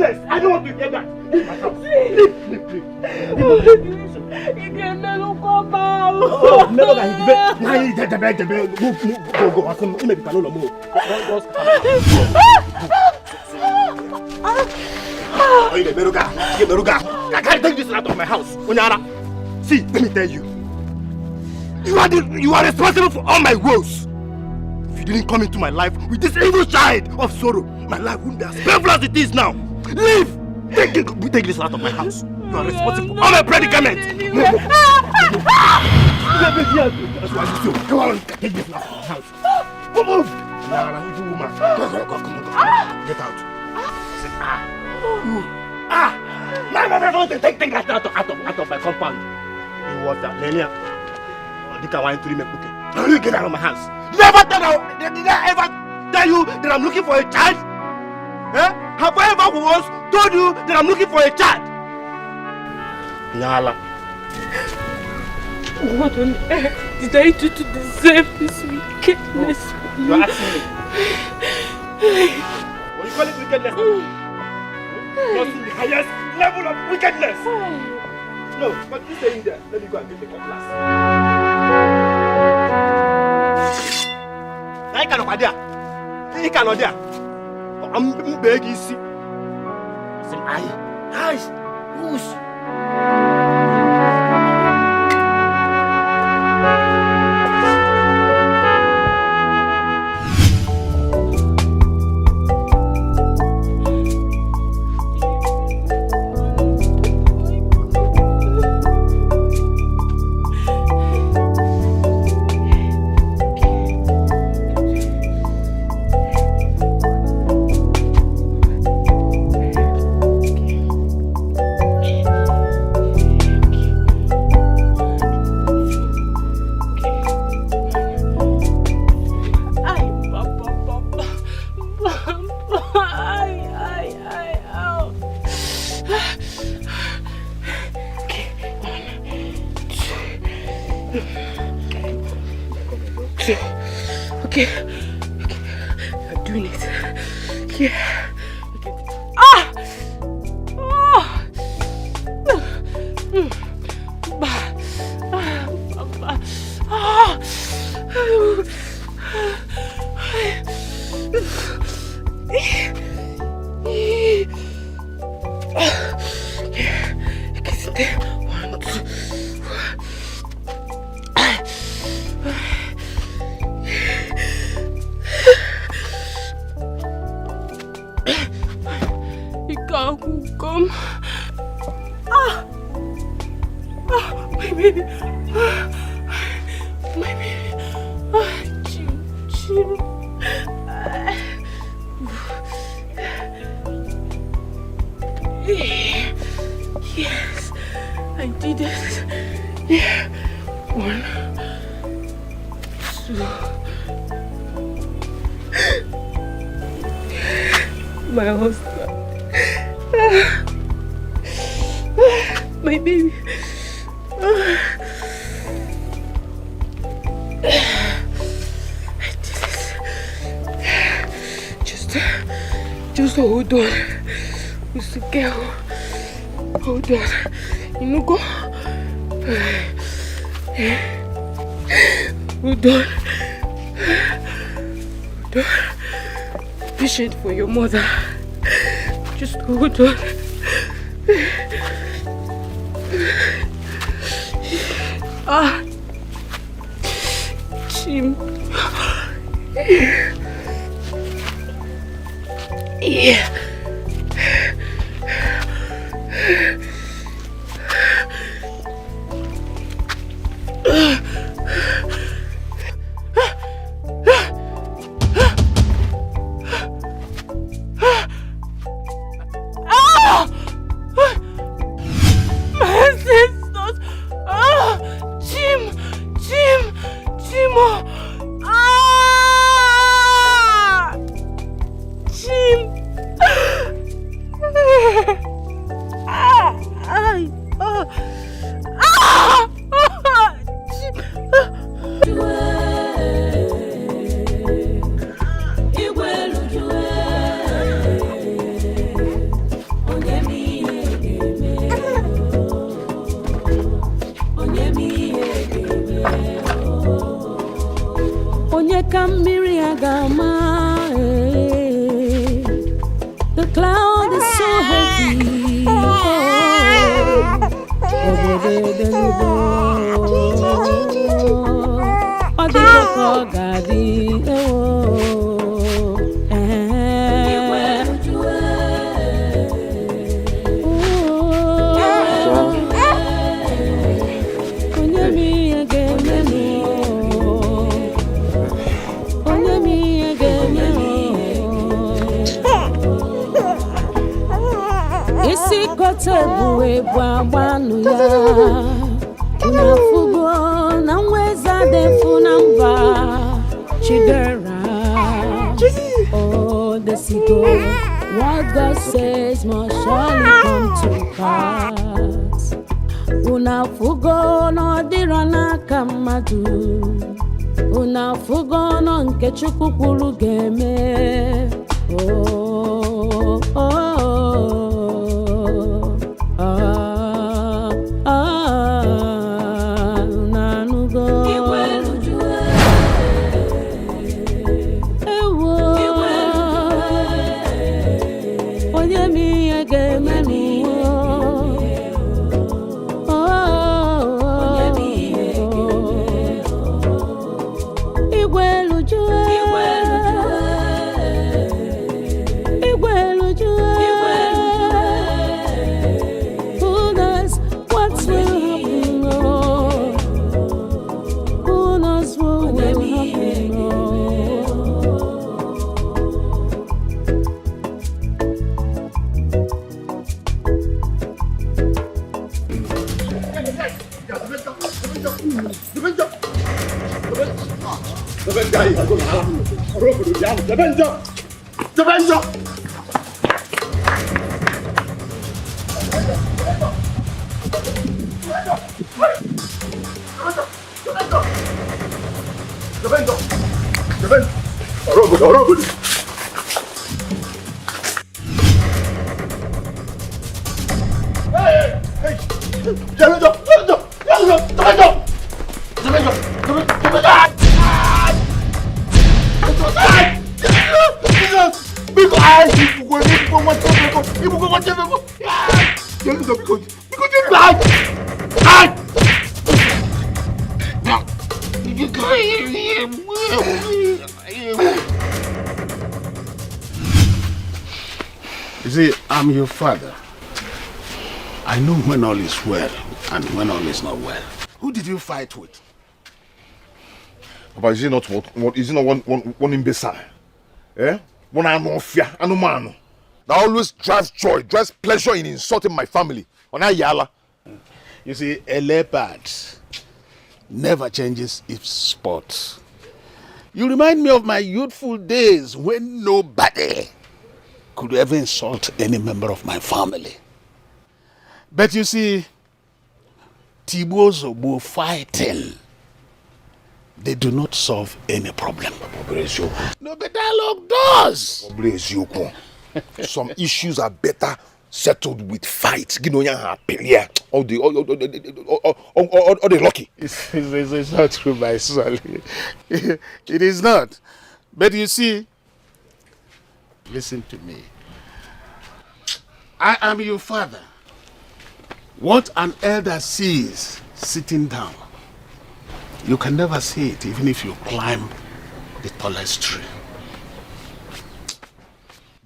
useless. I don't want to hear that. Leave my house. Leave. You can never come out. Oh, never can he go. He may be Panola more. Oh, you Beruga. I can't take this out of my house. Onyara. See, let me tell you. You are responsible for all my woes. If you didn't come into my life with this evil child of sorrow, my life wouldn't be as painful as it is now. Leave! Take this out of my house. You are responsible for all my predicaments. That's why you do. Come on, take this out of my house. Move! Nah, evil woman. Come on. Get out. No, take that out of my compound. You want that, Leonard? I want to make cooking. Now you get out of my house. Did I ever tell you that I'm looking for a child? Eh? Have I ever once told you that I'm looking for a child? Nala. What on earth did I do to deserve this wickedness? No. You're asking me. What do you call it wickedness? You're the highest level of wickedness. No, but you stay in there. Let me go and get the cutlass. I cannot there. He cannot there. I'm begging you. Say, aye, whoosh. Okay. I'm doing it. Yeah. My husband. My baby. Just hold on. Who's the girl? Hold on. You know, go. Hold on. Hold on. Patient for your mother. Just hold on. Chim. Yeah. world is so heavy. Tebuwe bwabanu ya unafugo na mweza defu namba chidera. Oh, the seagull, what God says must surely come to pass. Unafugo no dirana kamadu, unafugo no nke chukwu geme. Oh, oh. You see, I'm your father. I know when all is well and when all is not well. Who did you fight with? Papa, is it not one imbecile? Eh? One anofia, anumano. That always drives joy, drives pleasure in insulting my family. On Ayala. You see, a leopard never changes its spot. You remind me of my youthful days when nobody could ever insult any member of my family. But you see, Tibozobo fighting, they do not solve any problem. No, but dialogue does. Some issues are better settled with fights. All the lucky. It's not true, my son. It is not. But you see, listen to me. I am your father. What an elder sees sitting down, you can never see it even if you climb the tallest tree.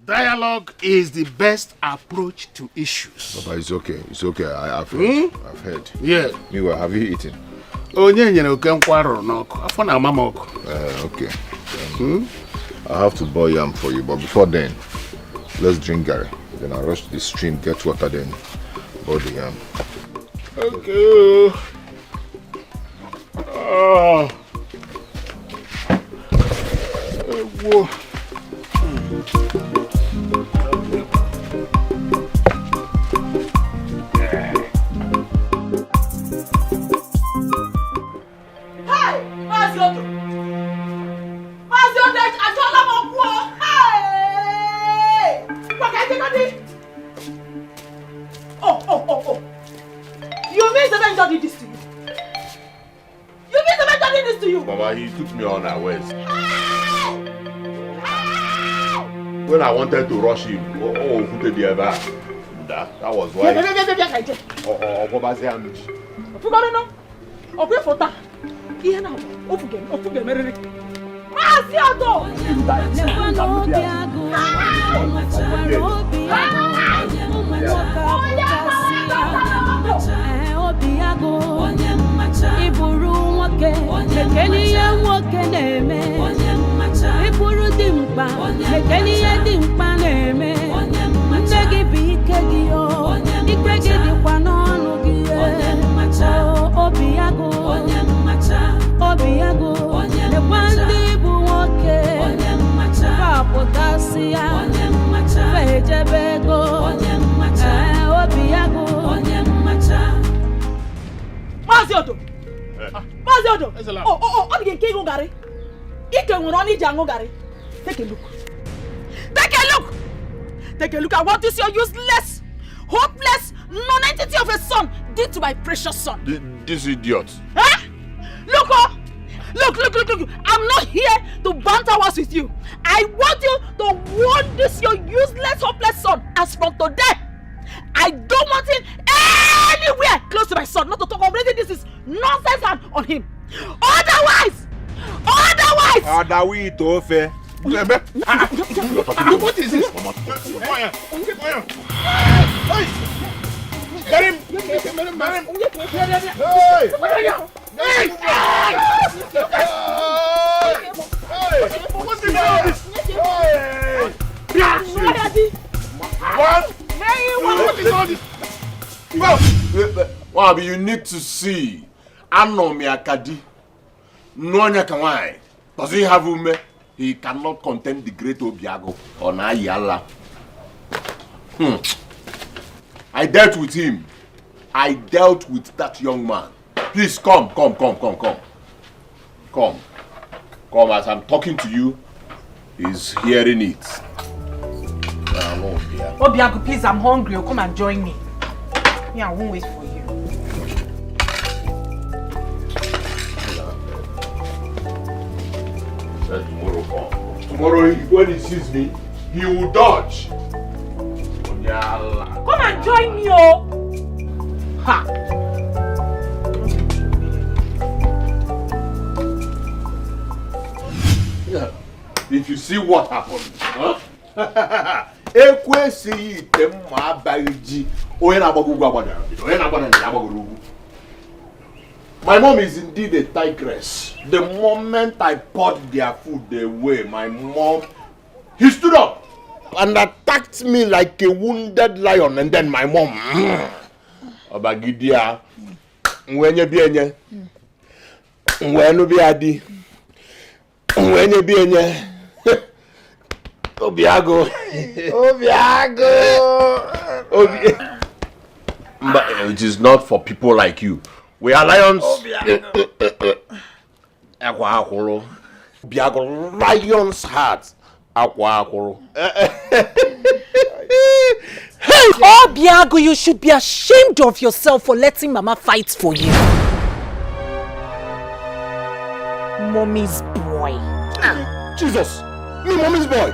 Dialogue is the best approach to issues. Papa, it's okay. It's okay. I've heard. I've heard. Yeah. Meanwhile, have you eaten? Okay. I have to boil yam for you, but before then, let's drink Gary. Then I'll rush to the stream, get water, then boil the yam. Okay. Whoa. Oh. You mean the man did this to you? You mean the man did this to you? Mama, he took me unawares. when I wanted to rush him, put the other. That was why. Take a look. Take a look! Take a look at what this your useless, hopeless, non-entity of a son did to my precious son. This idiot. Huh? Look, oh! Look. I'm not here to banter words with you. I want you to warn this your useless, hopeless son. As from today, I don't want him anywhere close to my son. Not to talk of anything. This is nonsense on him. Otherwise! What is this? Get him! What is all this? Well, you need to see. I know me akadi. No one does he have ume? He cannot contain the great Obiago or Nayala. I dealt with him. I dealt with that young man. Please come. Come, as I'm talking to you, he's hearing it. Obiago, please, I'm hungry. Come and join me. Yeah, I won't wait for you. Tomorrow, when he sees me, he will dodge. Come and join me, oh! Ha! If you see what happened, huh? My mom is indeed a tigress. The moment I poured their food away, my mom, he stood up and attacked me like a wounded lion. And then my mom, Obagidia, when you be any, when you be adi, when you be any, Obiago, but it is not for people like you. We are lions. Lion's heart. Oh, Biago, you should be ashamed of yourself for letting Mama fight for you. Mommy's boy. Jesus! Me, mommy's boy!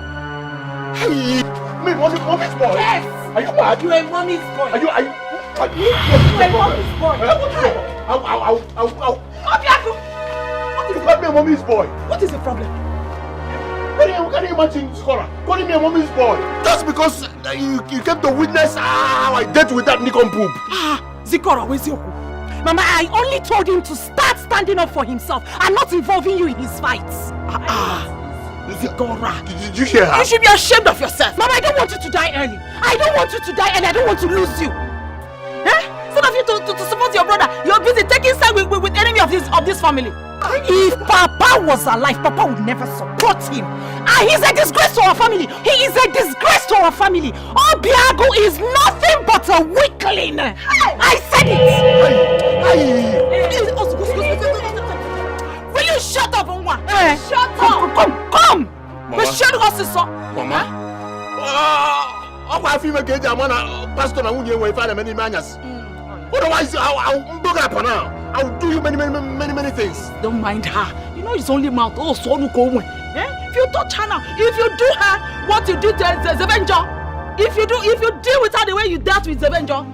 Hey! Me, mommy's boy! Yes! Are you mad? You're a mommy's boy! Are you You're a mommy's boy! Ow! Obiago! You called me a mommy's boy! What is the problem? Can you imagine, Scholar? Calling me a mommy's boy? Just because you came to witness how I dealt with that nincompoop. Zikora, where's your Mama, I only told him to start standing up for himself and not involving you in his fights. Zikora. Did you hear her? You should be ashamed of yourself. Mama, I don't want you to die early. I don't want you to die early. I don't want to lose you. Instead of you to support your brother, you're busy taking side with enemy of this family. If Papa was alive, Papa would never support him. He's a disgrace to our family. He is a disgrace to our family. Obiago is nothing but a weakling. I said it. Will you shut up, Nwa? Shut up. Come. We shut us, son. Mama. I feel like Pastor many manners. Otherwise, I'll bug up now. I'll do you many things. Don't mind her. You know it's only mouth. Oh, so no go. If you touch her now, if you do her what you did to Zevenjo, if you deal with her the way you dealt with Zevenjo,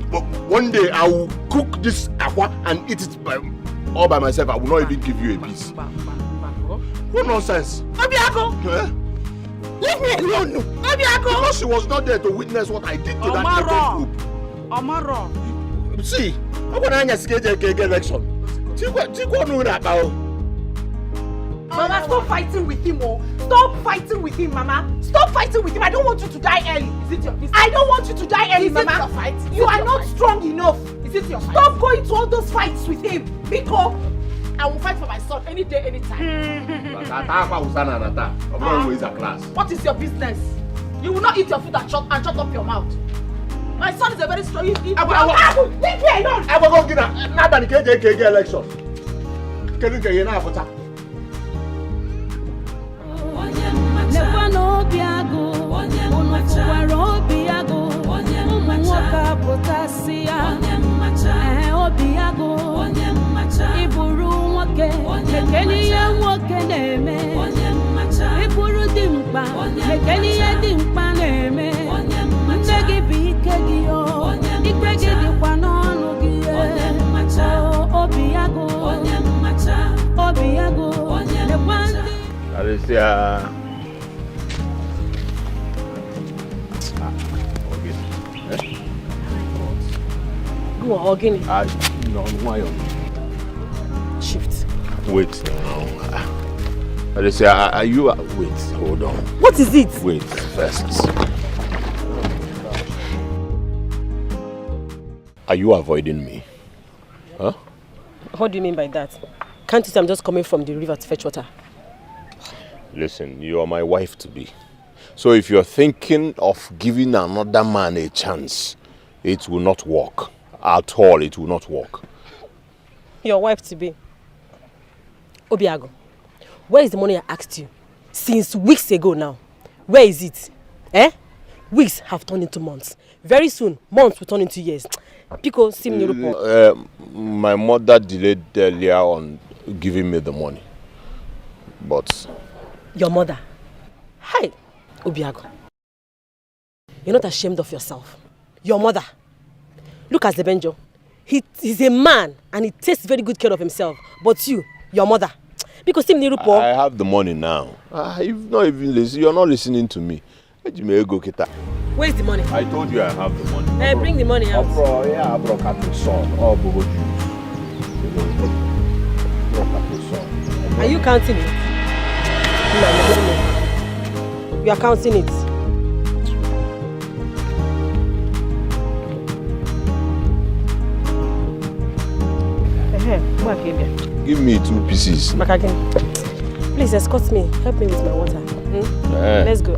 but one day I will cook this aqua and eat it all by myself. I will not even give you a piece. What nonsense? Obiago! Leave me alone! Obiago! Because she was not there to witness what I did to that group. Omaro! See, I'm going to get election. Mama, stop fighting with him, oh. Stop fighting with him, Mama. Stop fighting with him. I don't want you to die early. Is it your business? I don't want you to die early, Mama. Is it your fight? You are not strong enough. Is it your fight? Stop going to all those fights with him. Because I will fight for my son any day, anytime. What is your business? You will not eat your food and shut up your mouth. My son is a very strong. Leave me alone. I will go get a election. Go on, again. No, why? Shift. Wait. Alicia, are you? Wait, hold on. What is it? Wait, first. Are you avoiding me? Huh? What do you mean by that? Can't you see I'm just coming from the river to fetch water? Listen, you are my wife-to-be. So if you're thinking of giving another man a chance, it will not work. At all, it will not work. Your wife-to-be. Obiago, where is the money I asked you? Since weeks ago now. Where is it? Weeks have turned into months. Very soon, months will turn into years. Because my mother delayed earlier on giving me the money. But... Your mother? Hi, Obiago. You're not ashamed of yourself. Your mother. Look at Zebenjo. He's a man and he takes very good care of himself. But you, your mother. Because I have the money now. You've not even listened. You're not listening to me. Where's the money? I told you I have the money. Bring the money out. Are you counting it? No. You are counting it. Give me 2 pieces. Please escort me. Help me with my water. Let's go.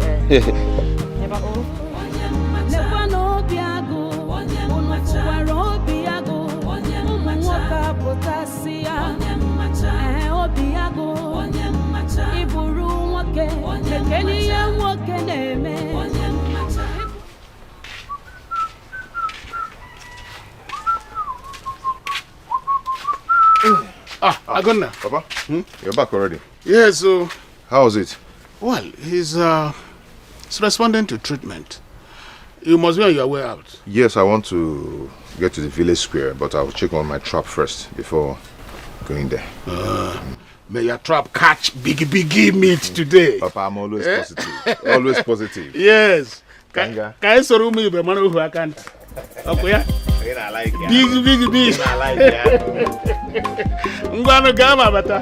Agonna. Papa, you're back already? Yeah, so... How was it? Well, he's responding to treatment. You must be on your way out. Yes, I want to get to the village square, but I'll check on my trap first before going there. May your trap catch big meat today. Papa, I'm always positive. Always positive. Yes. Can I sorrow me the man who I can't? Okay. I like it. Big. I like it. I'm gonna go, Bata.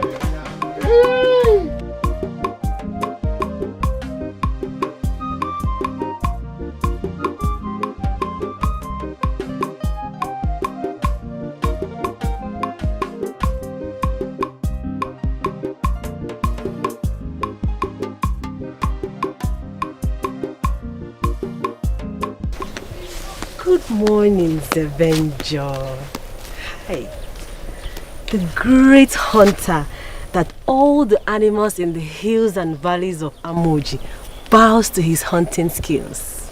Good morning, Zevenjo. Hi. The great hunter that all the animals in the hills and valleys of Amoji bows to his hunting skills.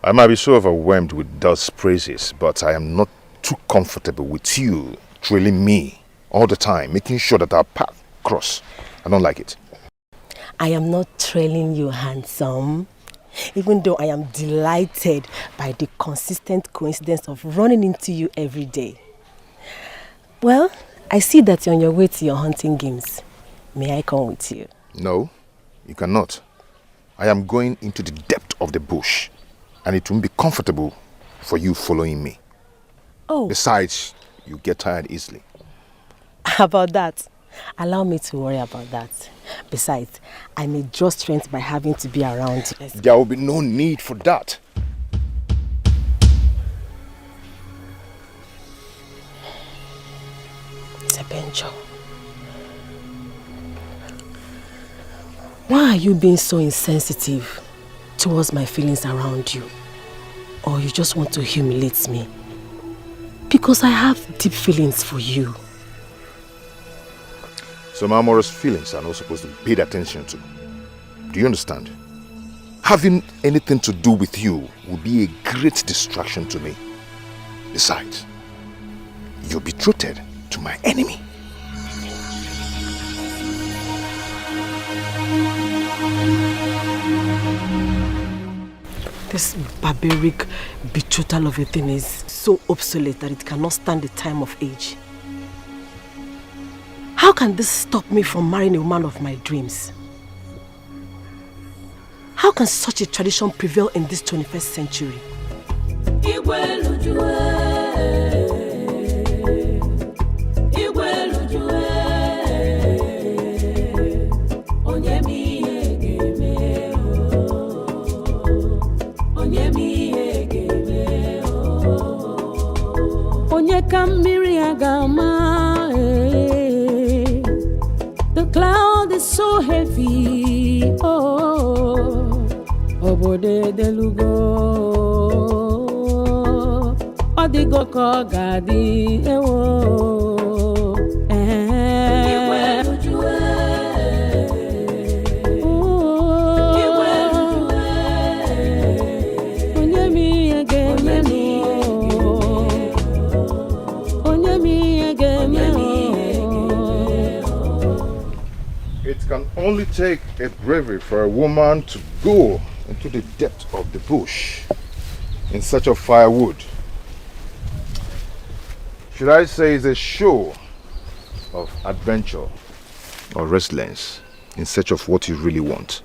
I might be so overwhelmed with those praises, but I am not too comfortable with you trailing me all the time, making sure that our path across. I don't like it. I am not trailing you, handsome. Even though I am delighted by the consistent coincidence of running into you every day. Well, I see that you're on your way to your hunting games. May I come with you? No, you cannot. I am going into the depth of the bush, and it won't be comfortable for you following me. Oh. Besides, you get tired easily. About that, allow me to worry about that. Besides, I may draw strength by having to be around you. There will be no need for that. Sebenjo, why are you being so insensitive towards my feelings around you? Or you just want to humiliate me? Because I have deep feelings for you. Some amorous feelings are not supposed to be paid attention to. Do you understand? Having anything to do with you will be a great distraction to me. Besides, you're betrothed to my enemy. This barbaric betrothal of a thing is so obsolete that it cannot stand the time of age. How can this stop me from marrying a woman of my dreams? How can such a tradition prevail in this 21st century? The cloud is so heavy, oh, obode delugo, odigo kogadi, ewo, It can only take a bravery for a woman to go into the depth of the bush in search of firewood. Should I say it's a show of adventure or resilience in search of what you really want?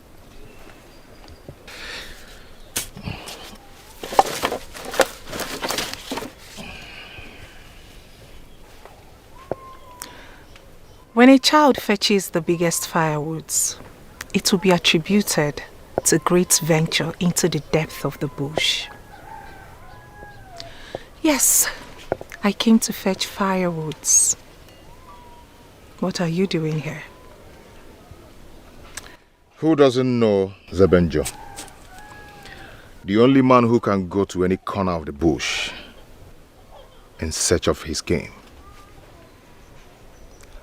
When a child fetches the biggest firewoods, it will be attributed to great venture into the depth of the bush. Yes, I came to fetch firewoods. What are you doing here? Who doesn't know Zebenjo? The only man who can go to any corner of the bush in search of his game.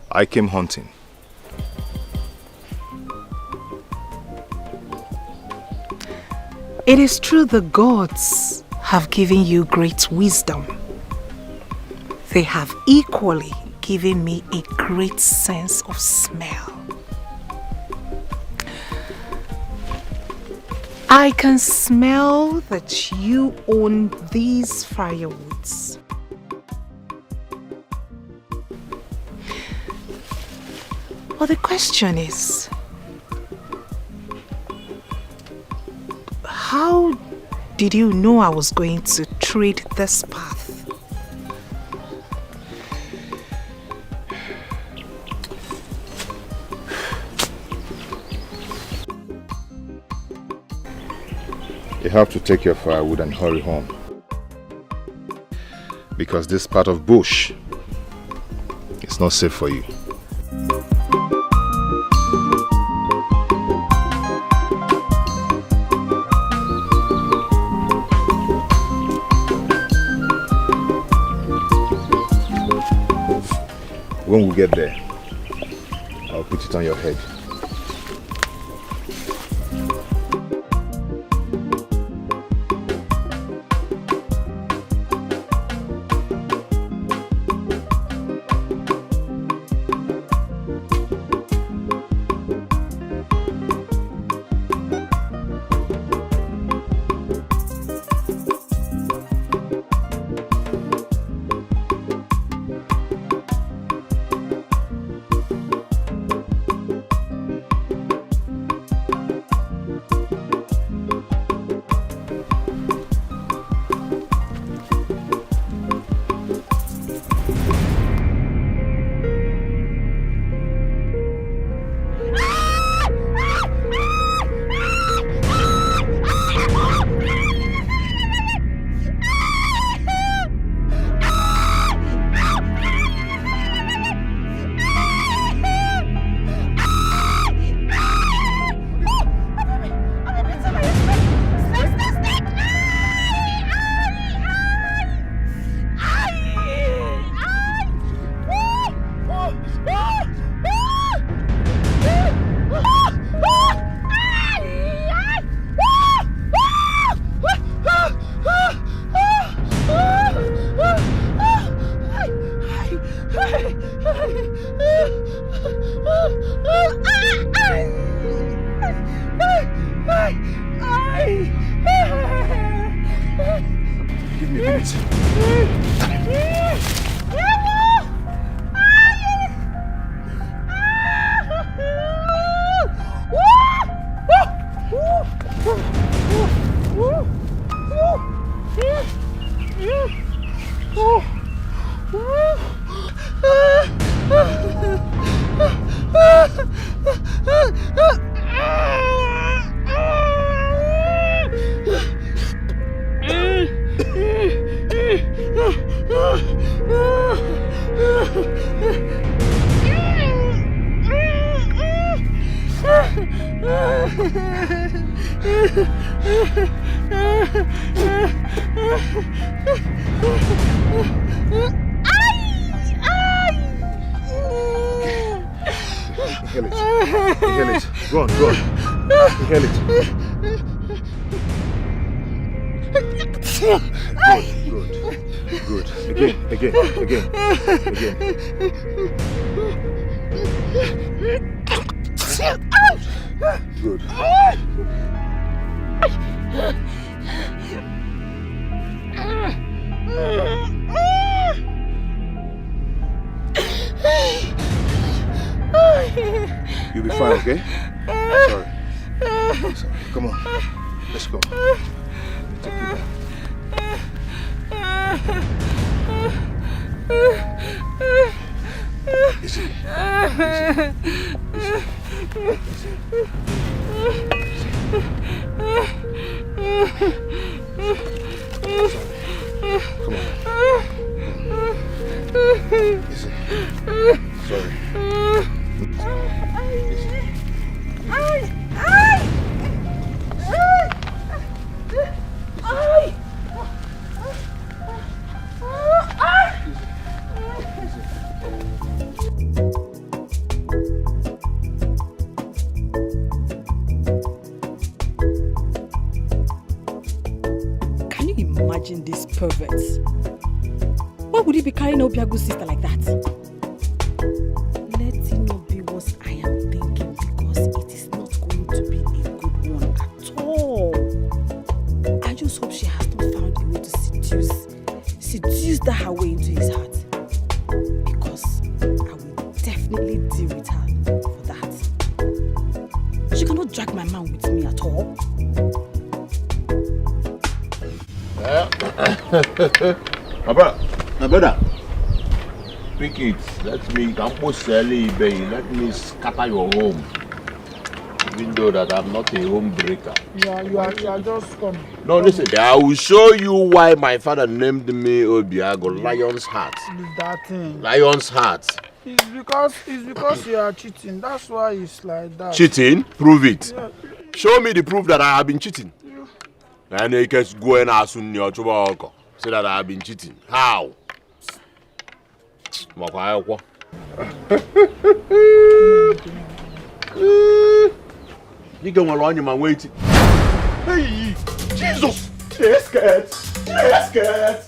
I came hunting. It is true the gods have given you great wisdom. They have equally given me a great sense of smell. I can smell that you own these firewoods. Well, the question is, how did you know I was going to tread this path? You have to take your firewood and hurry home. Because this part of bush is not safe for you. When we get there, I'll put it on your head. Inhale it. Go on. Inhale it. Good. Again. Good. You'll be fine, okay? Sorry. Come on. Let's go. Take you back. Easy. Come on. Easy. Sorry. Can you imagine these perverts? Why would he be carrying Obiagu's sister like that? Let it not be what I am thinking, because it is not going to be a good one at all. I just hope she has not found a way to seduce that her way into his heart. Because I will definitely deal with her for that. She cannot drag my man with me at all. My brother, pick it. Let me scatter your home. Even though that I'm not a home breaker. You are just coming. No, listen, I will show you why my father named me Obiago, Lion's Heart. That thing. Lion's Heart. It's because you are cheating. That's why it's like that. Cheating? Prove it. Yeah. Show me the proof that I have been cheating. And you can go and ask say that I have been cheating. How? You can allow your man waiting. Hey, Jesus! Yes, cat. Yes, cat.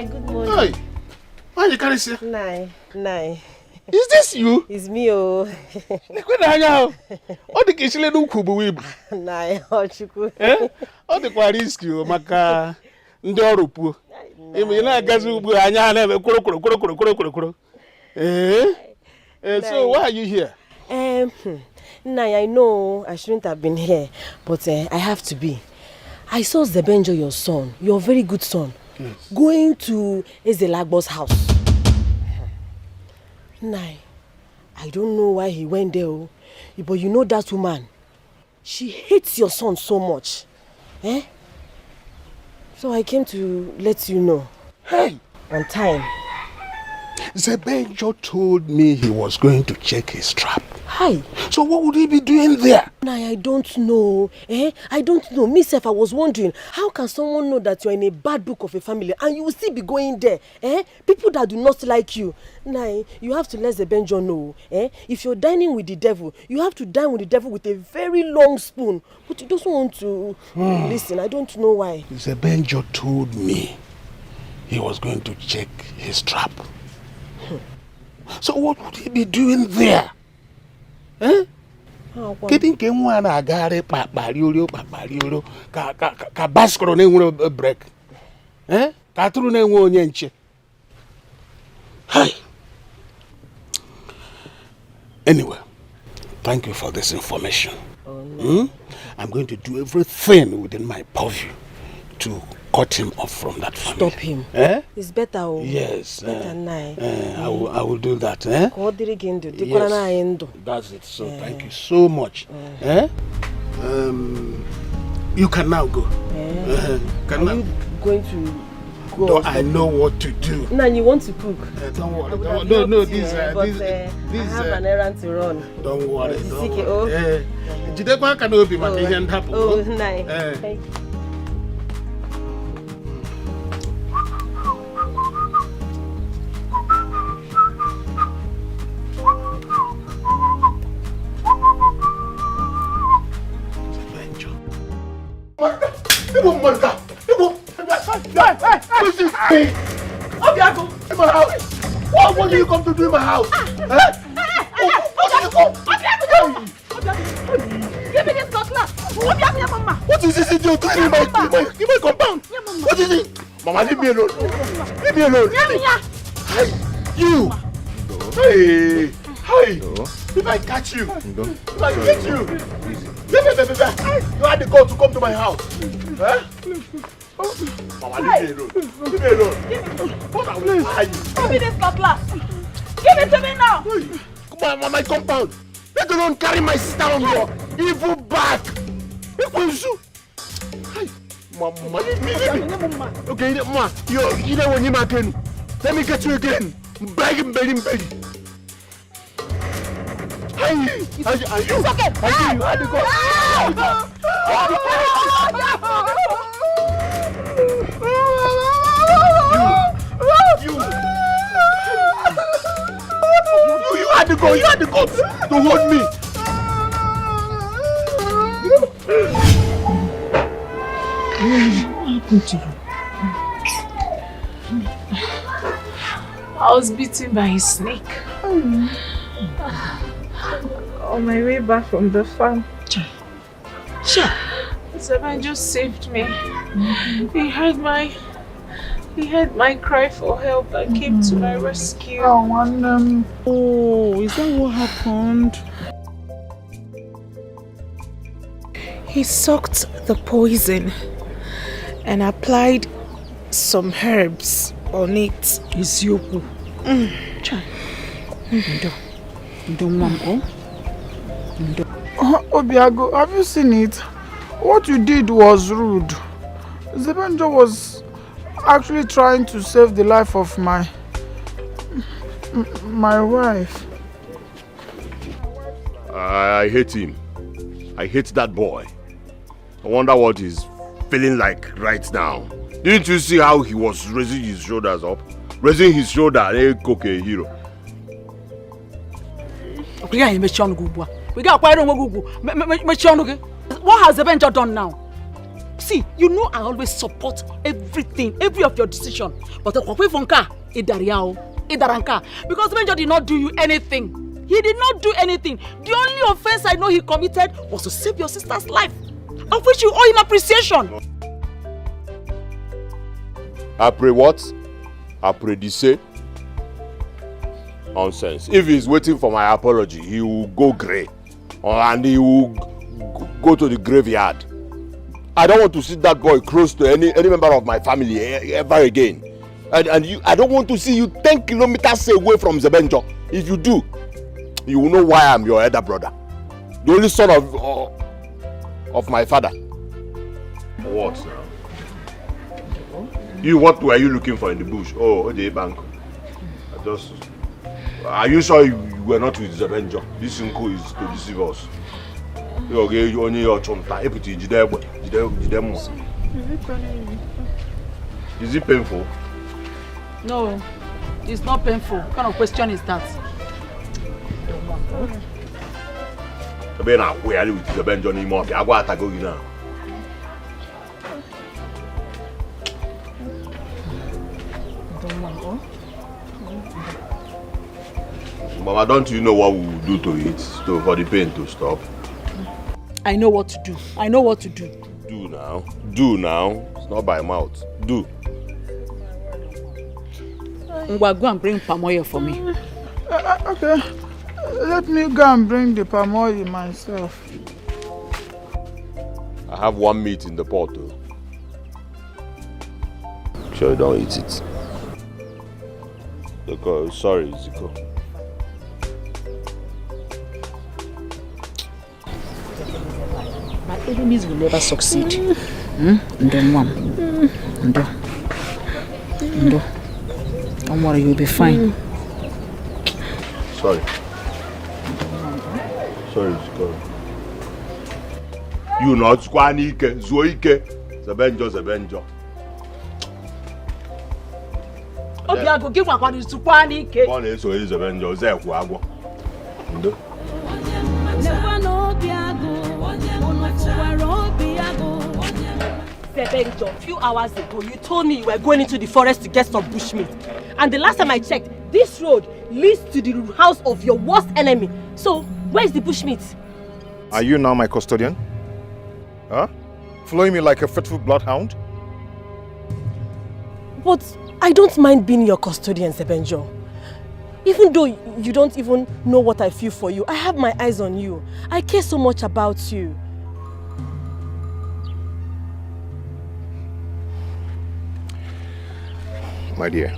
Good morning. Hey, why you carry here? Nai. Is this you? It's me, oh. All the kitchen do kubu. Nai, Ochuku. All the quite risk you, Maka. Ndoropu. You know, Gazu, I never kuro. So why are you here? Nai, I know I shouldn't have been here, but I have to be. I saw Zebenjo, your son, your very good son, going to Ezelagbo's house. Nai, I don't know why he went there, but you know that woman, she hates your son so much. So I came to let you know. Hey! On time. Zebenjo told me he was going to check his trap. Hi. So what would he be doing there? I don't know. I don't know. Myself, I was wondering, how can someone know that you're in a bad book of a family and you will still be going there? People that do not like you. You have to let Zebenjo know. If you're dining with the devil, you have to dine with the devil with a very long spoon. But he doesn't want to listen. I don't know why. Zebenjo told me he was going to check his trap. So what would he be doing there? Getting came one agare papariolo ka baskoro ne nwere break. Ka turu na enwe onye nche. Hi. Anyway, thank you for this information. I'm going to do everything within my purview to cut him off from that family. Stop him. It's better. Yes. Better I will do that. Yes. That's it. So thank you so much. You can now go. Are you going to go? No, I know what to do. Now you want to cook? Don't worry. This I have an errand to run. Don't worry. Nice. What do you come to do in my house? Give me this cutlass. What is this idiot doing in my compound? What is it? Mama, leave me alone. Leave me alone. Hey, you. Hey. If I catch you, if I get you, you had the call to come to my house. Mama, leave me alone. Leave me alone. What are you? Give me this cutlass. Give it to me now. Come on, my compound. Let alone carry my sister on your evil back. Mama, leave me. Okay, Mama, you know when you again. Let me get you again. Begging. Are you? It's okay. You had to go. You had to go. You had to go to hold me. What happened to you? I was bitten by a snake. On my way back from the farm. Sure. Zebenjo just saved me. He heard my cry for help and came to my rescue. Oh, is that what happened? He sucked the poison and applied some herbs on it. Is you? Obiago, have you seen it? What you did was rude. Zebenjo was actually trying to save the life of my wife. I hate him. I hate that boy. I wonder what he's feeling like right now. Didn't you see how he was raising his shoulders up? Raising his shoulder, cook a hero. What has Zebenjo done now? See, you know I always support everything, every of your decision. But because Zebenjo did not do you anything. He did not do anything. The only offense I know he committed was to save your sister's life, of which you owe him appreciation. Après what? Après disse? Nonsense. If he's waiting for my apology, he will go grey. And he will go to the graveyard. I don't want to see that boy close to any member of my family ever again. And you, I don't want to see you 10 kilometers away from Zebenjo. If you do, you will know why I'm your elder brother. The only son of my father. What now? You, what were you looking for in the bush? Oh, the bank. Are you sure you were not with Zebenjo? This uncle is to deceive us. You only your chonta. Is it painful? No, it's not painful. What kind of question is that? Where are you with Zebenjo anymore? I go attack you now. Mama, don't you know what we will do to it for the pain to stop? I know what to do. I know what to do. Do now. Do now. It's not by mouth. Do. Go and bring palm oil for me. Okay. Let me go and bring the palm oil myself. I have one meat in the pot too. Sure you don't eat it. Sorry, Etiko. My enemies will never succeed. Don't worry, you'll be fine. Sorry. Sorry, Etiko. You not Squanike, Zoike, Zebenjo. Obiago, give one to Squanike. One is so Zebenjo, Zequago. A few hours ago, you told me you were going into the forest to get some bushmeat. And the last time I checked, this road leads to the house of your worst enemy. So, where's the bushmeat? Are you now my custodian? Huh? Following me like a faithful bloodhound? But I don't mind being your custodian, Sebenjo. Even though you don't even know what I feel for you, I have my eyes on you. I care so much about you. My dear,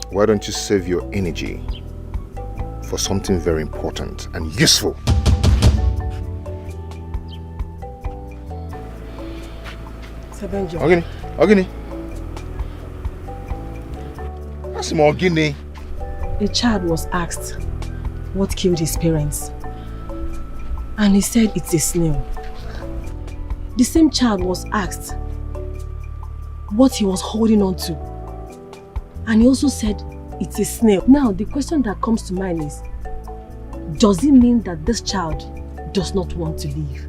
why don't you save your energy for something very important and useful? Sebenjo. Ogini. That's more Ogini. A child was asked what killed his parents. And he said it's a snail. The same child was asked what he was holding on to. And he also said it's a snail. Now, the question that comes to mind is, does it mean that this child does not want to live?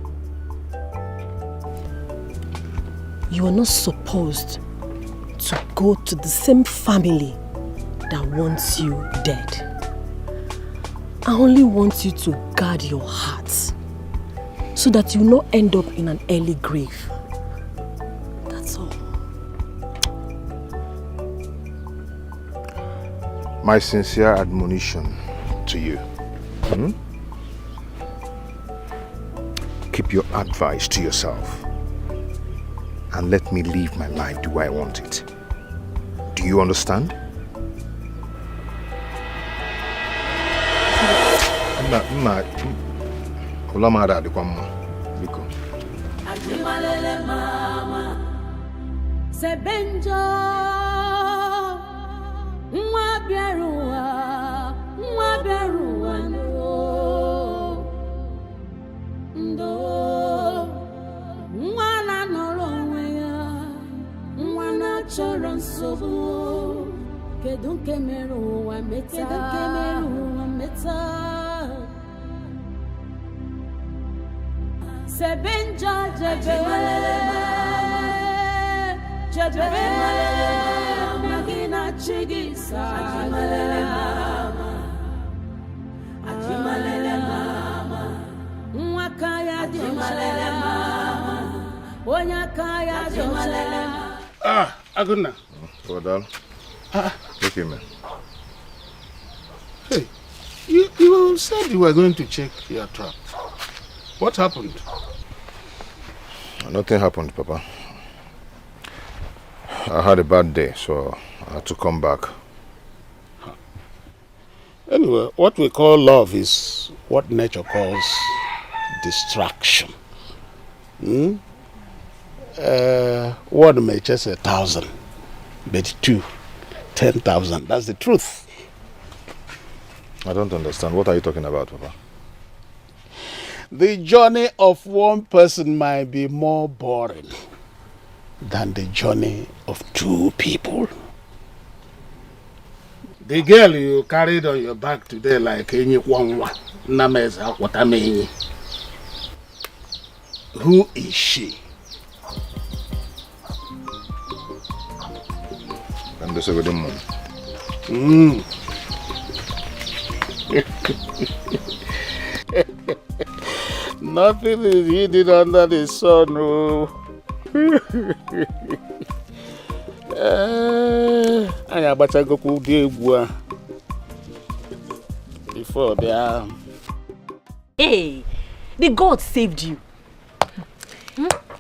You are not supposed to go to the same family that wants you dead. I only want you to guard your heart so that you will not end up in an early grave. That's all. My sincere admonition to you. Keep your advice to yourself and let me live my life the way I want it. Do you understand? Sebenjo nwa bịaruwa ndo nwa na nọrọ onwe ya nwa na chọrọ nsogbu kedu nke mere ụwa meta Sebenjo jebe magina chigisa ajimalele mama nwakaya ajimalele mama onyakaya ajimalele Ah, Aguna. Brother. Take him, man. Hey, you said you were going to check your trap. What happened? Nothing happened, Papa. I had a bad day, so I had to come back. Anyway, what we call love is what nature calls distraction. One may chase 1,000, but 2, 10,000. That's the truth. I don't understand. What are you talking about, Papa? The journey of one person might be more boring than the journey of 2 people. The girl you carried on your back today like any one. Who is she? I'm the second one. Nothing is hidden under the sun. Oh. Before they are. Hey, the God saved you.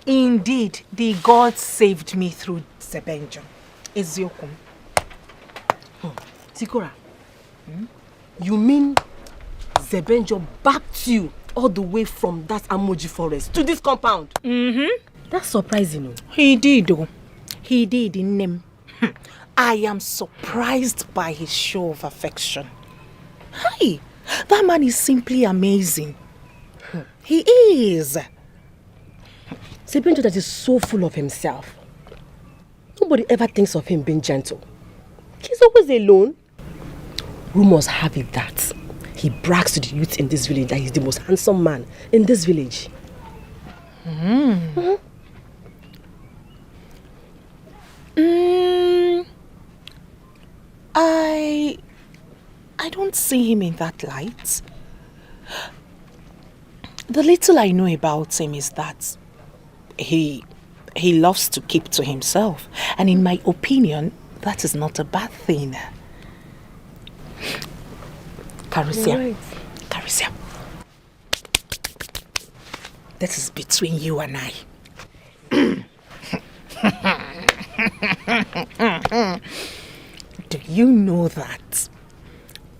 Indeed, the God saved me through Zebenjo. Eziokum. Sikora, you mean Zebenjo backed you all the way from that Amoji forest to this compound? That's surprising. He did, oh. He did in name. I am surprised by his show of affection. Hi, that man is simply amazing. He is. Zebenjo that is so full of himself. Nobody ever thinks of him being gentle. He's always alone. Rumors have it that he brags to the youth in this village that he's the most handsome man in this village. I don't see him in that light. The little I know about him is that he loves to keep to himself, and in my opinion, that is not a bad thing. Carisia, Right. Carisia, this is between you and I. Do you know that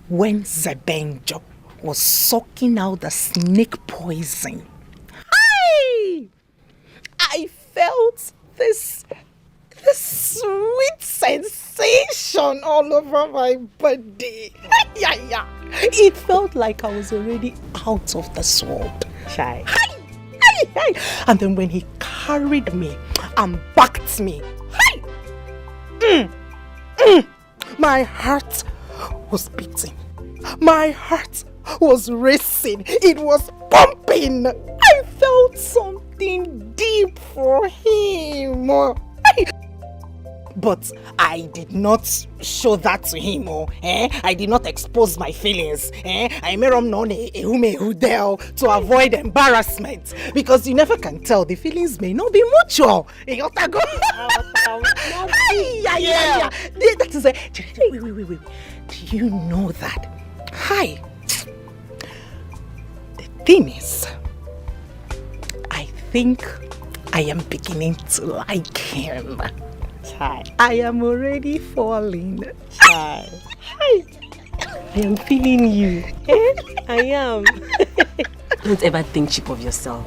when Zebenjo was sucking out the snake poison, I felt this sweet sensation all over my body. It felt like I was already out of the sword. Shy. And then when he carried me and backed me, my heart was beating. My heart was racing. It was pumping. I felt something deep for him. But I did not show that to him. I did not expose my feelings. I made him known to avoid embarrassment. Because you never can tell. The feelings may not be mutual. That is a... Wait. Do you know that? The thing is, I think I am beginning to like him. I am already falling. I am feeling you. I am. Don't ever think cheap of yourself.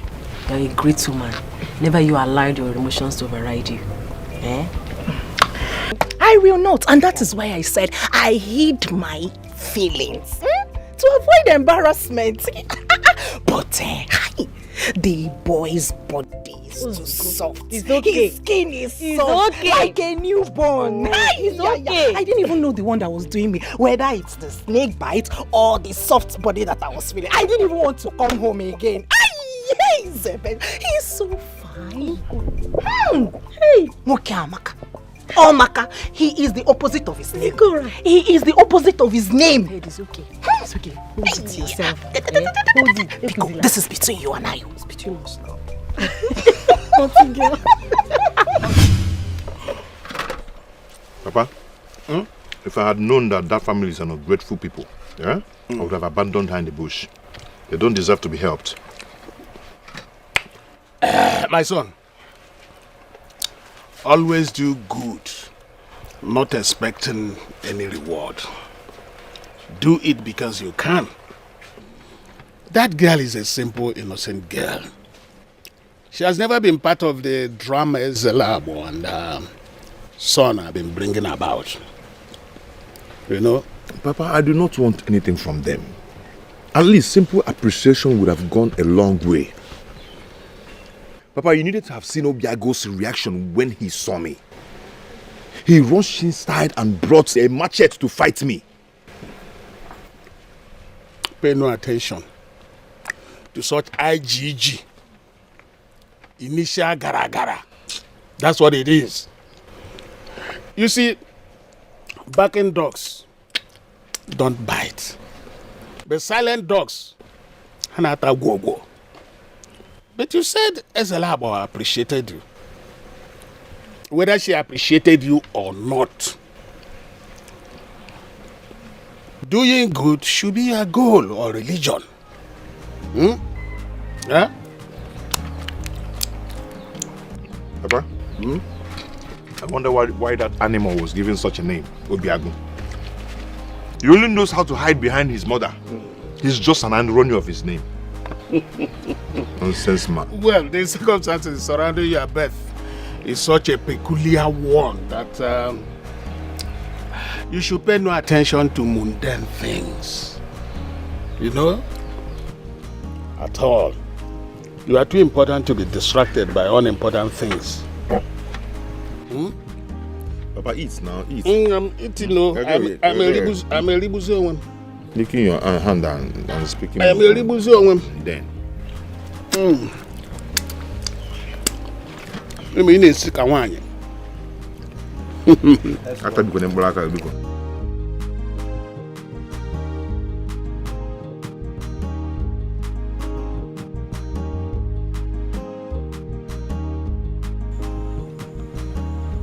You're a great woman. Never you allowed your emotions to override you. I will not. And that is why I said I hid my feelings. To avoid embarrassment. But the boy's body is too soft. It's okay. His skin is soft, like a newborn. It's okay. I didn't even know the one that was doing me, whether it's the snake bite or the soft body that I was feeling. I didn't even want to come home again. He's so fine. Hey, Mokiamaka. Oh, Maka, he is the opposite of his name. He is the opposite of his name. Hey, it's okay. It's okay. Hold it to yourself. Hold it. Because this is between you and I. It's between us now. Papa, if I had known that family is an ungrateful people, I would have abandoned her in the bush. They don't deserve to be helped. My son, always do good, not expecting any reward. Do it because you can. That girl is a simple, innocent girl. She has never been part of the drama Zelabo and son have been bringing about. You know? Papa, I do not want anything from them. At least simple appreciation would have gone a long way. Papa, you needed to have seen Obiago's reaction when he saw me. He rushed inside and brought a machete to fight me. Pay no attention to such IGG. Initial gara-gara. That's what it is. You see, barking dogs don't bite. But silent dogs, hanata go. But you said Ezelabo appreciated you. Whether she appreciated you or not, doing good should be a goal or religion. Yeah? Papa? I wonder why that animal was given such a name, Obiago. He only knows how to hide behind his mother. He's just an irony of his name. Nonsense, man. Well, the circumstances surrounding your birth is such a peculiar one that you should pay no attention to mundane things. You know? At all. You are too important to be distracted by unimportant things. Papa, eat now, eat. I'm eating, no. I'm a ribuzo one. Licking your hand and speaking. I am a ribuzo one. Then. I mean, it's sick one. After becoming black, I'll become.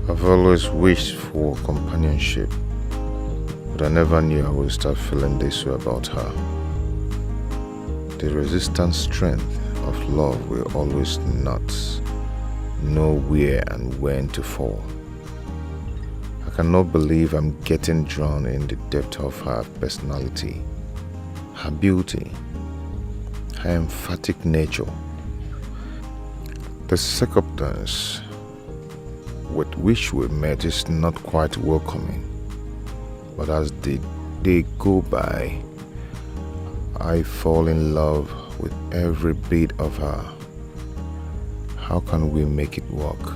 I've always wished for companionship, but I never knew I would start feeling this way about her. The resistant strength of love will always not know where and when to fall. I cannot believe I'm getting drawn in the depth of her personality, her beauty, her emphatic nature. The circumstance with which we met is not quite welcoming, but as the day go by, I fall in love with every bit of her. How can we make it work?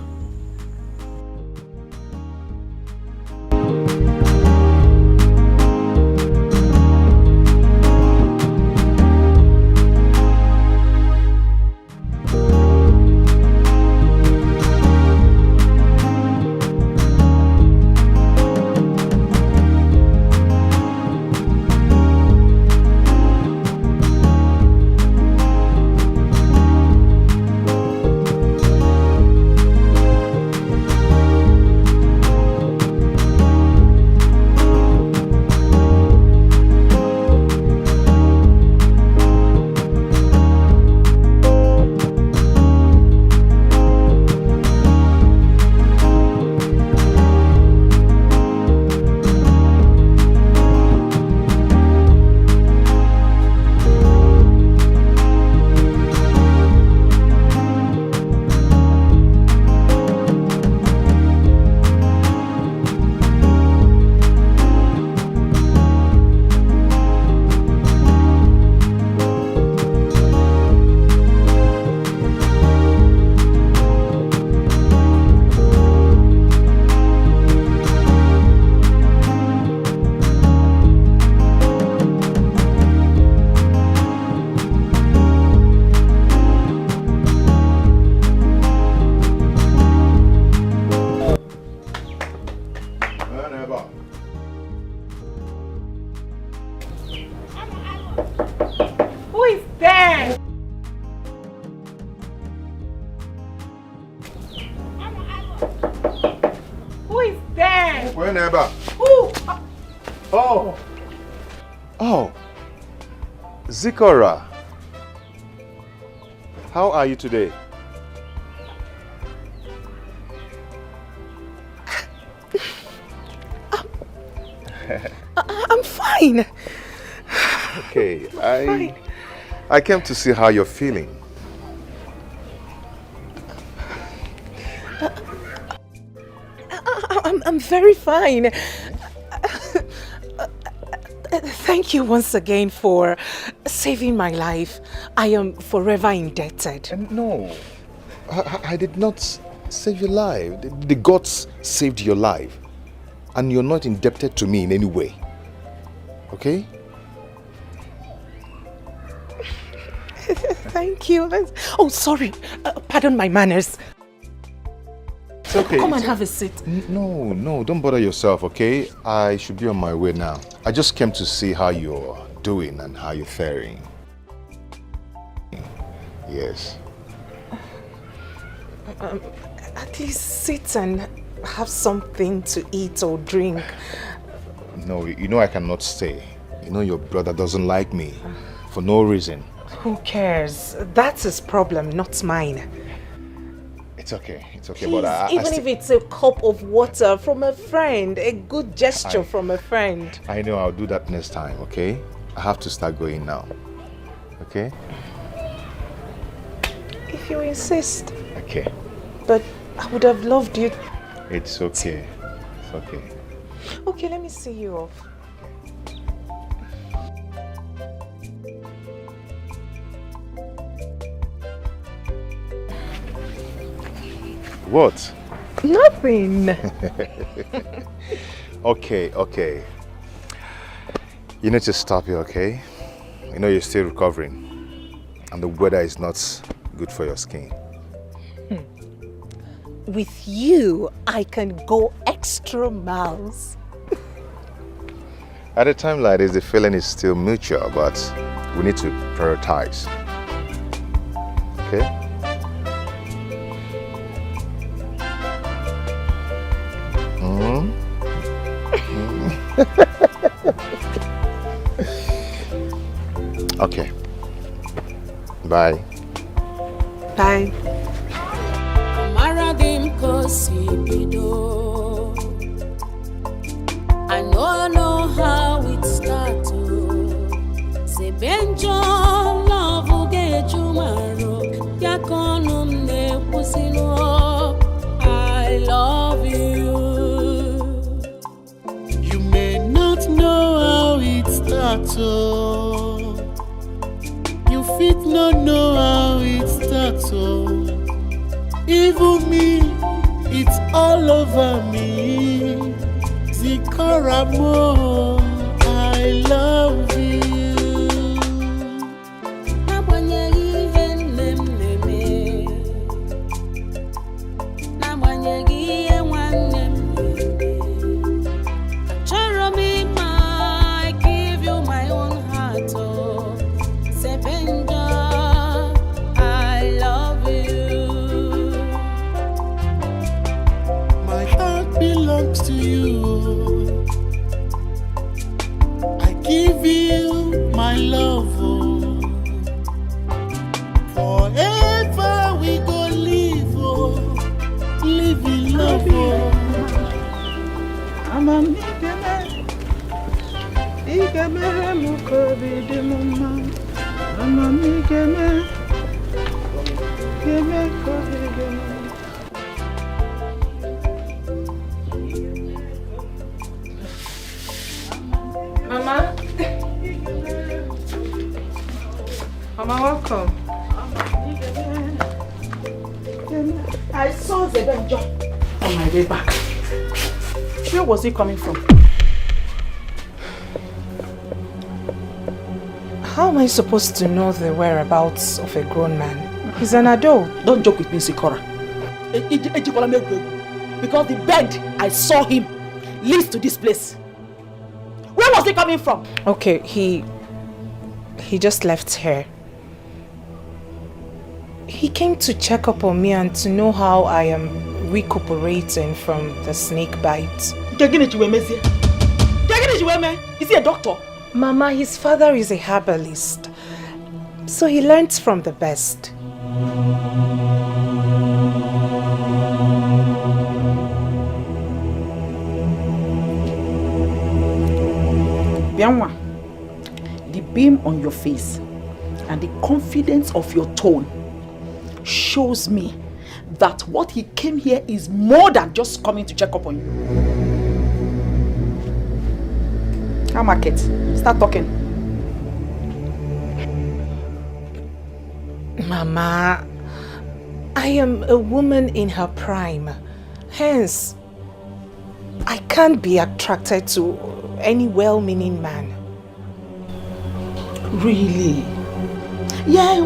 Zikora, how are you today? I'm fine. Okay, I came to see how you're feeling. I'm very fine. Thank you once again for saving my life. I am forever indebted. No, I did not save your life. The gods saved your life. And you're not indebted to me in any way. Okay? Thank you. Oh, sorry. Pardon my manners. It's okay. Come and have a seat. No, don't bother yourself, okay? I should be on my way now. I just came to see how you're doing and how you're faring. Yes. At least sit and have something to eat or drink. No, you know I cannot stay. You know your brother doesn't like me for no reason. Who cares? That's his problem, not mine. It's okay, Please, but even if it's a cup of water from a friend, a good gesture from a friend. I know, I'll do that next time, okay? I have to start going now, okay? If you insist. Okay. But I would have loved you. It's okay. It's okay. Okay, let me see you off. What? Nothing. Okay. You need to stop here, okay? You know you're still recovering. And the weather is not good for your skin. With you, I can go extra miles. At a time like this, the feeling is still mutual, but we need to prioritize. Okay? Okay. Bye. Bye. I know how it starts. Se benjo love get you maro. Yakonum ne pusino. I love you. You may not know how it starts. You fit not know how it starts. Even me, it's all over me. Zikaramo, I love you. My love, forever we go live, live in love. I'm a migame, mukobi de mama. I'm a migame, kobi de mama. Mama? Mama, welcome. I saw Zebenjo on my way back. Where was he coming from? How am I supposed to know the whereabouts of a grown man? He's an adult. Don't joke with me, Sikora. Because the bed I saw him leads to this place. Where was he coming from? Okay, he just left here. He came to check up on me and to know how I am recuperating from the snake bite. Is he a doctor? Mama, his father is a herbalist, so he learns from the best. Bianwa, the beam on your face and the confidence of your tone shows me that what he came here is more than just coming to check up on you. How market? Start talking. Mama, I am a woman in her prime. Hence, I can't be attracted to any well-meaning man. Really? Yeah,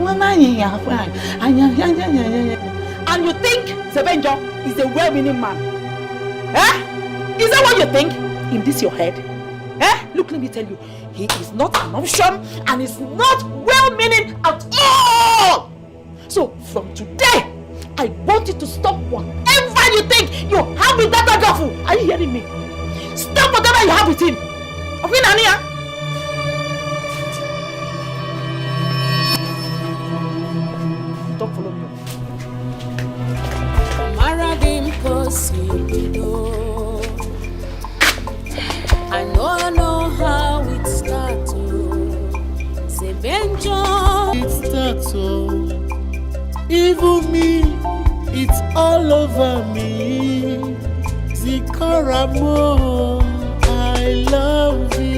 and you think Sebenjo is a well-meaning man? Eh? Is that what you think? In this your head? Eh? Look, let me tell you, he is not an option and is not well-meaning at all! So, from today, I want you to stop whatever you think you have with that girl. Are you hearing me? Stop whatever you have with him. Don't follow me. I know how it starts. It starts, even me, it's all over me. Zikaramo, I love you.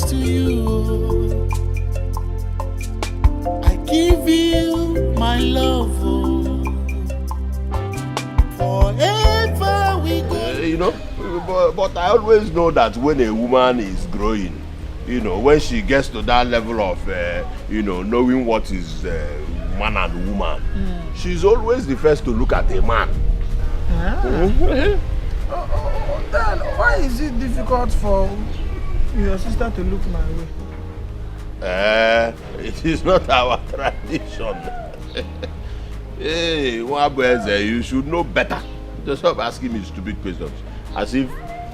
To you, I give you my love, forever we go. You know, but I always know that when a woman is growing, you know, when she gets to that level of, you know, knowing what is man and woman, she's always the first to look at a man. Then why is it difficult for your sister to look my way? It is not our tradition. Hey, Nwaoha, you should know better. Just stop asking me stupid questions. As if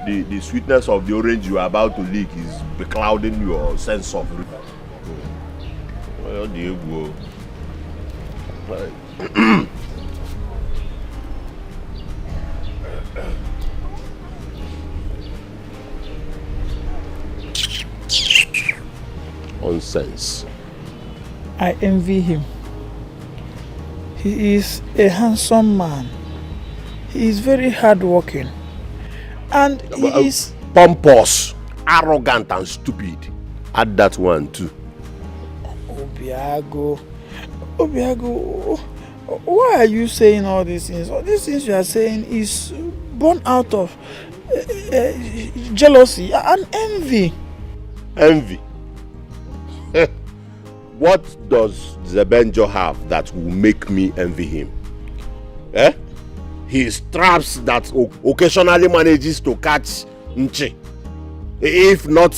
the sweetness of the orange you are about to lick is beclouding your sense of where do you go? Nonsense. I envy him. He is a handsome man. He is very hardworking. And he is pompous, arrogant and stupid. Add that one too. Obiago, why are you saying all these things? All these things you are saying is born out of jealousy and envy. Envy? What does Zebenjo have that will make me envy him? Eh? He straps that occasionally manages to catch Nchi. If not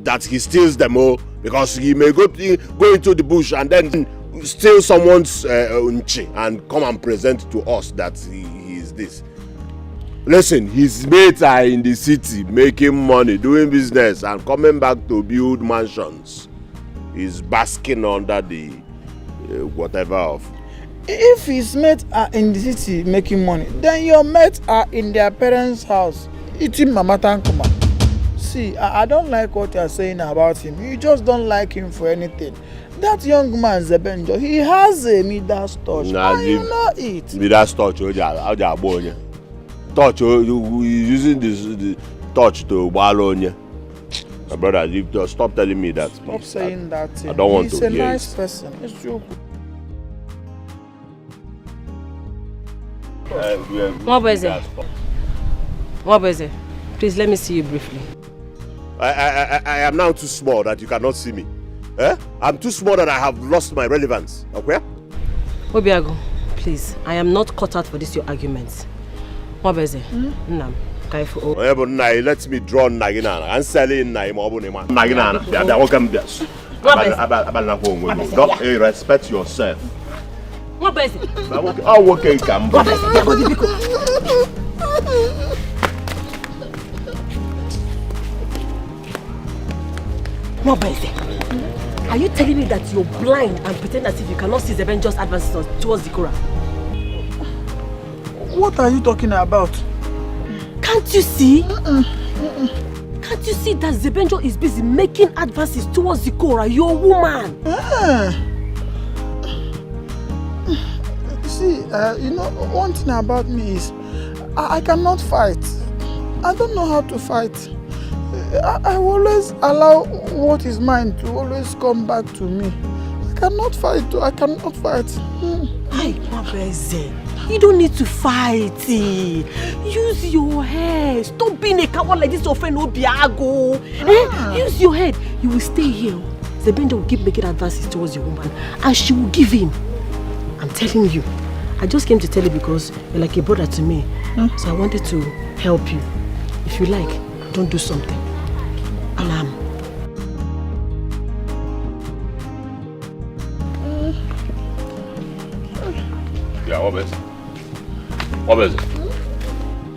that he steals them all, because he may go into the bush and then steal someone's Nchi and come and present to us that he is this. Listen, his mates are in the city making money, doing business and coming back to build mansions. He's basking under the whatever of. If his mates are in the city making money, then your mates are in their parents' house eating mama tankuma. See, I don't like what you are saying about him. You just don't like him for anything. That young man, Zebenjo, he has a Midas touch. Nah, and you know it. Midas touch, touch, using the touch to Walonya. My brother, you just stop telling me that. Stop saying that. I don't want to hear it. He's a nice person. It's true. Nwaoha, please let me see you briefly. I am now too small that you cannot see me. Eh? I'm too small that I have lost my relevance. Okay? Obiago, please, I am not cut out for this your arguments. Nwaoha, Nnam. Let me draw Nagina and sell in Nagina. Respect yourself. Oh, okay, come. What is it? Are you telling me that you're blind and pretend as if you cannot see Zebenjo's advances towards Zikora? What are you talking about? Can't you see? Can't you see that Zebenjo is busy making advances towards Zikora, your woman? See, you know, one thing about me is I cannot fight. I don't know how to fight. I always allow what is mine to always come back to me. I cannot fight. I cannot fight. Hey, Mabeze, you don't need to fight. Use your head. Stop being a coward like this, your friend Obiago. Use your head. You will stay here. Zebenjo will keep making advances towards your woman, and she will give in. I'm telling you. I just came to tell you because you're like a brother to me. So I wanted to help you. If you like, don't do something. Alam. Yeah, what is it?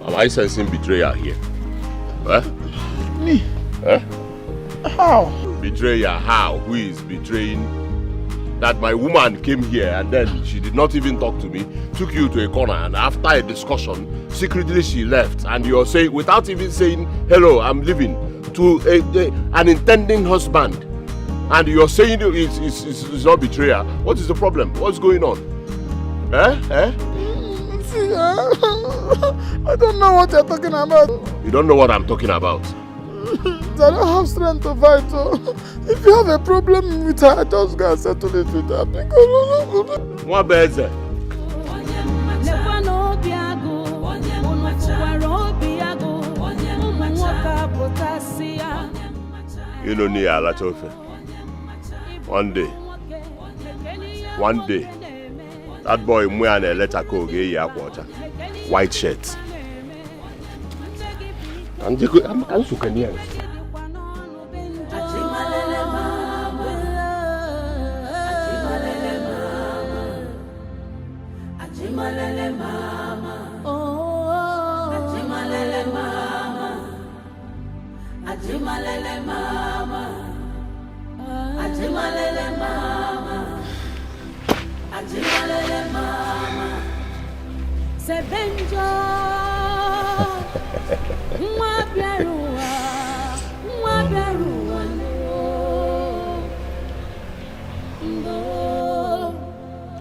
Am I sensing betrayal here? Me? How? Betrayal, how? Who is betraying? That my woman came here and then she did not even talk to me, took you to a corner, and after a discussion, secretly she left, and you're saying, without even saying, hello, I'm leaving, to an intending husband, and you're saying it's not betrayal. What is the problem? What's going on? See, I don't know what you're talking about. You don't know what I'm talking about? I don't have strength to fight. So if you have a problem with her, just go and settle it with her. What is it? You know, near Alatofe. One day, that boy wearing a letter code, white shirt. I'm Sukanian.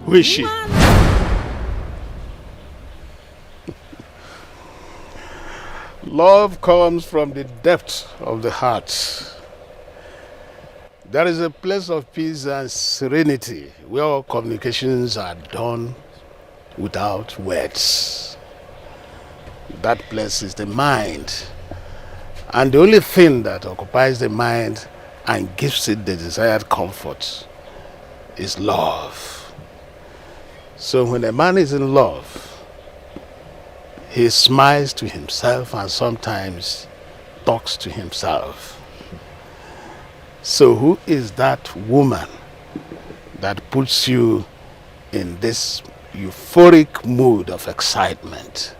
Who is she? Love comes from the depths of the heart. There is a place of peace and serenity where all communications are done without words. That place is the mind. And the only thing that occupies the mind and gives it the desired comfort is love. So when a man is in love, he smiles to himself and sometimes talks to himself. So who is that woman that puts you in this euphoric mood of excitement?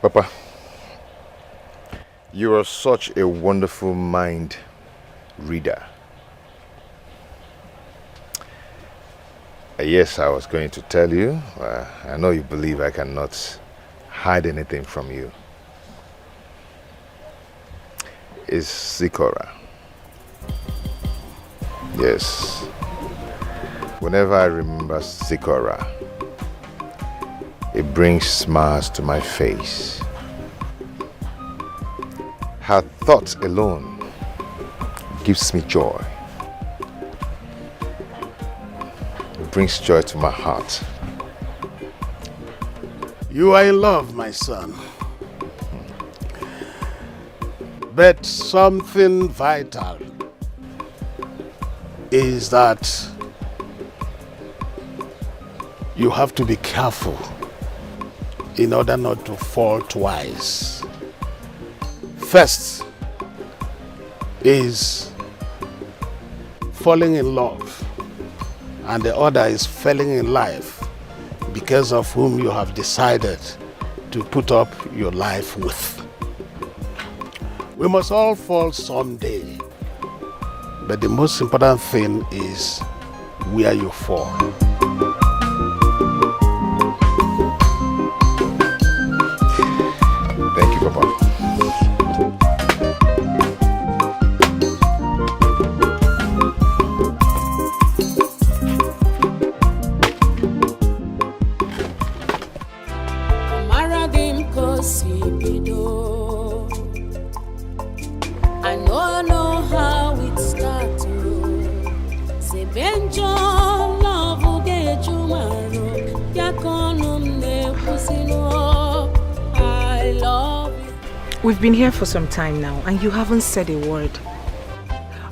Papa, you are such a wonderful mind reader. Yes, I was going to tell you. I know you believe I cannot hide anything from you. It's Zikora. Yes. Whenever I remember Zikora, it brings smiles to my face. Her thoughts alone gives me joy. It brings joy to my heart. You are in love, my son. But something vital is that you have to be careful in order not to fall twice. First is falling in love, and the other is falling in life because of whom you have decided to put up your life with. We must all fall someday. But the most important thing is where you fall. Thank you, Papa. I know how it starts. I love you. We've been here for some time now and you haven't said a word.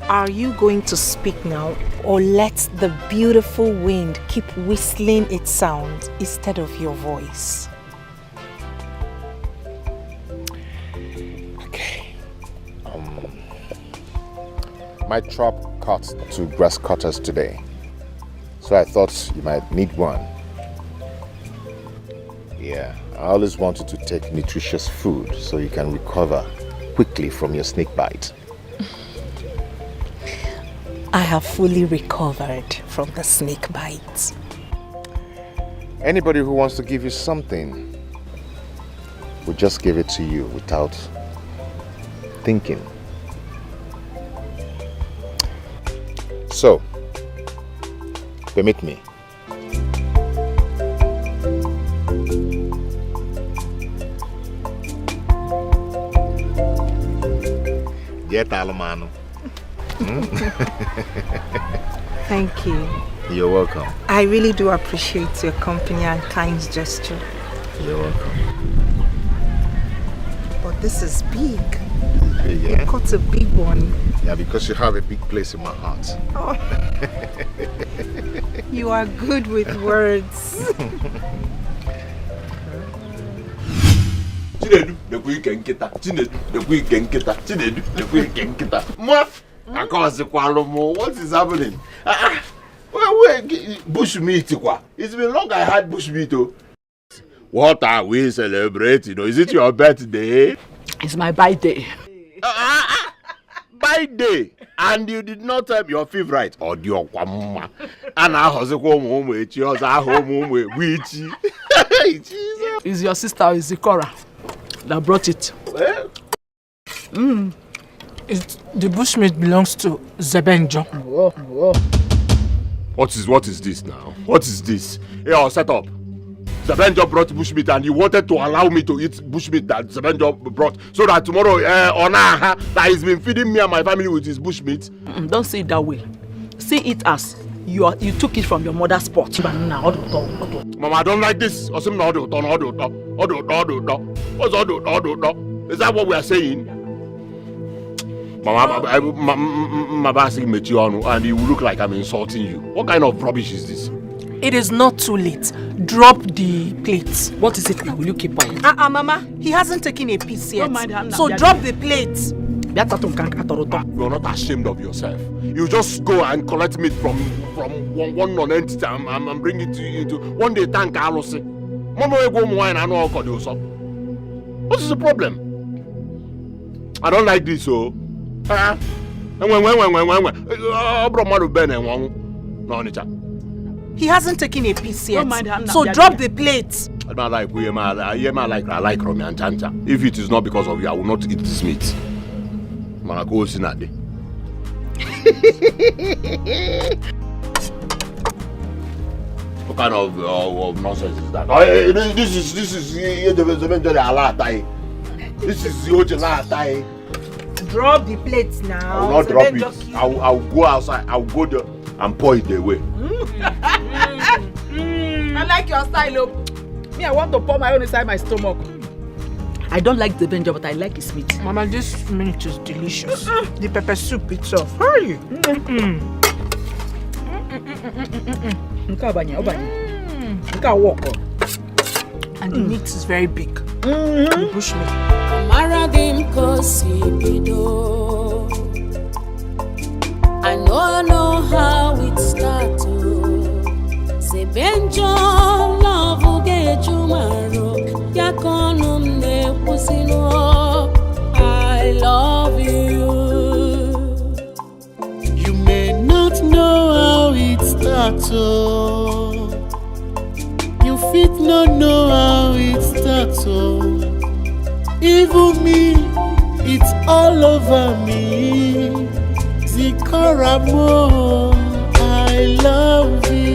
Are you going to speak now or let the beautiful wind keep whistling its sound instead of your voice? My trap cut 2 grass cutters today, so I thought you might need one. Yeah, I always wanted to take nutritious food so you can recover quickly from your snake bite. I have fully recovered from the snake bite. Anybody who wants to give you something will just give it to you without thinking. So, permit me. Thank you. You're welcome. I really do appreciate your company and kind gesture. You're welcome. But this is big. Yeah. You got a big one. Yeah, because you have a big place in my heart. Oh. You are good with words. Chinedu, the weekend kita. Chinedu, the weekend kita. Chinedu, the weekend kita. What is happening? Bushmeat, kwa. It's been long I had bushmeat. What are we celebrating? Is it your birthday? It's my birthday. Birthday, and you did not tell your favorite or your mama. And I was home with yours. I home with It's your sister Zikora that brought it. Well, The bushmeat belongs to Zebenjo. What is this now? What is this? Hey, set up. Zebenjo brought bushmeat and he wanted to allow me to eat bushmeat that Zebenjo brought so that tomorrow that he's been feeding me and my family with his bushmeat. Don't see it that way. See it as you took it from your mother's pot. Mama, I don't like this. What's that what we are saying? Mama, and you look like I'm insulting you. What kind of rubbish is this? It is not too late. Drop the plates. What is it now? Will you keep quiet? Mama, he hasn't taken a piece yet. Don't mind him now. So drop the plates. You're not ashamed of yourself. You just go and collect meat from one non-entity and bring it into one day thank Carlos. What is the problem? I don't like this, so. He hasn't taken a piece yet. Don't mind him now. So drop the plates. I like Romy and Chanta. If it is not because of you, I will not eat this meat. Man, go see that day. What kind of nonsense is that? This is This is the last time. Drop the plates now. I will not drop it. I'll go outside. I'll go there and pour it away. I like your style. Me, I want to pour my own inside my stomach. I don't like the benja, but I like his meat. Mama, this meat is delicious. The pepper soup itself. Hurry. And the meat is very big. The bushmeat. I know how it starts. Say Benjo, love will get you tomorrow. I love starts. Oh, you fit no know how it starts. Oh, even me, it's all over me. Zikaramo, I love you.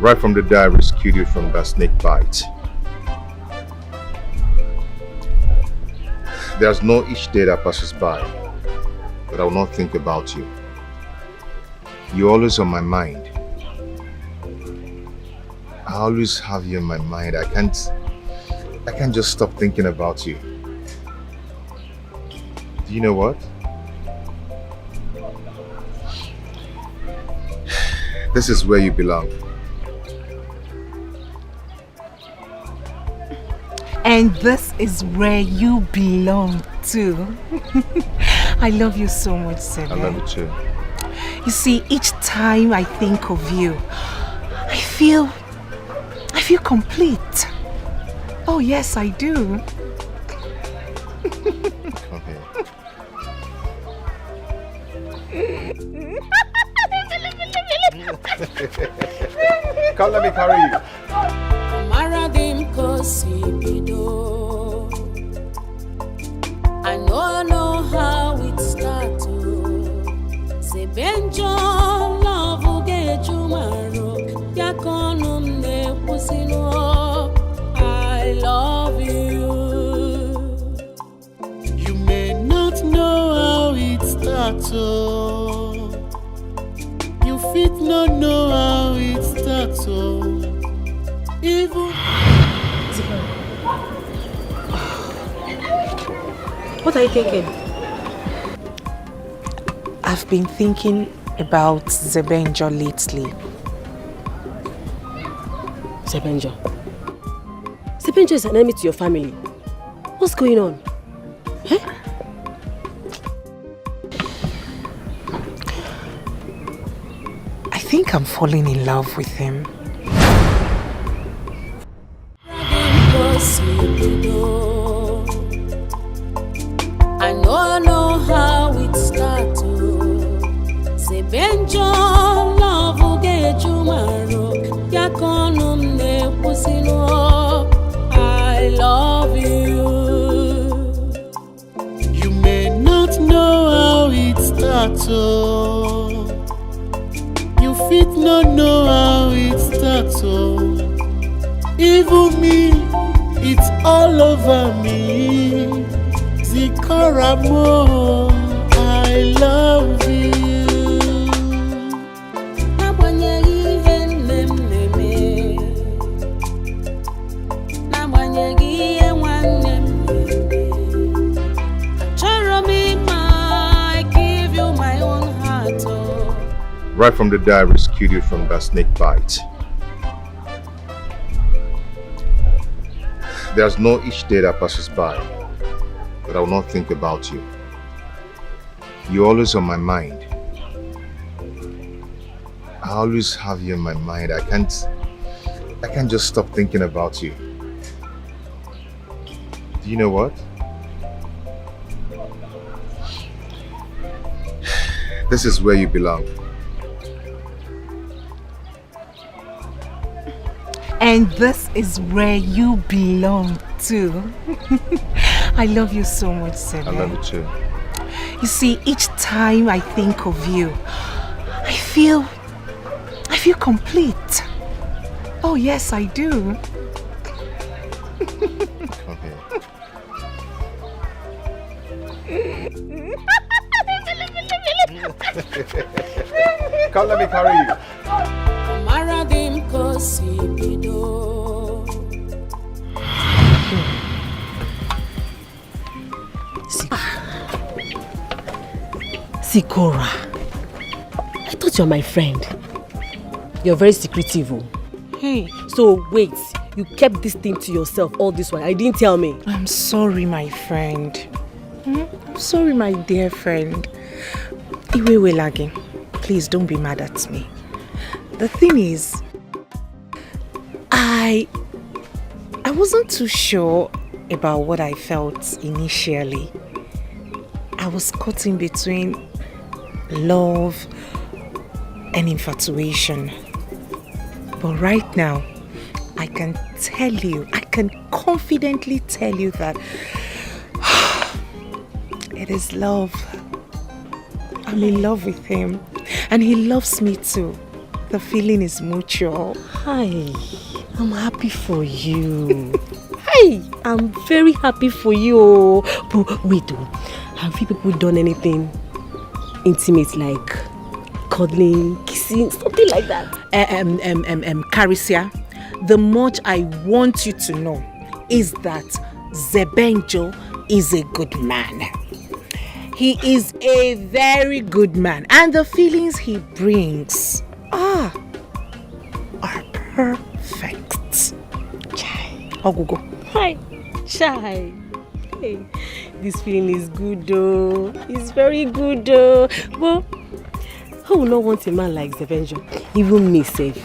Right from the day I rescued you from that snake bite. There's no each day that passes by that I will not think about you. You're always on my mind. I always have you in my mind. I can't just stop thinking about you. Do you know what? This is where you belong. And this is where you belong too. I love you so much, Seven. I love you too. You see, each time I think of you, I feel complete. Oh yes, I do. Okay. Come, let me carry you. I know how it starts. Say Benjo love get you maro. Yakonum ne pusino. I love you. You may not know how it starts. Oh, you fit not know how it starts. Oh, even. What are you thinking? I've been thinking about Zebenjo lately. Zebenjo? Zebenjo is an enemy to your family. What's going on? Huh? I think I'm falling in love with him. I know how it starts. Say Benjo love get you maro. Yakonum ne pusino. I love you. You may not know how it starts. Oh, you fit not know how it starts. Oh, even me, it's all over me. Zikaramo, I love you. Right from the day I rescued you from that snake bite. There's no each day that passes by that I will not think about you. You're always on my mind. I always have you in my mind. I can't just stop thinking about you. Do you know what? This is where you belong. And this is where you belong too. I love you so much, Seven. I love you too. You see, each time I think of you, I feel complete. Oh yes, I do. Okay. Come, let me carry you. Maradim kosibido. Sikora, I thought you were my friend. You're very secretive. Hey. So wait, you kept this thing to yourself all this while. You didn't tell me. I'm sorry, my friend. I'm sorry, my dear friend. Iwe Welagi, please don't be mad at me. the thing is, I wasn't too sure about what I felt initially. I was caught in between love and infatuation. But right now, I can confidently tell you that it is love. I'm in love with him, and he loves me too. The feeling is mutual. Hi, I'm happy for you. Hi, I'm very happy for you. But wait, have you people done anything intimate, like cuddling, kissing, something like that? Carisia, the much I want you to know is that Zebenjo is a good man. He is a very good man, and the feelings he brings are perfect. Chai. Ogugo. Hi, Chai. Hey, this feeling is good though. It's very good though. But who will not want a man like Zebenjo? Even me, safe.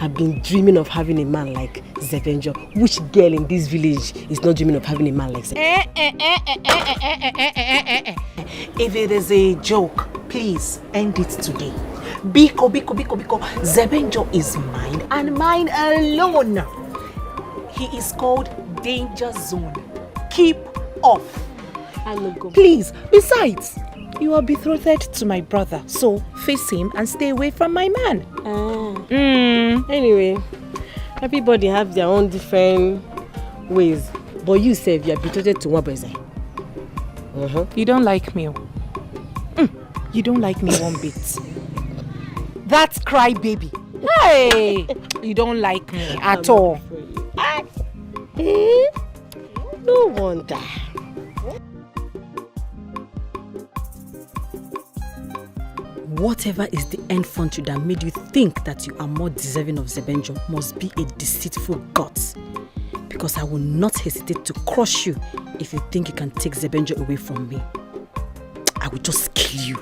I've been dreaming of having a man like Zebenjo. Which girl in this village is not dreaming of having a man like Zebenjo? If it is a joke, please end it today. Biko. Zebenjo is mine and mine alone. He is called Danger Zone. Keep off. Please, besides, you are betrothed to my brother, so face him and stay away from my man. Anyway, everybody have their own different ways. But you say you are betrothed to one person. You don't like me. You don't like me one bit. That's crybaby. Hey, you don't like me at all. No wonder. Whatever is the end front you that made you think that you are more deserving of Zebenjo must be a deceitful gut. Because I will not hesitate to crush you if you think you can take Zebenjo away from me. I will just kill you.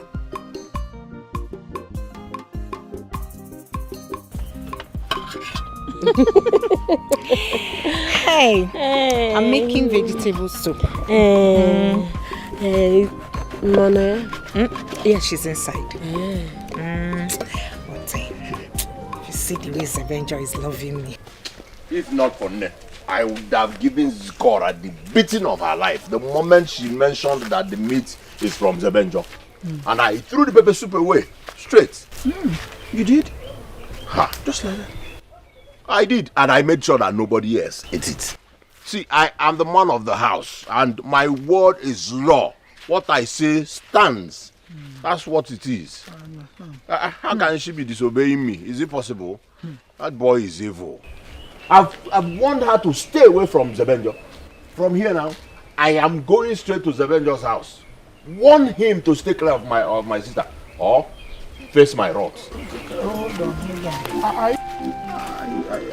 Hey, I'm making vegetable soup. Mona? Yeah, she's inside. But you see the way Zebenjo is loving me. If not for Ned, I would have given Zikora the beating of her life the moment she mentioned that the meat is from Zebenjo. And I threw the pepper soup away, straight. You did? Ha, just like that. I did, and I made sure that nobody else ate it. See, I am the man of the house, and my word is law. What I say stands. That's what it is. How can she be disobeying me? Is it possible? That boy is evil. I've warned her to stay away from Zebenjo. From here now, I am going straight to Zebenjo's house. Warn him to stay clear of my sister, or face my wrath. Hold on.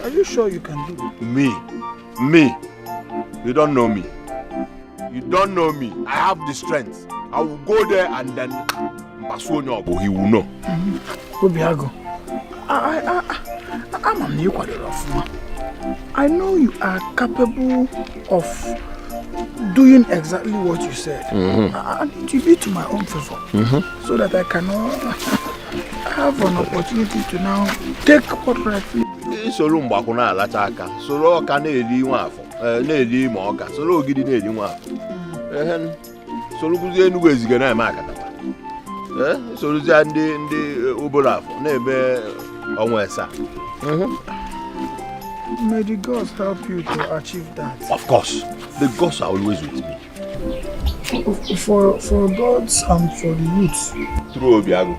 Are you sure you can do it? Me. You don't know me. You don't know me. I have the strength. I will go there and then he will know. Obiago, I know you are capable of doing exactly what you said. And it will be to my own favor, so that I can have an opportunity to now take what rightfully. Solo mbakuna alachaka. Solo kaneli nwafo. Na-eli ma ọka. Solo ogidi na-eli nwafo. Solo kuzie enugu ezige na eme akatapa. Solo zia ndị obolafo na-ebe onwe esa. May the gods help you to achieve that. Of course. The gods are always with me. For gods and for the youths. Through Obiago.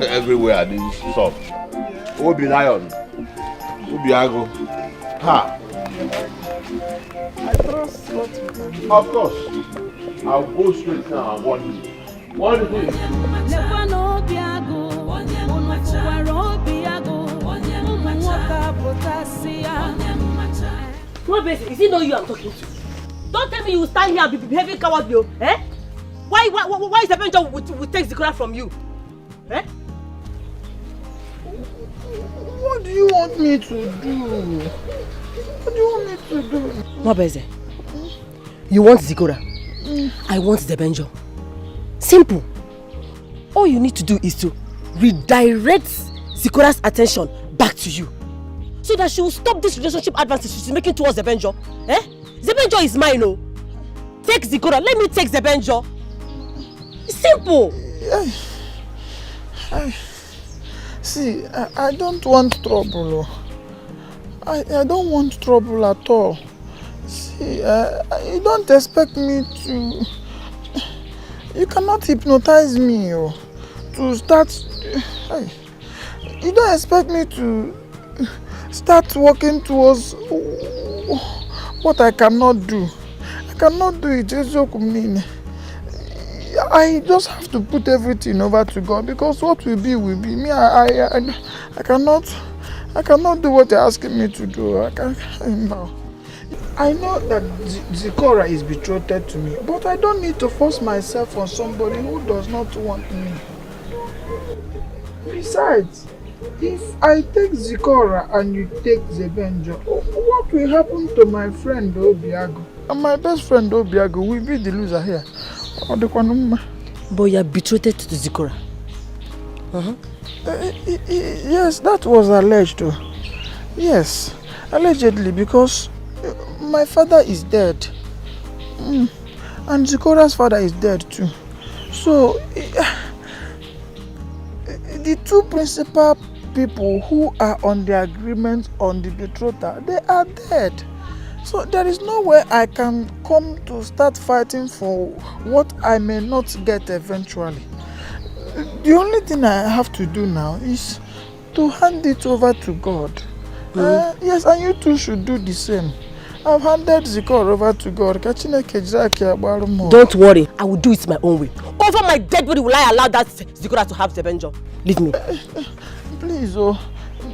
Everywhere this is soft. Obi lion. Obiago. Ha. I trust what you can do. Of course. I'll go straight now and warn you. One thing. What basis? Is it not you I'm talking to? Don't tell me you will stand here and be behaving cowardly, eh? Why is Zebenjo will take the color from you? Eh? What do you want me to do? What do you want me to do? Mabeze, you want Zikora? I want Zebenjo. Simple. All you need to do is to redirect Zikora's attention back to you, so that she will stop this relationship advances she's making towards Zebenjo. Eh? Zebenjo is mine, oh. Take Zikora, let me take Zebenjo. It's simple. See, I don't want trouble. I don't want trouble at all. See, you don't expect me to... You cannot hypnotize me to start... You don't expect me to start working towards what I cannot do. I cannot do it. I just have to put everything over to God, because what will be will be. Me, I cannot do what you're asking me to do. I know that Zikora is betrothed to me, but I don't need to force myself on somebody who does not want me. Besides, if I take Zikora and you take Zebenjo, what will happen to my friend Obiago? And my best friend Obiago will be the loser here. But you're betrothed to Zikora. Yes, that was alleged. Yes, allegedly, because my father is dead. And Zikora's father is dead too. So, the two principal people who are on the agreement on the betrothal, they are dead. So there is no way I can come to start fighting for what I may not get eventually. The only thing I have to do now is to hand it over to God. Yes, and you too should do the same. I've handed Zikora over to God. Don't worry, I will do it my own way. Over my dead body will I allow that Zikora to have Zebenjo. Leave me. Please,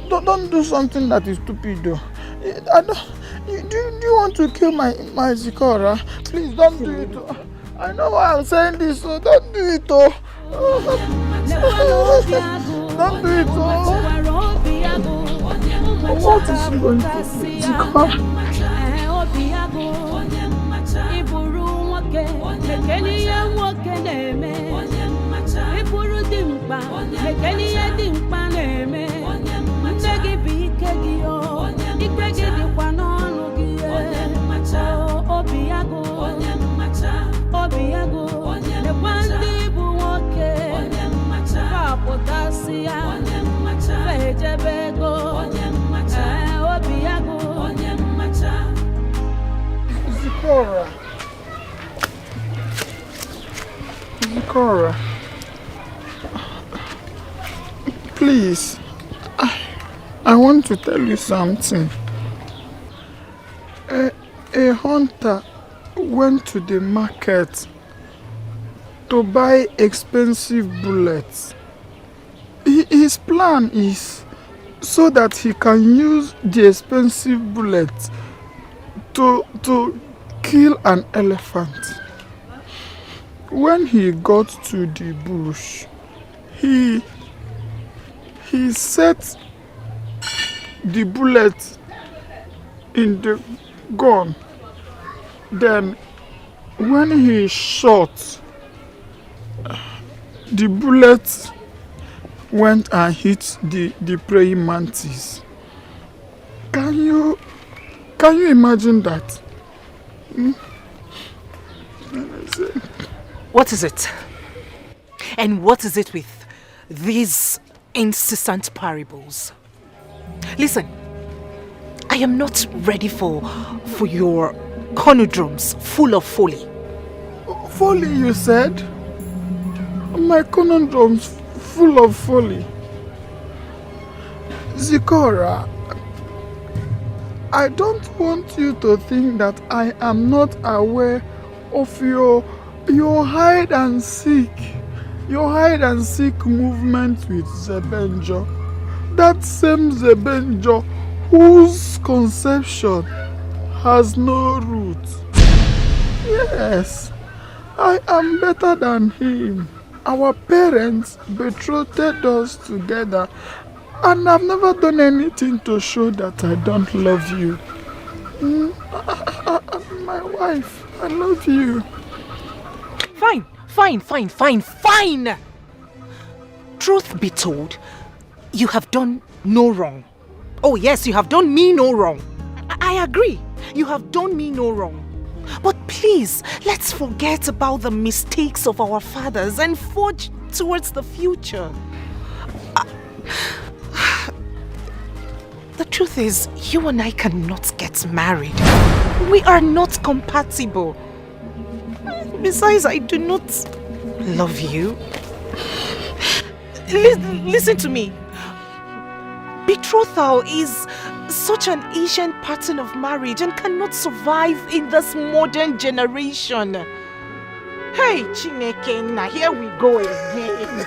don't do something that is stupid though. Do you want to kill my Zikora? Please don't do it. I know why I'm saying this, so don't do it. Don't do it. What is she going to do? Zikora? Zikora, please, I want to tell you something. A hunter went to the market to buy expensive bullets. His plan is so that he can use the expensive bullets to kill an elephant. When he got to the bush, he set the bullet in the gun. Then when he shot, the bullet went and hit the praying mantis. Can you imagine that? What is it? And what is it with these incessant parables? Listen, I am not ready for your conundrums full of folly. Folly, you said? My conundrums full of folly. Zikora, I don't want you to think that I am not aware of your hide and seek movement with Zebenjo. That same Zebenjo whose conception has no root. Yes, I am better than him. Our parents betrothed us together And I've never done anything to show that I don't love you. My wife, I love you. Fine. Truth be told, you have done no wrong. Oh yes, you have done me no wrong. I agree. You have done me no wrong. But please, let's forget about the mistakes of our fathers and forge towards the future. The truth is, you and I cannot get married. We are not compatible. Besides, I do not love you. Listen to me. Betrothal is such an ancient pattern of marriage and cannot survive in this modern generation. Hey, Chineke, now here we go again.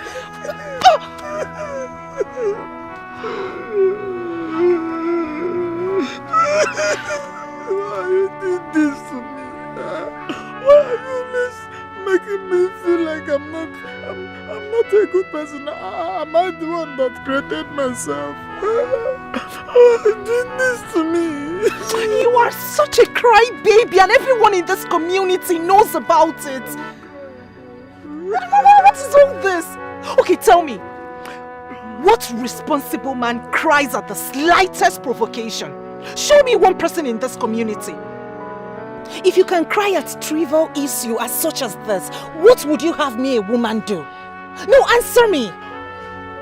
Why you did this to me? Why are you always making me feel like I'm not a good person? Am I the one that created myself? Why you did this to me? You are such a crybaby and everyone in this community knows about it. What is all this? Okay, tell me. What responsible man cries at the slightest provocation? Show me one person in this community. If you can cry at trivial issue as such as this, what would you have me, a woman, do? No, answer me.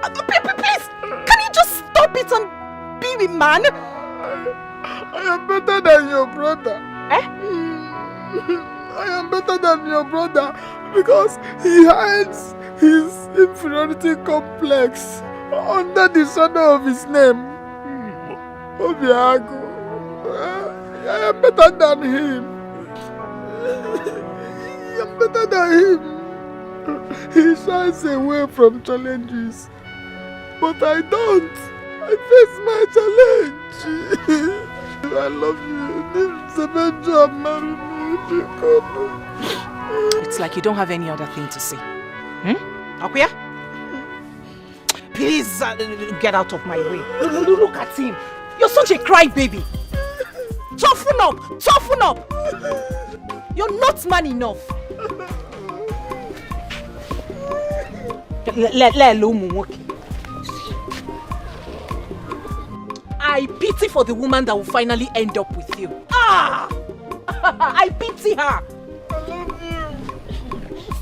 Please, can you just stop it and be a man? I am better than your brother. Eh? I am better than your brother because he hides his inferiority complex under the shadow of his name. Obiago. I am better than him. I am better than him. He shies away from challenges. But I don't. I face my challenge. I love you. This is a job, marry me. It's like you don't have any other thing to say. Akuya? Please get out of my way. Look at him. You're such a crybaby. Toughen up! Toughen up! You're not man enough. I pity for the woman that will finally end up with you. I pity her. I love you.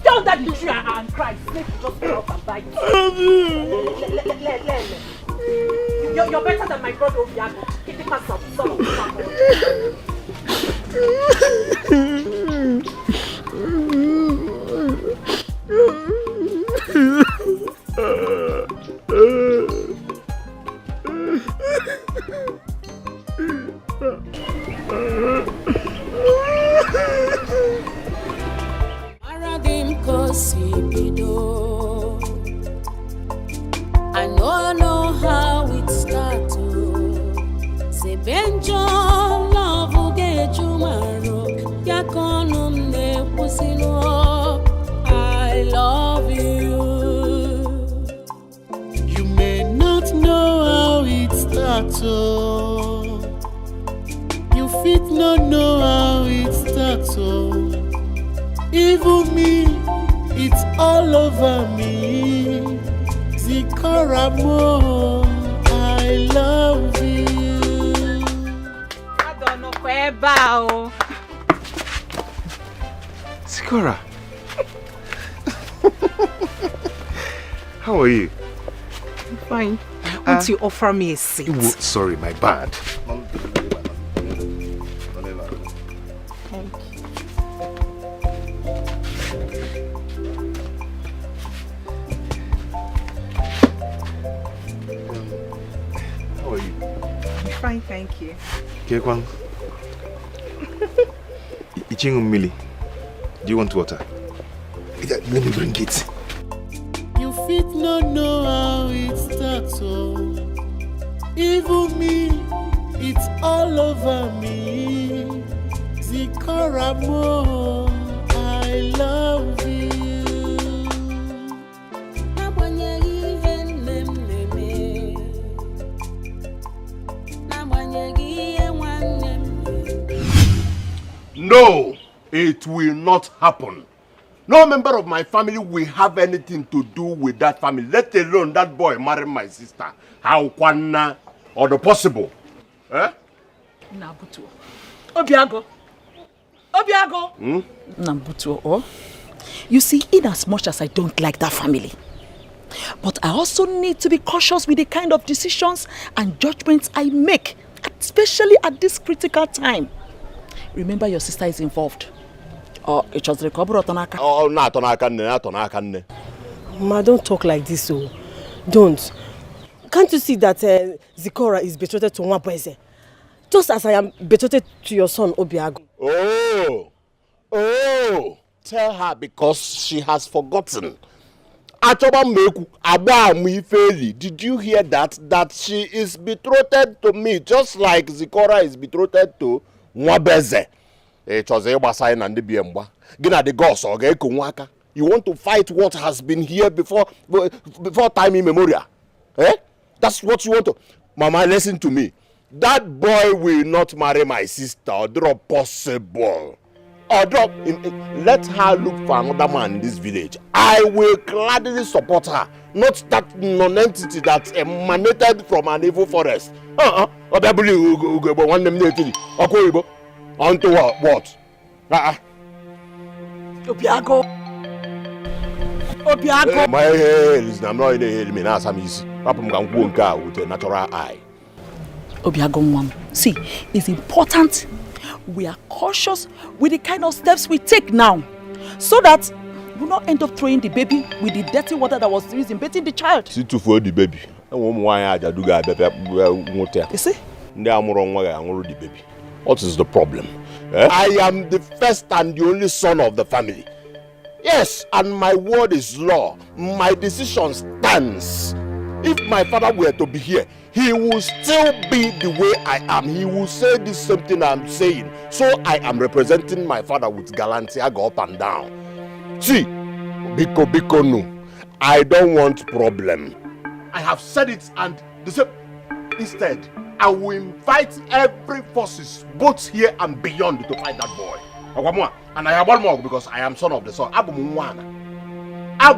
Tell that the tree and cry. Snake just go out and bite. I love you. You're better than my brother Obiago. Get the pass up, son of a I know how it starts. Say Benjo, love will get you marrow. Yakonum ne pusino. I love you. You may not know how it starts. You fit not know how it starts. Even me, it's all over me. Zikaramo, I love you. I don't know where bow. Sikora. How are you? I'm fine. Won't you offer me a seat? Sorry, my bad. Fine, thank you. Kekwang. Ichingumili. Do you want water? Let me bring it. You fit not know how it starts. Even me, it's all over me. Zikaramo, I love you. No, it will not happen. No member of my family will have anything to do with that family, let alone that boy marrying my sister. How can or the possible? Eh? Nabutu. Obiago. Obiago. Nabutu. Oh. You see, in as much as I don't like that family, but I also need to be cautious with the kind of decisions and judgments I make, especially at this critical time. Remember, your sister is involved. Oh, it was recovered Otonaka. Oh, not Otonaka. Ma, don't talk like this, oh. Don't. Can't you see that Zikora is betrothed to Nwaoha? Just as I am betrothed to your son, Obiago. Oh. Tell her because she has forgotten. Did you hear that? That she is betrothed to me, just like Zikora is betrothed to Nwaoha. You want to fight what has been here before time immemorial? Eh? That's what you want to. Mama, listen to me. That boy will not marry my sister, or drop possible. Or drop. Let her look for another man in this village. I will gladly support her. Not that non-entity that emanated from an evil forest. Onto what? Obiago. Obiago. My hair is I'm not in the hair. Me now some easy. Papa can go with a natural eye. Obiago, mom. See, it's important we are cautious with the kind of steps we take now, so that we not end up throwing the baby with the dirty water that was used in bathing the child. See to for the baby. You see? The baby. What is the problem? Eh? I am the first and the only son of the family. Yes, and my word is law. My decision stands. If my father were to be here, he will still be the way I am. He will say this same thing I'm saying. So I am representing my father with gallantry. I go up and down. See, Biko no. I don't want problem. I have said it, and instead, I will invite every forces, both here and beyond, to fight that boy. And I have one more because I am son of the sun. Abu Mwana. I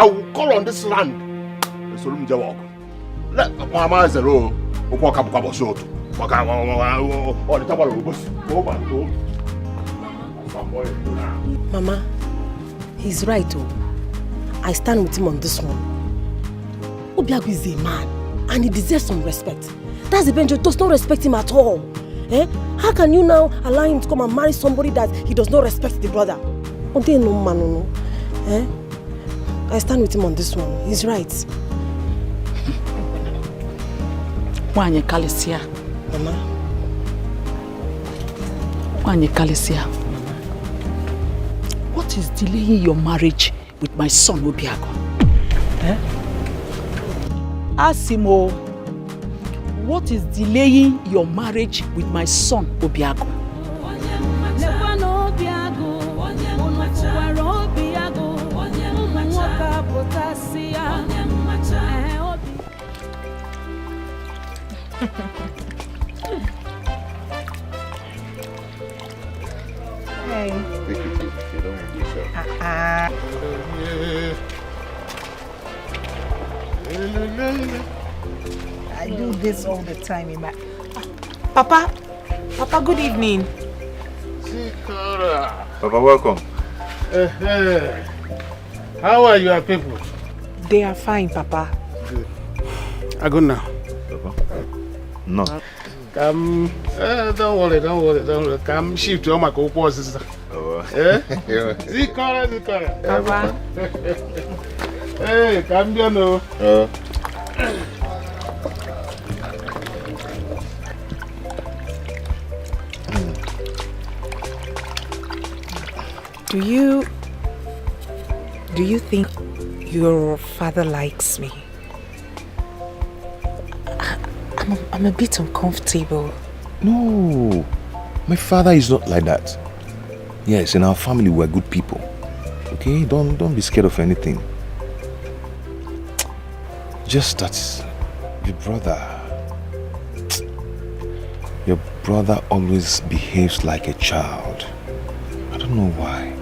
will call on this land. Let Mama say, "Oh, Mama, he's right. Oh, I stand with him on this one. Obiago is a man, and he deserves some respect. That's the Benjo does not respect him at all. Eh? How can you now allow him to come and marry somebody that he does not respect the brother? No. Eh? I stand with him on this one. He's right. Wanye Kalesia. Mama. Wanye Kalesia. What is delaying your marriage with my son, Obiago? Eh? Asimo, what is delaying your marriage with my son, Obiago? Hey. Take it easy. You don't want to I do this all the time in my... Papa, good evening. Papa, welcome. How are your people? They are fine, Papa. Good. I go now. Papa? No. Come, don't worry. Come shift to my co-sister. Zikara. Papa. Hey, come here now. Do you think your father likes me? I'm a bit uncomfortable. No, my father is not like that. Yes, in our family we're good people. Okay, don't be scared of anything. Just that your brother always behaves like a child. I don't know why.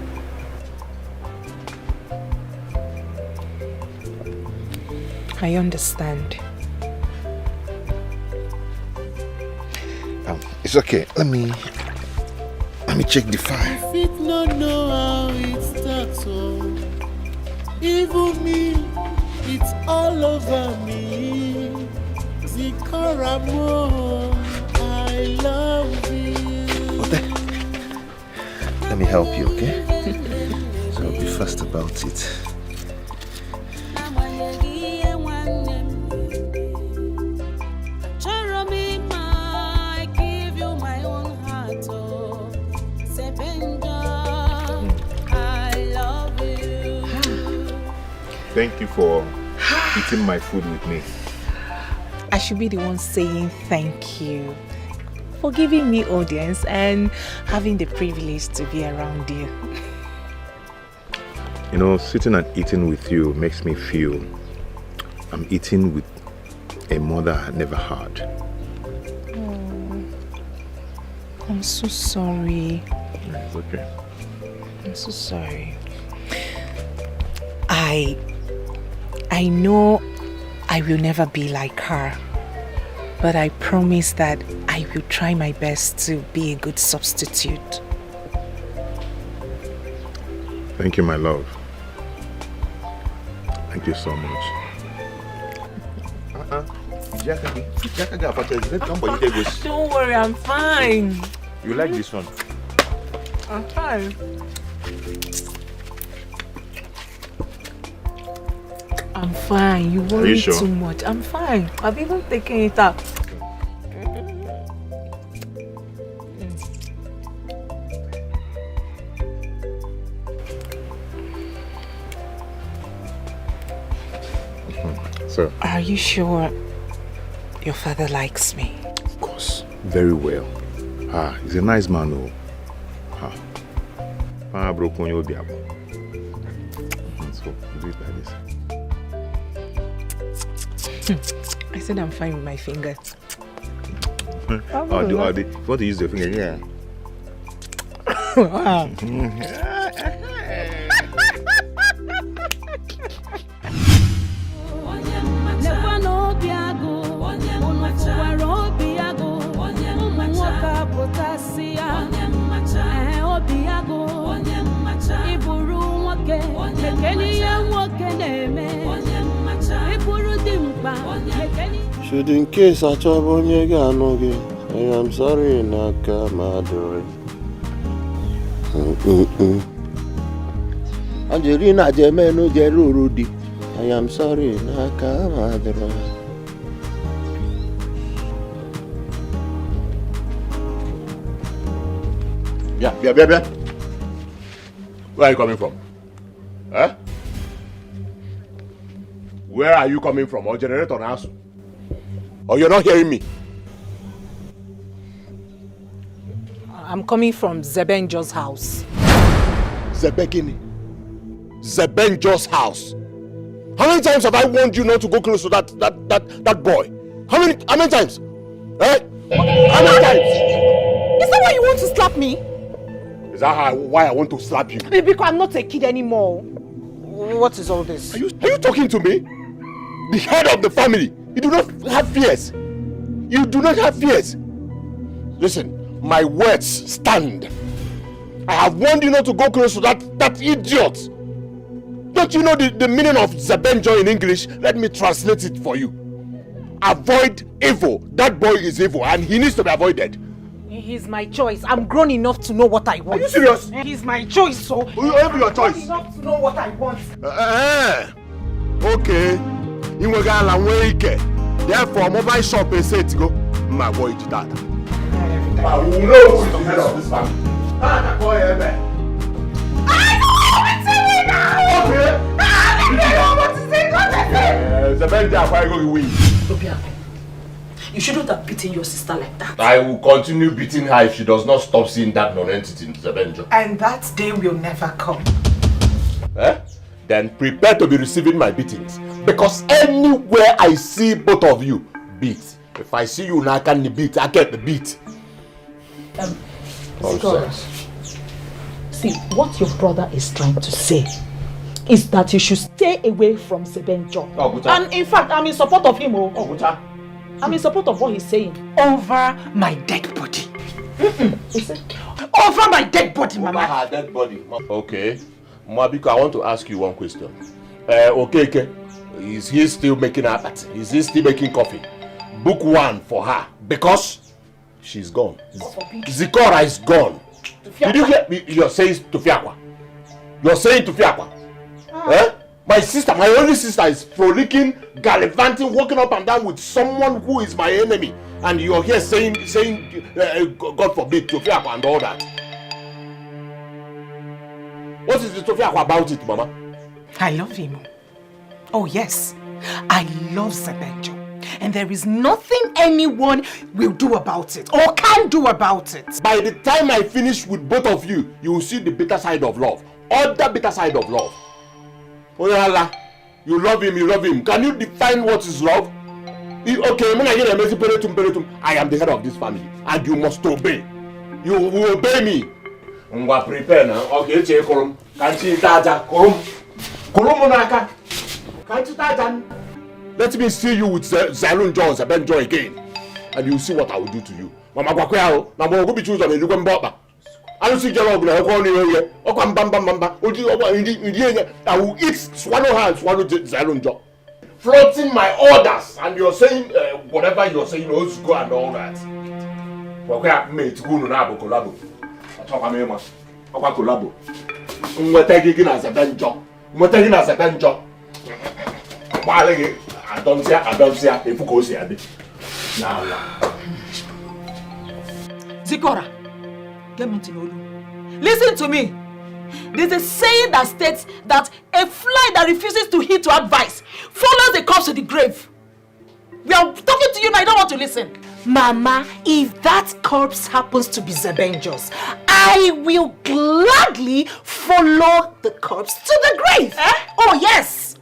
I understand. It's okay. Let me check the file. If it no know how it starts, oh, even me, it's all over me. Zikaramo, I love you. Okay. Let me help you, okay? So be fast about it. Thank you for eating my food with me. I should be the one saying thank you for giving me audience and having the privilege to be around you. You know, sitting and eating with you makes me feel I'm eating with a mother I never had. Oh, I'm so sorry. It's okay. I'm so sorry. I know I will never be like her, but I promise that I will try my best to be a good substitute. Thank you, my love. Thank you so much. Don't worry, I'm fine. You like this one? I'm fine. I'm fine. You worry sure? too much. I'm fine. I've even taken it out. So, are you sure your father likes me? Of course. Very well. He's a nice man, though. So, do it like this. I said I'm fine with my fingers. If you want to use your finger, yeah. Wow. Should in case I trouble me again, I am sorry, Naka Maduri. Angelina Gemeno Gerudi. I am sorry, Naka Maduri. Yeah. Where are you coming from? Huh? Where are you coming from? Or generator house? Or you're not hearing me? I'm coming from Zebenjo's house. Zebenjo's house? How many times have I warned you not to go close to that boy? How many times? Eh? How many times? Is that why you want to slap me? Is that why I want to slap you? Because I'm not a kid anymore. What is all this? Are you talking to me? The head of the family. You do not have fears. You do not have fears. Listen, my words stand. I have warned you not to go close to that idiot. Don't you know the meaning of Zebenjo in English? Let me translate it for you. Avoid evil. That boy is evil and he needs to be avoided. He's my choice. I'm grown enough to know what I want. Are you serious? He's my choice, so... Whatever your choice. I'm grown enough to know what I want. Okay. Therefore, mobile shop is set to go. My boy did that. I will know who is the head of this family. I don't know what to say now. You shouldn't have beaten your sister like that. I will continue beating her if she does not stop seeing that non-entity in Zebenjo. And that day will never come. Then prepare to be receiving my beatings. Because anywhere I see both of you, beat. If I see you now, I can beat, I get the beat. See, what your brother is trying to say is that you should stay away from Zebenjo. And in fact, I'm in support of him. I'm in support of what he's saying. Over my dead body. Over my dead body, Mama. Over her dead body. Okay. Mabiko, I want to ask you one question. Okay. Is he still making her party? Is he still making coffee? Book one for her. Because she's gone. Zikora is gone. Did you hear me? You're saying Tufiakwa. You're saying Tufiakwa. My sister, my only sister is frolicking, gallivanting, walking up and down with someone who is my enemy. And you're here saying God forbid, Tufiakwa and all that. What is the Tufiakwa about it, Mama? I love him. Oh yes, I love Zebenjo. And there is nothing anyone will do about it or can do about it. By the time I finish with both of you, you will see the bitter side of love. Other bitter side of love. Oyala, you love him. Can you define what is love? Okay, I am the head of this family and you must obey. You will obey me. Ngwa prepare now. Okay, che korum. Kanchi taja korum. Korum monaka. Kanchi taja. Let me see you with Zalun Jones, Zebenjo again, and you see what I will do to you. Mama Kwakwao, na mo go be choose on the Lugan Boba. I don't see Jello, I will eat, swallow her and swallow Zalun Jones. Flaunting my orders, and you're saying whatever you're saying, let's go and all that. Kwakwao, mate, go no nabo collabo. I talk a mema. Kwakwa collabo. Taking as a Benjo. Taking as a Benjo. I don't see if you go see it. Now. Zikora, get me to know. Listen to me. There's a saying that states that a fly that refuses to heed to advice follows the corpse to the grave. We are talking to you now, I don't want to listen. Mama, if that corpse happens to be Zebenjo's, I will gladly follow the corpse to the grave. Oh yes.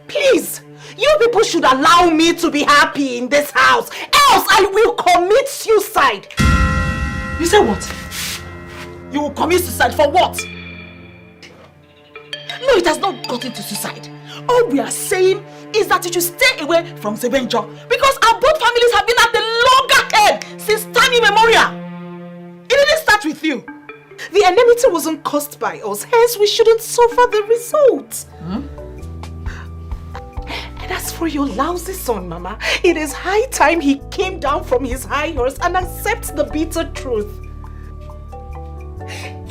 Please, you people should allow me to be happy in this house, else I will commit suicide. You say what? You will commit suicide for what? No, it has not gotten to suicide. All we are saying is that you should stay away from Zebenjo because our both families have been at the loggerhead since time immemorial. It didn't start with you. The enmity wasn't caused by us, hence we shouldn't suffer the result. And as for your lousy son, Mama, it is high time he came down from his high horse and accepts the bitter truth.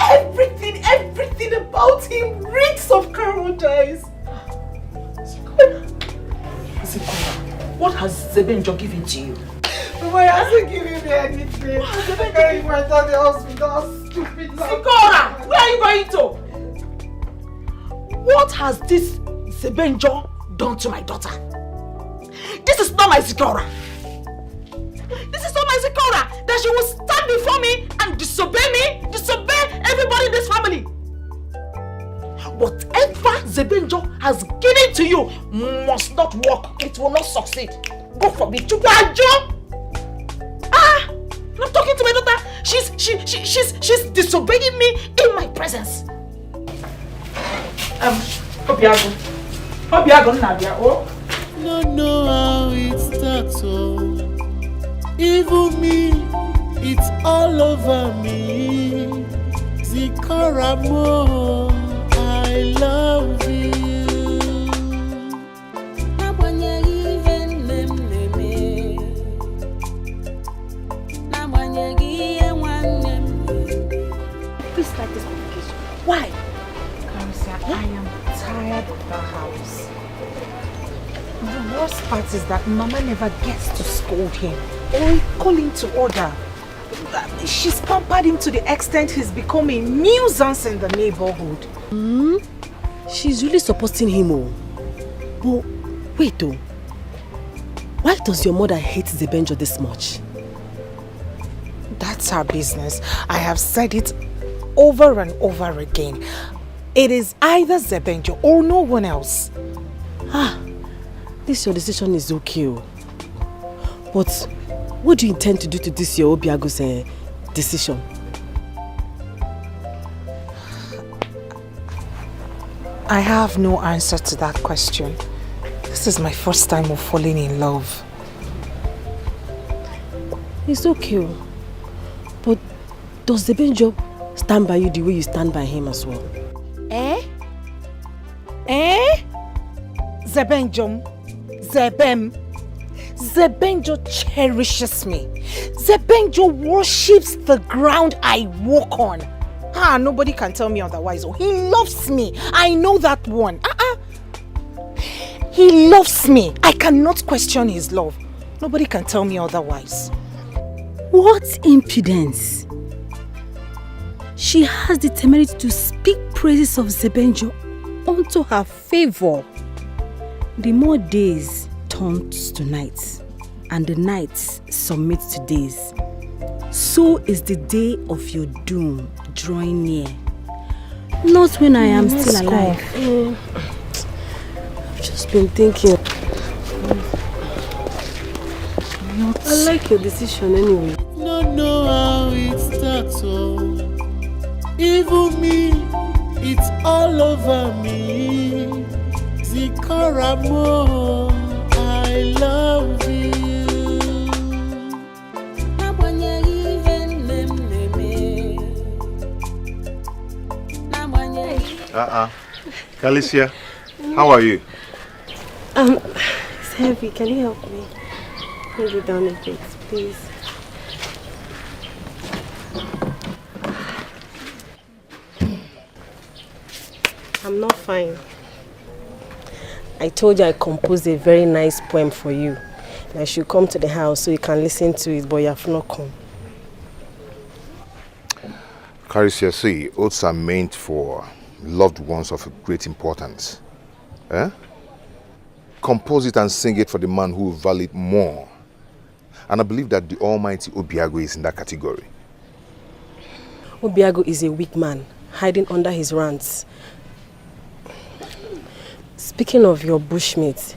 Everything about him reeks of cowardice. What has Zebenjo given to you? Mama, he hasn't given me anything. I'm going to the hospital, stupid love. Sikora, where are you going to? What has this Zebenjo done to my daughter? This is not my Sikora. This is not my Sikora. That she will stand before me and disobey everybody in this family. Whatever Zebenjo has given to you must not work. It will not succeed. Go for me. I'm talking to my daughter. She's disobeying me in my presence. Obiago, Nabia. Oh. No know how it starts. Oh, even me, it's all over me. Zikaramo, I love you. Please like this communication. Why? Carissa, I am tired of the house. The worst part is that Mama never gets to scold him or call him to order. She's pampered him to the extent he's become a nuisance in the neighborhood. She's really supporting him. But wait though. Why does your mother hate Zebenjo this much? That's her business. I have said it over and over again. It is either Zebenjo or no one else. This your decision is okay. But what do you intend to do to this your Obiago's decision? I have no answer to that question. This is my first time of falling in love. It's okay. But does Zebenjo stand by you the way you stand by him as well? Zebenjo cherishes me. Zebenjo worships the ground I walk on. Nobody can tell me otherwise. Oh, he loves me. I know that one. He loves me. I cannot question his love. Nobody can tell me otherwise. What impudence! She has the temerity to speak praises of Zebenjo unto her favor. The more days turns to nights, and the nights submit to days, so is the day of your doom drawing near. Not when I am still alive. I've just been thinking. I like your decision anyway. No know how it starts, oh. Even me, it's all over me. Zikaramo, I love you. Alicia, how are you? It's heavy. Can you help me? Hold it down a bit, please. I'm not fine. I told you I composed a very nice poem for you. I should come to the house so you can listen to it, but you have not come. Carissa, see, oaths are meant for loved ones of great importance. Compose it and sing it for the man who will value it more. And I believe that the almighty Obiago is in that category. Obiago is a weak man, hiding under his rants. Speaking of your bushmeat,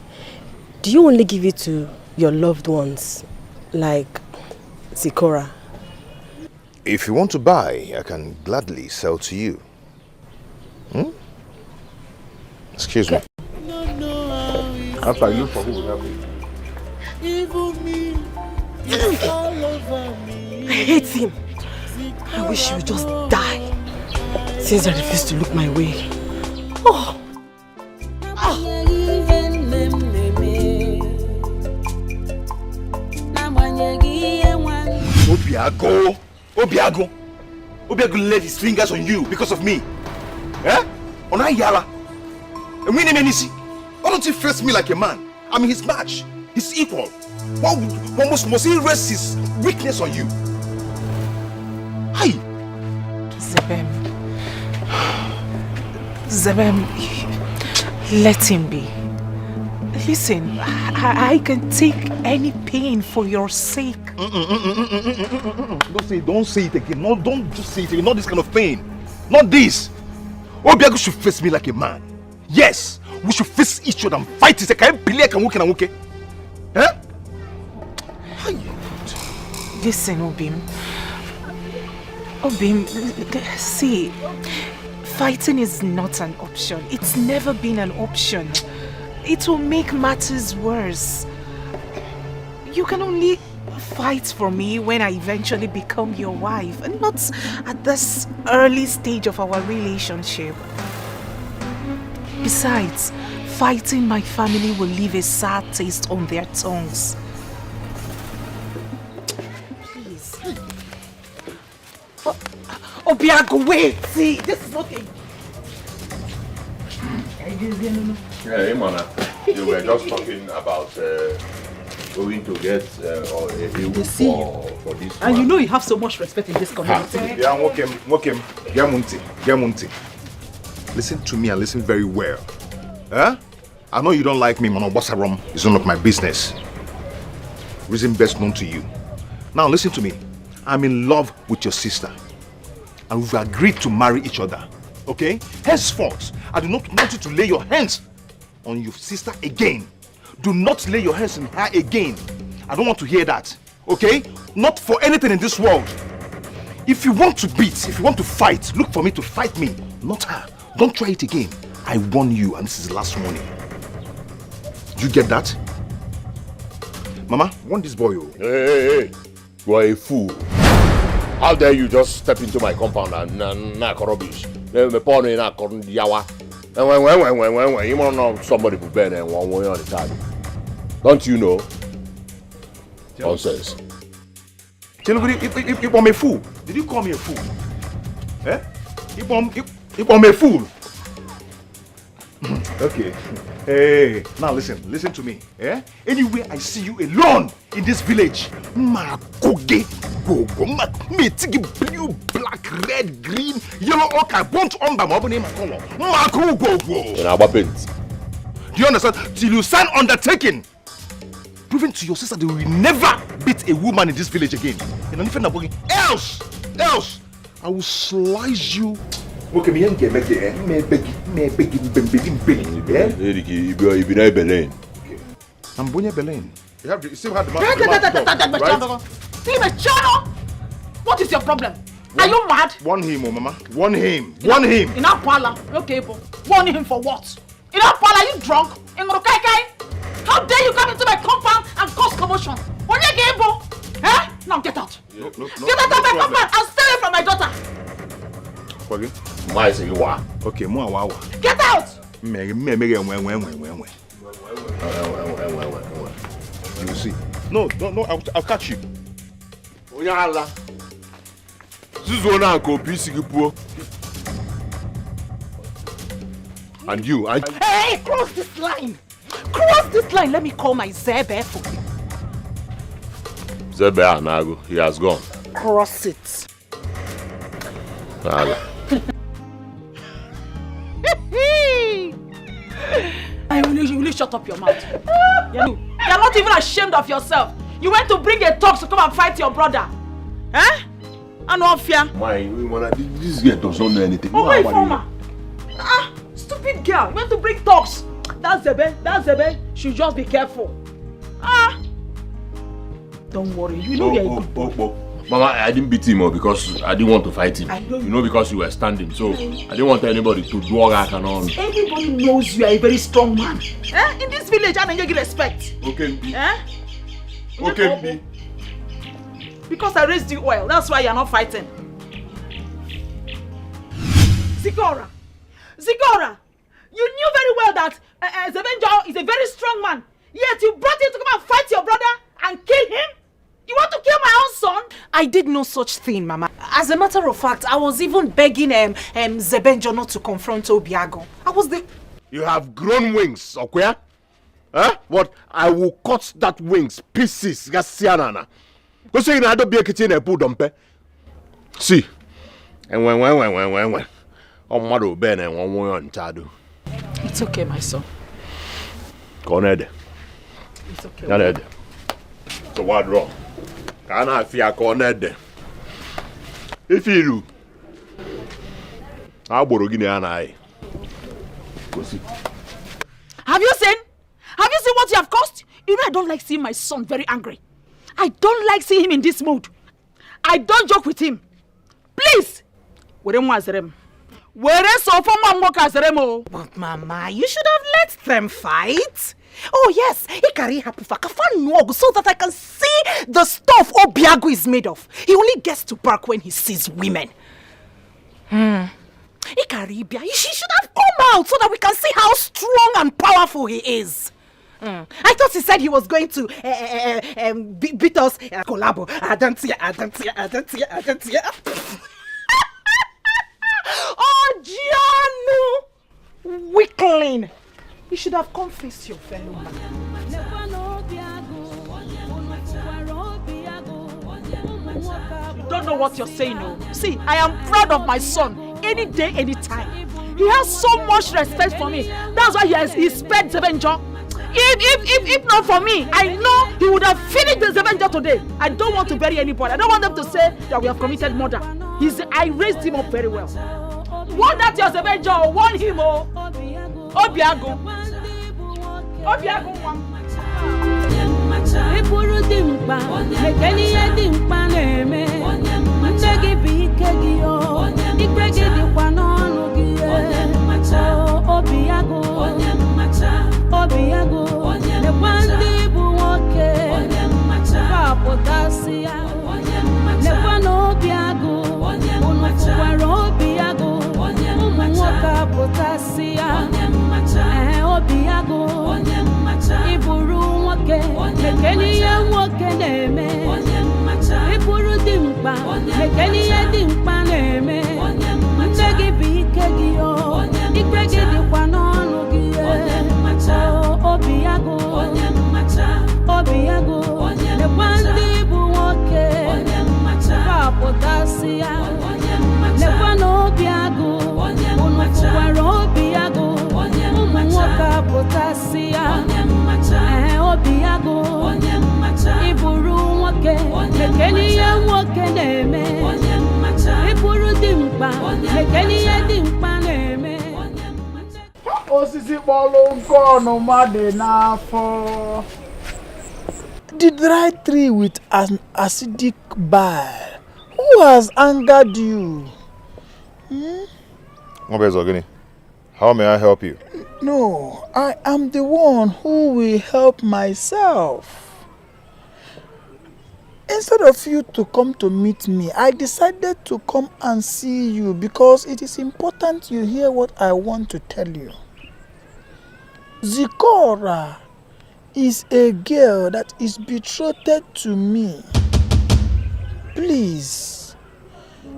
do you only give it to your loved ones, like Zikora? If you want to buy, I can gladly sell to you. Excuse me. After I look for who will help me. I hate him. I wish he would just die. Since I refuse to look my way. Obiago laid his fingers on you because of me. On Ayala. And we name why don't you face me like a man? I'm his match, his equal. Why must he rest his weakness on you? Hi! Zebem, let him be. Listen, I can take any pain for your sake. Don't say it again. No, don't just say it again. Not this kind of pain. Not this. Obiago should face me like a man. Yes, we should face each other and fight it. Listen, Obim, see, fighting is not an option. It's never been an option. It will make matters worse. You can only fight for me when I eventually become your wife, and not at this early stage of our relationship. Besides, fighting my family will leave a sour taste on their tongues. Please. Obiago, wait! See, this is not a... Yeah, Imana, you were just talking about going to get a deal for this one. And you know you have so much respect in this community. Yeah, listen to me and listen very well. I know you don't like me, man. It's none of my business. Reason best known to you. Now listen to me. I'm in love with your sister. And we've agreed to marry each other. Okay? Henceforth, I do not want you to lay your hands on your sister again. Do not lay your hands on her again. I don't want to hear that. Okay? Not for anything in this world. If you want to beat, if you want to fight, look for me to fight me, not her. Don't try it again. I warn you, and this is the last warning. You get that? Mama, want this boy? Hey. You are a fool. How dare you just step into my compound and knock rubbish? And when you want to know somebody who been and one way on the time. Don't you know? Nonsense. Tell me, if I'm a fool. Did you call me a fool? Eh? If I'm a fool. Okay. Hey, now listen to me. Eh? Anywhere I see you alone in this village, blue, black, red, green, yellow, okay, burnt on by my name color. Do you understand? Till you sign undertaking, proving to your sister that we will never beat a woman in this village again. And anything about it, else, I will slice you. Okay, me and get I'm Bonya Belen. You still have the What is your problem? Are you mad? Warn him, Mama. Warn him. In our parlor, okay, but warn him for what? In our parlor, are you drunk? How dare you come into my compound and cause commotion? Eh? Now get out. No, get out of my compound and stay away from my daughter. Okay, Nwaoha. Get out! You see. No, I'll catch you. And you, Hey, cross this line! Cross this line, let me call my Zebe for you. Zebe Anago, he has gone. Cross it. Will you shut up your mouth? You're not even ashamed of yourself. You went to bring a talk to come and fight your brother. Eh? I know fear. Why? This girl doesn't know anything. Oh, wait, former. Stupid girl. You went to bring talks. That's Zebe. Should just be careful. Don't worry. You know you're a good boy. Mama, I didn't beat him because I didn't want to fight him. Because you were standing. So I didn't want anybody to do all that and all. Everybody knows you are a very strong man. In this village, I don't get respect. Okay. Okay. Because I raised you well. That's why you're not fighting. Zigora, you knew very well that Zebenjo is a very strong man. Yet you brought him to come and fight your brother and kill him? You want to kill my own son? I did no such thing, Mama. As a matter of fact, I was even begging Zebenjo not to confront Obiago. You have grown wings, okay? Huh? What? I will cut that wings pieces. See. And when. It's okay, my son. It's okay. So what wrong? Can I fear cornered? If you do, I'll borrow Guinea and I. Have you seen what you have caused? You know I don't like seeing my son very angry. I don't like seeing him in this mood. I don't joke with him. Please. But Mama, you should have let them fight. Oh yes, so that I can see the stuff Obiago is made of. He only gets to bark when he sees women. Ikaribia, he should have come out so that we can see how strong and powerful he is. I thought he said he was going to beat us collabo. Oh, Gianno! Weakling! You should have confessed your fellow man. You don't know what you're saying, no. See, I am proud of my son. Any day, any time. He has so much respect for me. That's why he spared Zebenjo. If not for me, I know he would have finished the Zebenjo today. I don't want to bury anybody. I don't want them to say that we have committed murder. I raised him up very well. Warn that your Zebenjo, warn him, Obiago. gị bụ ike gị o ike gị dịkwa n'ọnụ gị obi ya go obi ya go lekwa ndị bụ nwoke kapụtasị ya lekwa na obi agụ unu fụwara obi agụ ụmụ nwoke apụtasị ya obi agụ ịbụrụ nwoke mekene ihe nwoke na-eme ịbụrụ dimkpa mekene ihe dimkpa na-eme nne gị bụ ike gị o ike gị dịkwa n'ọnụ gị obi agụ obi agụ lekwa ndị bụ nwoke kapụtasị ya lekwa na obi agụ unu fụwara obi agụ ụmụ nwoke apụtasị ya obi agụ ịbụrụ nwoke mekene ihe nwoke na-eme ịbụrụ dimkpa mekene ihe dimkpa na-eme osisi kpọrọ nke ọnụma dị n'afọ. The dry tree with an acidic bile. Who has angered you? How may I help you? No, I am the one who will help myself. Instead of you to come to meet me, I decided to come and see you because it is important you hear what I want to tell you. Zikora is a girl that is betrothed to me. Please,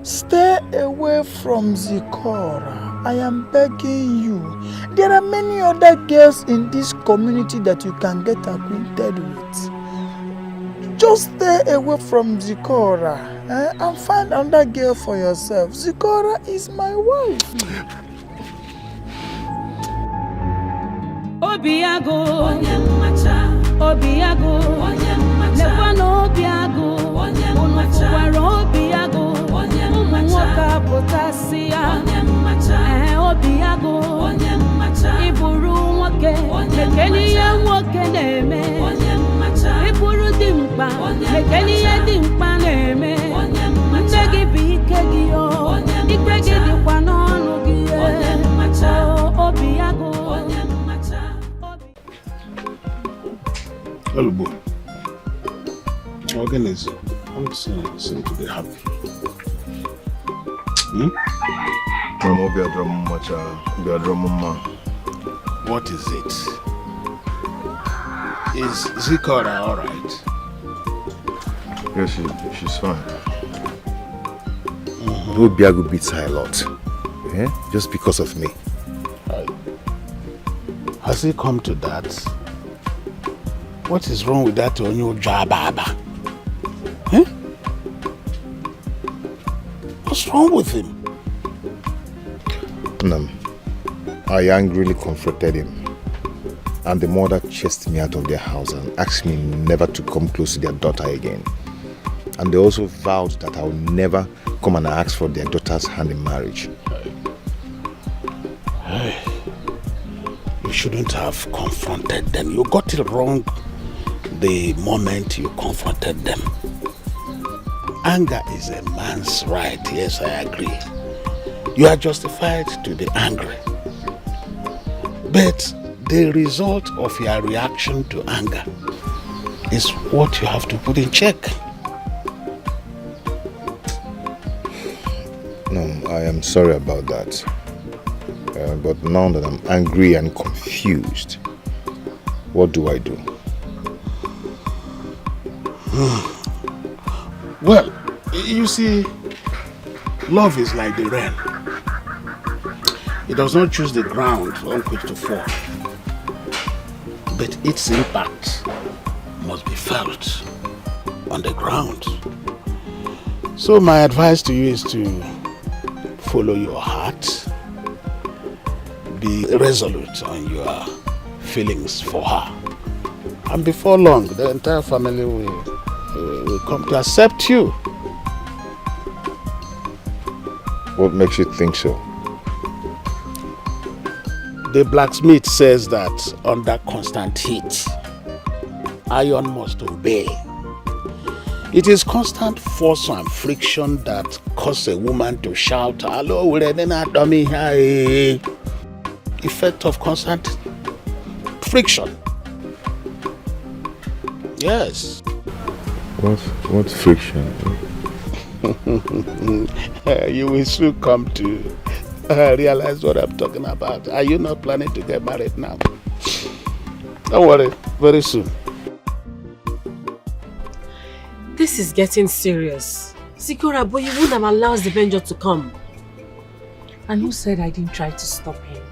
stay away from Zikora. I am begging you. There are many other girls in this community that you can get acquainted with. Just stay away from Zikora and find another girl for yourself. Zikora is my wife. Obiago, Obiago, lekwa na Obiago, unu fụwara Obiago, ụmụ nwoke apụtasị ya, Obiago, ịbụrụ nwoke, mekene ihe nwoke na-eme, ịbụrụ dimkpa, mekene ihe dimkpa na-eme, nne gị bụ ike gị o, ike gị dịkwa n'ọnụ gị, Obiago. Hello, organism. I'm seem to be happy. What is it? Is Zikora all right? Yes, she's fine. Obiago beats her a lot. Yeah? Just because of me. Has it come to that? What is wrong with that on your Jababa? Huh? What's wrong with him? I angrily confronted him. And the mother chased me out of their house and asked me never to come close to their daughter again. And they also vowed that I would never come and ask for their daughter's hand in marriage. You shouldn't have confronted them. You got it wrong the moment you confronted them. Anger is a man's right. Yes, I agree. You are justified to be angry. But the result of your reaction to anger is what you have to put in check. No, I am sorry about that. But now that I'm angry and confused, what do I do? Well, you see, love is like the rain. It does not choose the ground on which to fall. But its impact must be felt on the ground. So my advice to you is to follow your heart. Be resolute on your feelings for her. And before long, the entire family will come to accept you. What makes you think so? The blacksmith says that under constant heat, iron must obey. It is constant force and friction that cause a woman to shout, "Hello, we're in a dummy here." Effect of constant friction. Yes. What friction? You will soon come to realize what I'm talking about. Are you not planning to get married now? Don't worry, very soon. This is getting serious. Sikora, but you wouldn't have allowed the Benjo to come. And who said I didn't try to stop him?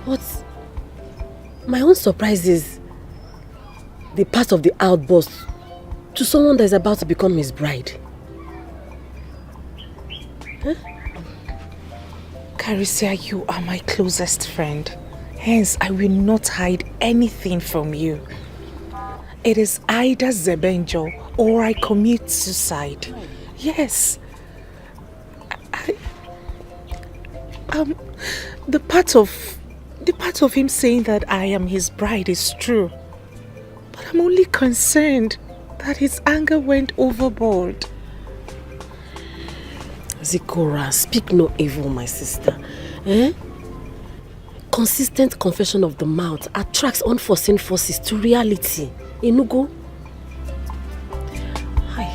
But my own surprise is the part of the outburst to someone that is about to become his bride. Huh? Carissa, you are my closest friend. Hence, I will not hide anything from you. It is either Zebenjo or I commit suicide. Yes. The part of him saying that I am his bride is true. But I'm only concerned that his anger went overboard. Zikora, speak no evil, my sister. Consistent confession of the mouth attracts unforeseen forces to reality. Enugo? Hi.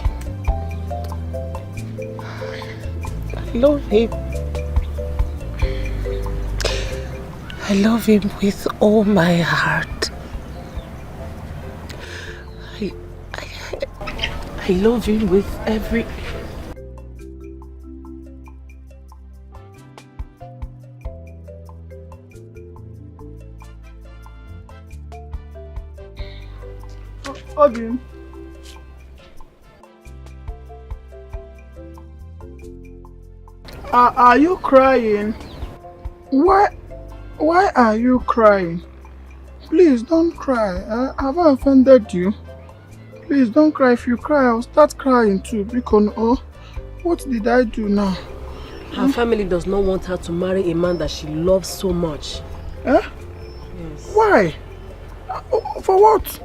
I love him. I love him with all my heart. I love him with every... Again. Are you crying? Why are you crying? Please don't cry. Have I offended you? Please don't cry. If you cry, I'll start crying too. Because what did I do now? Her family does not want her to marry a man that she loves so much. Yes. Why? For what?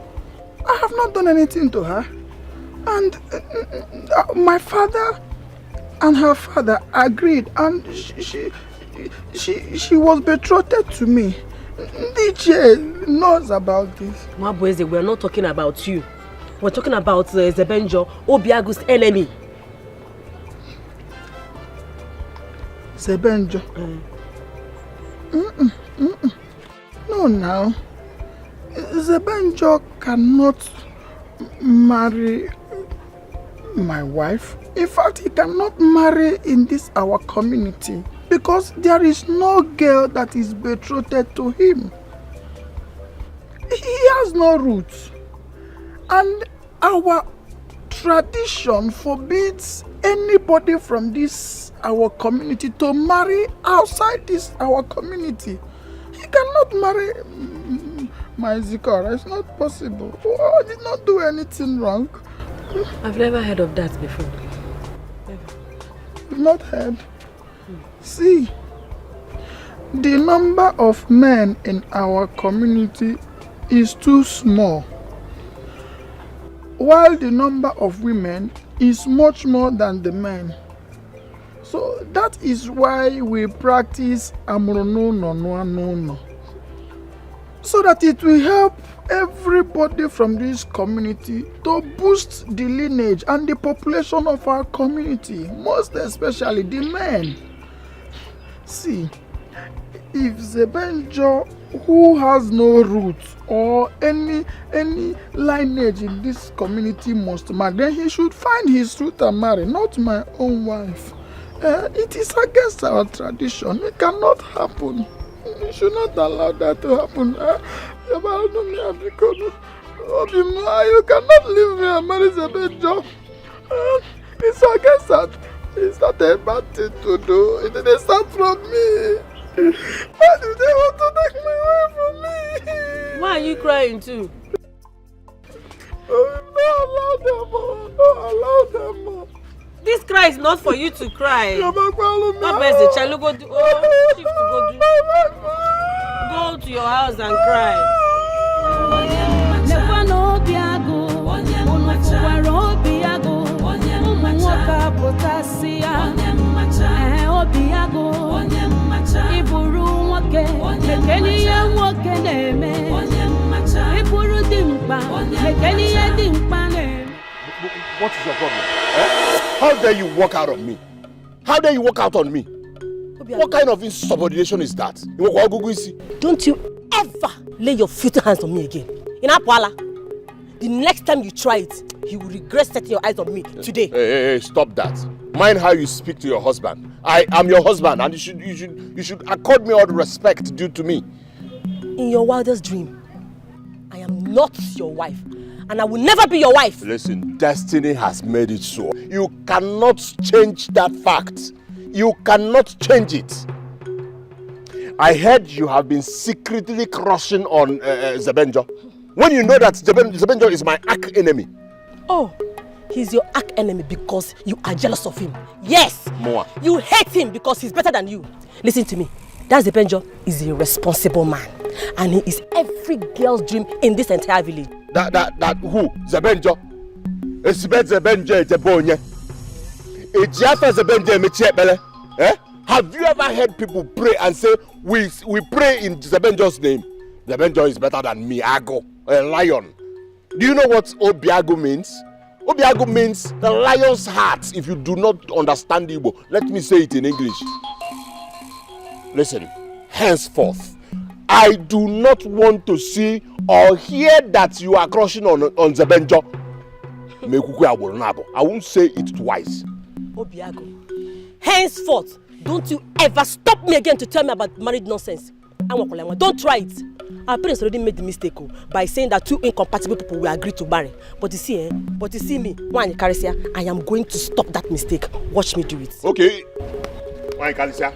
I have not done anything to her. And my father and her father agreed, and she was betrothed to me. DJ knows about this. Mabueze, we are not talking about you. We're talking about Zebenjo, Obiagu's enemy. Zebenjo? No, now. Zebenjo cannot marry my wife. In fact, he cannot marry in this our community because there is no girl that is betrothed to him. He has no roots. And our tradition forbids anybody from this our community to marry outside this our community. He cannot marry my Zikora. It's not possible. I did not do anything wrong. I've never heard of that before. You've not heard? See, the number of men in our community is too small, while the number of women is much more than the men. So that is why we practice Amrono no, so that it will help everybody from this community to boost the lineage and the population of our community, most especially the men. See, if Zebenjo, who has no roots or any lineage in this community must marry, then he should find his root and marry, not my own wife. It is against our tradition. It cannot happen. You should not allow that to happen. You cannot leave me and marry Zebenjo. It's against that. It's not a bad thing to do. It didn't start from me. Why do they want to take my wife from me? Why are you crying too? Don't allow them more. This cry is not for you to cry. Go to your house and cry. iburu nwoke ekeni ihe nwoke na-eme iburu dimkpa ekeni ihe dimkpa na-eme. What is your problem? How dare you walk out on me? How dare you walk out on me? What kind of insubordination is that? Don't you ever lay your filthy hands on me again. In Apwala, the next time you try it, you will regret setting your eyes on me today. Hey, stop that. Mind how you speak to your husband. I am your husband, and you should accord me all the respect due to me. In your wildest dream, I am not your wife, and I will never be your wife. Listen, destiny has made it so. You cannot change that fact. You cannot change it. I heard you have been secretly crushing on Zebenjo. When you know that Zebenjo is my arch enemy. Oh, he's your arch enemy because you are jealous of him. Yes. Moa. You hate him because he's better than you. Listen to me. That Zebenjo is a responsible man, and he is every girl's dream in this entire village. That who? Zebenjo. Zebenjo Jebonye. Have you ever heard people pray and say, we pray in Zebenjo's name? Zebenjo is better than me, Ago, a lion. Do you know what Obiago means? Obiago means the lion's heart. If you do not understand Igbo, let me say it in English. Listen, henceforth, I do not want to see or hear that you are crushing on Zebenjo. I won't say it twice. Obiago, henceforth, don't you ever stop me again to tell me about marriage nonsense. Don't try it. Our parents already made the mistake by saying that two incompatible people will agree to marry. But you see me, I am going to stop that mistake. Watch me do it. Okay. Why Kalicia?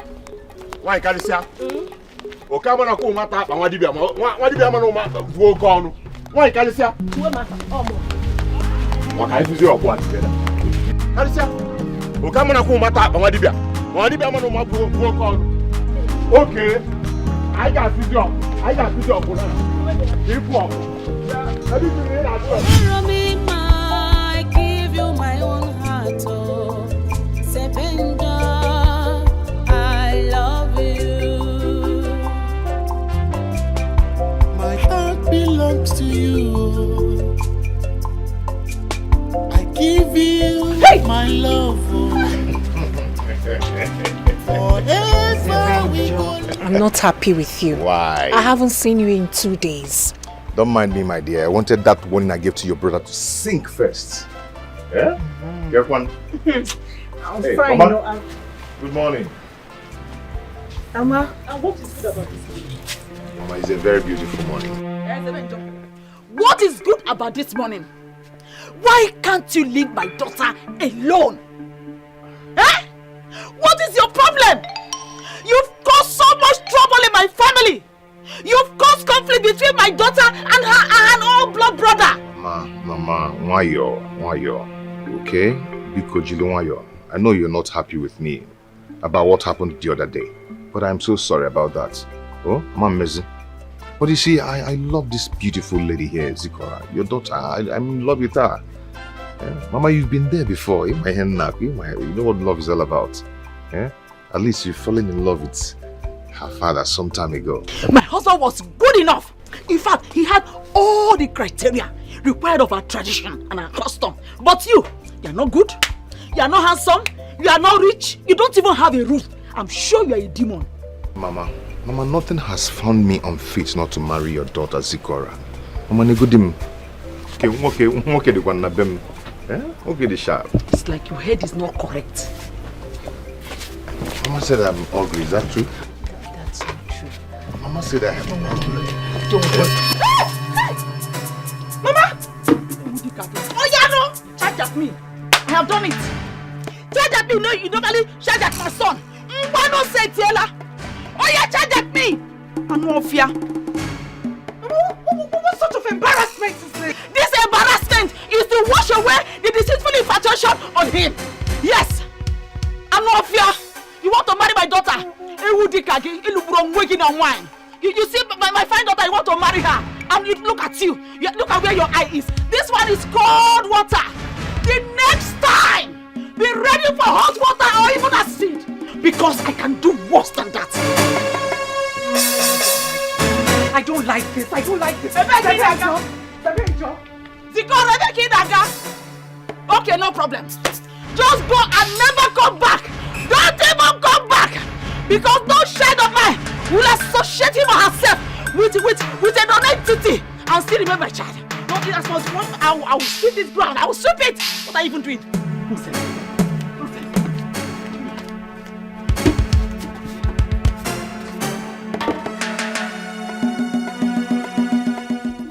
Okamana ko mata ba wadibia ma no ma vuo ko no. Why Kalicia? Wa kai fuzi o kwa together. Kalicia. Okamana ko mata ba wadibia. Wadibia ma no ma vuo ko no. Okay. I got fuzi o ko na. Ifu o. Everything in that. I give you my own heart, oh, Zebenjo, I love you. My heart belongs to you. I give you my love. Forever we go. I'm not happy with you. Why? I haven't seen you in 2 days. Don't mind me, my dear. I wanted that warning I gave to your brother to sink first. Yeah? Get one. I'm hey, fine. Mama. No, Good morning. Mama, what is good about this morning? Mama, it's a very beautiful morning. What is good about this morning? Why can't you leave my daughter alone? Eh? What is your problem? You've caused so much trouble in my family. You've caused conflict between my daughter and her all-blood brother. Mama, why you? Okay? Because I know you're not happy with me about what happened the other day. But I'm so sorry about that. Oh, Mama Mezi. But you see, I love this beautiful lady here, Zikora. Your daughter, I'm in love with her. Mama, you've been there before. You know what love is all about. At least you've fallen in love with her father some time ago. My husband was good enough. In fact, he had all the criteria required of our tradition and our custom. But you're not good. You're not handsome. You are not rich. You don't even have a roof. I'm sure you're a demon. Mama, nothing has found me unfit not to marry your daughter, Zikora. Mama, negudim. Okay, the one nabem. Okay, the sharp. It's like your head is not correct. Mama said I'm ugly. Is that true? That's not true. Mama said I am ugly. Don't worry. Mama! Oh, yeah, no! Charge at me. I have done it. Charge at me. No, you normally charge at my son. Why not say Tiela? Oh, yeah, charge at me. I'm not fear. What sort of embarrassment is this? This embarrassment is to wash away the deceitful infatuation on him. Yes. I'm not fear. You want to marry my daughter? You see my fine daughter, you want to marry her. And you look at you. Look at where your eye is. This one is cold water. The next time, be ready for hot water or even acid. Because I can do worse than that. I don't like this. I don't like this. Okay, no problem. Just go and never come back. Don't even come back. Because no child of mine will associate him or herself with a non-entity and still remember my child. Don't think that's one. I will sweep this ground. I will sweep it. What are you even doing?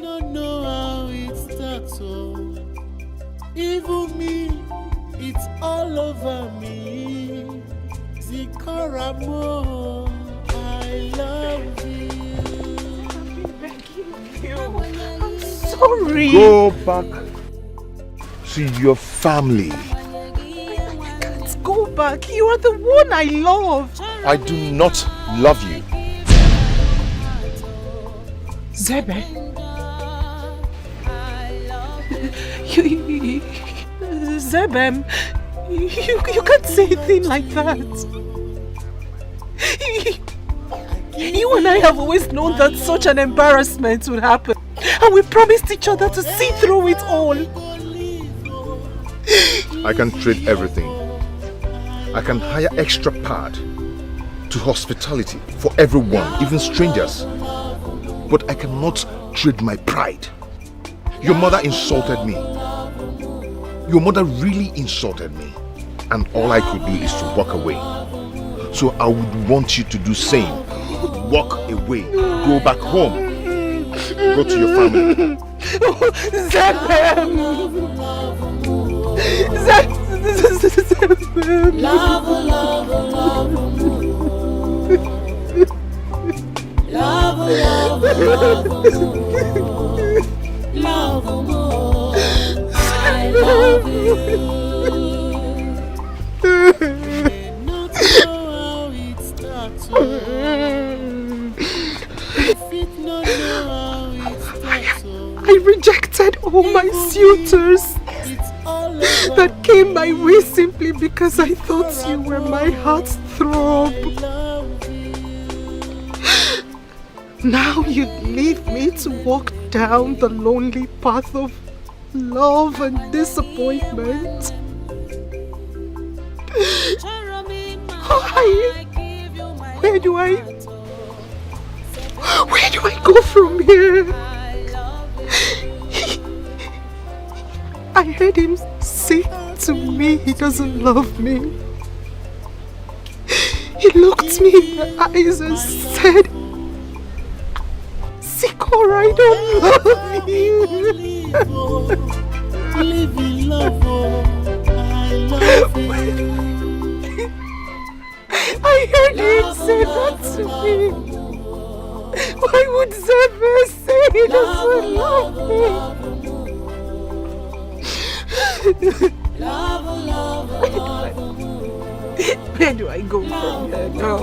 Don't know how it starts, oh. Even me, it's all over me. Zikoramo, I love you. I'm sorry. Go back to your family. I can't go back. You are the one I love. I do not love you. Zebe. Zebem, you can't say a thing like that. You and I have always known that such an embarrassment would happen. And we promised each other to see through it all. I can trade everything. I can hire extra pad to hospitality for everyone, even strangers. But I cannot trade my pride. Your mother insulted me. Your mother really insulted me. And all I could do is to walk away. So I would want you to do same. Walk away. Go back home. Go to your family. Zebem! Zebem! Love, love, love, love, love, love, I love you. Not know how it starts. I rejected all my suitors that came my way simply because I thought you were my heart's throb. Now you'd leave me to walk down the lonely path of love and disappointment. Where do I go from here? I heard him say to me he doesn't love me. He looked me in the eyes and said, Sikora, I don't love you. Live in love, I love you. I heard him say that to me. Why would Zebe say he doesn't love me? Where do I go from here now?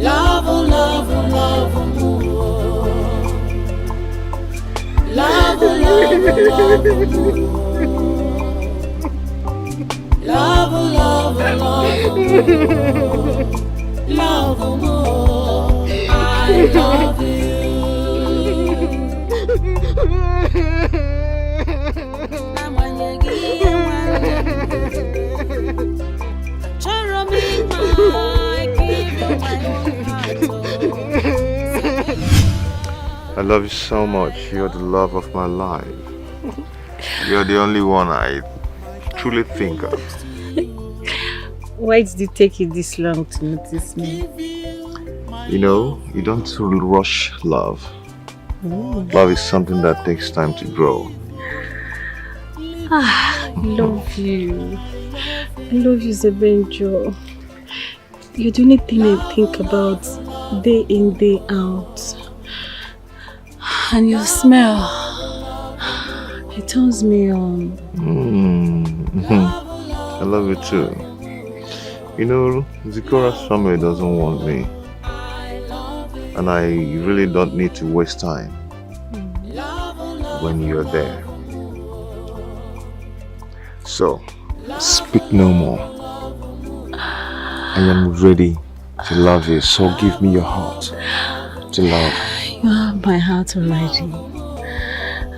Love, love, love, love, love, love, love, love, more. I love you. I love you so much. You're the love of my life. You're the only one I truly think of. Why did it take you this long to notice me? You know, you don't rush love. Love is something that takes time to grow. I love you. I love you, Zebenjo. You're the only thing I think about day in, day out. And your smell, it turns me on. I love you too. You know, Zikora's family doesn't want me. And I really don't need to waste time when you're there. So, speak no more. I am ready to love you, so give me your heart to love. You have my heart already.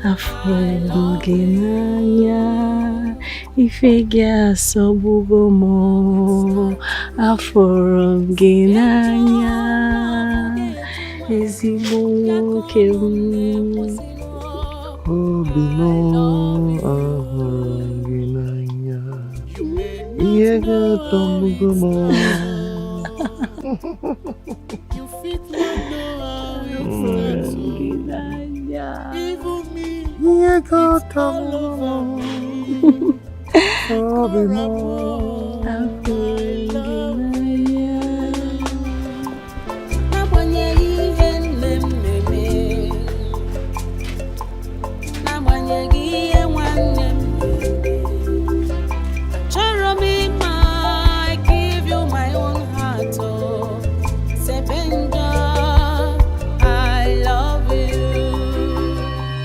Afrogenanya, ifega sobugomo. Afrogenanya, ezigbo kem. Obino, Afrogenanya, ifega sobugomo.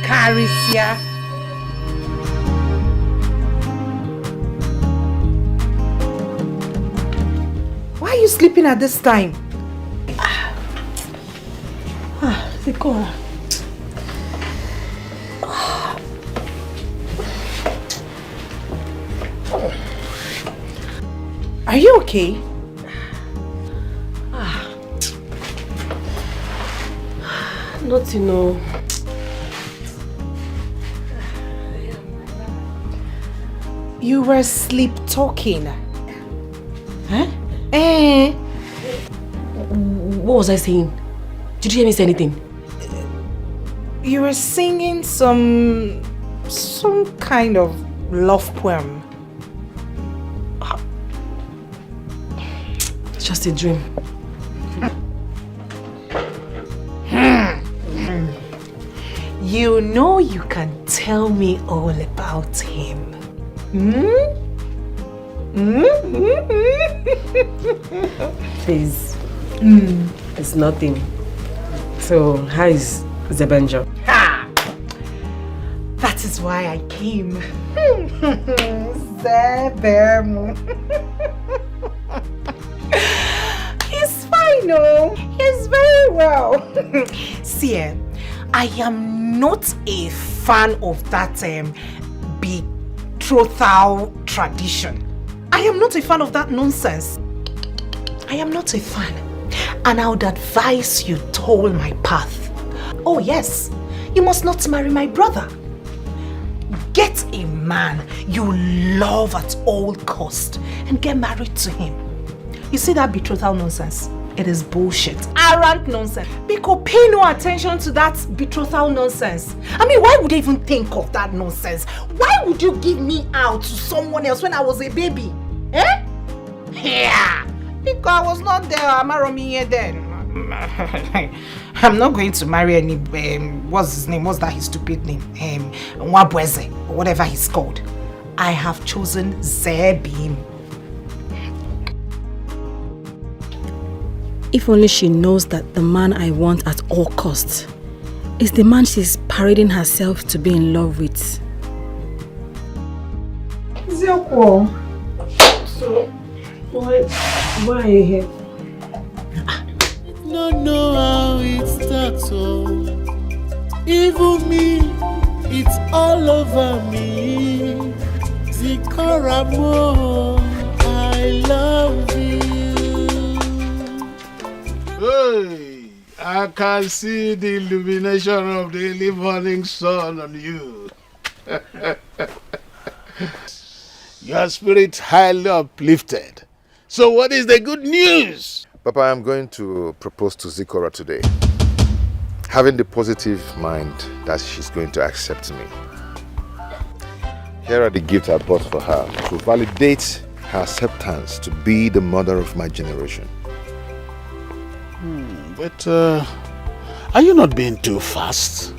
Carisia. Why are you sleeping at this time? Etiko. Are you okay? Not to know. You were sleep talking. Huh? What was I saying? Did you hear me say anything? You were singing some kind of love poem. It's just a dream. You know you can tell me all about him. Please. It's nothing. So, how is Zebenjo? That is why I came. Zebemu. He's fine, oh. He's very well. See, I am not a fan of that betrothal tradition. I am not a fan of that nonsense. I am not a fan. And I would advise you toll my path. Oh yes, you must not marry my brother. Get a man you love at all cost and get married to him. You see that betrothal nonsense? It is bullshit. Arrant nonsense. Because pay no attention to that betrothal nonsense. I mean, why would you even think of that nonsense? Why would you give me out to someone else when I was a baby? Eh? Yeah. Because I was not there. Amaromi then. I'm not going to marry any, what's his name? What's that his stupid name? Nwabweze, or whatever he's called. I have chosen Zebim. If only she knows that the man I want at all costs is the man she's parading herself to be in love with. Zeko. So, why are you here? Don't know how it starts, oh. Even me, it's all over me. Zikaramo, I love you. Hey, I can see the illumination of the early morning sun on you. Your spirit highly uplifted. So what is the good news? Papa, I'm going to propose to Zikora today, having the positive mind that she's going to accept me. Here are the gifts I bought for her to validate her acceptance to be the mother of my generation. But are you not being too fast?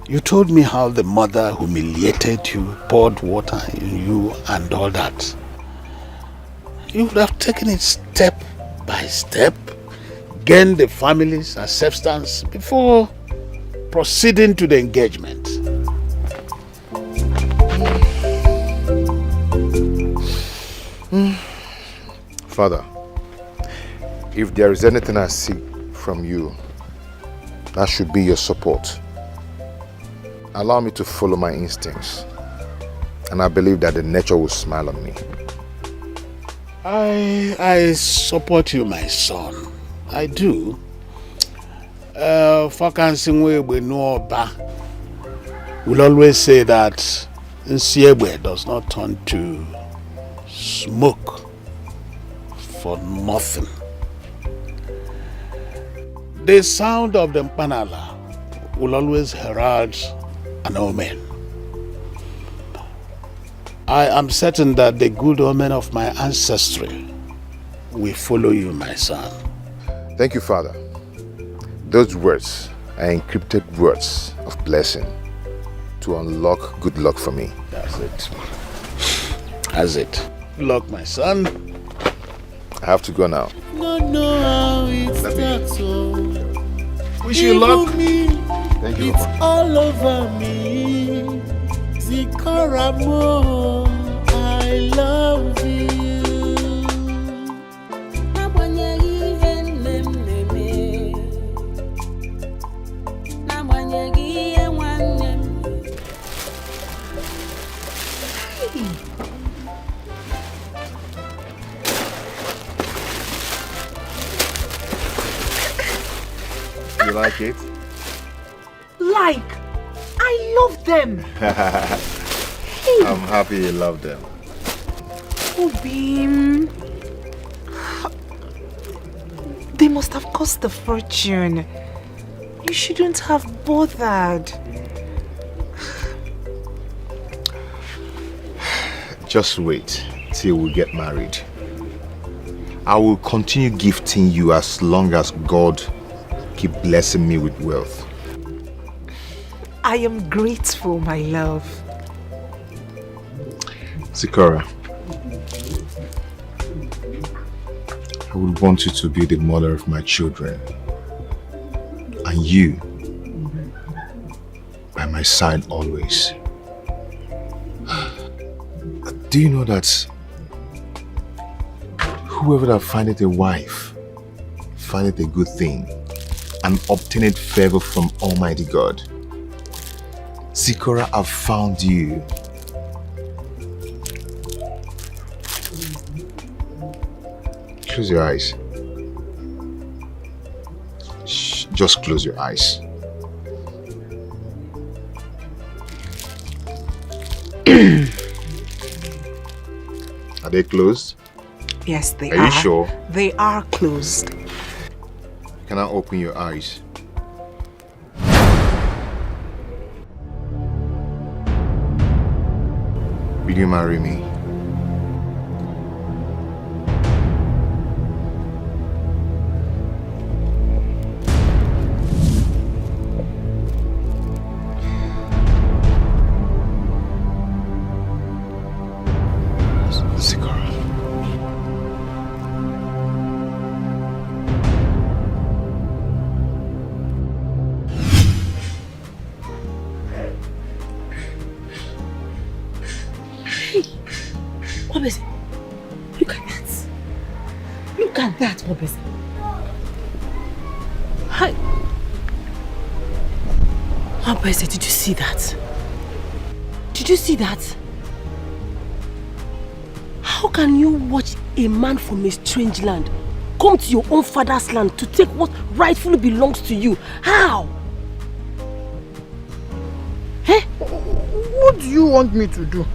You told me how the mother humiliated you, poured water in you and all that. You would have taken it step by step, gained the family's acceptance before proceeding to the engagement. Father, if there is anything I seek from you, that should be your support. Allow me to follow my instincts, and I believe that the nature will smile on me. I support you, my son. I do. Fakansingwe Nwaoha will always say that Nsiegbe does not turn to smoke for nothing. The sound of the mpanala will always herald an omen. I am certain that the good omen of my ancestry will follow you, my son. Thank you, Father. Those words are encrypted words of blessing to unlock good luck for me. That's it. That's it. Good luck, my son. I have to go now. No, how it starts. Wish you luck. Thank you. It's all over me. Zikoramo, I love you. You like it? Like, I love them. I'm happy you love them. Obim, they must have cost a fortune. You shouldn't have bothered. Just wait till we get married. I will continue gifting you as long as God keep blessing me with wealth. I am grateful, my love. Sikora, I would want you to be the mother of my children, and you by my side always. Do you know that whoever that findeth a wife findeth a good thing and obtaineth favor from Almighty God? Sikora, I've found you. Close your eyes. Shh, just close your eyes. Are they closed? Yes, they are. Are you sure? They are closed. Can I open your eyes? Will you marry me? Did you see that? Did you see that? How can you watch a man from a strange land come to your own father's land to take what rightfully belongs to you? How? Eh? What do you want me to do?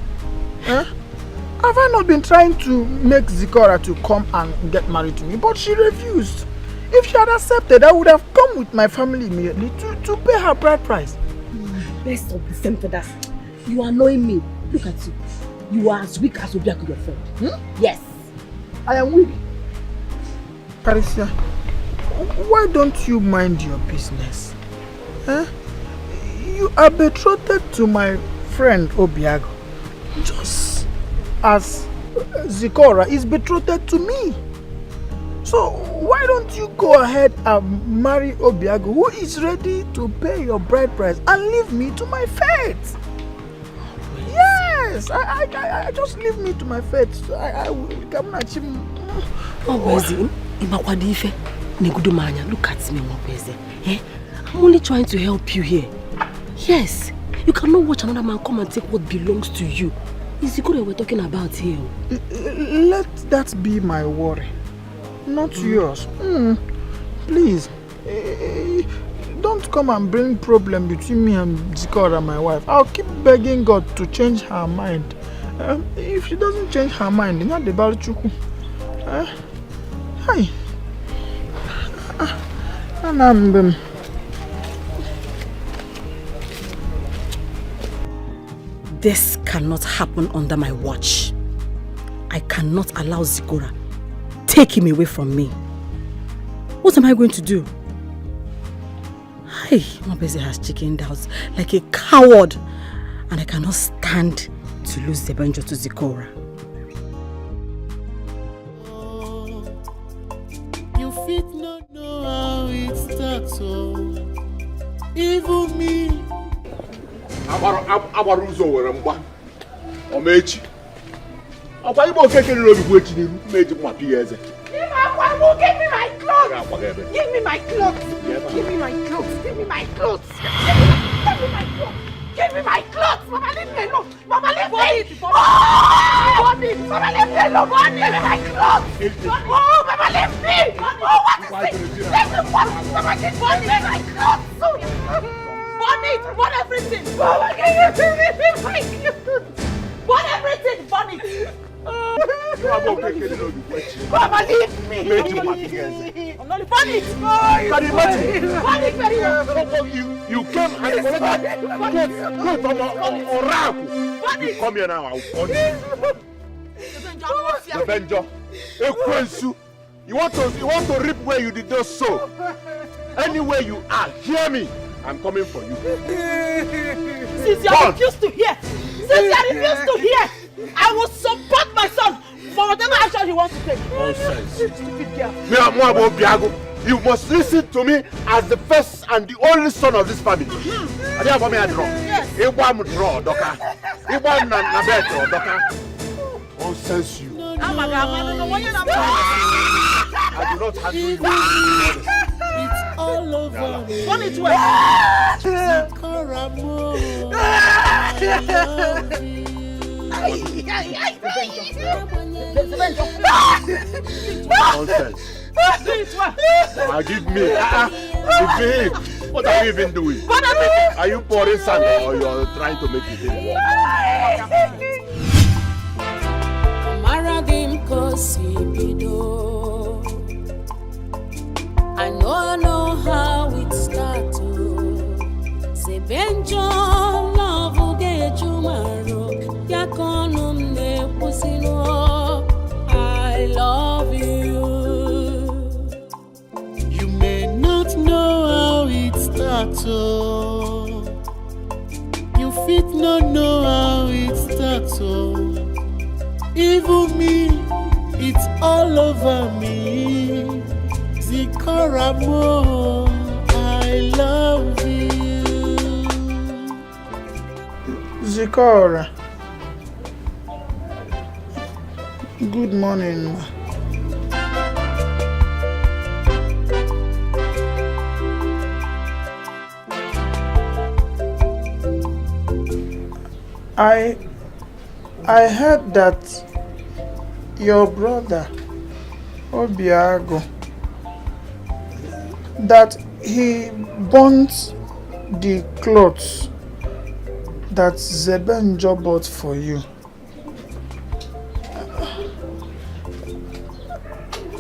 Eh? Have I not been trying to make Zikora to come and get married to me? But she refused. If she had accepted, I would have come with my family immediately to pay her bride price. Best of the same feathers. You are annoying me. Look at you. You are as weak as Obiaku, your friend. Yes. I am weak. Parisia, why don't you mind your business? Eh? You are betrothed to my friend Obiago, just as Zikora is betrothed to me. So why don't you go ahead and marry Obiago, who is ready to pay your bride price, and leave me to my fate? Yes, I just leave me to my fate. I will come at him. Look at me, Mobezi. Eh? I'm only trying to help you here. Yes. You cannot watch another man come and take what belongs to you. It's the good that we're talking about here. Let that be my worry, not yours. Please, don't come and bring problem between me and Zikora and my wife. I'll keep begging God to change her mind. If she doesn't change her mind, not the Balchuku. Hi. This cannot happen under my watch. I cannot allow Zikora take him away from me. What am I going to do? Hey, Mobezi has chickened out like a coward, and I cannot stand to lose Zebenjo to Zikora. You fit not know how it starts, so even me. Abaruzo were mba. Omechi. Akwa ibo keke ni lobi kwechi ni meji mwa piyeze. Give me my clothes! Give me my clothes! Give me my clothes! Give me my clothes! Give me my clothes! Give me my clothes! Mama, leave me alone! Mama, leave me! Mama, leave me alone! Give me my clothes! Oh, Mama, leave me! Oh, what is this? Leave me! Mama, give me my clothes! Burn it! Burn everything! Mama, give me my clothes! Burn everything! Burn it! Mama, leave me! I'm not funny! Burn it very well! You came and you come here now, I'll burn you. Zebenjo, Ekwensu, you want to reap where you did not sow. Anywhere you are, hear me. I'm coming for you. Since you refuse to hear, I will support my son for whatever action he wants to take. Nonsense. Stupid girl. You must listen to me as the first and the only son of this family. Yes. Nonsense you. I do not handle you. It's all over me. Burn it well. Nonsense. Now give me. Behave. What are you even doing? Are you pouring sand or you are trying to make it in? I know how it starts. Zebenjo love get tomorrow. Yakonum ne pusino. I love you. You may not know how it starts. You fit not know how it starts. Even me, it's all over me. Zikora mo, I love you. Zikora. Good morning. I heard that your brother Obiago, that he burnt the clothes that Zebenjo bought for you.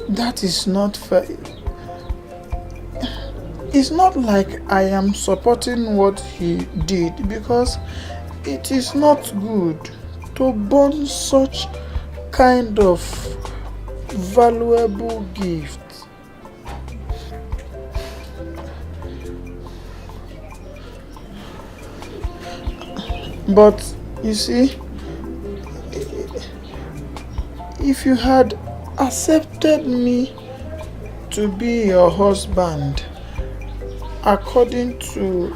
That is not fair. It's not like I am supporting what he did, because it is not good to burn such kind of valuable gift. But you see, if you had accepted me to be your husband according to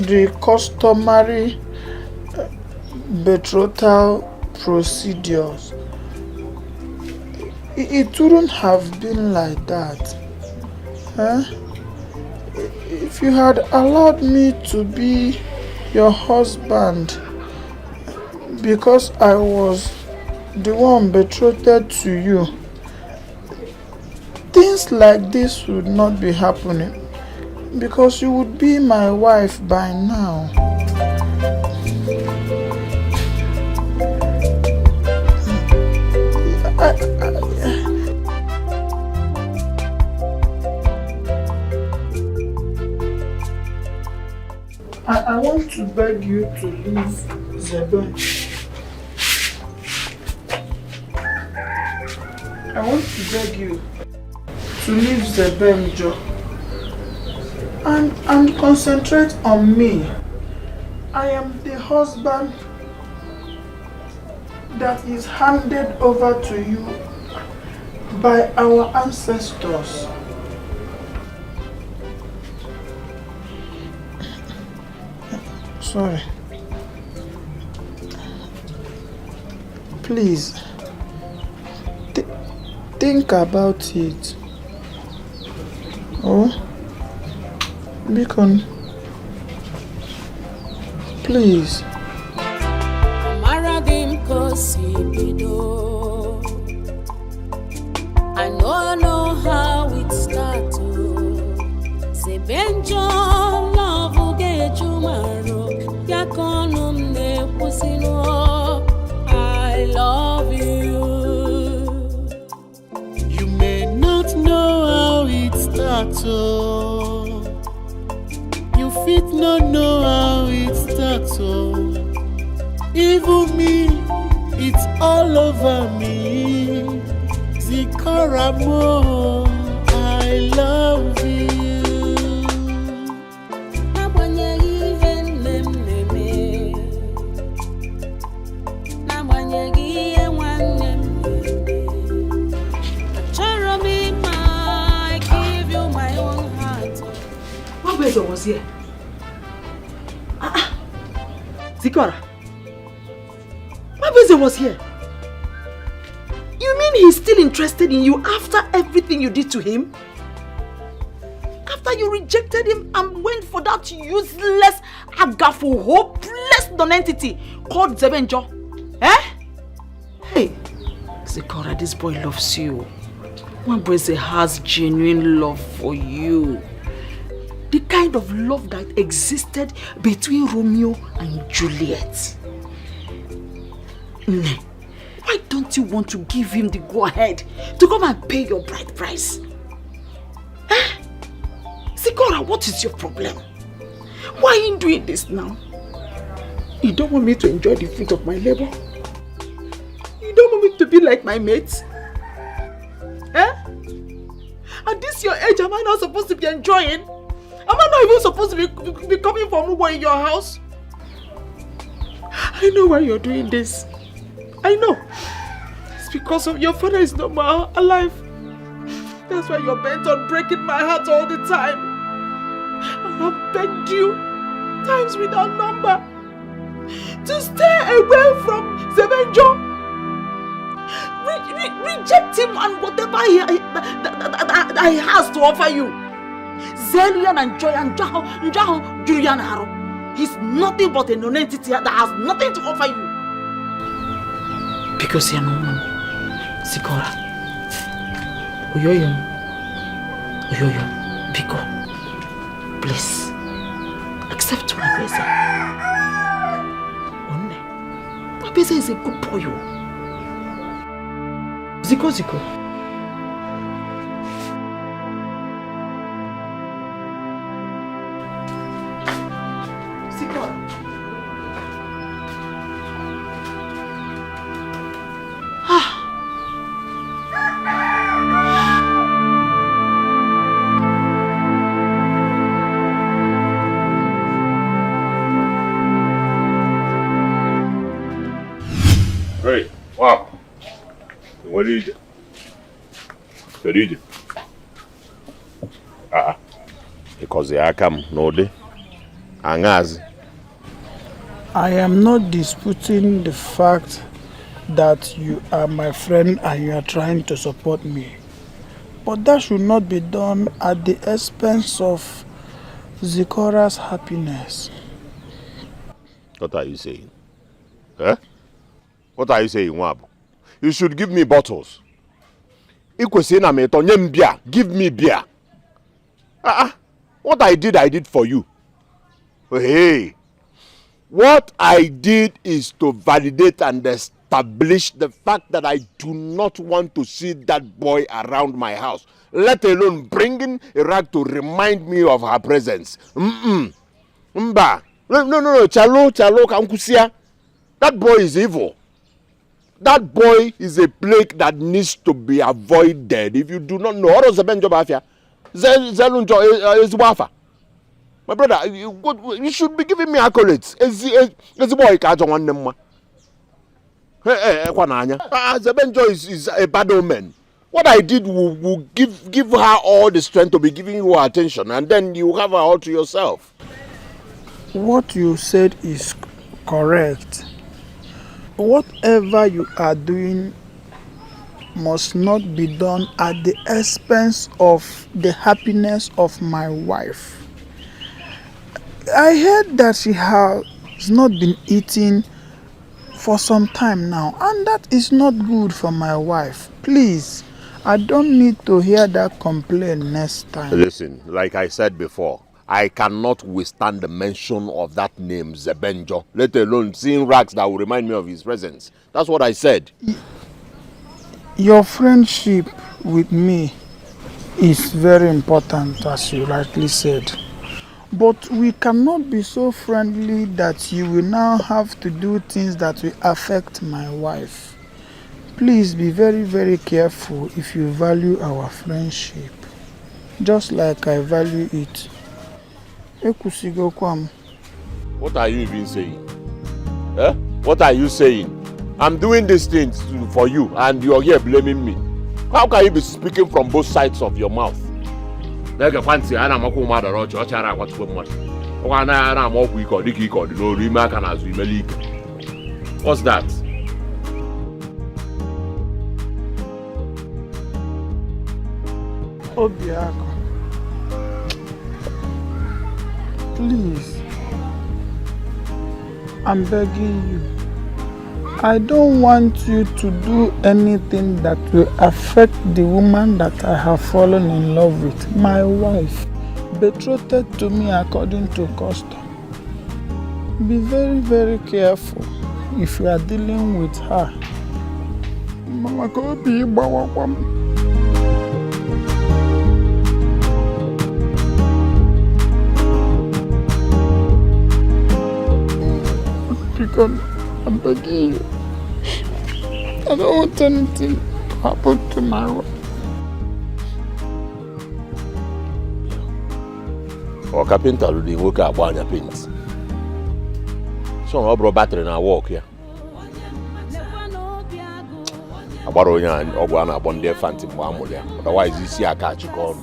the customary betrothal procedures, it wouldn't have been like that. Huh? If you had allowed me to be your husband because I was the one betrothed to you, things like this would not be happening because you would be my wife by now. I want to beg you to leave Zeben. I want to beg you to leave Zebenjo and concentrate on me. I am the husband that is handed over to you by our ancestors. Sorry. Please, think about it. Oh, Beacon, please. I don't know how it started. Say Benjo, love will get you tomorrow. I love you. You may not know how it started. You fit not know how it started. Even me, it's all over me. Zikoramo, I love you. What was here? Zikora, my was here. You mean he's still interested in you after everything you did to him? After you rejected him and went for that useless, agafu, hopeless non-entity called Zebenjo? Eh? Hey, Zikora, this boy loves you. Nwabweze has genuine love for you. The kind of love that existed between Romeo and Juliet. Why don't you want to give him the go-ahead to come and pay your bride price? Eh? Zikora, what is your problem? Why are you doing this now? You don't want me to enjoy the fruit of my labor? You don't want me to be like my mates? Eh? At this your age, am I not supposed to be enjoying? Am I not even supposed to be coming for Mubo in your house? I know why you're doing this. I know. It's because of your father is no more alive. That's why you're bent on breaking my heart all the time. I have begged you, times without number, to stay away from Zebenjo. Reject him and whatever he has to offer you. Zelian and Joy and Njaho, Julian Haro. He's nothing but a non-entity that has nothing to offer you. Because you're no one. Zikora. Oyoyo, Biko. Please. Accept Nwabweze. Nwabweze is a good boy. Ziko. Hey, wow. What did you do? What did you do? Because I come no day. I am not disputing the fact that you are my friend and you are trying to support me. But that should not be done at the expense of Zikora's happiness. What are you saying? Eh? What are you saying, Wab? You should give me bottles. Give me beer. What I did for you. Hey, what I did is to validate and establish the fact that I do not want to see that boy around my house, let alone bringing a rag to remind me of her presence. No, Chalo, Kankusia. That boy is evil. That boy is a plague that needs to be avoided. If you do not know, what was the Benjo Bafia? Zelunjo is Wafa. My brother, you should be giving me accolades. Is the boy can't want them. Zebenjo is a bad omen. What I did will give her all the strength to be giving you attention, and then you have her all to yourself. What you said is correct. Whatever you are doing must not be done at the expense of the happiness of my wife. I heard that she has not been eating for some time now, and that is not good for my wife. Please, I don't need to hear that complaint next time. Listen, like I said before, I cannot withstand the mention of that name, Zebenjo, let alone seeing rags that will remind me of his presence. That's what I said. Your friendship with me is very important, as you rightly said. But we cannot be so friendly that you will now have to do things that will affect my wife. Please be very, very careful if you value our friendship, just like I value it. What are you even saying? Eh? What are you saying? I'm doing these things for you and you're here blaming me. How can you be speaking from both sides of your mouth? What's that? Obiako, please, I'm begging you. I don't want you to do anything that will affect the woman that I have fallen in love with, my wife, betrothed to me according to custom. Be very, very careful if you are dealing with her. Mama, could be because I'm begging you. I don't want anything to happen to my wife. Or carpenter will work out one paint. So I brought battery and I walk here. I borrow you and Ogwana upon their phantom Mamulia. Otherwise, you see a catch you call.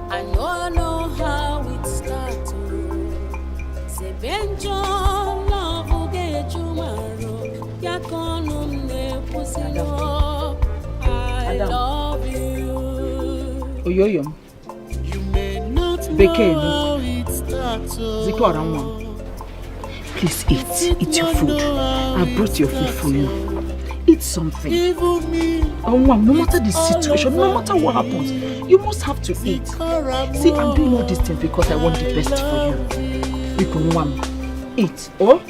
I don't know how it started. Love will get tomorrow. I love you. Oyoyom. Beke, Ziko around one. Please eat your food. I brought your food for you. Eat something. No matter the situation, no matter what happens, you must have to eat. See, I'm doing all these things because I want the best for you. Eat. Oh?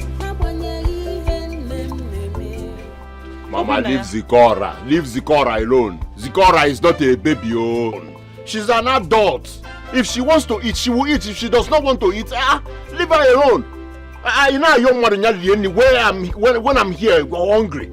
Mama, leave Zikora. Leave Zikora alone. Zikora is not a baby. Oh. She's an adult. If she wants to eat, she will eat. If she does not want to eat, leave her alone. You know, young man, when I'm here, hungry.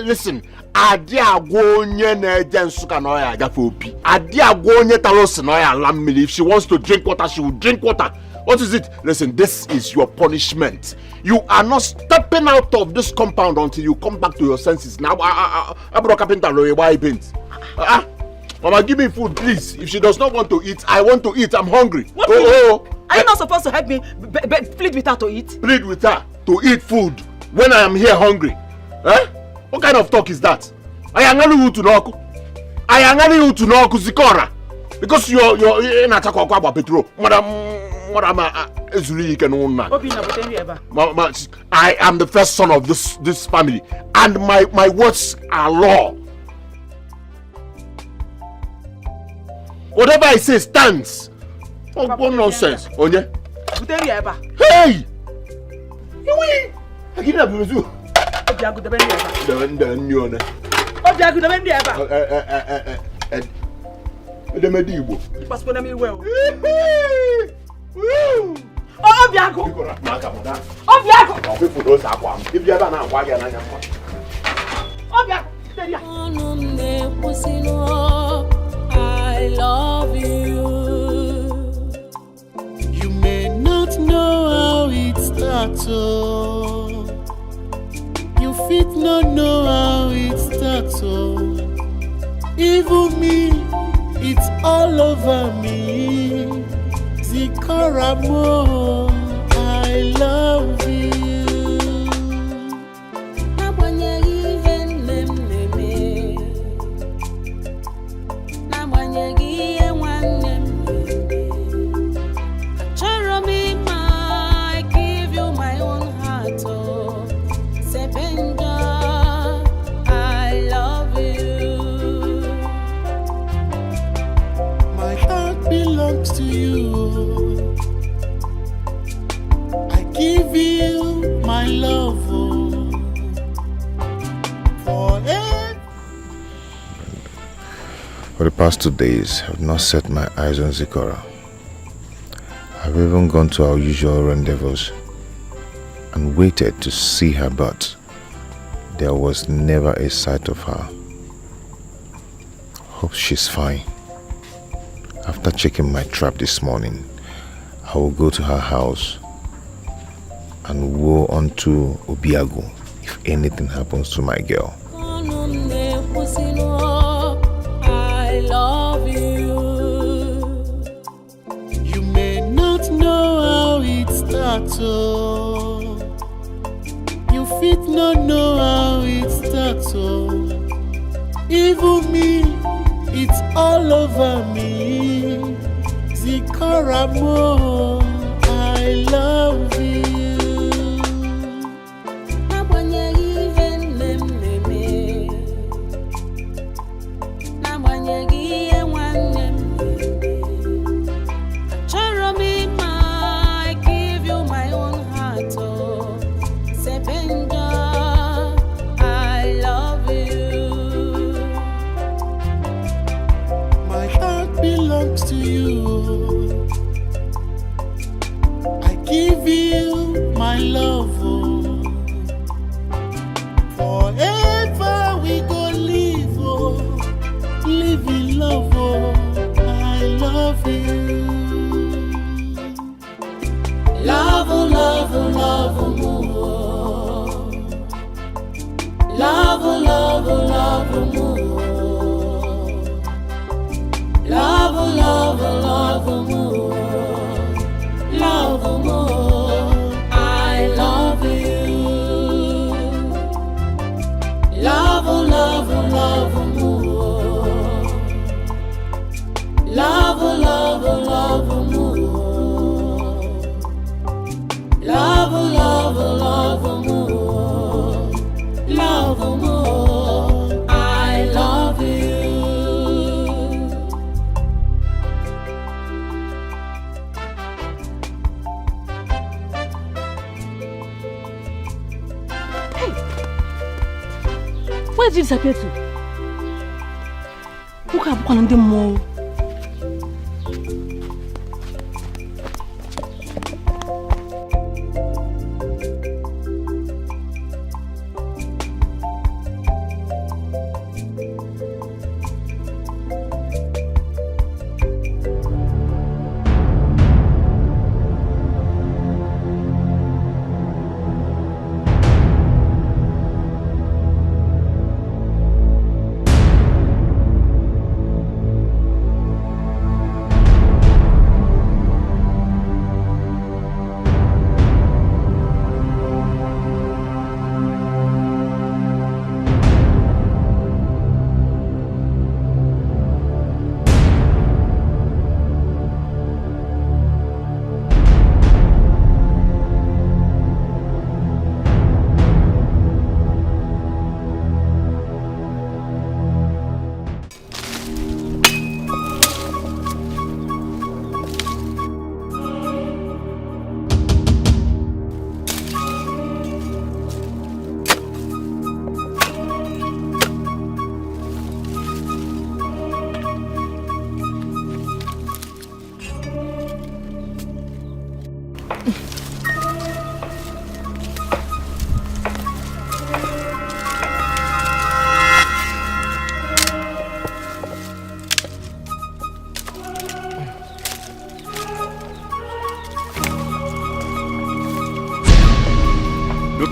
Listen. Adia gonye na jensuka no ya gafopi. Adia gonye talos no ya lamili. If she wants to drink water, she will drink water. What is it? Listen, this is your punishment. You are not stepping out of this compound until you come back to your senses. Now, why paint? Mama, give me food, please. If she does not want to eat, I want to eat. I'm hungry. What Are you not supposed to help me plead with her to eat? Plead with her to eat food when I am here hungry? Eh? What kind of talk is that? I am telling you to know. I am telling you to know Zikora. Because you're in attack of Petro. Madam, I am the first son of this family, and my words are law. Whatever I say stands. Oh, what nonsense, Onye? Hey! I give you a the Medibo. You must put me well. Oh, Biago! Oh, Biago! People don't have one. If you ever know why you're not one. Oh, Biago! I love you. You may not know how it starts. You fit not know how it starts. Even me. It's all over me. Zikoramo, I love you. I give you my own heart. Sebenja, I love you. My heart belongs to you. I give you my love forever. For the past 2 days, I've not set my eyes on Zikora. I've even gone to our usual rendezvous and waited to see her, but there was never a sight of her. Hope she's fine. After checking my trap this morning, I will go to her house and woe unto Obiago if anything happens to my girl. I love you. You may not know how it starts. You fit not know how it starts. Even me, it's all over me. Zikoramo, I love you. I give you my own heart. Sebenja, I love you. My heart belongs to you. I give you my love. Forever we go live, live in love. I love you. Love, love, love more. Love, love, love more. Love, love, love more. Love more. I love you. Love, love, love more. Love, love, love more. Love, love, love more. Love more. I love you. Hey! Where did you disappear to? Who can call on them more?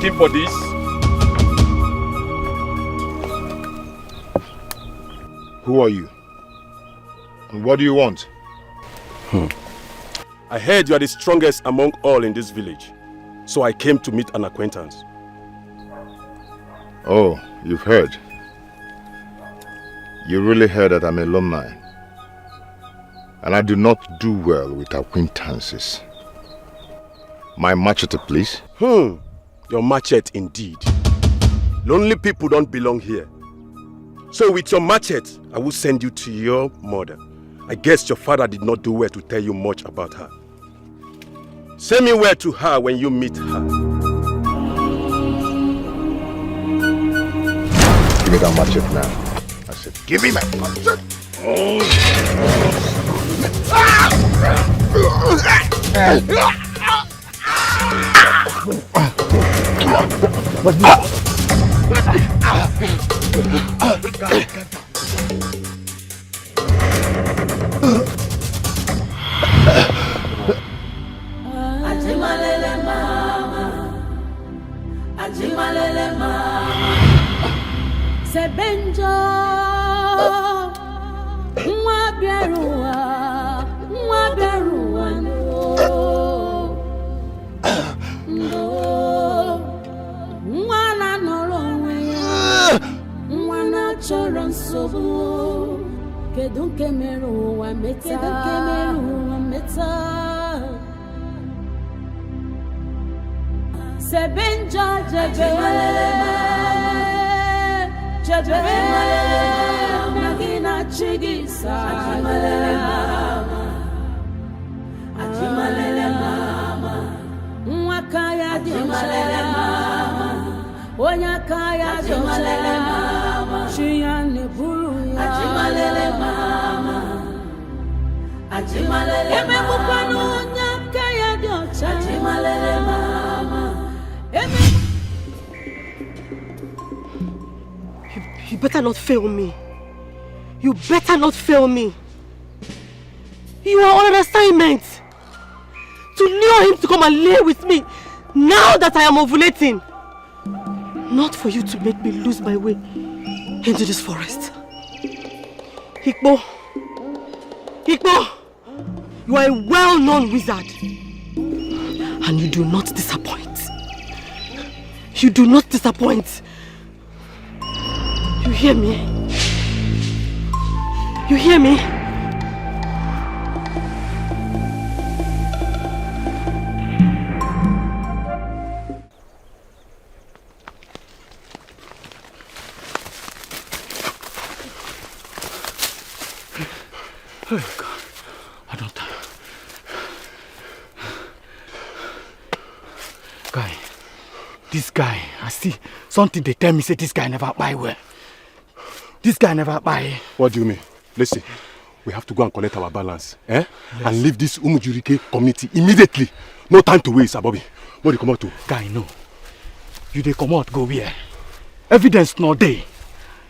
asking for this? Who are you? And what do you want? I heard you are the strongest among all in this village. So I came to meet an acquaintance. Oh, you've heard. You really heard that I'm a lone man. And I do not do well with acquaintances. My machete, please. Your machete indeed. Lonely people don't belong here. So with your machete, I will send you to your mother. I guess your father did not do well to tell you much about her. Send me word to her when you meet her. Give me that machete now. I said, give me my machete. Ajimalele mama, Ajimalele mama, Sebenjo, Mwaberua, no, Mwana nolowe, Mwana choron sobu, Kedunke meru wa meta. Sebenja jebe magina chigisa ajimalele mama mwakaya ajimalele mama onyakaya ajimalele mama chiyane buru ajimalele mama ajimalele emekupanu onyakaya diocha ajimalele mama. You better not fail me. You better not fail me. You are on an assignment to lure him to come and lay with me now that I am ovulating. Not for you to make me lose my way into this forest. Ikpo, you are a well-known wizard. And you do not disappoint. You do not disappoint. You hear me? You hear me? Oh God, I don't. Guy, this guy, I see something they tell me say this guy never buy well. This guy never buy. What do you mean? Listen, we have to go and collect our balance, Yes. And leave this Umujurike community immediately. No time to waste, Bobby. What do you come out to? Guy, no. You they come out, go where? Evidence no day.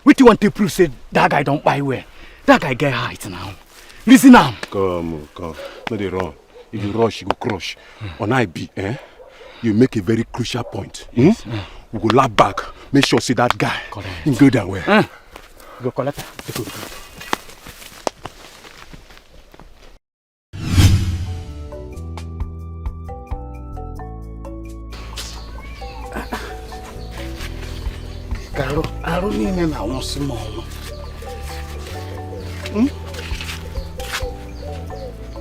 What you want to prove say that guy don't buy well? That guy get height now. Listen now. Come. No they run. If you rush, you go crush. On IB, you make a very crucial point. Yes. We go lap back. Make sure see that guy. Correct. Go down where? Go collect it. Caro, I don't even know what's wrong.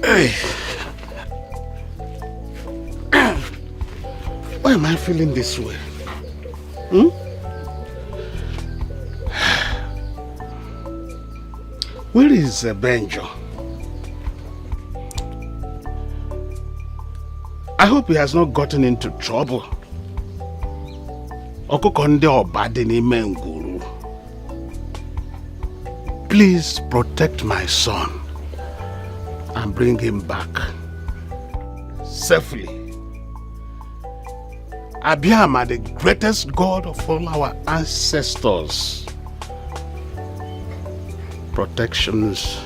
Hey. Why am I feeling this way? Where is Benjo? I hope he has not gotten into trouble. Please protect my son and bring him back safely. Abiyama, the greatest God of all our ancestors, protections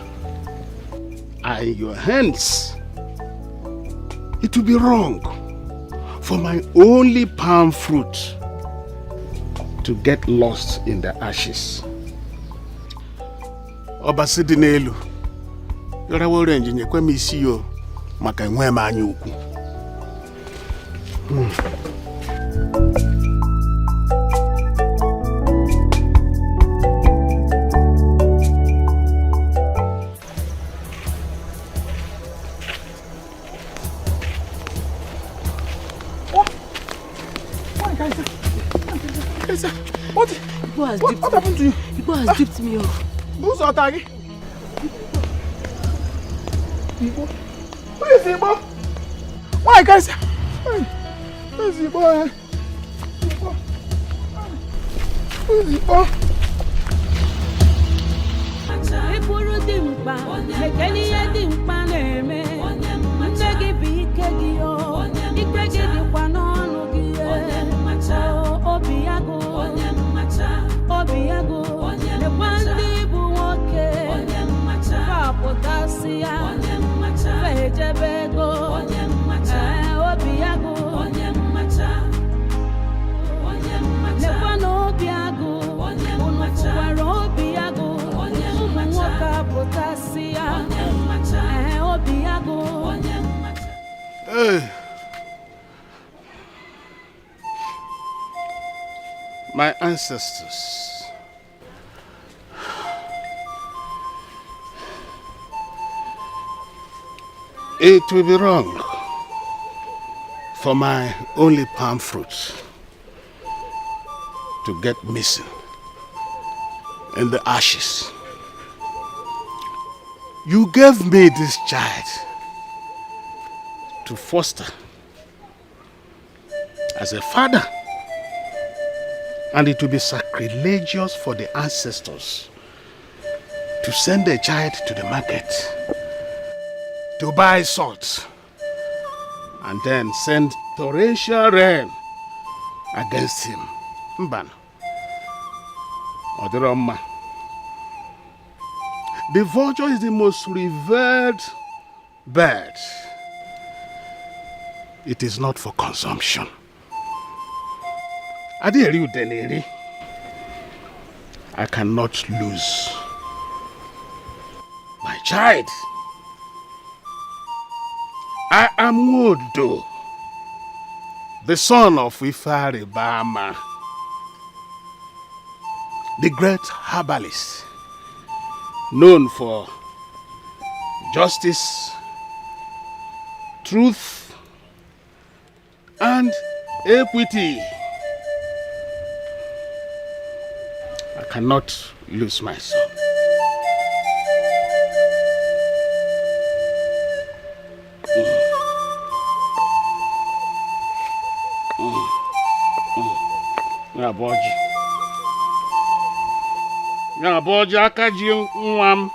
are in your hands. It would be wrong for my only palm fruit to get lost in the ashes. Obasidi n'elu. Yora wo range nyekwa mi isi yo maka enwe m anya ukwu. What happened to you? Igbo has dipped me off. Who's Otagi? Igbo? Who is Igbo? Why, guys? Where's Igbo? Who's Igbo? Ikuru dimpa, lekeni ye dimpa neme. Ntegi bi ike gi o, ike gi dikwa n'ọnụ gi ye. Obiago, Obiago, lekwa ndị bụ nwoke. Kapụtasị ya, fejebego. Obiago, lekwa n'Obiago, unu fụkwara Obiago. Ụmụ nwoke apụtasị ya, Obiago. My ancestors. It will be wrong for my only palm fruit to get missing in the ashes. You gave me this child to foster as a father. And it will be sacrilegious for the ancestors to send a child to the market to buy salt and then send torrential rain against him. Mbana. Odiroma. The vulture is the most revered bird. It is not for consumption. I cannot lose my child. I am Wodo, the son of Ifare Bama, the great herbalist, known for justice, truth, and equity. I cannot lose my son. Nyaboji akaji nwam.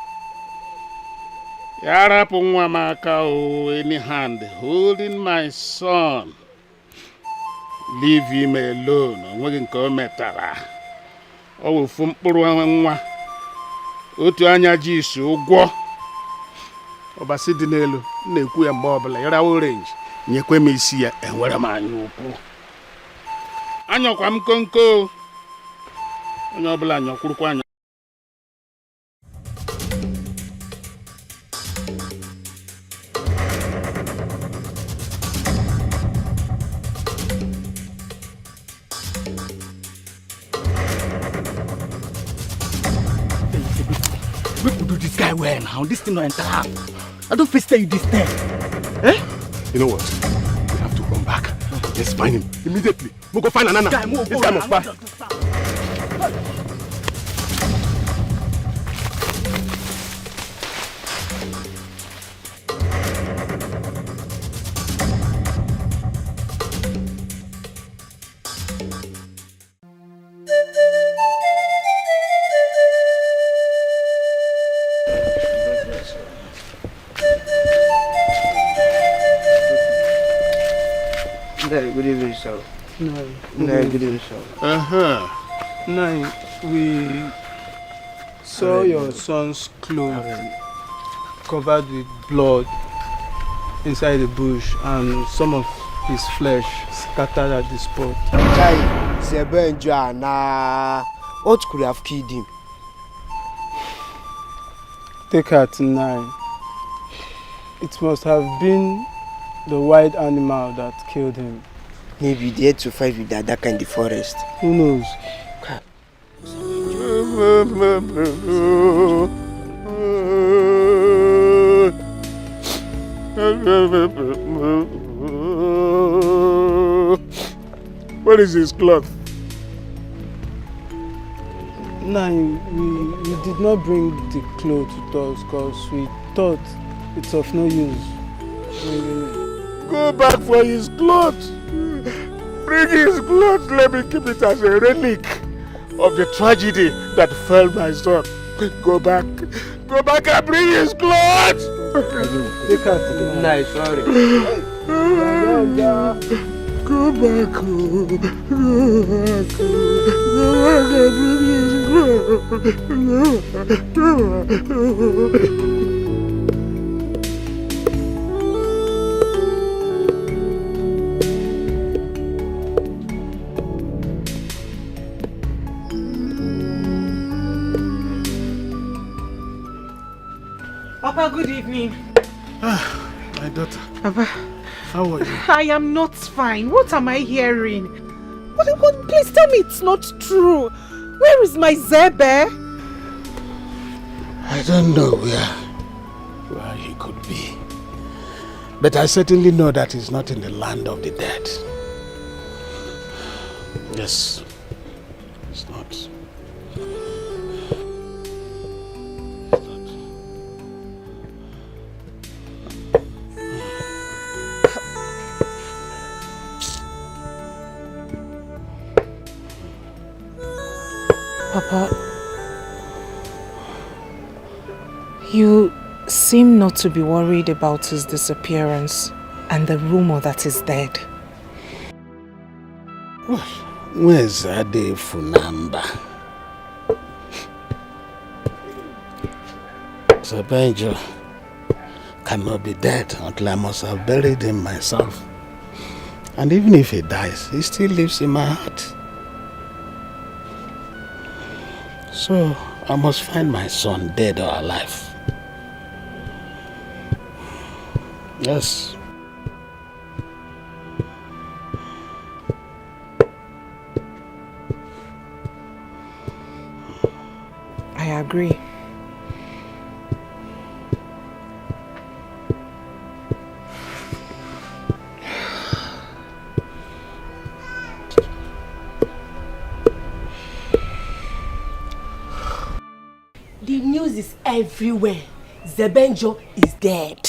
Yarapu nwam aka o any hand holding my son. Leave him alone. Onwegi nke o metara. O wufu mkpụrụ nwa. Otu anya ji isi ụgwọ. Obasidi n'elu na-ekwu ya mgbe ọbụla yara orange nyekwe m isi ya enwere m anya ukwu. Anyọkwa m konko. Onye ọbụla anyọkwurukwa anya. We could do this guy well now. This thing not enter. I don't face you this time. Eh? You know what? We have to run back. Let's find him immediately. We'll go find Anana. This guy must pass. Good evening, sir. No. Good evening, sir. No, we saw your son's clothes covered with blood inside the bush, and some of his flesh scattered at the spot. Chai, Zebenjo, nah. What could have killed him? Take her to 9. It must have been the wild animal that killed him. Maybe they had to fight with the other in the forest. Who knows? What is his cloth? No, we did not bring the clothes with us because we thought it's of no use. Go back for his clothes. Bring his clothes. Let me keep it as a relic of the tragedy that fell my son. Go back. Go back and bring his clothes. Take her to the night, sorry. Go back. Go back. Go back and bring his clothes. Papa, good evening. My daughter. Papa. How are you? I am not fine. What am I hearing? What, please tell me it's not true. Where is my Zebe? I don't know where he could be. But I certainly know that he's not in the land of the dead. Yes. He's not. Papa, you seem not to be worried about his disappearance and the rumor that he's dead. Well, where's Ade Funamba? Zebenjo cannot be dead until I must have buried him myself. And even if he dies, he still lives in my heart. So, I must find my son dead or alive. Yes. I agree. The news is everywhere. Zebenjo is dead.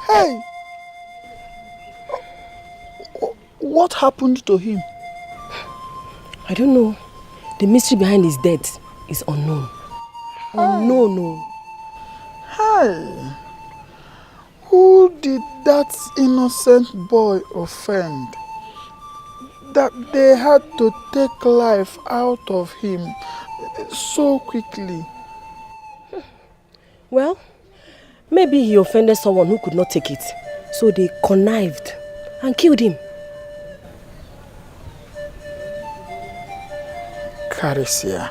Hey! What happened to him? I don't know. The mystery behind his death is unknown. Unknown. Hey! Who did that innocent boy offend? That they had to take life out of him so quickly. Well, maybe he offended someone who could not take it. So they connived and killed him. Caricia,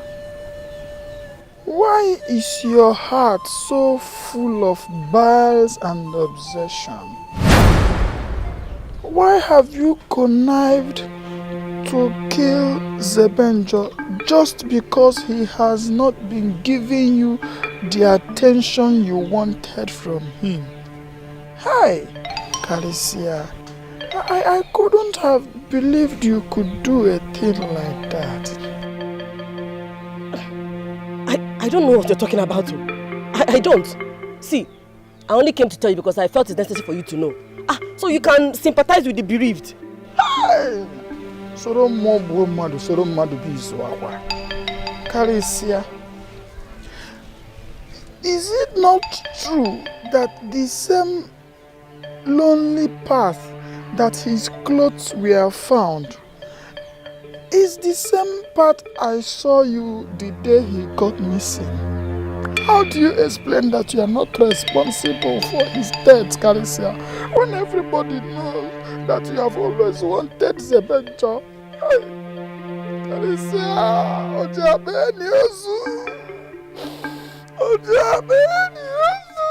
why is your heart so full of bias and obsession? Why have you connived to kill Zebenjo just because he has not been giving you the attention you wanted from him? Hi, Caricia. I couldn't have believed you could do a thing like that. I don't know what you're talking about. I don't. See, I only came to tell you because I felt it's necessary for you to know. So you can sympathize with the bereaved. Hey! Soro mobu madu, soro madu bizwawa. Caricia, is it not true that the same lonely path that his clothes were found is the same path I saw you the day he got missing? How do you explain that you are not responsible for his death, Karisia, when everybody knows that you have always wanted Zebenjo? Karisia, Ojabeni Ozu. Ojabeni Ozu.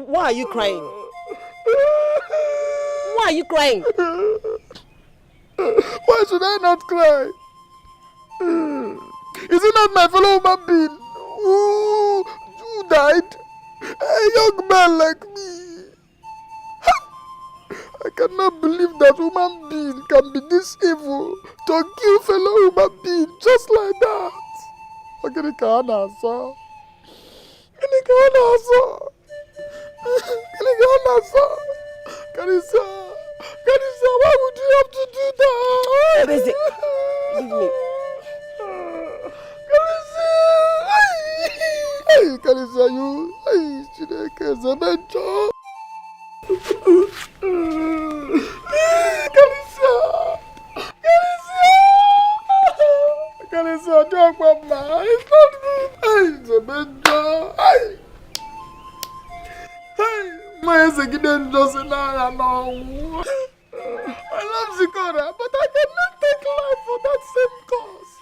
Why are you crying? Why are you crying? Why should I not cry? Is it not my fellow human being who died? A young man like me. I cannot believe that human being can be this evil to kill fellow human being just like that. Karisa, why would you have to do that? Leave me. Karisa, you Chineke Zebenjo. Karisa, don't mama. It's not good. Zebenjo. My second doesn't know. I love Zikora, but I cannot take life for that same cause.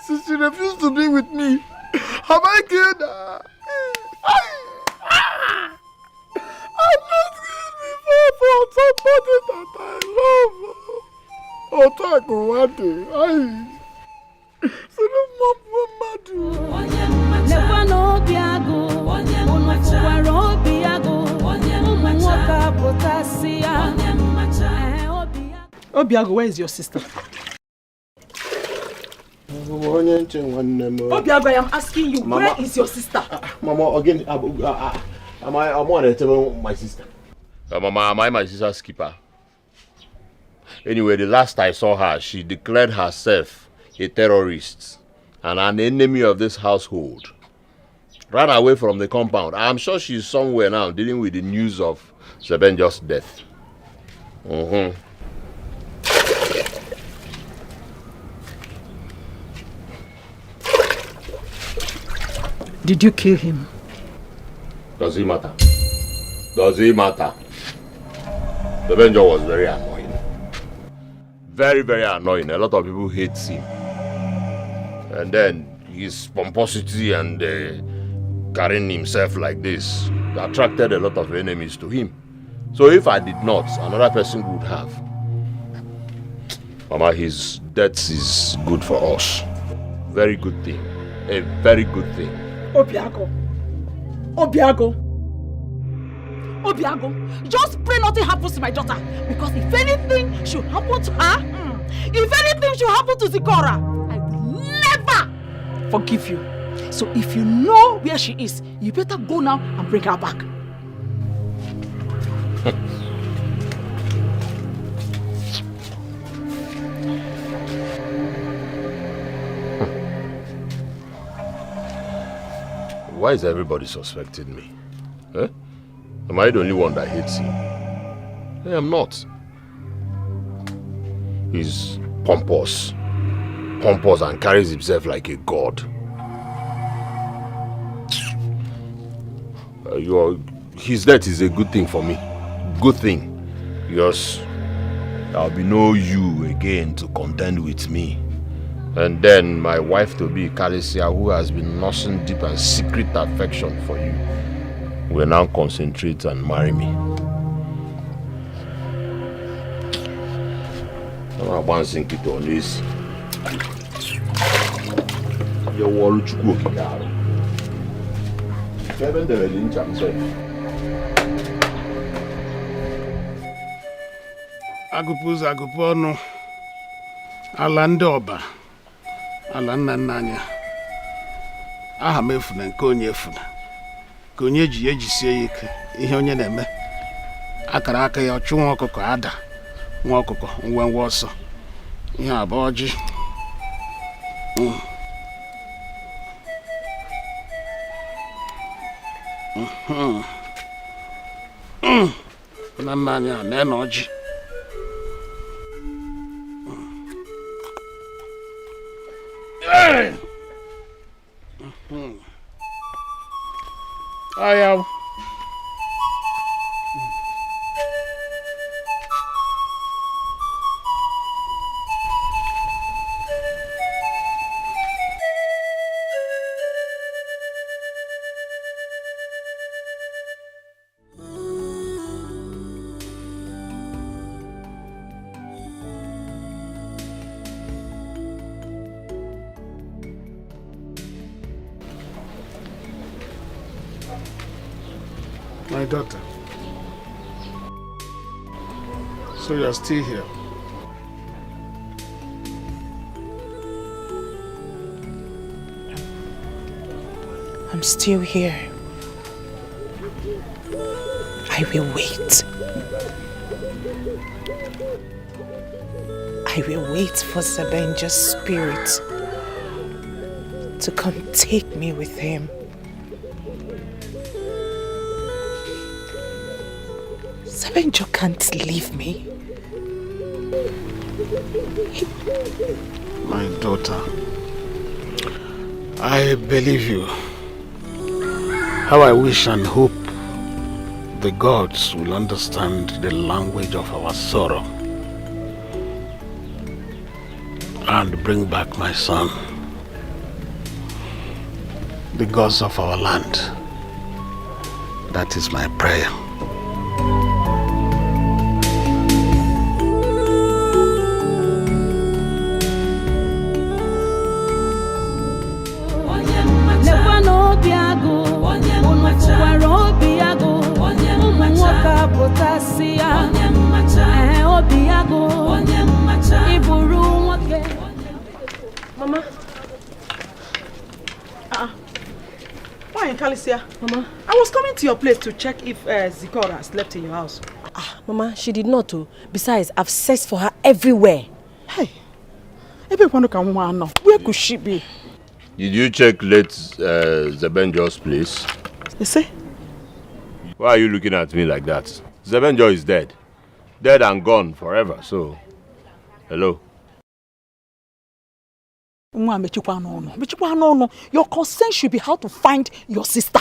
Since she refused to be with me, have I killed her? I've not killed before for somebody that I love. Oh, talk one day. So no more madu. Never know Biago. Obiago, where is your sister? Obiago, I am asking you, Mama, where is your sister? Mama, again, am I to tell my sister? Mama, am I my sister's keeper? Anyway, the last I saw her, she declared herself a terrorist and an enemy of this household. Ran away from the compound. I'm sure she's somewhere now dealing with the news of Zebenjo's death. Did you kill him? Does it matter? Does it matter? Zebenjo was very annoying. Very, very annoying. A lot of people hate him. And then his pomposity and carrying himself like this attracted a lot of enemies to him. So if I did not, another person would have. Mama, his death is good for us. Very good thing. A very good thing. Obiago, just pray nothing happens to my daughter. Because if anything should happen to her, if anything should happen to Zikora, I will never forgive you. So if you know where she is, you better go now and bring her back. Why is everybody suspecting me? Eh? Am I the only one that hates him? I am not. He's pompous and carries himself like a god. His death is a good thing for me. Good thing. Because there'll be no you again to contend with me. And then my wife to be, Karisia, who has been nursing deep and secret affection for you, will now concentrate and marry me. I'm bouncing it on this. Your wall to cook it out. Agụpụzụ agụpụ ọnụ ala ndị ọba ala nna nna anya aha m efuna nke onye efuna ka onye ji ya ejisie ya ike ihe onye na-eme akara aka ya ọchụ nwa ọkụkọ ada nwa ọkụkọ ngwangwa ọsọ ihe abụọ ọjị na nna anya na ọjị I am. My daughter. So you are still here? I'm still here. I will wait. I will wait for Zebenja's spirit to come take me with him. Zebenja can't leave me. My daughter, I believe you. How I wish and hope the gods will understand the language of our sorrow and bring back my son. The gods of our land. That is my prayer. Mama. Why in Calicia? Mama. I was coming to your place to check if Zikora has slept in your house. Mama, she did not. Besides, I've searched for her everywhere. Hey. Where could she be? Did you check late Zebenja's place? You see? Why are you looking at me like that? Zebenja is dead. Dead and gone forever, so... Hello? Your concern should be how to find your sister.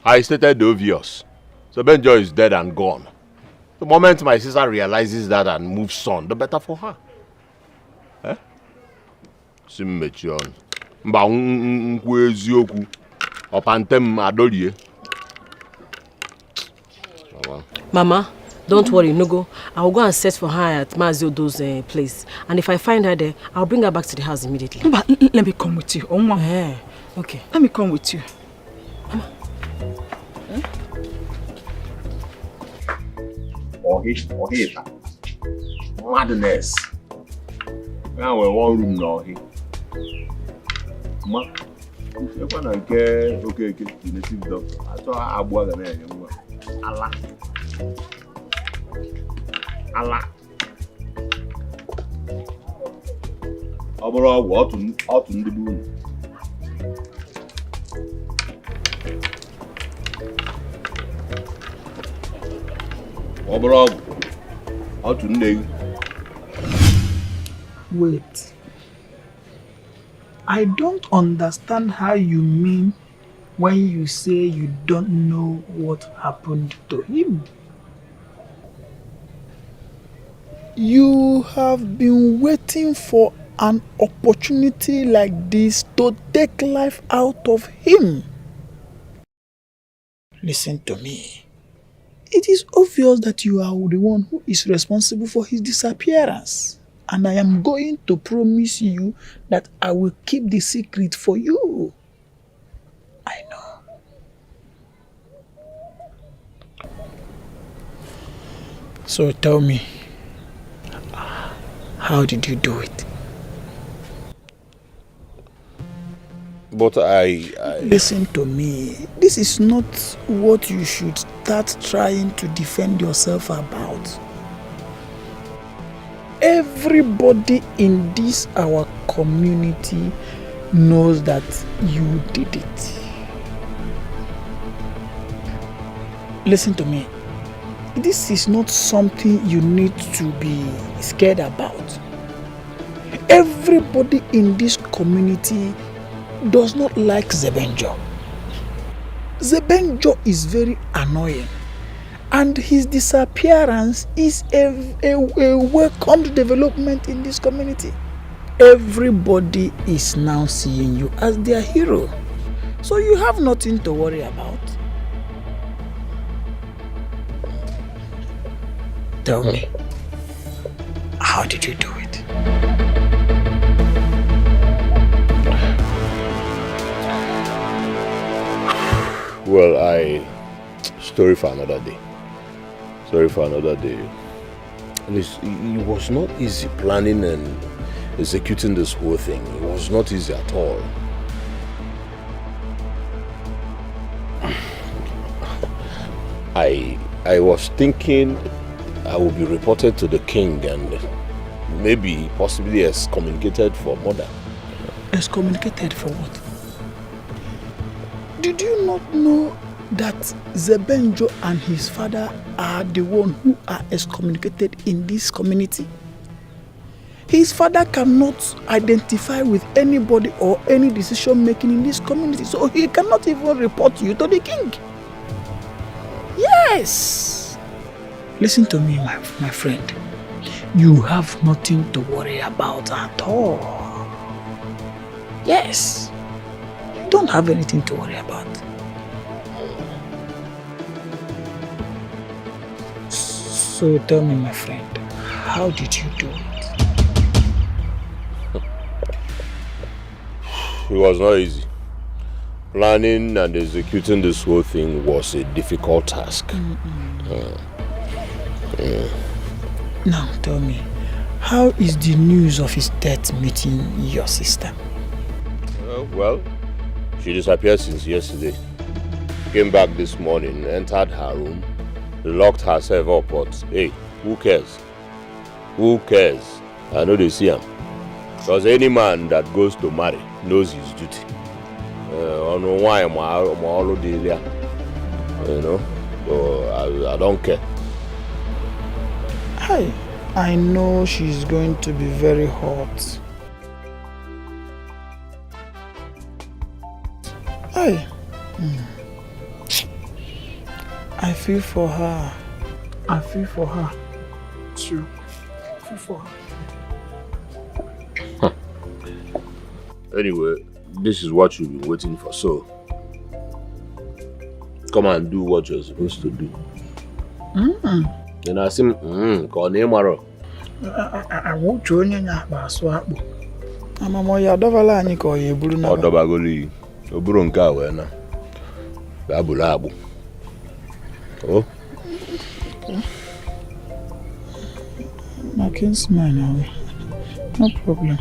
I stated the obvious. Zebenja is dead and gone. The moment my sister realizes that and moves on, the better for her. Mama, don't worry, Nogo. I'll go and search for her at Maziodo's place. And if I find her there, I'll bring her back to the house immediately. But let me come with you. Okay. Let me come with you. Mama. Madness. Now we're one room now. Ma, you're gonna get okay, the native doctor. I saw Abu Agane. Allah. Abra, what out in the moon? Abra, out in the. Wait. I don't understand how you mean when you say you don't know what happened to him. You have been waiting for an opportunity like this to take life out of him. Listen to me. It is obvious that you are the one who is responsible for his disappearance. And I am going to promise you that I will keep the secret for you. I know. So tell me, how did you do it? But I... Listen to me. This is not what you should start trying to defend yourself about. Everybody in this our community knows that you did it. Listen to me. This is not something you need to be scared about. Everybody in this community does not like Zebenjo. Zebenjo is very annoying, and his disappearance is a welcomed development in this community. Everybody is now seeing you as their hero, so you have nothing to worry about. Tell me, how did you do it? Well, story for another day. And it was not easy planning and executing this whole thing. It was not easy at all. I was thinking I would be reported to the king and maybe possibly excommunicated for murder. Excommunicated for what? Did you not know that Zebenjo and his father are the one who are excommunicated in this community? His father cannot identify with anybody or any decision making in this community, so he cannot even report you to the king. Yes! Listen to me, my friend. You have nothing to worry about at all. Yes. You don't have anything to worry about. So tell me, my friend, how did you do it? It was not easy. Planning and executing this whole thing was a difficult task. Now tell me, how is the news of his death meeting your sister? Well, she disappeared since yesterday. Came back this morning, entered her room, locked herself up, but hey, who cares? Who cares? I know they see him. Because any man that goes to marry knows his duty. I know why I'm already there. You know, so I don't care. I know she's going to be very hot. I feel for her. I feel for her too. I feel for her. Anyway, this is what you've been waiting for, so come and do what you're supposed to do. And I say, call name Maro. I won't join you now, Baswap. I'm a more Yadovala and you call you Bruno. Or Dobagoli, or Brunka, Wena Babulabu. Oh, my kinsman, no problem.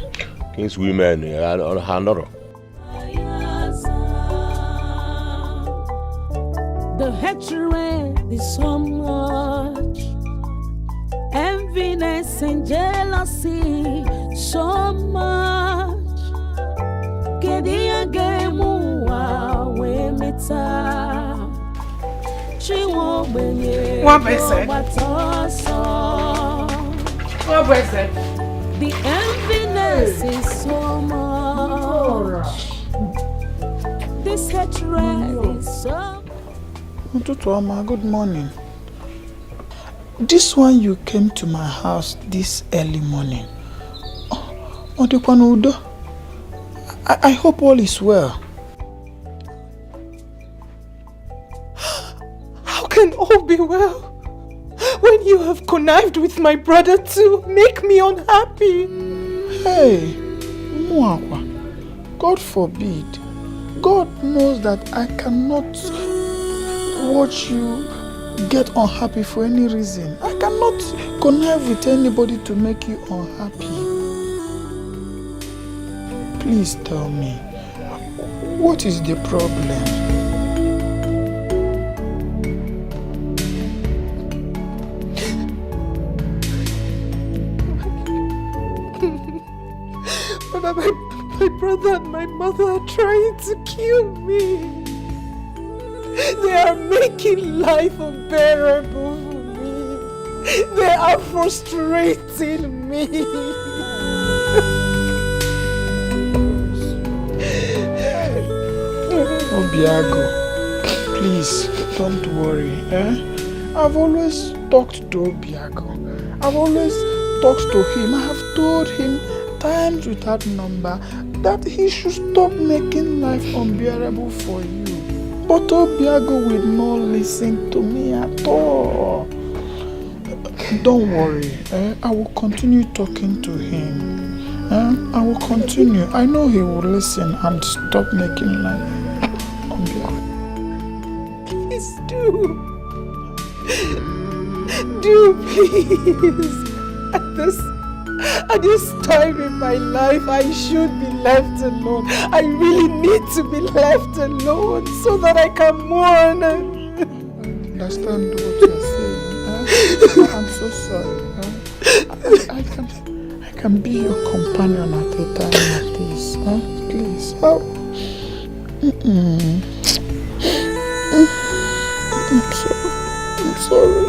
King's women on Hanoro. The hatred is so much, enviness and jealousy so much. Kedia gemu we meta. What is it? What is it? The enviness is so much. This hatred is so. Good morning. This one you came to my house this early morning. I hope all is well. How can all be well when you have connived with my brother to make me unhappy? Hey, Nwaoha, God forbid. God knows that I cannot watch you get unhappy for any reason. I cannot connive with anybody to make you unhappy. Please tell me, what is the problem? My brother and my mother are trying to kill me. They are making life unbearable for me. They are frustrating me. Obiago, please don't worry. I've always talked to Obiago. I've always talked to him. I have told him times without number that he should stop making life unbearable for you. But Obiago will not listen to me at all. Don't worry. I will continue talking to him. I will continue. I know he will listen and stop making life unbearable. Please do. Do please. At this time in my life, I should be left alone. I really need to be left alone so that I can mourn. I understand what you're saying. I'm so sorry. I can be your companion at a time like this. Please. I'm sorry.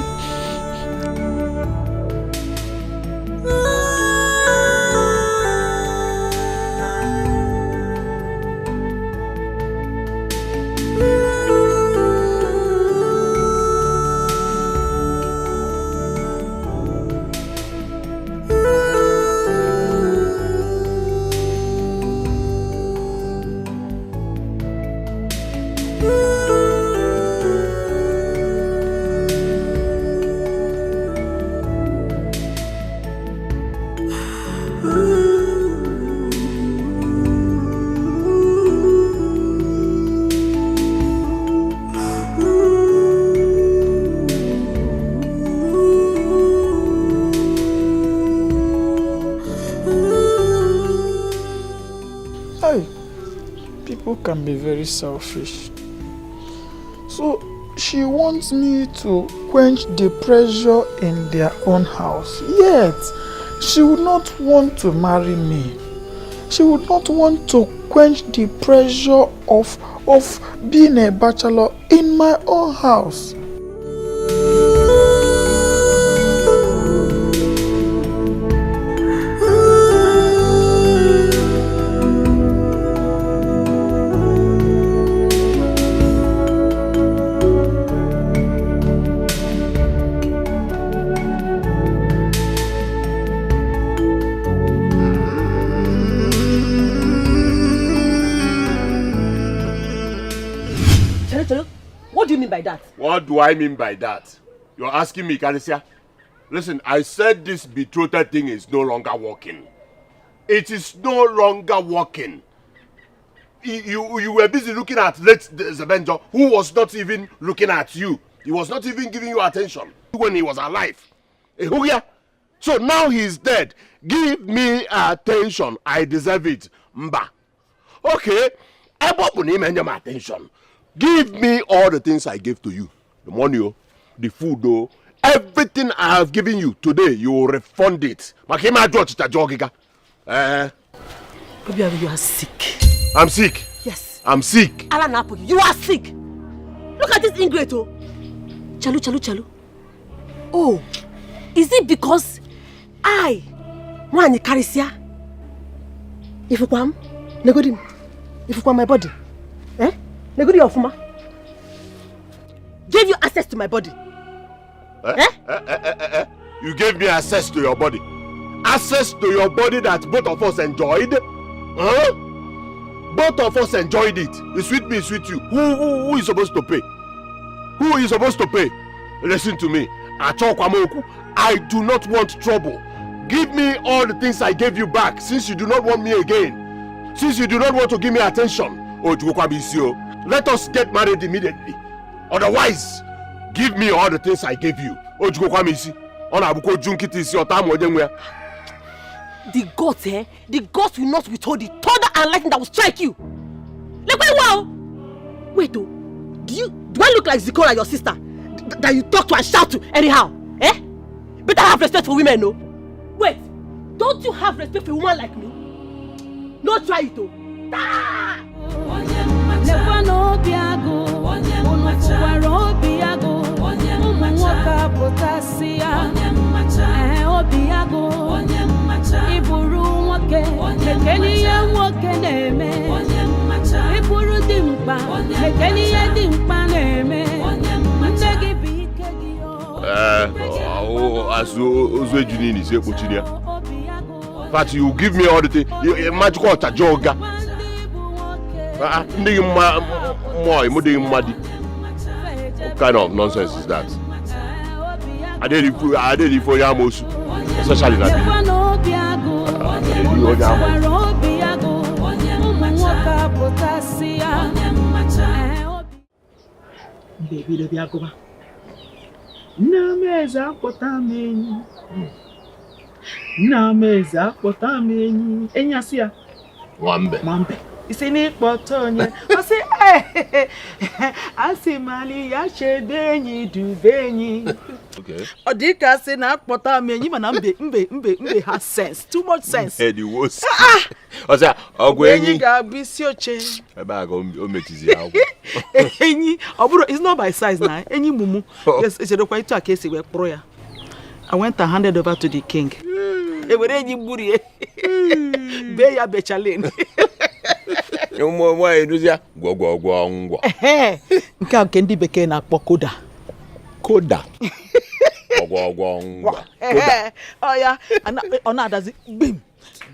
Can be very selfish. So she wants me to quench the pressure in their own house. Yet she would not want to marry me. She would not want to quench the pressure of being a bachelor in my own house. By that? What do I mean by that? You're asking me, Kalisia? Listen, I said this betrothed thing is no longer working. It is no longer working. You were busy looking at late Zebenjo, who was not even looking at you. He was not even giving you attention when he was alive. So now he's dead. Give me attention. I deserve it. Mba. Okay. Attention. Give me all the things I gave to you. The money, the food, everything I have given you today, you will refund it. Baby, you are sick. I'm sick. Yes. I'm sick. You are sick. Look at this ingrate. Chalu. Oh, is it because I, Mwani Karisia, if you come, negodim, if you come my body, Negudi Ofuma gave you access to my body. You gave me access to your body. Access to your body that both of us enjoyed. Both of us enjoyed it. It's with me, it's with you. Who is supposed to pay? Who is supposed to pay? Listen to me. I do not want trouble. Give me all the things I gave you back, since you do not want me again. Since you do not want to give me attention. Let us get married immediately. Otherwise, give me all the things I gave you. The gods, the gods will not withhold the thunder and lightning that will strike you. Like, wow! Wait, do I look like Zikora, your sister, that you talk to and shout to anyhow? Better have respect for women, no? Wait, don't you have respect for a woman like me? No, try it, though. Never know Biago, Biago, Umuwaka Potasia, Obiago, Iburu Wake, Kenya Wake Neme, Iburu Dim mkpa mekeni ihe dị mkpa na-eme nne gị bụ ike gị as Ozwe Junini say Pochinia. But you give me all the thing. Magical Tajoga. What kind of nonsense is that? I did it for Yamos, especially that. Baby, the Biagoba. Nameza potami. Nameza potami. Enyasia. Wambe. Isini potonye. I say mali ya shedenyi duvenyi. Okay. Odika say na potami nyi mana mbe has sense. Too much sense. Eddie was. Osa ogwenyi ga bisi oche. Eba go ometizi awo. Enyi oburo it's not by size na. Enyi mumu. Yes, it's a quite to akesi we kporo ya. I went and handed over to the king. Ewere enyi gburi e. Be ya bechalin. Nwa eduzia gwogwogwo ngwa. Nke ndị bekee na-akpọ koda. Koda. Gwogwogwo ngwa. Koda. Oh ya, ọ na-adazi bim.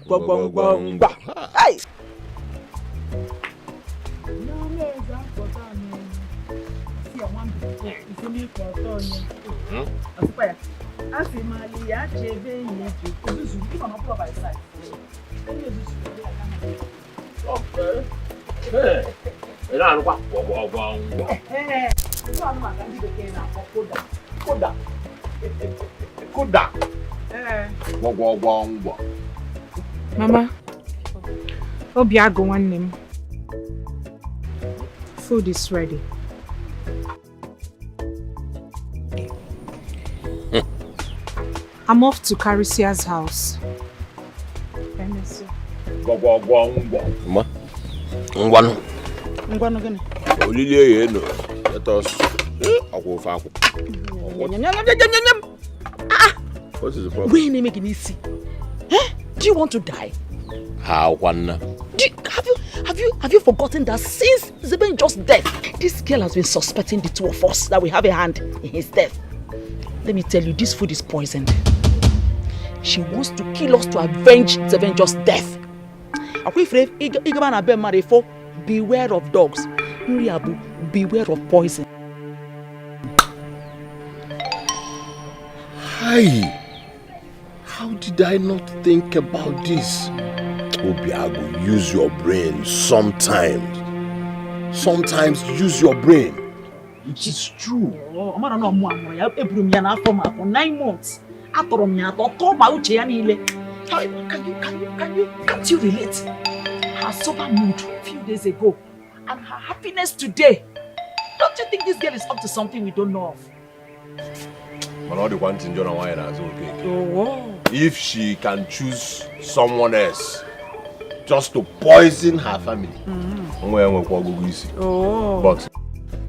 Gwogwogwo ngwa. Ai. Asimalia chebe yetu. Kuzuzu iko na by side. Okay. Hey. Ina anukwa gwogwogwo ngwa. So anu maka ndi bekee na koda. Koda. Gwogwogwo ngwa. Mama. Obiago nwanne m. Food is ready. I'm off to Caricia's house. Gwogwogwo ngwa. Ngwanu gini? Olili ye no. Let us akwofa akwo. What is the problem? Where make it easy? Do you want to die? How one? Have you forgotten that since Zebenjo's death, this girl has been suspecting the two of us that we have a hand in his death. Let me tell you, this food is poisoned. She wants to kill us to avenge Zebenjo's death. Beware of dogs. Beware of poison. Hi. How did I not think about this? Obiago, use your brain sometimes. Sometimes use your brain. It is true. For 9 months. Can't you relate? Her sober mood a few days ago and her happiness today. Don't you think this girl is up to something we don't know of? But all the one thing Jonah Wine is okay. Oh. If she can choose someone else just to poison her family. But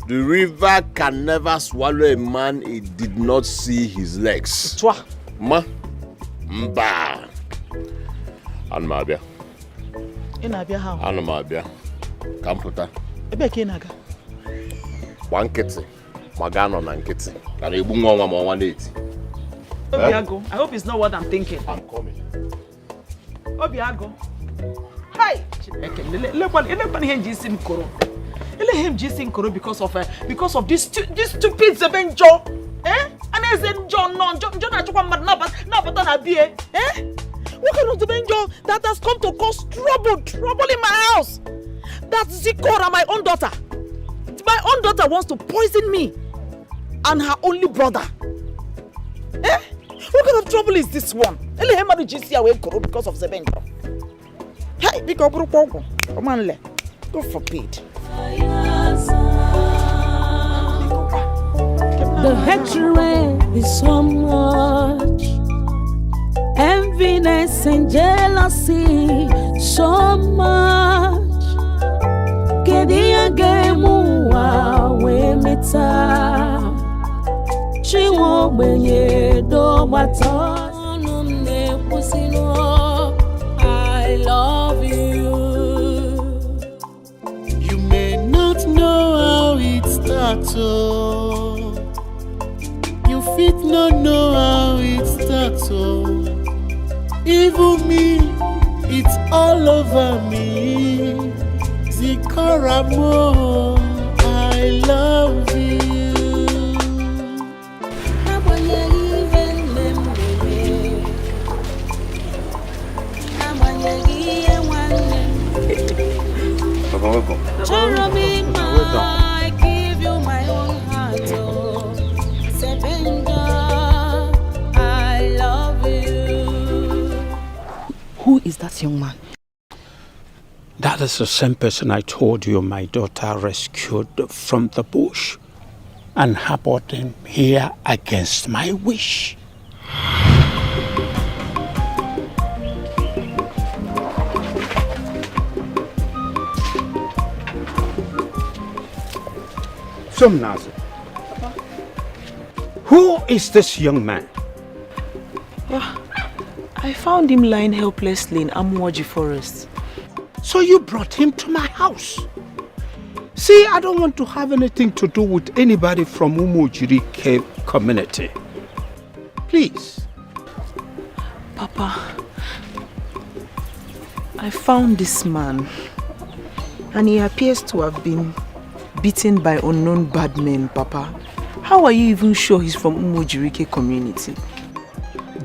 the river can never swallow a man it did not see his legs. Ma. Mba. And Mabia. Inabia how? And Mabia. Kamputa. Ebe ke naga. One kitty. Magano na nkiti. Can you bring one 180? Obiago, I hope it's not what I'm thinking. I'm coming. Obiago. Hi. Because of this stupid Zebenjo. And as in John what kind of Zebenjo that has come to cause trouble in my house? That's Zikora, my own daughter. My own daughter wants to poison me and her only brother. What kind of trouble is this one? Because of Zebenjo. Hey, because God forbid. The hatred is so much, enviness and jealousy so much. Kedia gemu we meta, she won't be do mata. I love you. You may not how it starts, oh. You fit no know how it starts, oh. Even me, it's all over me. Zikaramo, I love you. Papa, welcome. I give you my own heart, oh. Sebenja, I love you. Who is that young man? That is the same person I told you my daughter rescued from the bush and harbored him here against my wish. Somnazi, who is this young man? I found him lying helplessly in Amwaji forest. So you brought him to my house? See, I don't want to have anything to do with anybody from Umojiri Cave community. Please. Papa, I found this man and he appears to have been beaten by unknown bad men, Papa. How are you even sure he's from Umojirike community?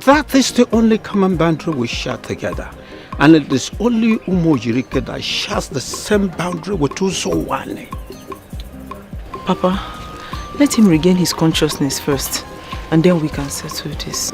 That is the only common boundary we share together. And it is only Umojirike that shares the same boundary with Uzowane. Papa, let him regain his consciousness first, and then we can settle this.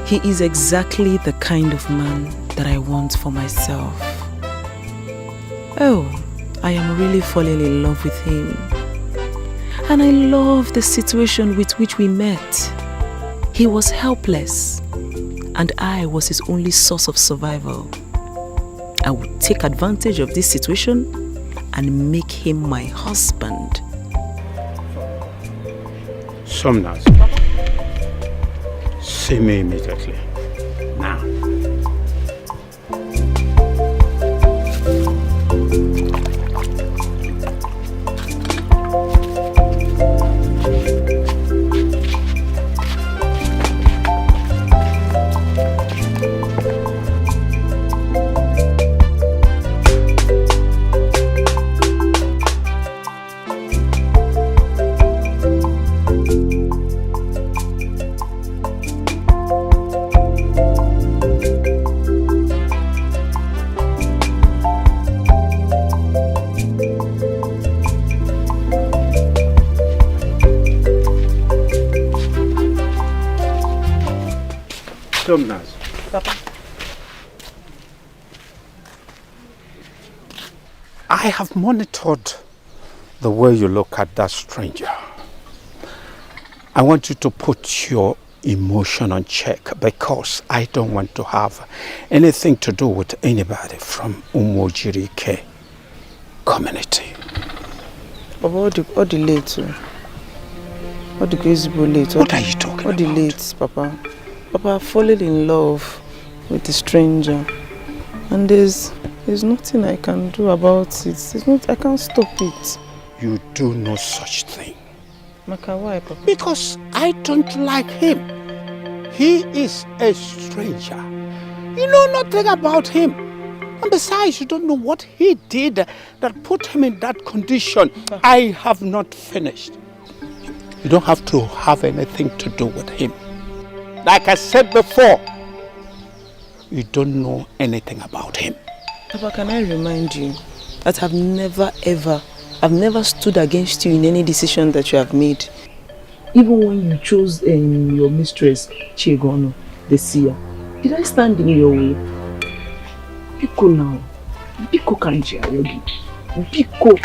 He is exactly the kind of man that I want for myself. Oh, I am really falling in love with him. And I love the situation with which we met. He was helpless, and I was his only source of survival. I would take advantage of this situation and make him my husband. Somnas. See me immediately. Now. Papa. I have monitored the way you look at that stranger. I want you to put your emotion on check because I don't want to have anything to do with anybody from Umojirike community. All the late, all the crazy late. What are you talking about? All the late, Papa. Papa, falling in love with a stranger, and there's nothing I can do about it. I can't stop it. You do no such thing. Maka, why, Papa? Because I don't like him. He is a stranger. You know nothing about him. And besides, you don't know what he did that put him in that condition. I have not finished. You don't have to have anything to do with him. Like I said before, you don't know anything about him. Papa, can I remind you that I've never stood against you in any decision that you have made. Even when you chose your mistress, Chigono, the seer, did I stand in your way? Biko now. Biko kanji ayogi. Biko.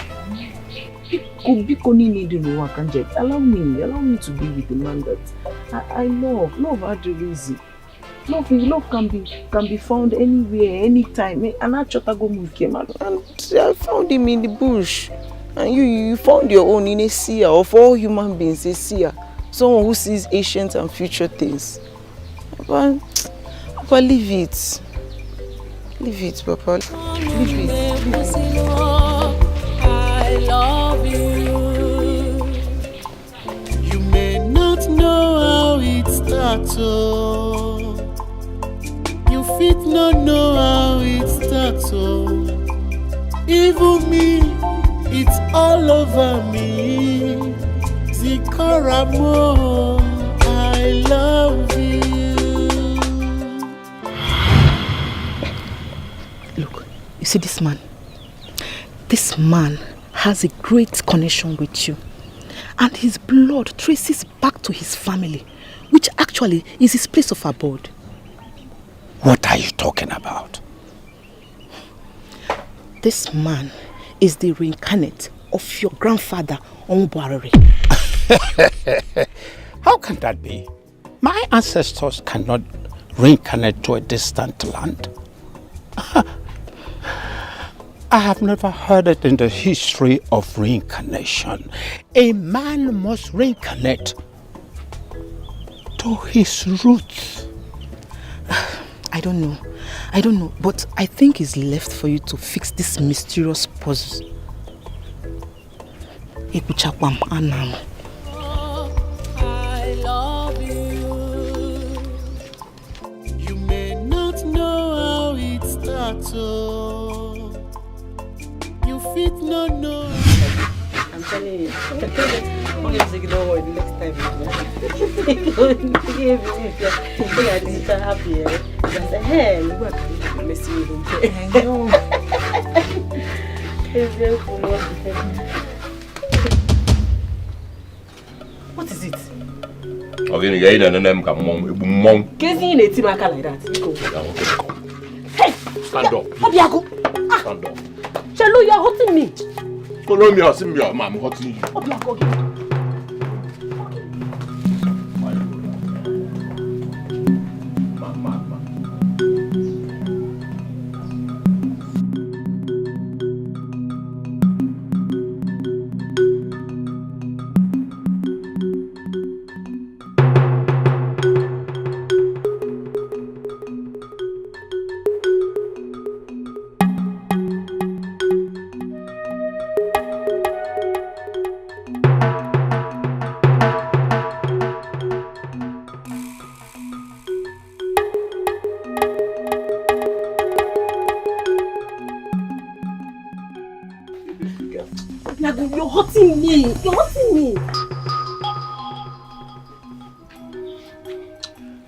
Allow me to be with the man that I love. Love had the reason. Love can be found anywhere, anytime. And I came out and I found him in the bush. And you found your own in a seer. Of all human beings, a seer. Someone who sees ancient and future things. But leave it. Leave it, Papa. Leave it. I love you. You may not know how it starts, oh. You fit not know how it starts, oh. Even me, it's all over me. Zikoramo, I love you. Look, you see this man? This man has a great connection with you. And his blood traces back to his family, which actually is his place of abode. What are you talking about? This man is the reincarnate of your grandfather, Onbuarere. How can that be? My ancestors cannot reincarnate to a distant land. I have never heard it in the history of reincarnation. A man must reincarnate to his roots. I don't know, but I think it's left for you to fix this mysterious puzzle. I love you. You may not know how it starts, oh. You fit not know. I'm telling you. I'm going to ignore what the next time you happy. I say, hey, look at you. I know. What is it? Okay, you ain't name come mom. Can't you let him like that? Hey, stand up. Obiago. Stand up. Chalo, you are hurting me. Follow me or see me, I'm hurting you. Obiago. You're hurting me. You're hurting me.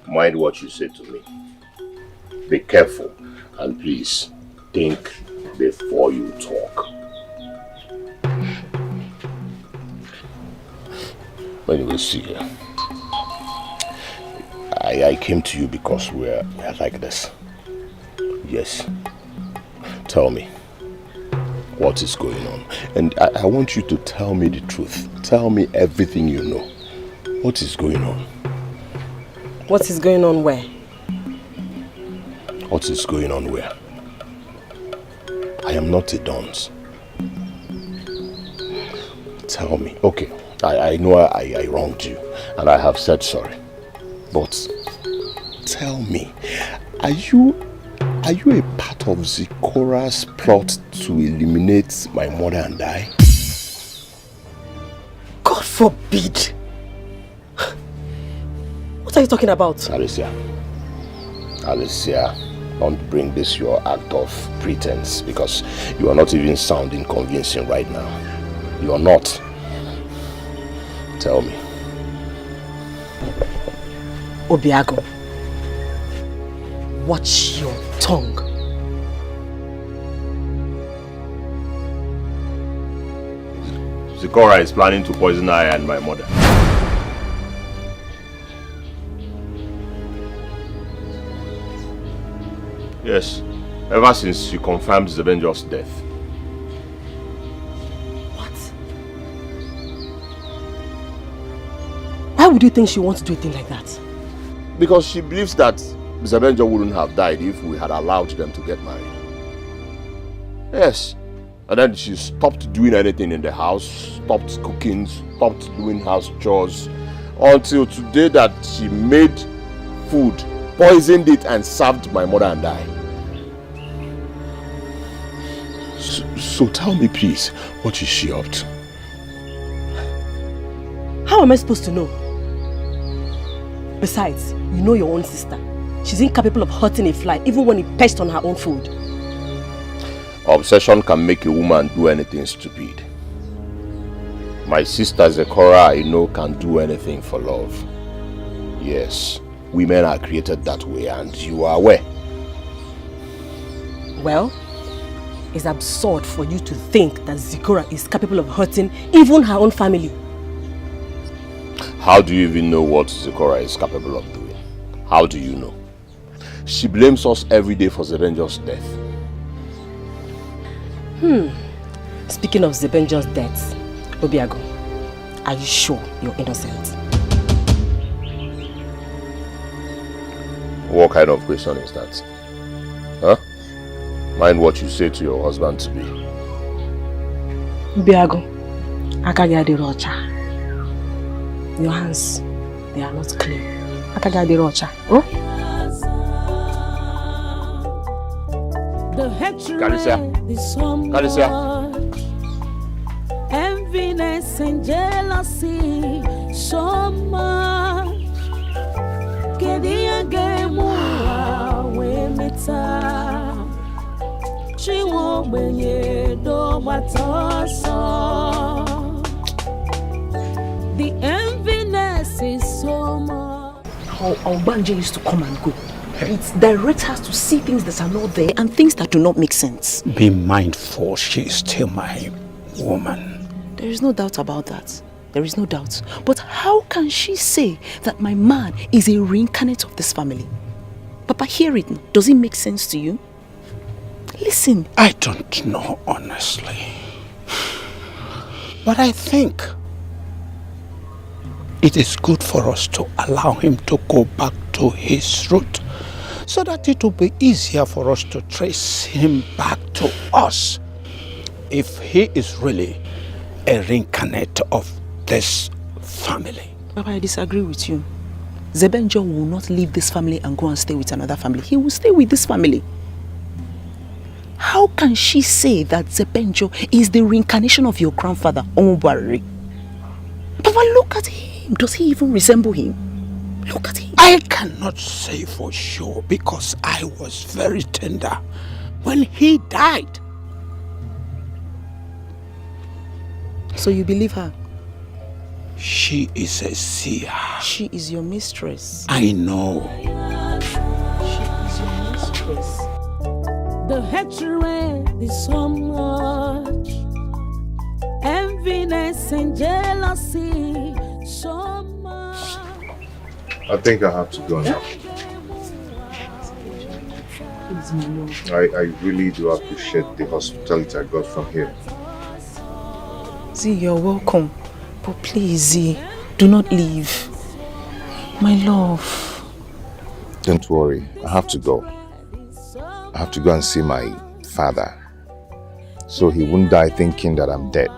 Mind what you say to me. Be careful and please think before you talk. Anyway, see here. I came to you because we're like this. Yes. Tell me. What is going on? And I want you to tell me the truth. Tell me everything you know. What is going on? What is going on where? What is going on where? I am not a dunce. Tell me. Okay, I know I wronged you and I have said sorry. But tell me, are you a part of Zikora's plot to eliminate my mother and I? God forbid! What are you talking about? Alicia, don't bring this your act of pretense because you are not even sounding convincing right now. You are not. Tell me. Obiago, watch your tongue. Zikora is planning to poison I and my mother. Yes, ever since she confirmed Zebenjo's death. What? would you think she wants to do a thing like that? Because she believes that Zebenjo wouldn't have died if we had allowed them to get married. Yes. And then she stopped doing anything in the house, stopped cooking, stopped doing house chores, until today that she made food, poisoned it and served my mother and I. So tell me please, what is she up to? How am I supposed to know? Besides, you know your own sister. She's incapable of hurting a fly even when it perched on her own food. Obsession can make a woman do anything stupid. My sister Zekora, I know, can do anything for love. Yes, women are created that way and you are aware. Well, it's absurd for you to think that Zekora is capable of hurting even her own family. How do you even know what Zekora is capable of doing? How do you know? She blames us every day for Zebenjo's death. Speaking of Zebenjo's death, Obiago, are you sure you're innocent? What kind of question is that? Huh? Mind what you say to your husband to be. Obiago, Akagadi Rocha. Your hands, they are not clean. Akagadi Rocha. Oh? The hatred Kalisia. is so much, enviness and jealousy so much. Kedia gemua we meta, she won't be do matoso. The enviness is so much. How Albanja used to come and go. It directs us to see things that are not there and things that do not make sense. Be mindful, she is still my woman. There is no doubt about that. There is no doubt. But how can she say that my man is a reincarnate of this family? Papa, hear it. Does it make sense to you? Listen. I don't know, honestly. But I think it is good for us to allow him to go back to his root, so that it will be easier for us to trace him back to us if he is really a reincarnate of this family. Papa, I disagree with you. Zebenjo will not leave this family and go and stay with another family. He will stay with this family. How can she say that Zebenjo is the reincarnation of your grandfather, Omubari? Papa, look at him. Does he even resemble him? Look at him. I cannot say for sure because I was very tender when he died. So you believe her? She is a seer. She is your mistress. I know. She is your mistress. The hatred is so much, enviness and jealousy so much. I think I have to go now. I really do appreciate the hospitality I got from here. Z, you're welcome. But please, Z, do not leave. My love. Don't worry, I have to go. I have to go and see my father, so he won't die thinking that I'm dead.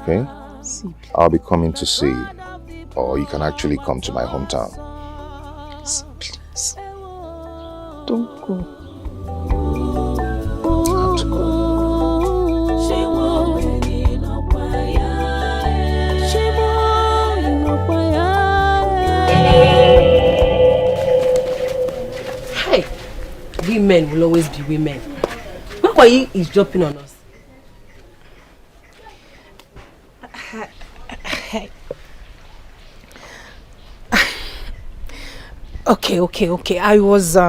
Okay? See, I'll be coming to see you, or you can actually come to my hometown. see, please. Don't go. Hey, women will always be women. Why you is dropping on us? Okay. I was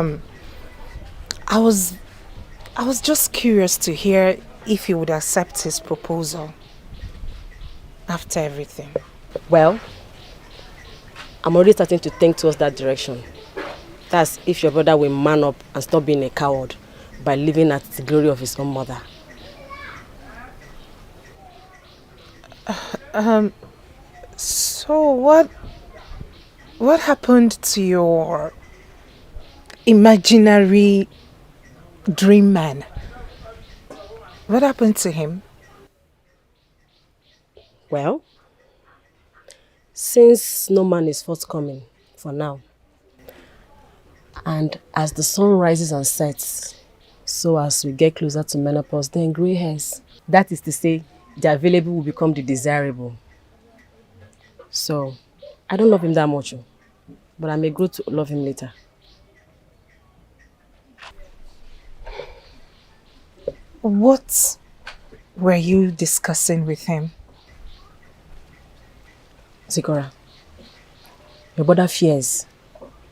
just curious to hear if he would accept his proposal after everything. Well, I'm already starting to think towards that direction. That's if your brother will man up and stop being a coward by living at the glory of his own mother. So So what happened to your imaginary dream man? What happened to him? Well, since no man is forthcoming for now, and as the sun rises and sets, so as we get closer to menopause, then grey hairs. That is to say, the available will become the desirable. So, I don't love him that much, but I may grow to love him later. What were you discussing with him? Zikora, your brother fears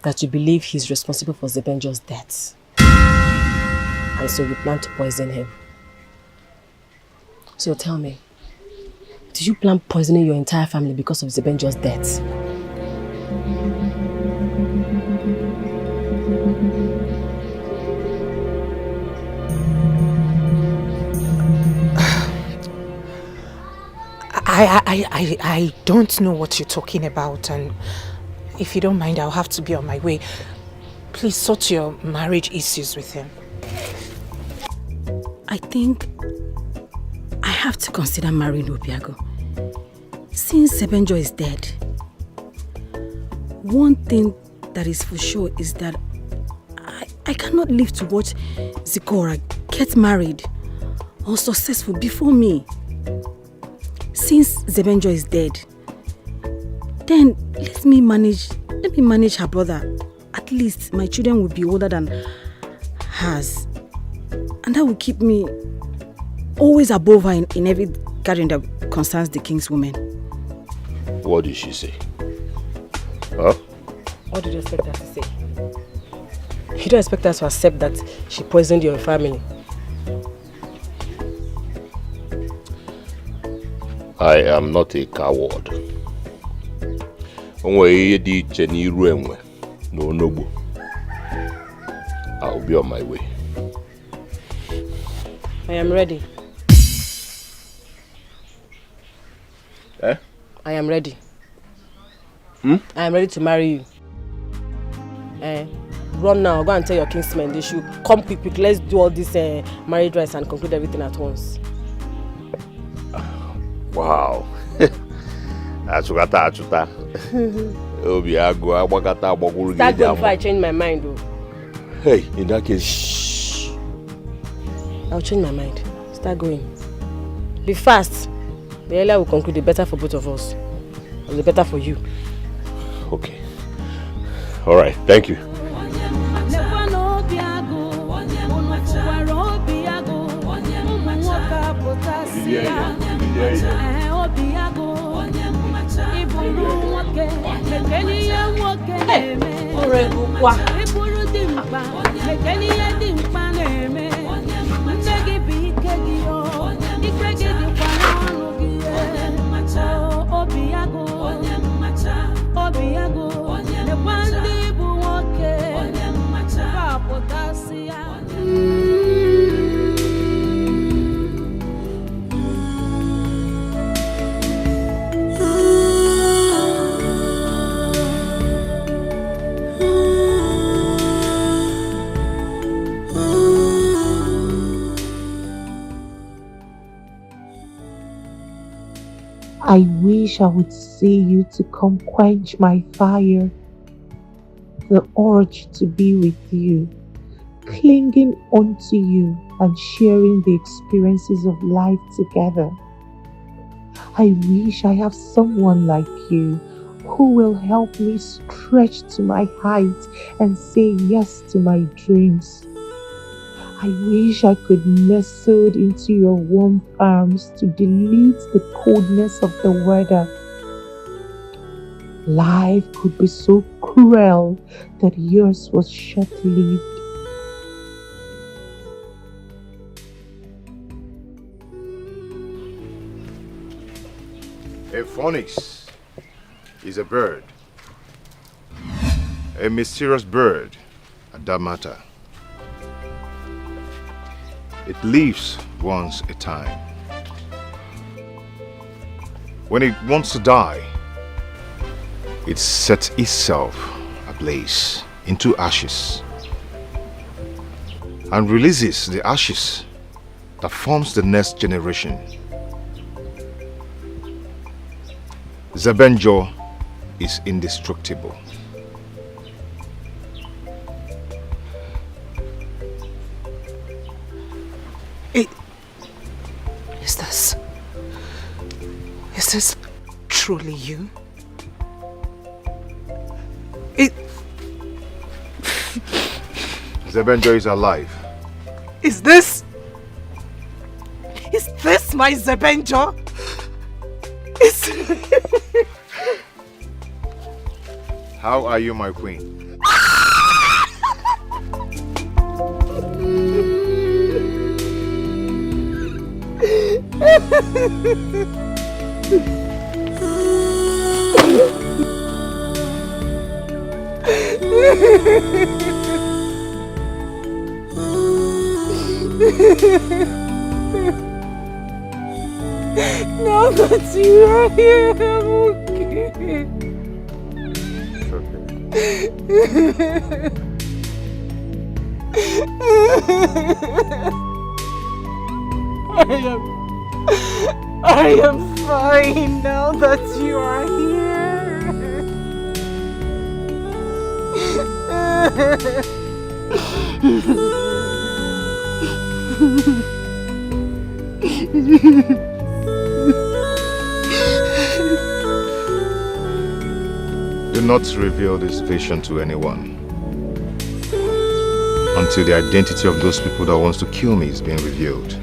that you believe he's responsible for Zebenjo's death. And so you plan to poison him. So tell me, did you plan poisoning your entire family because of Zebenjo's death? I don't know what you're talking about, and if you don't mind, I'll have to be on my way. Please sort your marriage issues with him. I think I have to consider marrying Obiago. Since Zebenjo is dead, one thing that is for sure is that I cannot live to watch Zikora get married or successful before me. Since Zebenjo is dead, then let me manage her brother. At least my children will be older than hers. And that will keep me always above her in every gathering that concerns the king's women. What did she say? Huh? What did you expect her to say? You don't expect her to accept that she poisoned your family. I am not a coward. I'll be on my way. I am ready. Eh? I am ready. Hmm? I am ready to marry you. Run now, go and tell your kinsmen they should come quick. Let's do all this marriage rites and conclude everything at once. Wow. Start going before I change my mind, though. Hey, in that case, shh. I'll change my mind. Start going. Be fast. The earlier we conclude, the better for both of us. And the better for you. Okay. All right. Thank you. I wish I would see you to come quench my fire. The urge to be with you, clinging onto you and sharing the experiences of life together. I wish I have someone like you who will help me stretch to my height and say yes to my dreams. I wish I could nestle into your warm arms to delete the coldness of the weather. Life could be so cruel that yours was short-lived. A phoenix is a bird. A mysterious bird at that matter. It lives once a time. When it wants to die, it sets itself ablaze into ashes and releases the ashes that forms the next generation. Zebenjo is indestructible. Is this truly you? Zebenjo is alive. Is this my Zebenjo? How are you, my queen? Now that you are here, I'm okay. I am fine now that you are here. Do not reveal this vision to anyone until the identity of those people that wants to kill me is being revealed.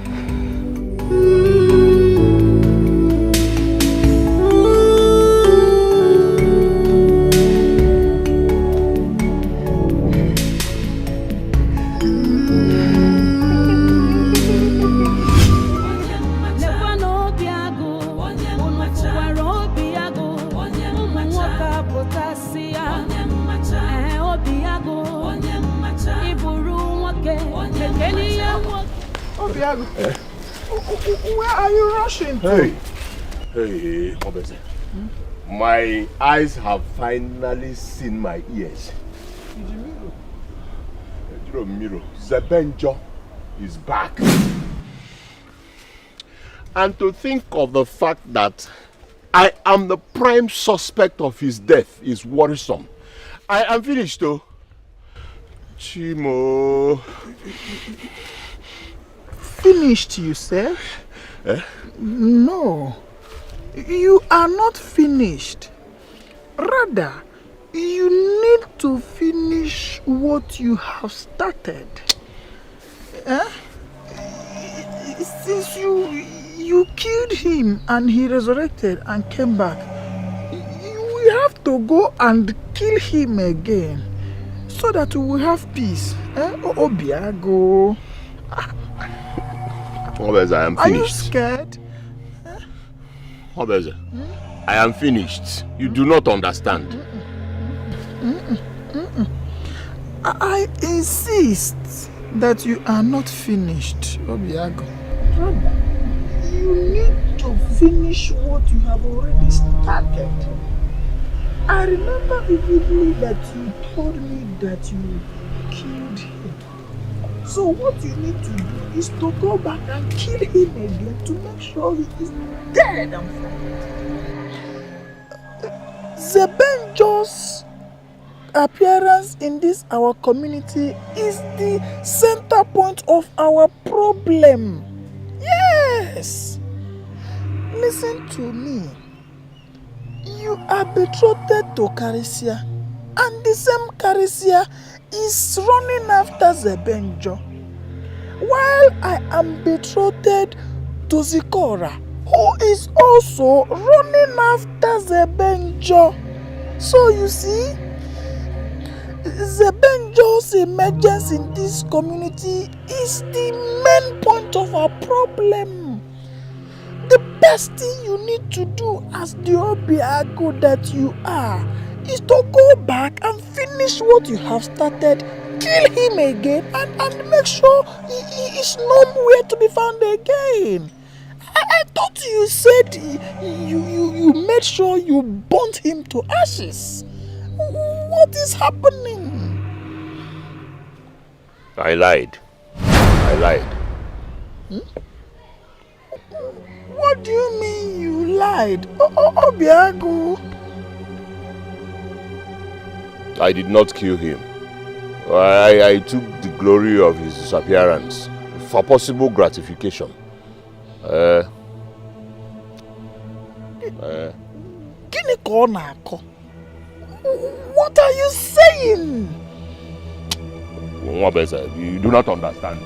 Where are you rushing to? Hey, Obese. My eyes have finally seen my ears. Zebenjo is back. And to think of the fact that I am the prime suspect of his death is worrisome. I am finished though. Chimo. Finished, you said? No. You are not finished. Rather, you need to finish what you have started. Since you killed him and he resurrected and came back, we have to go and kill him again so that we will have peace. Obiago. Obeze, I am finished. Are you scared? Obeze, I am finished. You do not understand. I insist that you are not finished, Obiago. Rather, you need to finish what you have already started. I remember vividly that you told me that you killed him. So what you need to do is to go back and kill him again to make sure he is dead and forgotten. Zebenjo's appearance in this our community is the center point of our problem. Yes! Listen to me. You are betrothed to Carisia, and the same Carisia is running after Zebenjo, while I am betrothed to Zikora, who is also running after Zebenjo. So you see, Zebenjo's emergence in this community is the main point of our problem. The best thing you need to do as the Obiago that you are is to go back and finish what you have started, kill him again, and make sure he is nowhere to be found again. I thought you said you made sure you burnt him to ashes. What is happening? I lied. What do you mean you lied? Obiago. I did not kill him. I took the glory of his disappearance for possible gratification. What are you saying? You do not understand.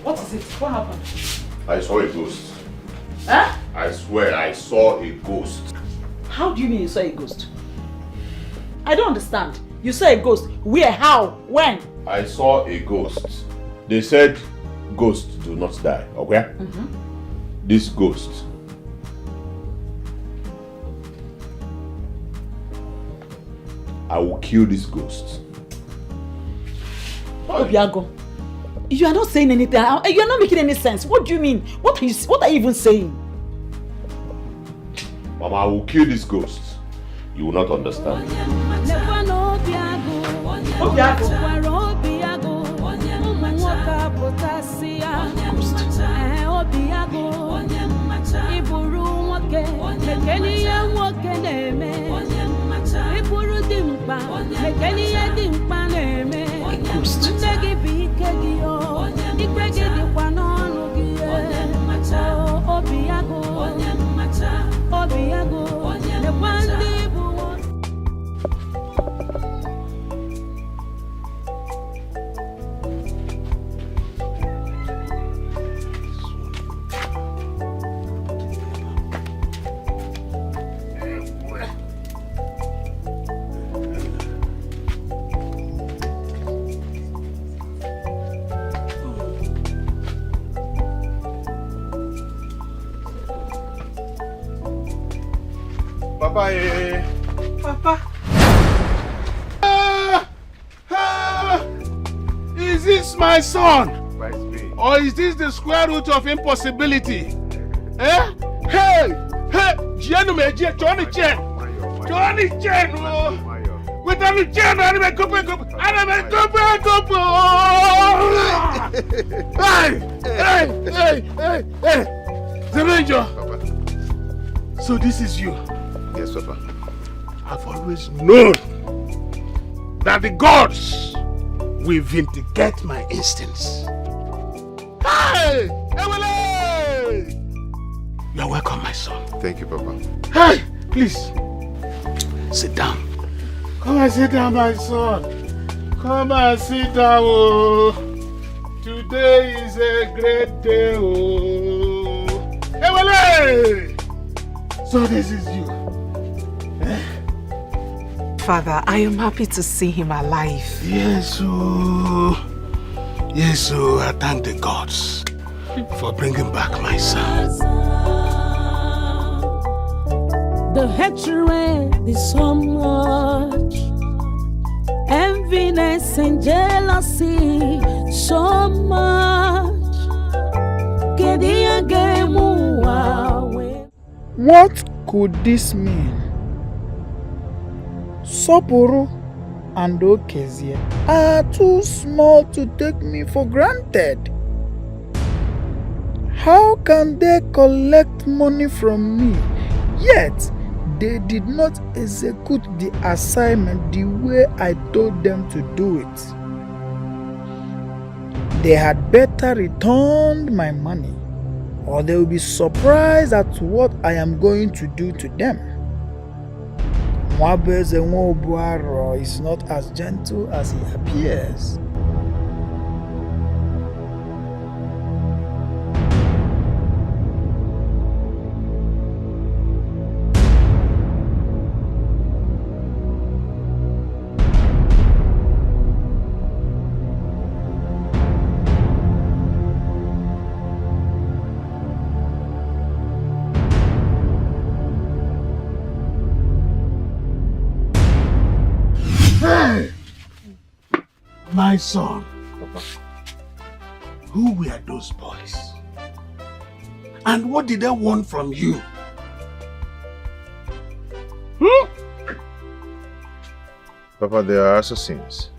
What is it? What happened? I saw a ghost. Huh? I swear I saw a ghost. How do you mean you saw a ghost? I don't understand. You saw a ghost. Where? How? When? I saw a ghost. They said ghosts do not die, okay? This ghost. I will kill this ghost. Obiago, you are not saying anything. You are not making any sense. What do you mean? What are you even saying? Mama, I will kill this ghost. You will not understand. Papa. Is this my son? Or is this the square root of impossibility? Eh? Hey! Johnny Chen! Without the Chen, I'm a couple. Hey! The Ranger! So this is you? Yes, Papa. I've always known that the gods will vindicate my instincts. Hey! Ewele! You're welcome, my son. Thank you, Papa. Hey! Please, sit down. Come and sit down, my son. Come and sit down. Oh. Today is a great day. Oh. Ewele! So this is you. Father, I am happy to see him alive. Yes, oh. I thank the gods for bringing back my son. The hatred is so much, enviness and jealousy so much. What could this mean? Sopuru and Okezie are too small to take me for granted. How can they collect money from me Yet, they did not execute the assignment the way I told them to do it. They had better return my money, or they will be surprised at what I am going to do to them. Mwabeze Nwobuaro is not as gentle as he appears. My son, who were those boys? And what did they want from you? Papa, they are assassins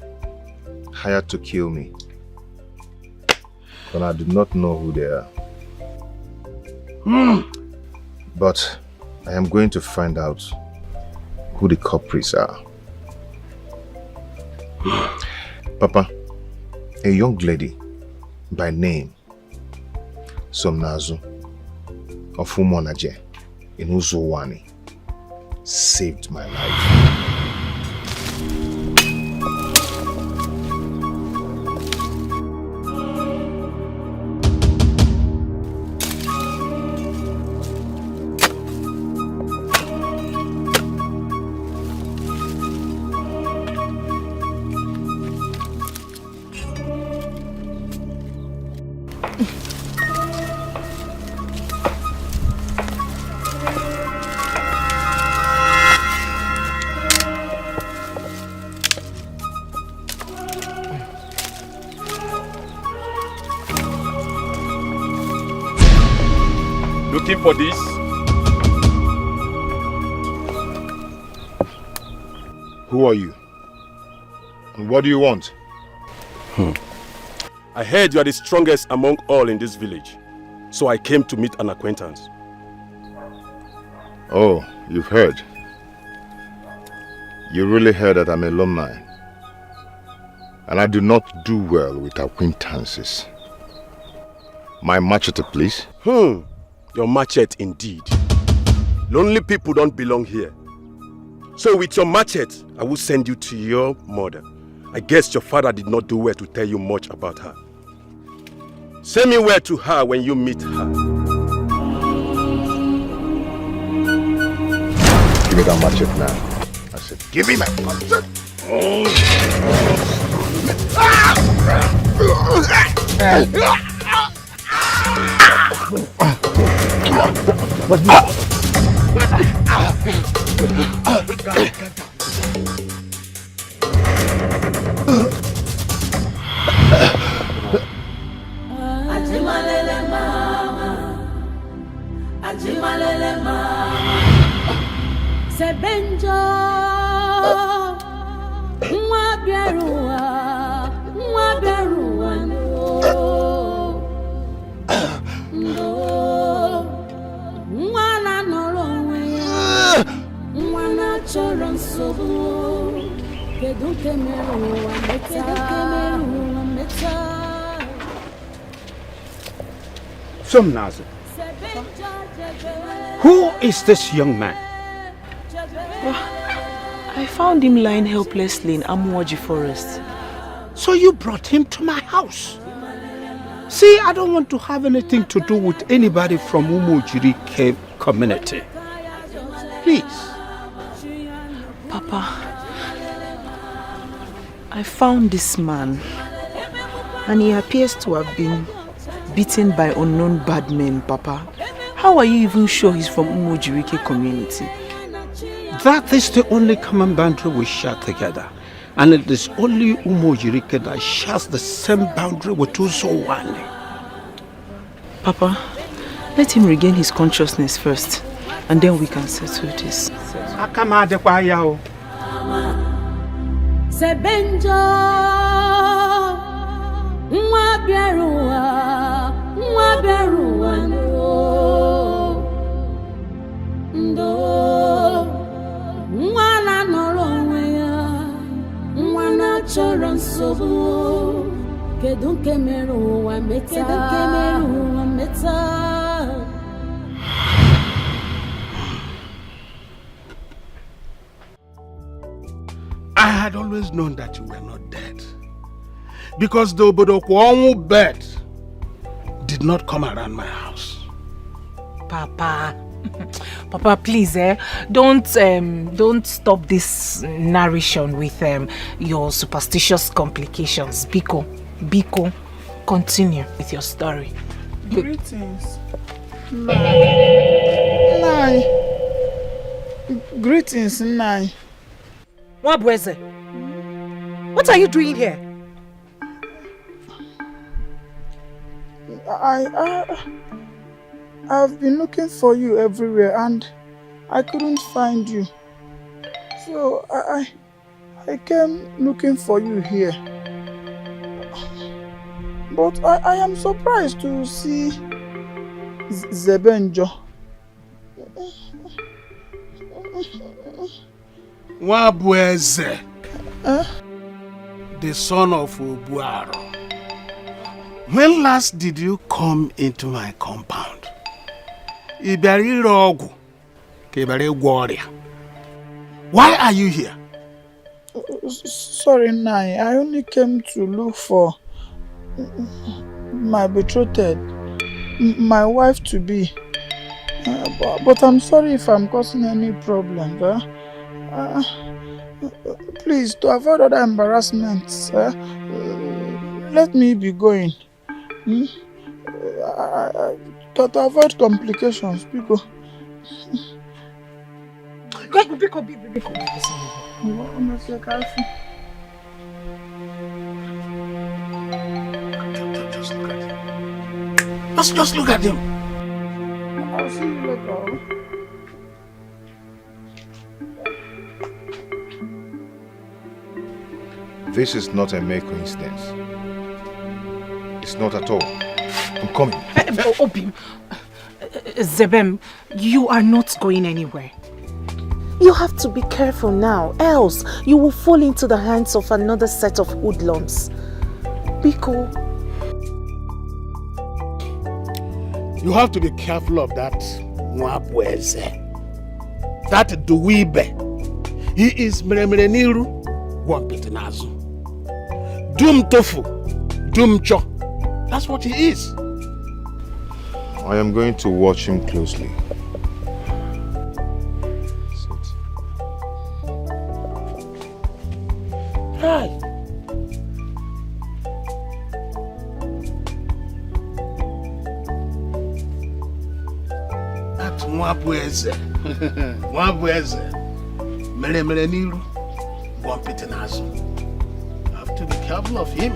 hired to kill me. But I do not know who they are. But I am going to find out who the culprits are. Papa, a young lady by name Somnazu of Umonaje in Uzuwani saved my life. Looking for this? Who are you? And what do you want? I heard you are the strongest among all in this village, so I came to meet an acquaintance. Oh, you've heard. You really heard that I'm a alumni. And I do not do well with acquaintances. My machete, please. Your machete indeed. Lonely people don't belong here. So with your machete, I will send you to your mother. I guess your father did not do well to tell you much about her. Send me word to her when you meet her. Give me that machete now. I said, give me my machete. Ajimalele mama, Ajimalele mama, Sebenjo, Mwabiarua, Mwabiarua no, Mwana nolowe, Mwana choron sobu, Keduke meru ameta. Somnazu, who is this young man? I found him lying helplessly in Amuaji forest. So you brought him to my house? See, I don't want to have anything to do with anybody from Umujiri community. Please. Papa, I found this man, and he appears to have been beaten by unknown bad men, Papa. How are you even sure he's from Umujirike community? That is the only common boundary we share together. And it is only Umujirike that shares the same boundary with Uzowani. Papa, let him regain his consciousness first, and then we can settle this. Sebenjo, Mwabiarua no. achọrọ nsogbu kedu nke mere ụwa meta I had always known that you were not dead. Because the Obodokwo bed did not come around my house. Papa, please, don't stop this narration with your superstitious complications. Biko, continue with your story. Greetings. Nai. Greetings, Nai. Wabweze, what are you doing here? I've been looking for you everywhere and I couldn't find you. So I came looking for you here. But I am surprised to see Zebenjo. Wabweze, the son of Obuaro. When last did you come into my compound? Why are you here? Sorry, Nai. I only came to look for my betrothed, my wife to be. But I'm sorry if I'm causing any problem. Please, to avoid other embarrassments, let me be going. To avoid complications, because just look at him. I'll see you later. This is not a mere coincidence. It's not at all. I'm coming. Obim, Zebem, you are not going anywhere. You have to be careful now, else you will fall into the hands of another set of hoodlums. Biko. You have to be careful of that Nwabweze. That Duwibe. He is Meremere Wampitinazu. Dum Tofu. Dum Cho. That's what he is. I am going to watch him closely. Hi. That's Nwabweze. Nwabweze. Meremere Niru. Wampitinazu. You have to be careful of him.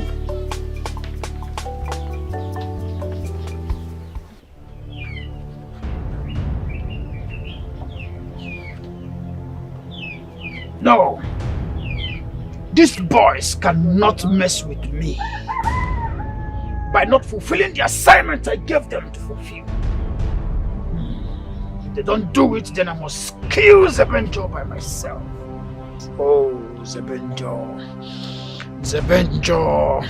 No. These boys cannot mess with me by not fulfilling the assignment I gave them to fulfill. If they don't do it, then I must kill Zebenjo by myself. Oh, Zebenjo. Zebenjo.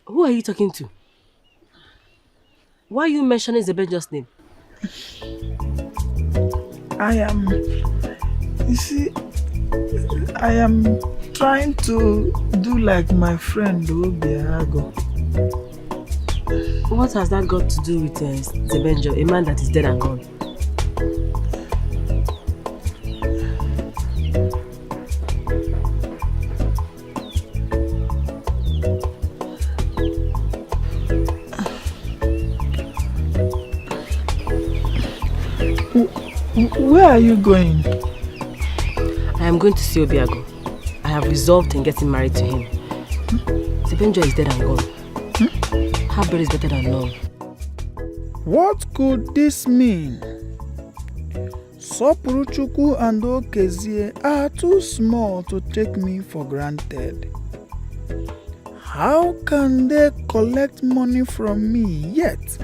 Who are you talking to? Why are you mentioning Zebenjo's name? I am trying to do like my friend Obiago. What has that got to do with Zebenjo, a man that is dead and gone? Where are you going? I am going to see Obiago. I have resolved in getting married to him. Zebenjo is dead and gone. Half-bird is better than none. What could this mean? Sopuruchuku and Okezie are too small to take me for granted. How can they collect money from me yet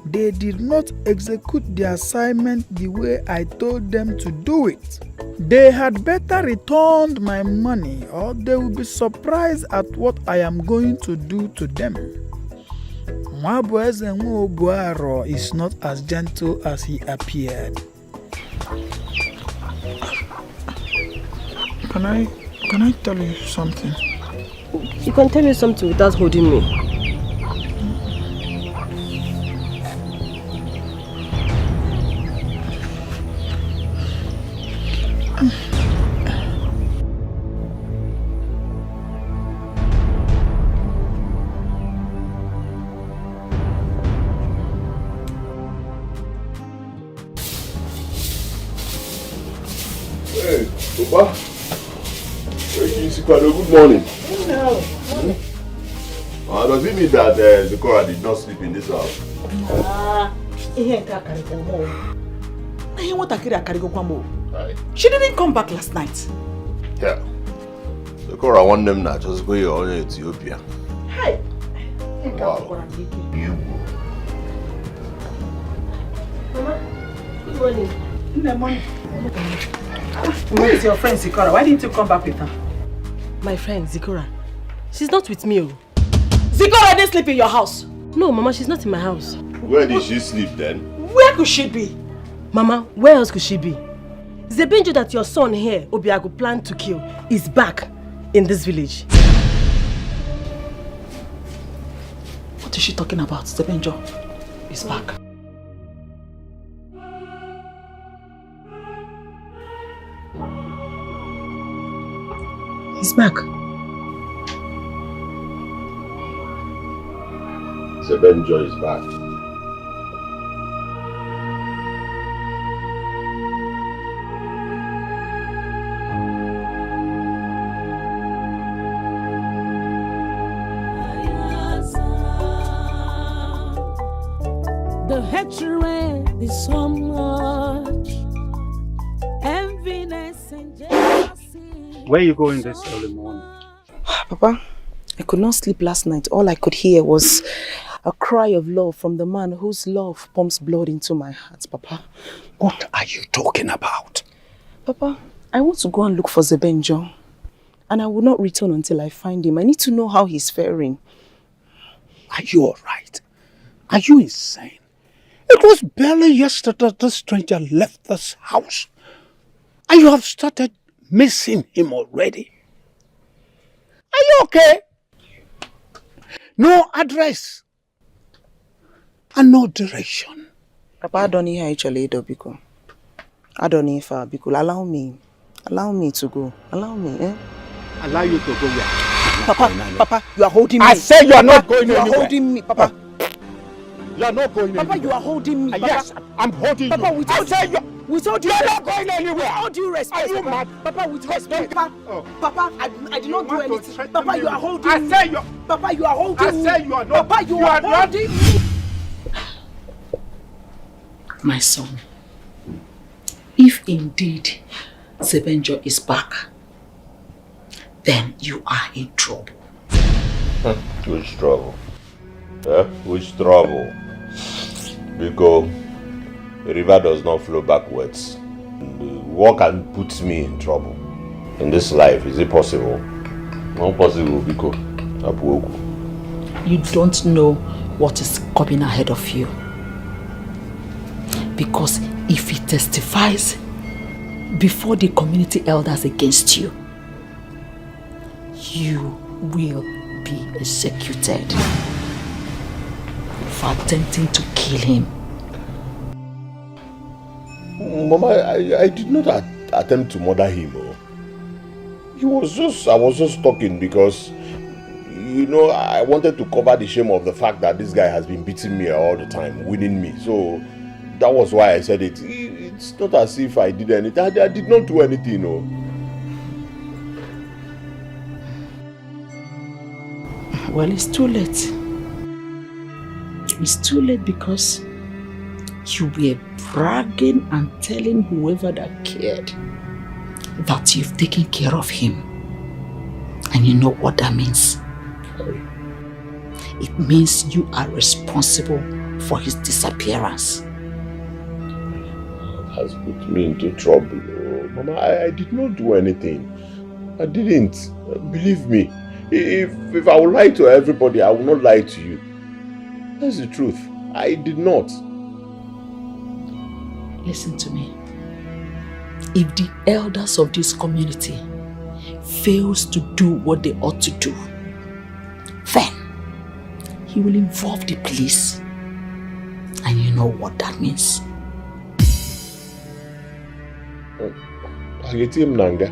they did not execute the assignment the way I told them to do it? They had better return my money or they will be surprised at what I am going to do to them. Nwabueze Nwobuaro is not as gentle as he appeared. Can I tell you something? You can tell me something without holding me. Hey, Papa. Good morning. No. Does it mean that Zikora did not sleep in this house? She didn't come back last night. Yeah. Zikora want them now. Just go here to Ethiopia. Hey. Wow. You. Mama, good morning. Good morning. Where is your friend Zikora? Why didn't you come back with her? My friend Zikora. She's not with me. Zikora didn't sleep in your house. No, Mama, she's not in my house. Where did she sleep then? Where could she be? Mama, where else could she be? Zebenjo that your son here, Obiago, planned to kill, is back in this village. What is she talking about? Zebenjo is back. He's back. Zebenjo is back. The hatred is so much, enviness and jealousy. Where are you going this early morning? Papa, I could not sleep last night. All I could hear was a cry of love from the man whose love pumps blood into my heart, Papa. What are you talking about? Papa, I want to go and look for Zebenjo. And I will not return until I find him. I need to know how he's faring. Are you alright? Are you insane? It was barely yesterday that this stranger left this house. And you have started missing him already. Are you okay? No address. And no direction. Papa, I don't hear actually, Biko. I don't hear far, Biko. Allow me to go. Allow me, eh? Allow you to go where? Papa, you are holding me. I say you are not going anywhere. anywhere. You are holding me, Papa. You are not going anywhere. Papa, you are holding me. Papa. Yes, I'm holding you. Papa, with all due You're not going anywhere. With all due respect. Are you mad? Papa, with respect. Papa, I did not do anything. Papa, you are holding me. I say you. Papa, you are holding me. I say you are not. Papa, you are holding me. My son, if indeed Zebenjo is back, then you are in trouble. Which trouble? Which trouble? Because the river does not flow backwards. What can put me in trouble? In this life, is it possible? Not possible because you don't know what is coming ahead of you. Because if he testifies before the community elders against you, you will be executed for attempting to kill him. Mama, I did not attempt to murder him. I was just talking because, you know, I wanted to cover the shame of the fact that this guy has been beating me all the time, winning me. So that was why I said it. It's not as if I did anything. I did not do anything, no. Well, it's too late. It's too late because you were bragging and telling whoever that cared that you've taken care of him. And you know what that means? It means you are responsible for his disappearance. has put me into trouble. Oh, Mama, I did not do anything. I didn't. Believe me. If I would lie to everybody, I will not lie to you. That's the truth. I did not. Listen to me. If the elders of this community fails to do what they ought to do, then he will involve the police. And you know what that means. Nanga.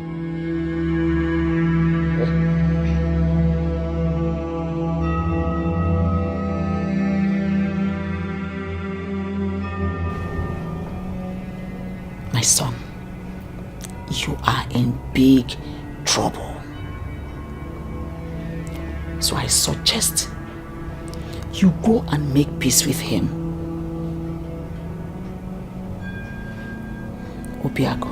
My son, you are in big trouble. So I suggest you go and make peace with him. Obiago,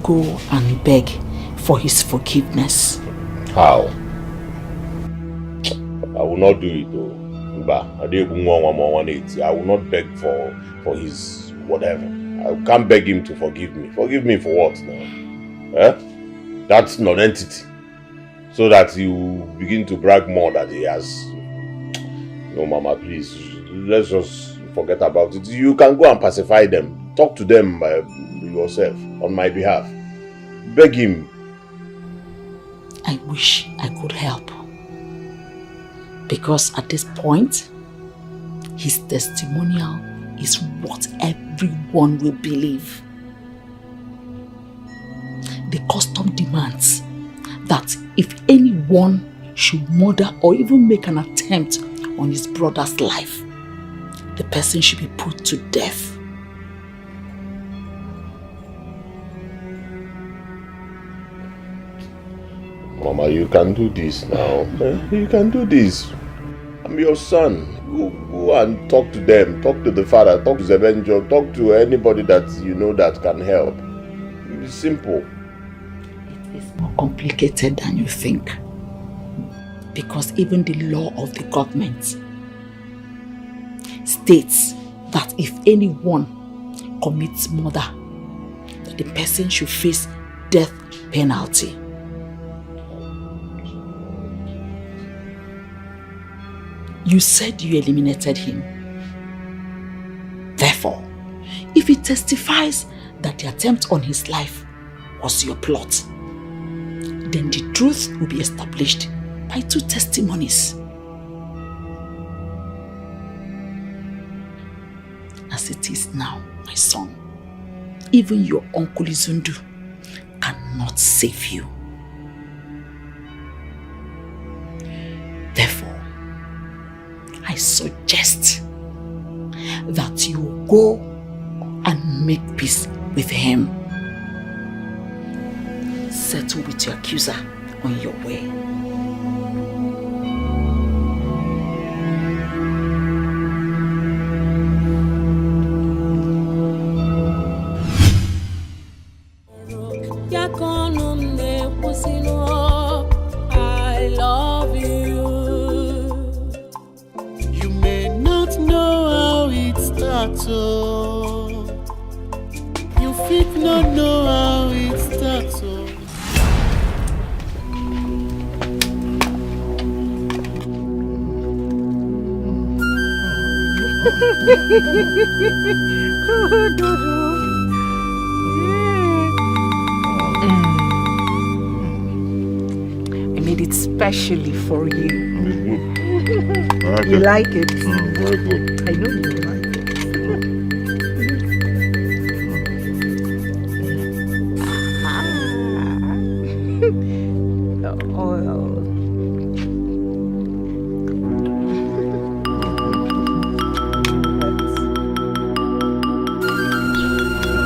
go and beg for his forgiveness. How? I will not do it though. I will not beg for his whatever. I can't beg him to forgive me. Forgive me for what now? Eh? That's non-entity. So that he will begin to brag more that he has. No, Mama, please. Let's just forget about it. You can go and pacify them. Talk to them yourself on my behalf. Beg him. I wish I could help. Because at this point, his testimonial is what everyone will believe. The custom demands that if anyone should murder or even make an attempt on his brother's life, the person should be put to death. Mama, you can do this now. You can do this. I'm your son. Go and talk to them. Talk to the father. Talk to Zebenjo. Talk to anybody that you know that can help. It's simple. It's more complicated than you think. Because even the law of the government states that if anyone commits murder, the person should face death penalty. You said you eliminated him. Therefore, if he testifies that the attempt on his life was your plot, then the truth will be established by 2 testimonies. As it is now, my son, even your uncle Izundu cannot save you. Therefore, I suggest that you go and make peace with him. Settle with your accuser on your way. I love you. You may not know how it starts, oh. You fit not know how it starts, oh. I made it specially for you. Okay. You like it? Very good. I know you like it. Oh.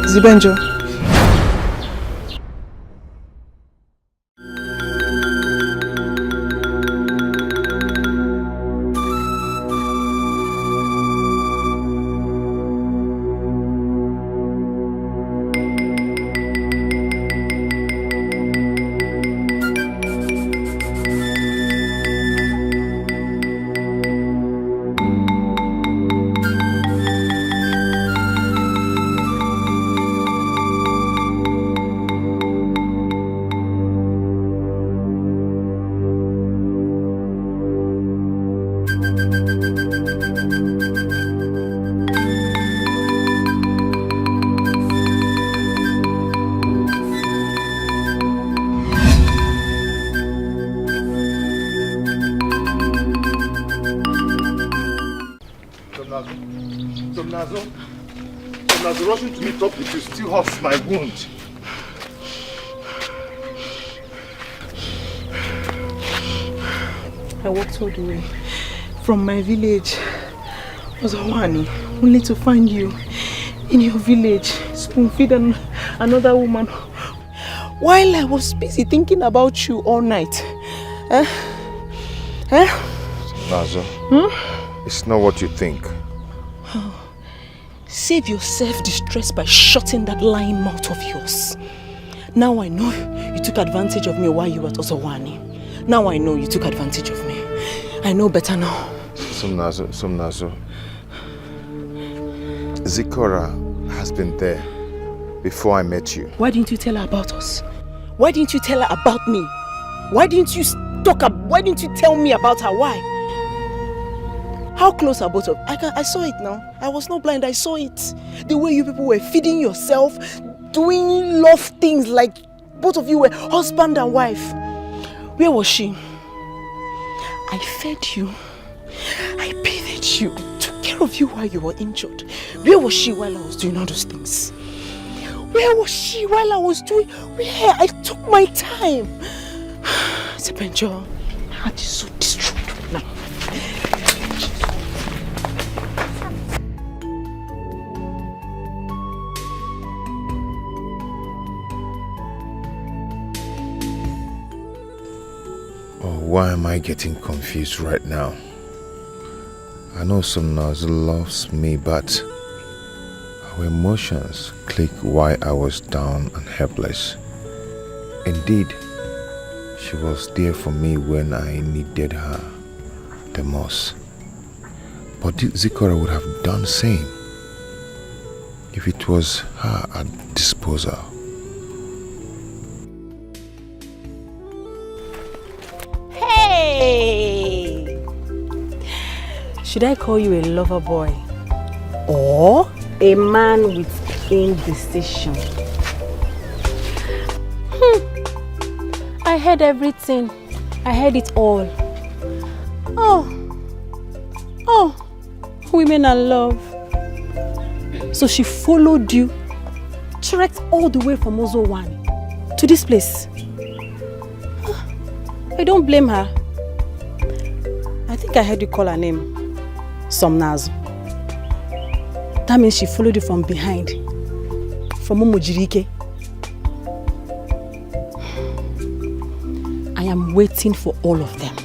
Zibenjo. As rushing to meet up with you still hurts my wound. I walked all the way from my village, Ozawani, only to find you in your village, spoon-feeding another woman, while I was busy thinking about you all night. Nazo, it's not what you think. Save your self-distress by shutting that lying mouth of yours. Now I know you took advantage of me while you were at Ozawani. Now I know you took advantage of me. I know better now. Somnazo. Zikora has been there before I met you. Why didn't you tell her about us? Why didn't you tell her about me? Why didn't you why didn't you tell me about her? Why? How close are both of you? I saw it now. I was not blind, I saw it. The way you people were feeding yourself, doing love things like both of you were husband and wife. Where was she? I fed you. I bathed you. I took care of you while you were injured. Where was she while I was doing all those things? Where was she while I was doing... Where? I took my time. Sebenjo, my heart is so destroyed now. Why am I getting confused right now? I know Somnazo loves me, but our emotions clicked while I was down and helpless. Indeed, she was there for me when I needed her the most. But Zikora would have done the same if it was her at disposal. Hey! Should I call you a lover boy or a man with indecision? I heard everything. I heard it all. Oh, women are love. So she followed you, trekked all the way from Ozawani to this place. I don't blame her. I think I heard you call her name Somnazo. That means she followed you from behind, from Momojirike. I am waiting for all of them,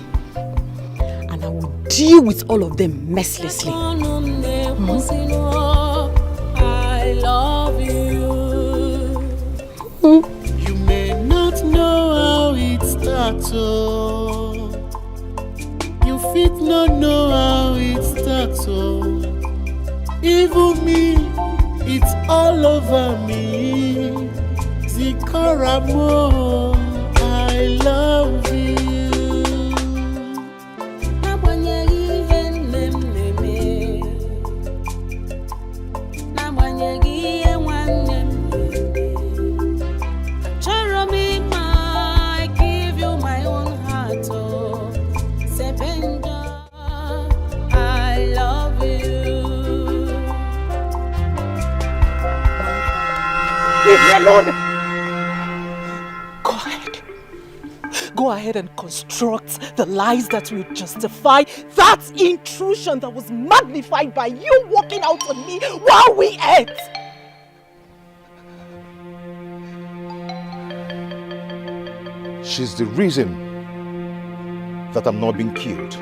and I will deal with all of them mercilessly. I love you. You may not know how it starts, oh. You fit not know how it starts, oh. Even me, it's all over me. Zikora mo, I love you. Alone. Go ahead and construct the lies that will justify that intrusion that was magnified by you walking out on me while we ate. She's the reason that I'm not being killed.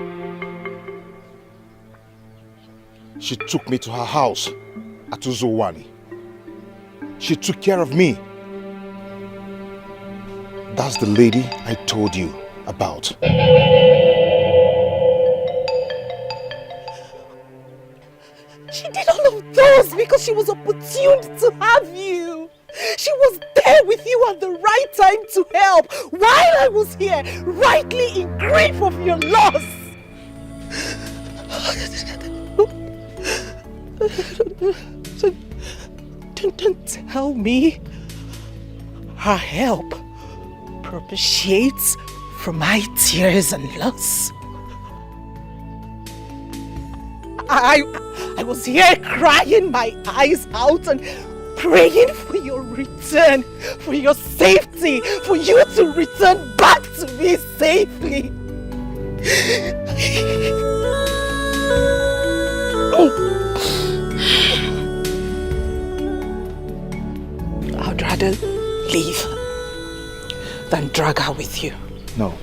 She took me to her house at Ozawani. She took care of me. That's the lady I told you about. She did all of those because she was opportune to have you. She was there with you at the right time to help while I was here, rightly in grief of your loss. Don't tell me her help propitiates for my tears and loss. I was here crying my eyes out and praying for your return, for your safety, for you to return back to me safely. I'd rather leave than drag her with you. No.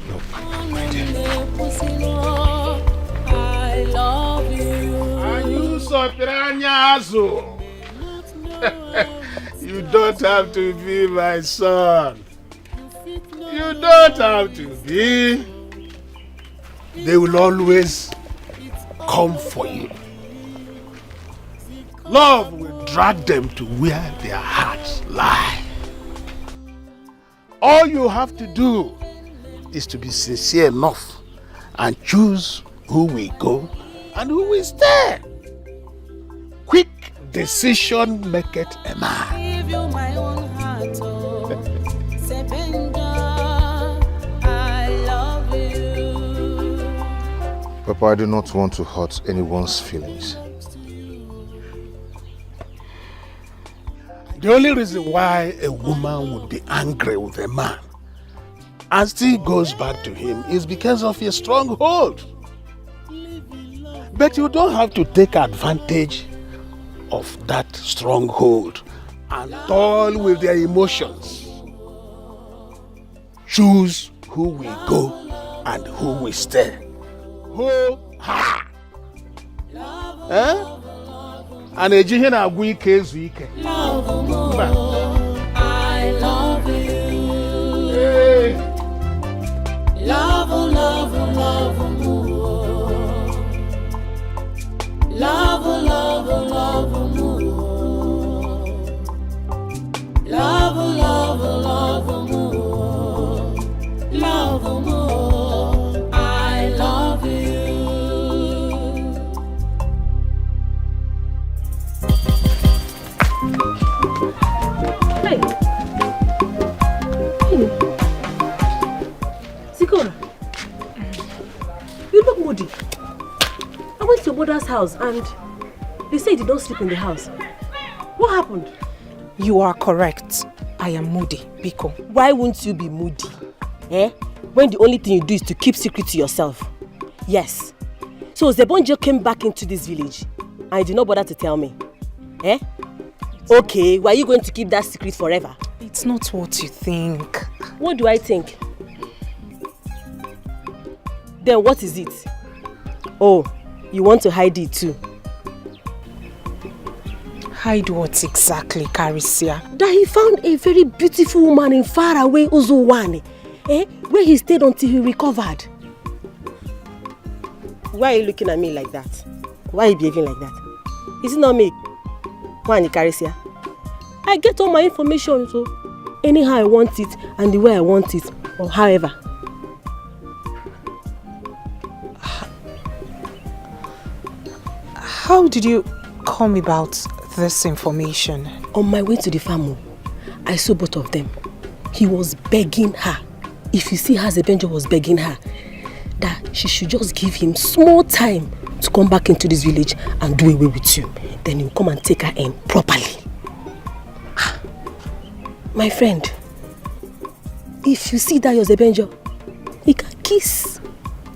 I love you. Are you so piranhazo? You don't have to be my son. You don't have to be. They will always come for you. Love will drag them to where their hearts lie. All you have to do is to be sincere enough and choose who will go and who will stay. Quick decision maketh a man. Give you my own heart, oh. Sebenja, I love you. Papa, I do not want to hurt anyone's feelings. The only reason why a woman would be angry with a man and still goes back to him is because of a stronghold. But you don't have to take advantage of that stronghold and toil with their emotions. Choose who will go and who will stay. Who ha? And a jihin agwu ike ezu ike. I love you. Hey. Love, love, love, more. Love, love, love, more. Love, love, love, more. Love, more. I love you. Hey. Zikora, you look moody. I went to your mother's house and they say you did not sleep in the house. What happened? You are correct. I am moody, Biko. Why won't you be moody? When the only thing you do is to keep secret to yourself. Yes. So Zebonjo came back into this village and you did not bother to tell me. Okay, why are you going to keep that secret forever? It's not what you think. What do I think? Then what is it? Oh, you want to hide it too? Hide what exactly, Carisia? That he found a very beautiful woman in faraway Uzuwane, where he stayed until he recovered. Why are you looking at me like that? Why are you behaving like that? Is it not me? Why, Carisia? I get all my information, so anyhow I want it and the way I want it, or however. How did you come about this information? On my way to the farm, I saw both of them. He was begging her. If you see how Zebenjo was begging her, that she should just give him small time to come back into this village and do away with you. Then he'll come and take her in properly. My friend, if you see that your Zebenjo, he can kiss.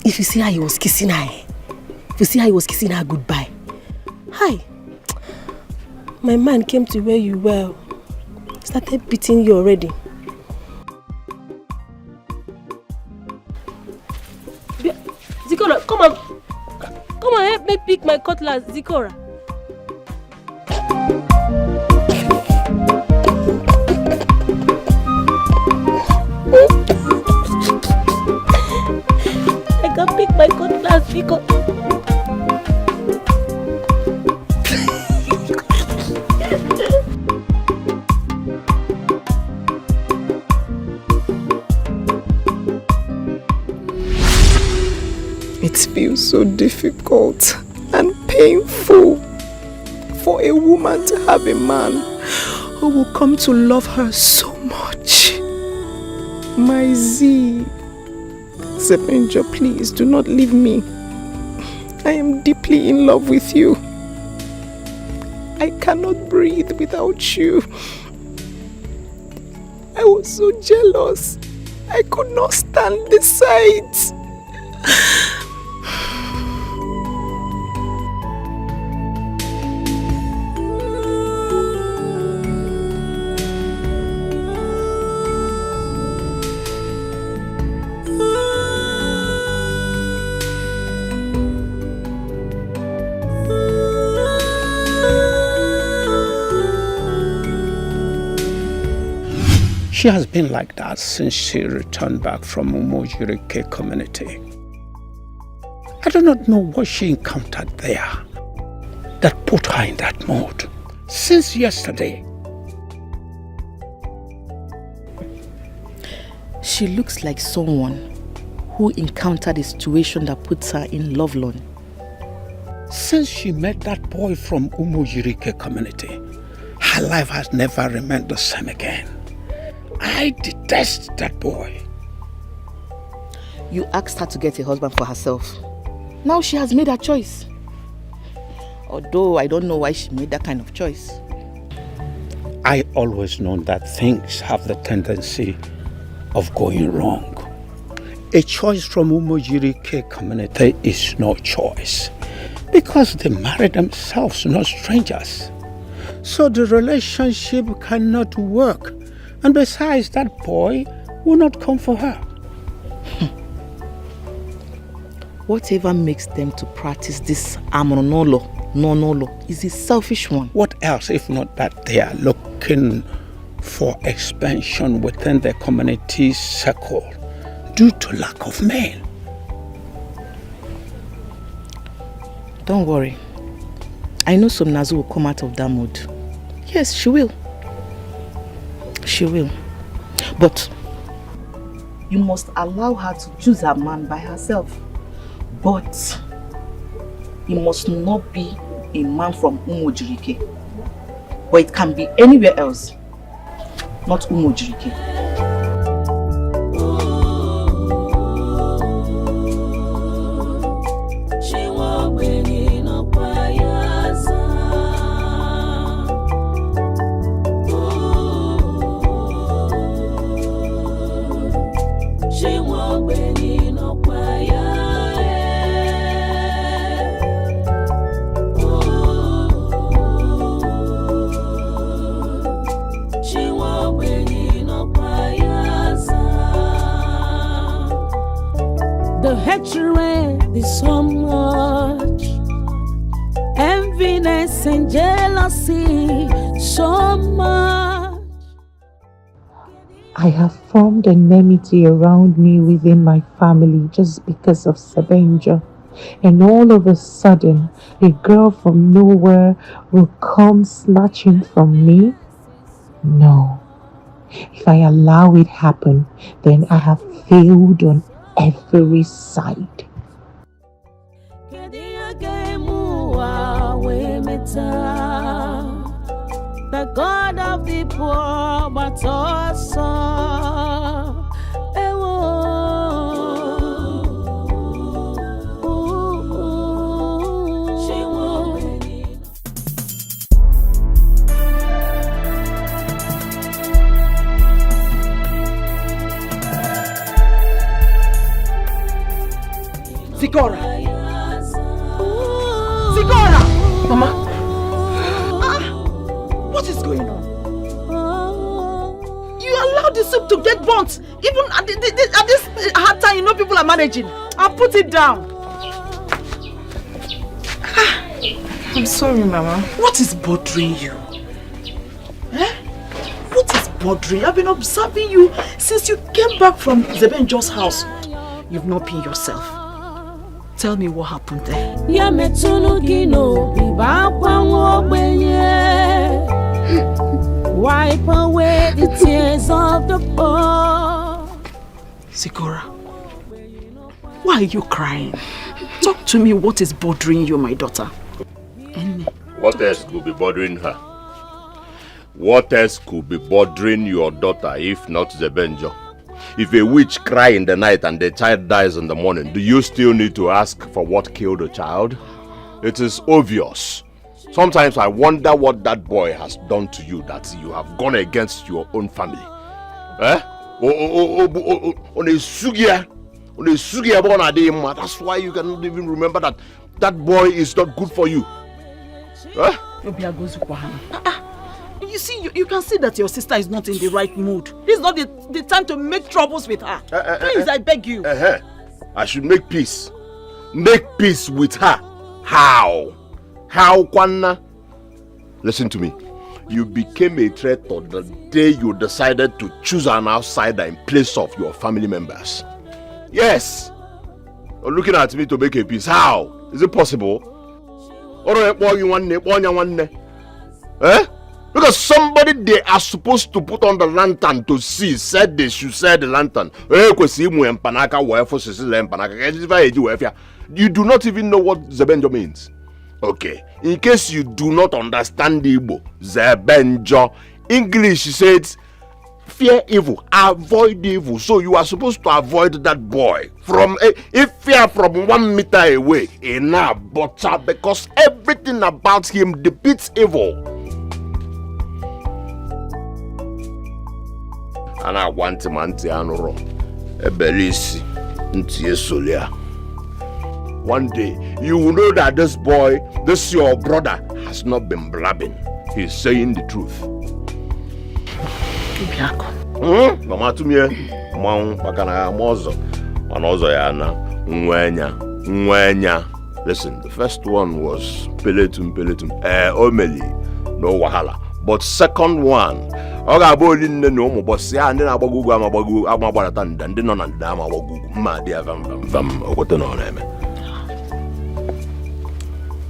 If you see how he was kissing her, if you see how he was kissing her goodbye. Hi. My mind came to where you were. Started beating you already. Zikora, come on, help me pick my cutlass, Zikora. I can pick my cutlass, Zikora. It feels so difficult and painful for a woman to have a man who will come to love her so much. My Z, Zebenjo, please do not leave me. I am deeply in love with you. I cannot breathe without you. I was so jealous. I could not stand the sight. She has been like that since she returned back from Umojirike community. I do not know what she encountered there that put her in that mood. Since yesterday. She looks like someone who encountered a situation that puts her in lovelorn. Since she met that boy from Umojirike community, her life has never remained the same again. I detest that boy. You asked her to get a husband for herself. Now she has made her choice. Although I don't know why she made that kind of choice. I always known that things have the tendency of going wrong. A choice from Umojirike community is no choice because they marry themselves, not strangers. So the relationship cannot work. And besides, that boy will not come for her. Whatever makes them to practice this amronolo, nonolo, is a selfish one. What else if not that they are looking for expansion within the community circle due to lack of men? Don't worry. I know some Nazu will come out of that mood. Yes, she will. She will. But you must allow her to choose her man by herself. But he must not be a man from Umojirike. But it can be anywhere else, not Umojirike. The hatred is so much, enviness and jealousy so much. I have formed enmity around me within my family just because of Sebenja. And all of a sudden, a girl from nowhere will come snatching from me? No. If I allow it happen, then I have failed on every side. The God of the poor, but also Zigora! Zigora! Mama! What is going on? You allowed the soup to get burnt, even at this hard time. You know people are managing. I'll put it down. I'm sorry, Mama. What is bothering you? Eh? What is bothering you? I've been observing you since you came back from Zebenjo's house. You've not been yourself. Tell me what happened there. Wipe away the tears of the poor. Zigora, why are you crying? Talk to me. What is bothering you, my daughter? What else could be bothering her? What else could be bothering your daughter if not Zebenjo? If a witch cries in the night and the child dies in the morning, do you still need to ask for what killed the child? It is obvious. Sometimes I wonder what that boy has done to you that you have gone against your own family. Eh? That's why you cannot even remember that boy is not good for you. Eh? You see, you can see that your sister is not in the right mood. This is not the time to make troubles with her. Please, I beg you. I should make peace. Make peace with her. How? How, Kwanna? Listen to me. You became a traitor the day you decided to choose an outsider in place of your family members. Yes. You're looking at me to make a peace. How? Is it possible? Eh? Because somebody they are supposed to put on the lantern to see said they should set the lantern. You do not even know what Zebenjo means. Okay, in case you do not understand Igbo, Zebenjo, English says fear evil, avoid evil. So you are supposed to avoid that boy from if fear from 1 meter away, enough, but because everything about him depicts evil. And I want him anti-anoro, ebelisi, ntie. One day, you will know that this boy, this your brother, has not been blabbing. He's saying the truth. Mama to me, Mom, Pakana, Mozo, Onozo Yana, Nwenya. Listen, the first one was Peletum, Omeli, no Wahala. But second one, Oga Bolin no more, but see, and then Abagu, Amabaratan, and then on and Dama, my dear Vam, what the name.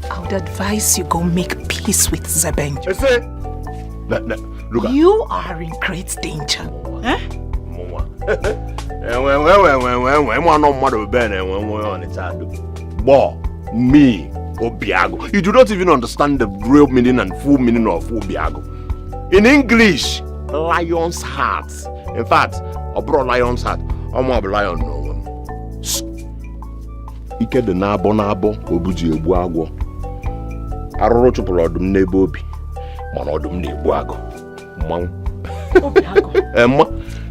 I would advise you go make peace with Zebenjo. Look, you are in great danger. Eh? Me, Obiago. You do not even understand the real meaning and full meaning of Obiago. In English, lion's heart. In fact, I brought lion's heart. I'm a lion. Ike de nabo obuji ebuago. Aroro chupolo odum n'ebe obi. Mana odum na-egbu agụ. Emma.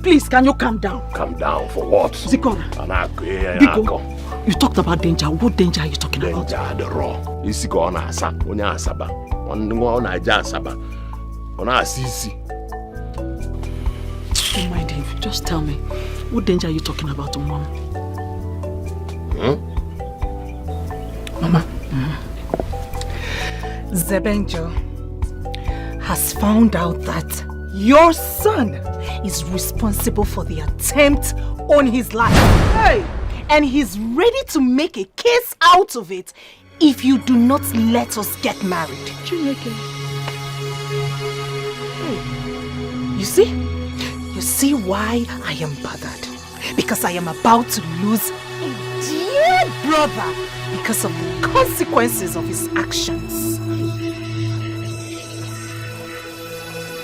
Please, can you calm down? Calm down for what? Zikora. Biko, you talked about danger. What danger are you talking about? Danger the raw. Isiko ona asa, onya asaba. Ona aja asaba. Ona asisi. Oh my Dave, just tell me, what danger are you talking about, Mama? Mama. Zebenjo has found out that your son is responsible for the attempt on his life. Hey! And he's ready to make a case out of it if you do not let us get married. You see why I am bothered? Because I am about to lose a dear brother because of the consequences of his actions.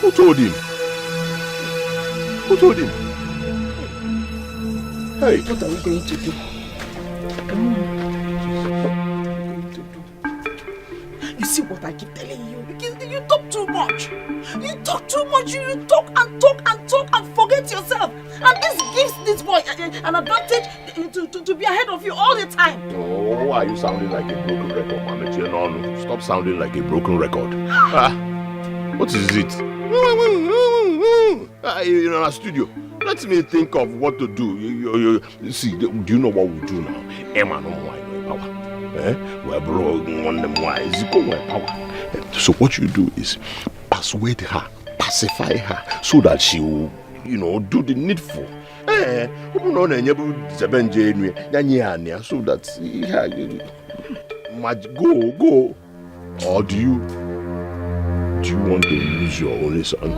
Who told him? Who told him? Hey, what are we going to do? You see what I keep telling you? You talk too much. You talk too much. You talk and forget yourself. And this gives this boy an advantage to be ahead of you all the time. Oh, why are you sounding like a broken record, Mama? No, stop sounding like a broken record. What is it? In our studio. Let me think of what to do. You see, do you know what we'll do now? Emma no more power. We're broken on them wise. Power. So what you do is persuade her, pacify her, so that she will, do the needful. So that go. Or do you want to lose your only son?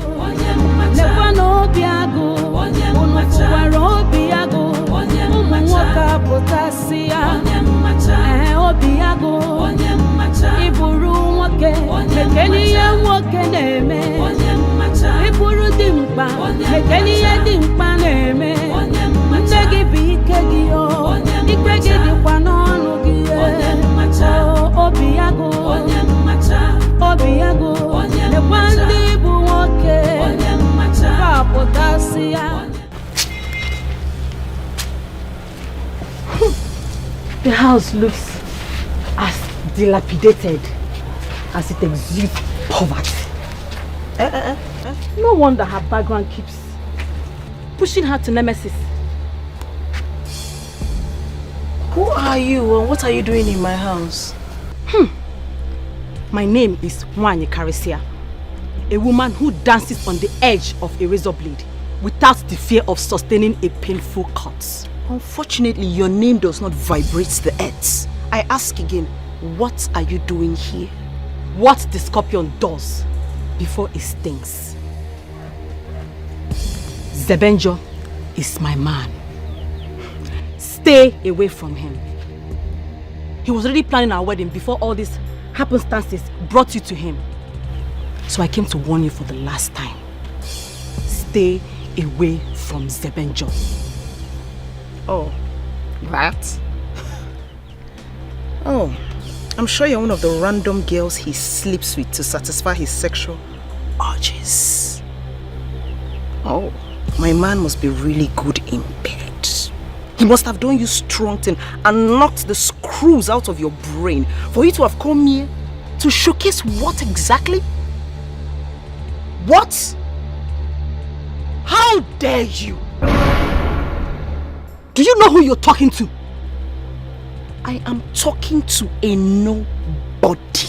The house looks as dilapidated as it exudes poverty. No wonder her background keeps pushing her to nemesis. Who are you and what are you doing in my house? My name is Nwaoha Karisia, a woman who dances on the edge of a razor blade without the fear of sustaining a painful cut. Unfortunately, your name does not vibrate the earth. I ask again, what are you doing here? What the scorpion does before it stings. Zebenjo is my man. Stay away from him. He was already planning our wedding before all these happenstances brought you to him. So I came to warn you for the last time. Stay away from Zebenjo. Oh, that? Oh, I'm sure you're one of the random girls he sleeps with to satisfy his sexual urges. Oh, my man must be really good in bed. He must have done you strong thing and knocked the screws out of your brain for you to have come here to showcase what exactly? What? How dare you? Do you know who you're talking to? I am talking to a nobody.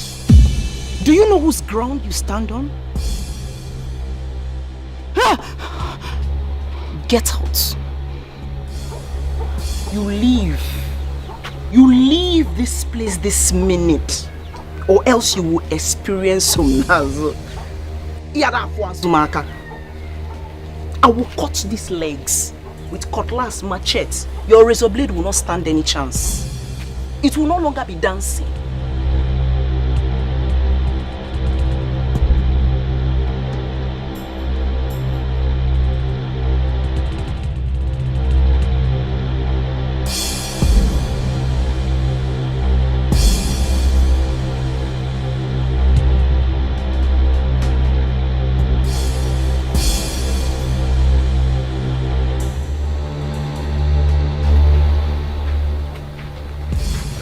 Do you know whose ground you stand on? Get out. You leave. You leave this place this minute, or else you will experience some nazo. I will cut these legs with cutlass, machete. Your razor blade will not stand any chance. It will no longer be dancing.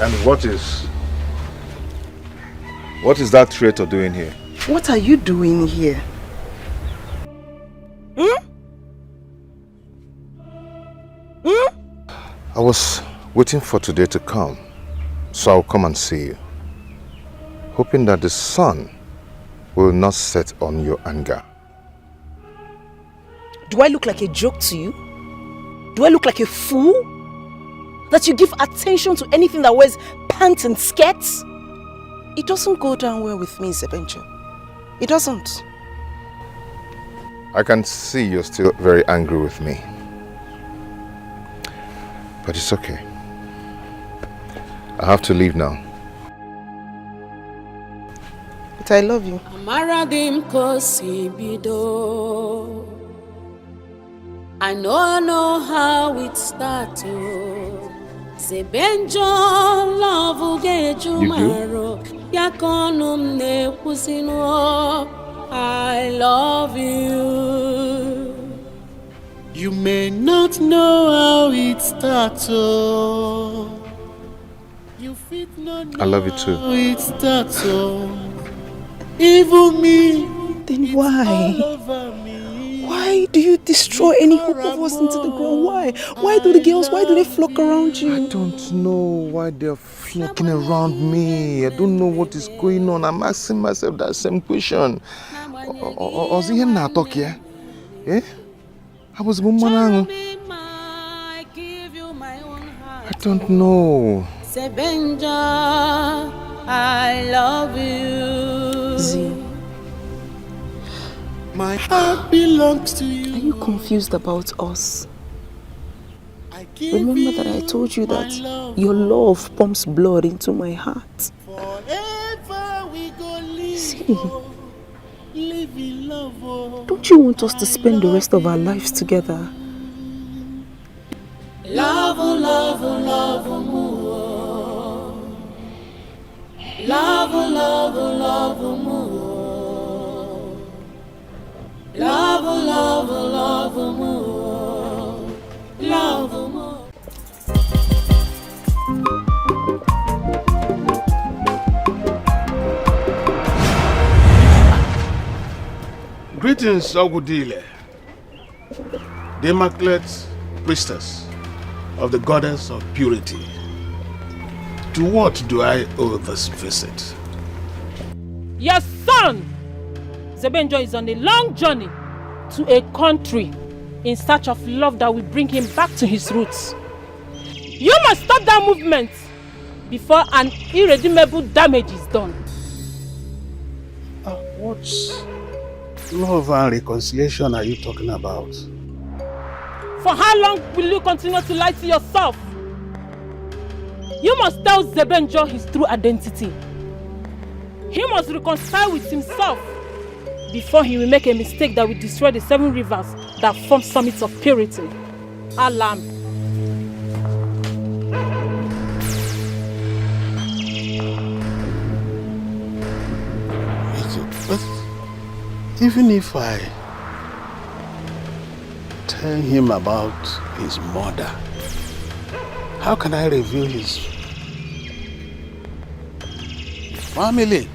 And what is that traitor doing here? What are you doing here? I was waiting for today to come, so I'll come and see you, hoping that the sun will not set on your anger. Do I look like a joke to you? Do I look like a fool? That you give attention to anything that wears pants and skirts? It doesn't go down well with me, Zebenjo. It doesn't. I can see you're still very angry with me. But it's okay. I have to leave now. But I love you. I know how it started. Zebenjo love Gejumaro. Yakonum ne pusino. I love you. You may not know how it started. You fit not know I love you too. how it started. Even me. Then why? Why do you destroy any hope of us into the ground? Why? Why do they flock around you? I don't know why they're flocking around me. I don't know what is going on. I'm asking myself that same question. I don't know. Zebenjo, I love you. Z. My heart belongs to you. Are you confused about us? Remember that I told you that your love pumps blood into my heart. See, don't you want us to spend the rest of our lives together? Love, love, love, more. Love, love, love, more. Love, love, love. love more, love more. Greetings, Ogudile, the immaculate priestess of the goddess of purity. To what do I owe this visit? Your son, Zebenjo, is on a long journey to a country in search of love that will bring him back to his roots. You must stop that movement before an irredeemable damage is done. What's love and reconciliation are you talking about? For how long will you continue to lie to yourself? You must tell Zebenjo his true identity. He must reconcile with himself before he will make a mistake that will destroy the 7 rivers that form summits of purity. Alam. But even if I tell him about his mother, how can I reveal his family?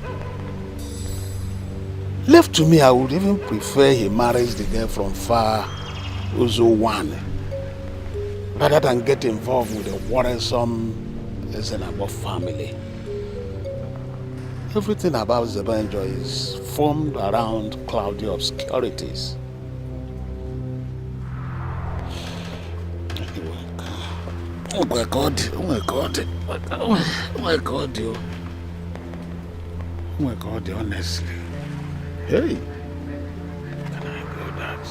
Left to me, I would even prefer he marries the girl from far Uzo1 rather than get involved with a worrisome Ezenabo family. Everything about Zebenjo is formed around cloudy obscurities. Oh my God, oh my God, oh my God, you. Oh my God, honestly. Hey, can I go that?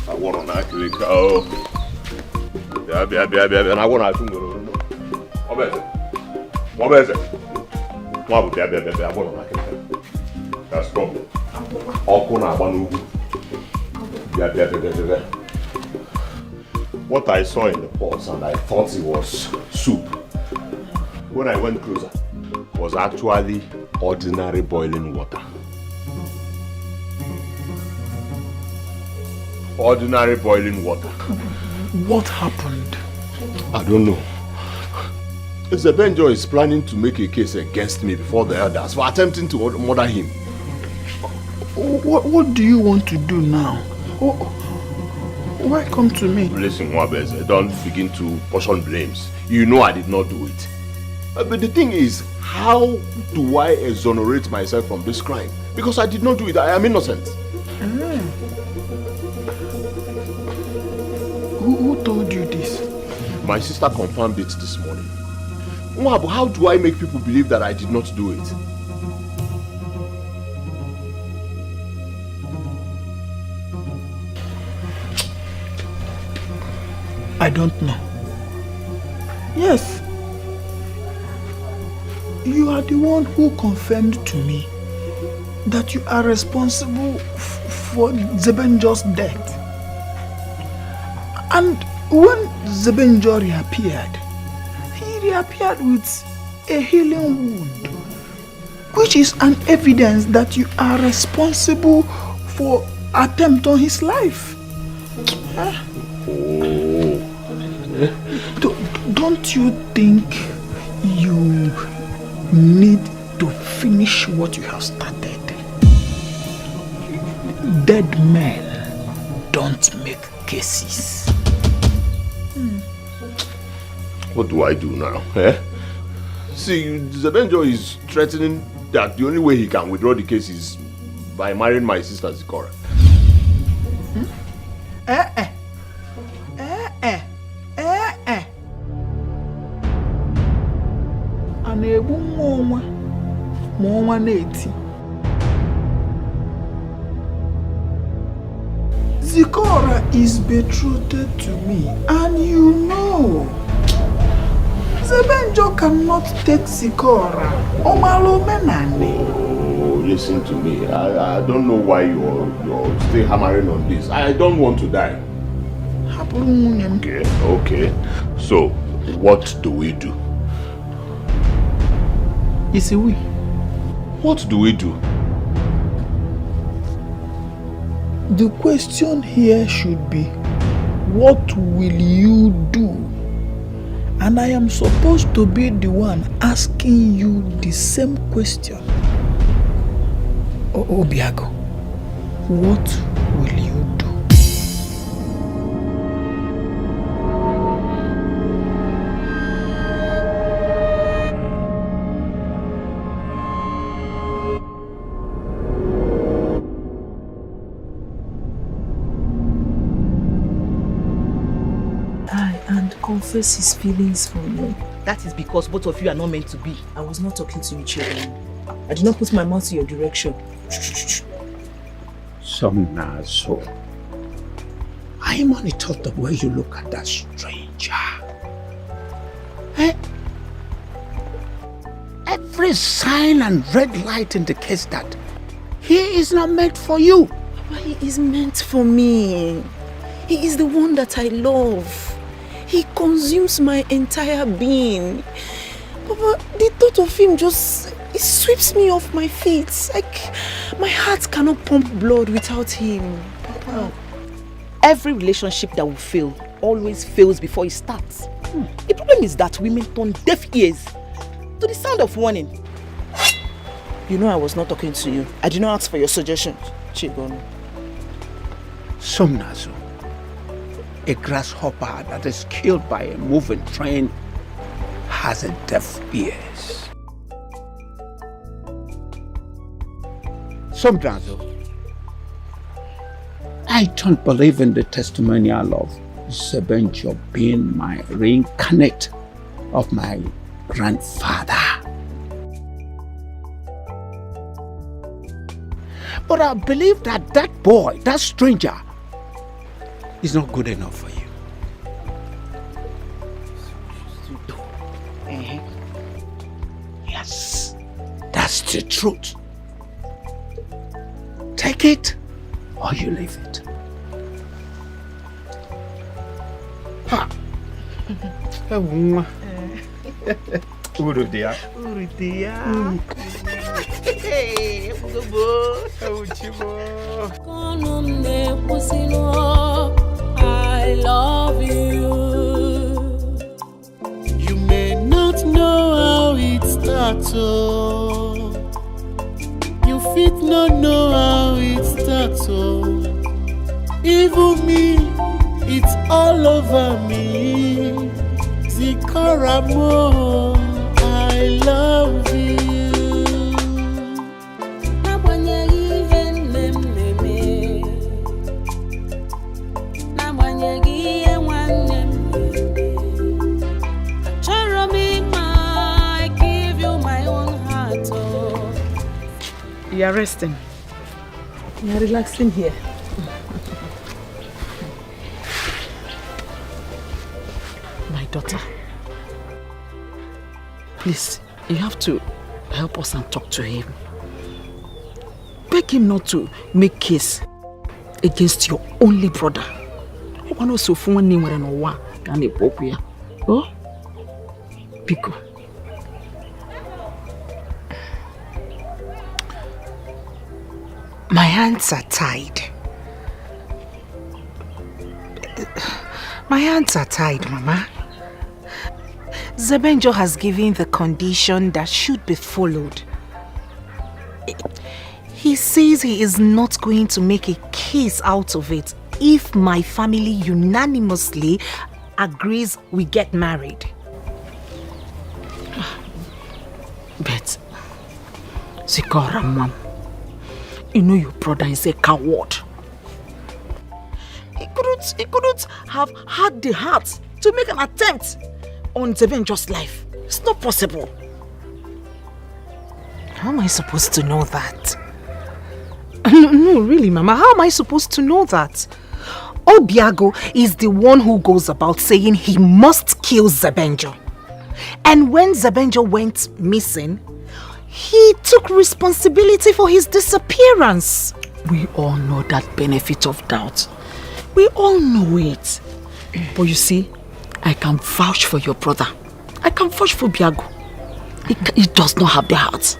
I want to actually go. Yeah, and I want to go. What is it? I want to that's problem. What I saw in the pots and I thought it was soup. When I went closer, it was actually ordinary boiling water. Ordinary boiling water. What happened? I don't know. Zebenjo is planning to make a case against me before the elders for attempting to murder him. What do you want to do now? Why come to me? Listen, Nwabeze, don't begin to portion blames. You know I did not do it. But the thing is, how do I exonerate myself from this crime? Because I did not do it. I am innocent. Who told you this? My sister confirmed it this morning. Nwabo, how do I make people believe that I did not do it? I don't know. Yes. You are the one who confirmed to me that you are responsible for Zebenjo's death. And when Zebenjo reappeared, he reappeared with a healing wound, which is an evidence that you are responsible for attempt on his life. Don't you think you need to finish what you have started? Dead men don't make cases. What do I do now? See, Zebenjo is threatening that the only way he can withdraw the case is by marrying my sister Zikora. Zikora is betrothed to me, and you know Zebenjo cannot take Zikora. Oh, listen to me. I don't know why you're still hammering on this. I don't want to die. Okay. So What do we do? It's a we. What do we do? The question here should be, what will you do? And I am supposed to be the one asking you the same question. Obiago, what will you do? Confess his feelings for me. That is because both of you are not meant to be. I was not talking to you, children. I did not put my mouth in your direction. So, I am only thought the way you look at that stranger. Eh? Every sign and red light indicates that he is not meant for you. But he is meant for me. He is the one that I love. He consumes my entire being. Papa, the thought of him just, it sweeps me off my feet. Like, my heart cannot pump blood without him. Papa. Every relationship that will fail always fails before it starts. The problem is that women turn deaf ears to the sound of warning. You know I was not talking to you. I did not ask for your suggestions, Chigono. Somnazo. A grasshopper that is killed by a moving train has a deaf ears. Sometimes, I don't believe in the testimonial of Zebenjo being my reincarnate of my grandfather. But I believe that that boy, that stranger, is not good enough for you. Yes, that's the truth. Take it or you leave it. Ha! Urudia. Hey, I love you. You may not know how it starts, oh. You fit not know how it starts, oh. Even me, it's all over me. Zikaramo, I love you. You are resting. You are relaxing here. My daughter, please, you have to help us and talk to him. Beg him not to make case against your only brother. Oh? Pico. My hands are tied. My hands are tied, Mama. Zebenjo has given the condition that should be followed. He says he is not going to make a case out of it if my family unanimously agrees we get married. But, Zikora, Mom, you know your brother is a coward. He couldn't have had the heart to make an attempt on Zebenjo's life. It's not possible. How am I supposed to know that? No, really, Mama. How am I supposed to know that? Obiago is the one who goes about saying he must kill Zebenjo. And when Zebenjo went missing, he took responsibility for his disappearance. We all know that benefit of doubt. We all know it. But you see, I can vouch for your brother. I can vouch for Biago. He does not have the heart.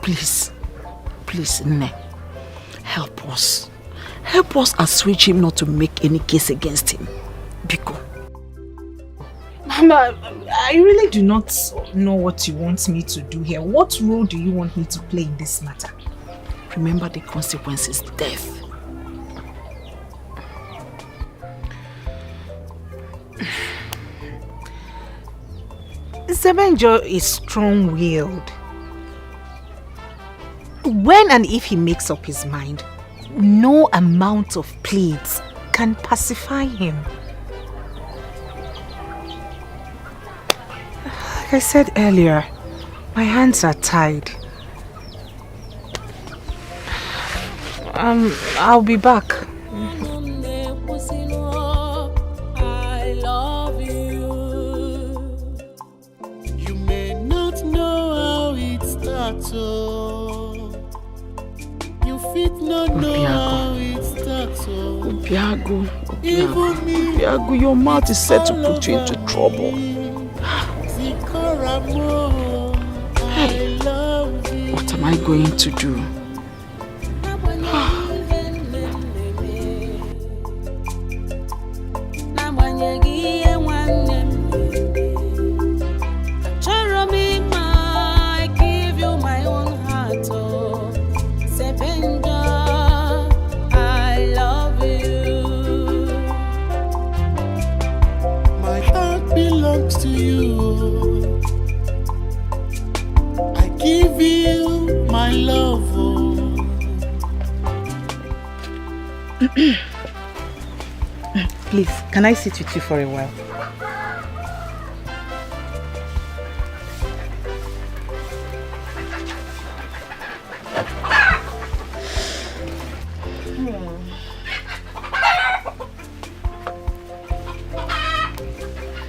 Please, Nne, help us. Help us assuage him not to make any case against him. Biko. Mama, I really do not know what you want me to do here. What role do you want me to play in this matter? Remember the consequences, death. Zebenjo is strong-willed. When and if he makes up his mind, no amount of pleads can pacify him. Like I said earlier, my hands are tied. I'll be back. I love you. You may not know how it starts, oh. You fit not know how it starts, oh. Biago, your mouth is set to put you into trouble. Hey, what am I going to do? To you, I give you my love. Please, can I sit with you for a while?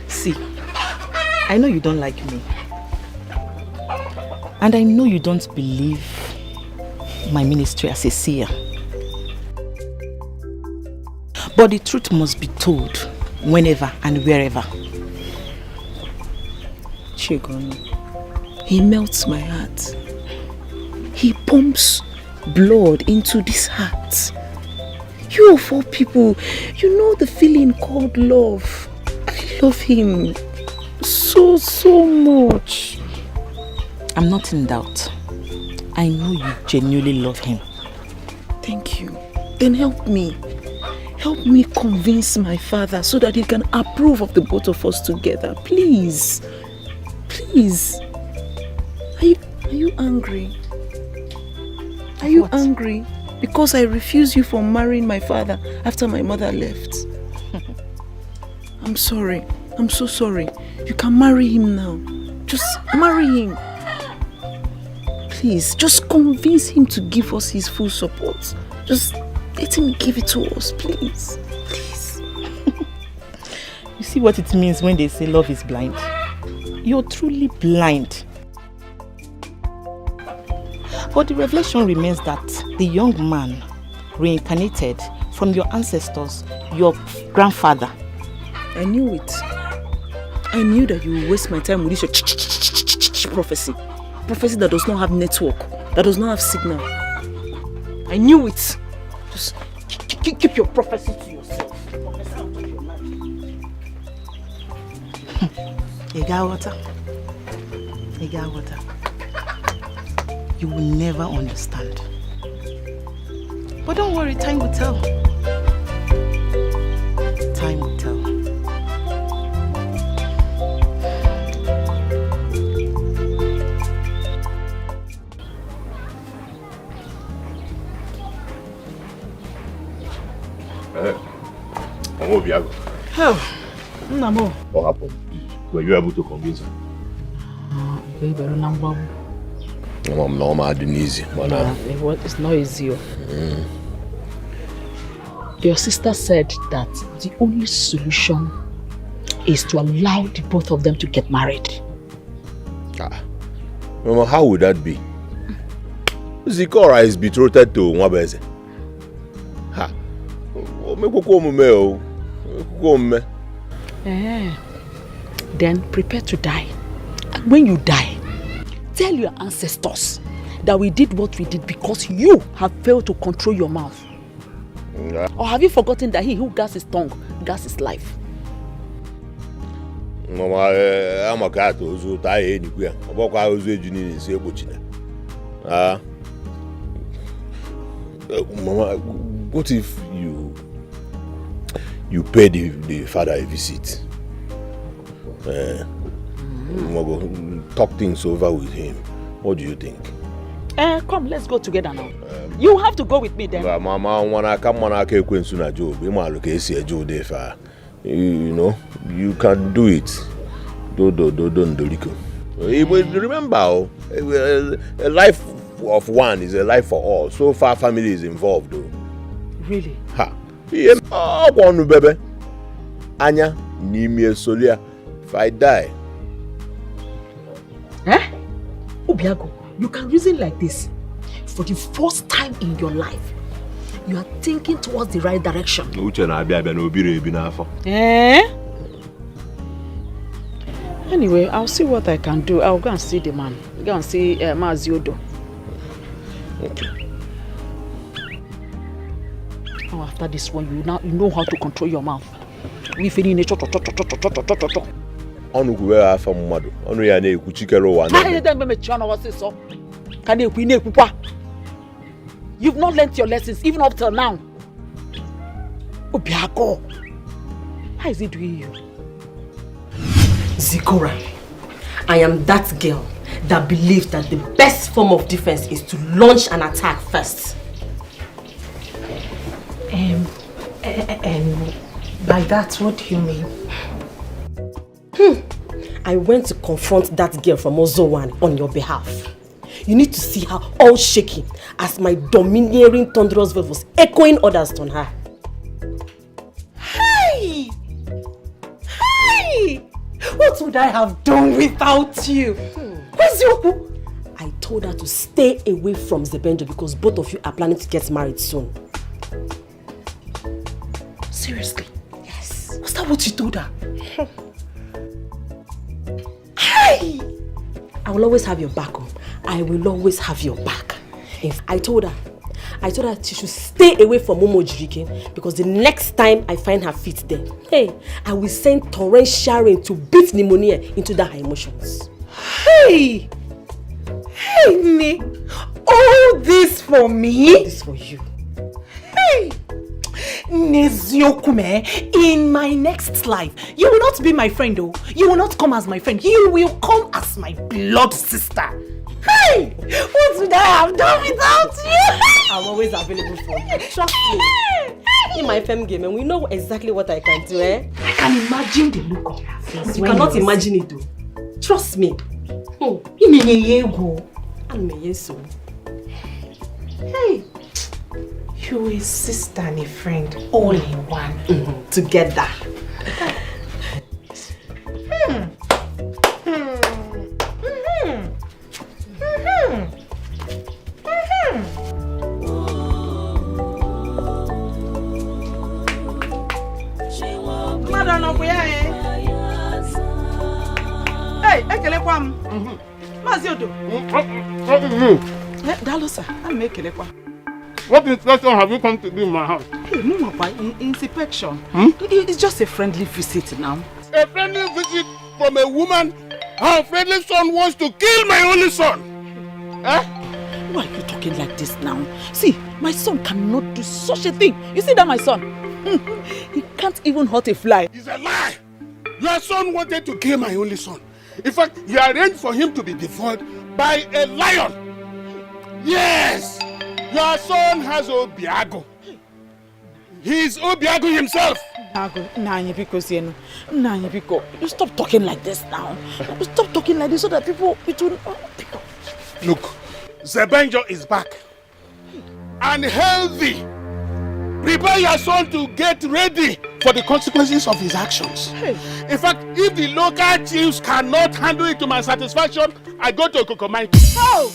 See, I know you don't like me. And I know you don't believe my ministry as a seer. But the truth must be told whenever and wherever. Chigon, he melts my heart. He pumps blood into this heart. You of all people, you know the feeling called love. I love him so much. I'm not in doubt. I know you genuinely love him. Thank you. Then help me. Help me convince my father so that he can approve of the both of us together. Please. Please. Are you angry? Are you angry? Because I refuse you from marrying my father after my mother left. I'm sorry. I'm so sorry. You can marry him now. Just marry him. Please, just convince him to give us his full support. Just let him give it to us, please. Please. You see what it means when they say love is blind? You're truly blind. But the revelation remains that the young man reincarnated from your ancestors, your grandfather. I knew it. I knew that you would waste my time with this prophecy. Prophecy that does not have network, that does not have signal. I knew it. Just keep your prophecy to yourself. You got water? You got water? You will never understand. But don't worry, time will tell. Time will tell. Oh, Namo. What happened? Were you able to convince her? I'm normal, it's easy. It's not easy. Your sister said that the only solution is to allow the both of them to get married. Mama, how would that be? Zikora is betrothed to Nwabeze. Then prepare to die. And when you die, tell your ancestors that we did what we did because you have failed to control your mouth. Yeah. Or have you forgotten that he who guards his tongue guards his life? Mama, I'm a cat who's tired anywhere. About I was waging in say Mama, what if you pay the father a visit? Talk things over with him. What do you think? Come, let's go together now. You have to go with me then. Mama, when I come on, I can't go into a job. You know, you can do it. Don't. Remember, a life of one is a life for all. So far, family is involved, though. Really? Ha. Oh, one baby. Anya, Nimie Solia. If I die. Obiago, you can reason like this. For the first time in your life, you are thinking towards the right direction. Anyway, I'll see what I can do. I'll go and see the man. Go and see Maziodo. Okay. Oh, after this one, you know how to control your mouth. We feel in a You've not learnt your lessons even up till now. Obiago, how is he doing you? Zikora, I am that girl that believes that the best form of defense is to launch an attack first. By that, what do you mean? I went to confront that girl from Ozowan on your behalf. You need to see her all shaking as my domineering thunderous voice was echoing orders on her. Hey! Hey! What would I have done without you? Where's Yoku? I told her to stay away from Zebenjo because both of you are planning to get married soon. Seriously? Yes. Was that what you told her? Hey! I will always have your back. I will always have your back. I told her she should stay away from Momo Jirike because the next time I find her feet there, I will send torrential rain to beat pneumonia into her emotions. Hey! Hey, me! All this for me? All this for you. Hey! Neziokume, in my next life, you will not be my friend, though. You will not come as my friend. You will come as my blood sister. Hey! What would I have done without you? I'm always available for you. Trust me. In my fem game, and we know exactly what I can do, I can imagine the look on her face. You cannot imagine it, though. Trust me. Hey! You a sister and a friend, all in one. Together. Hey, Ekelekwam. Maziodo. Dalosa, I'm Ekelekwam. What inspection have you come to do in my house? Hey, Mumapa, inspection. It's just a friendly visit now. A friendly visit from a woman? Her friendly son wants to kill my only son. Why are you talking like this now? See, my son cannot do such a thing. You see that, my son? He can't even hurt a fly. It's a lie. Your son wanted to kill my only son. In fact, you arranged for him to be devoured by a lion. Yes! Your son has Obiago. He's Obiago himself. You stop talking like this now. You stop talking like this so that people... Look, Zebenjo is back. And healthy. Prepare your son to get ready for the consequences of his actions. In fact, if the local chiefs cannot handle it to my satisfaction, I go to Kokomai. Oh!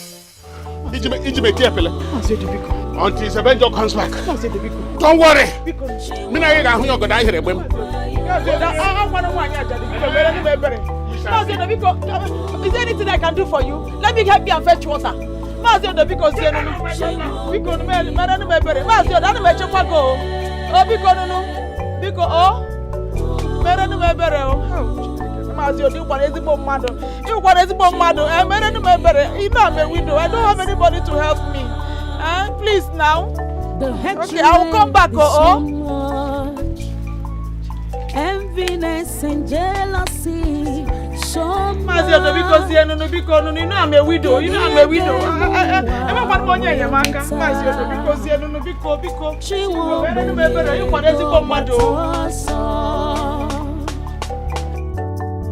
Until Sebenjo comes back. Don't worry. Is there anything I can do for you? Let me help you and fetch water. Because I don't have anybody to help me. Please now. Okay, I will come back. Enviness and jealousy. Because you know I'm a widow. You know I'm a widow.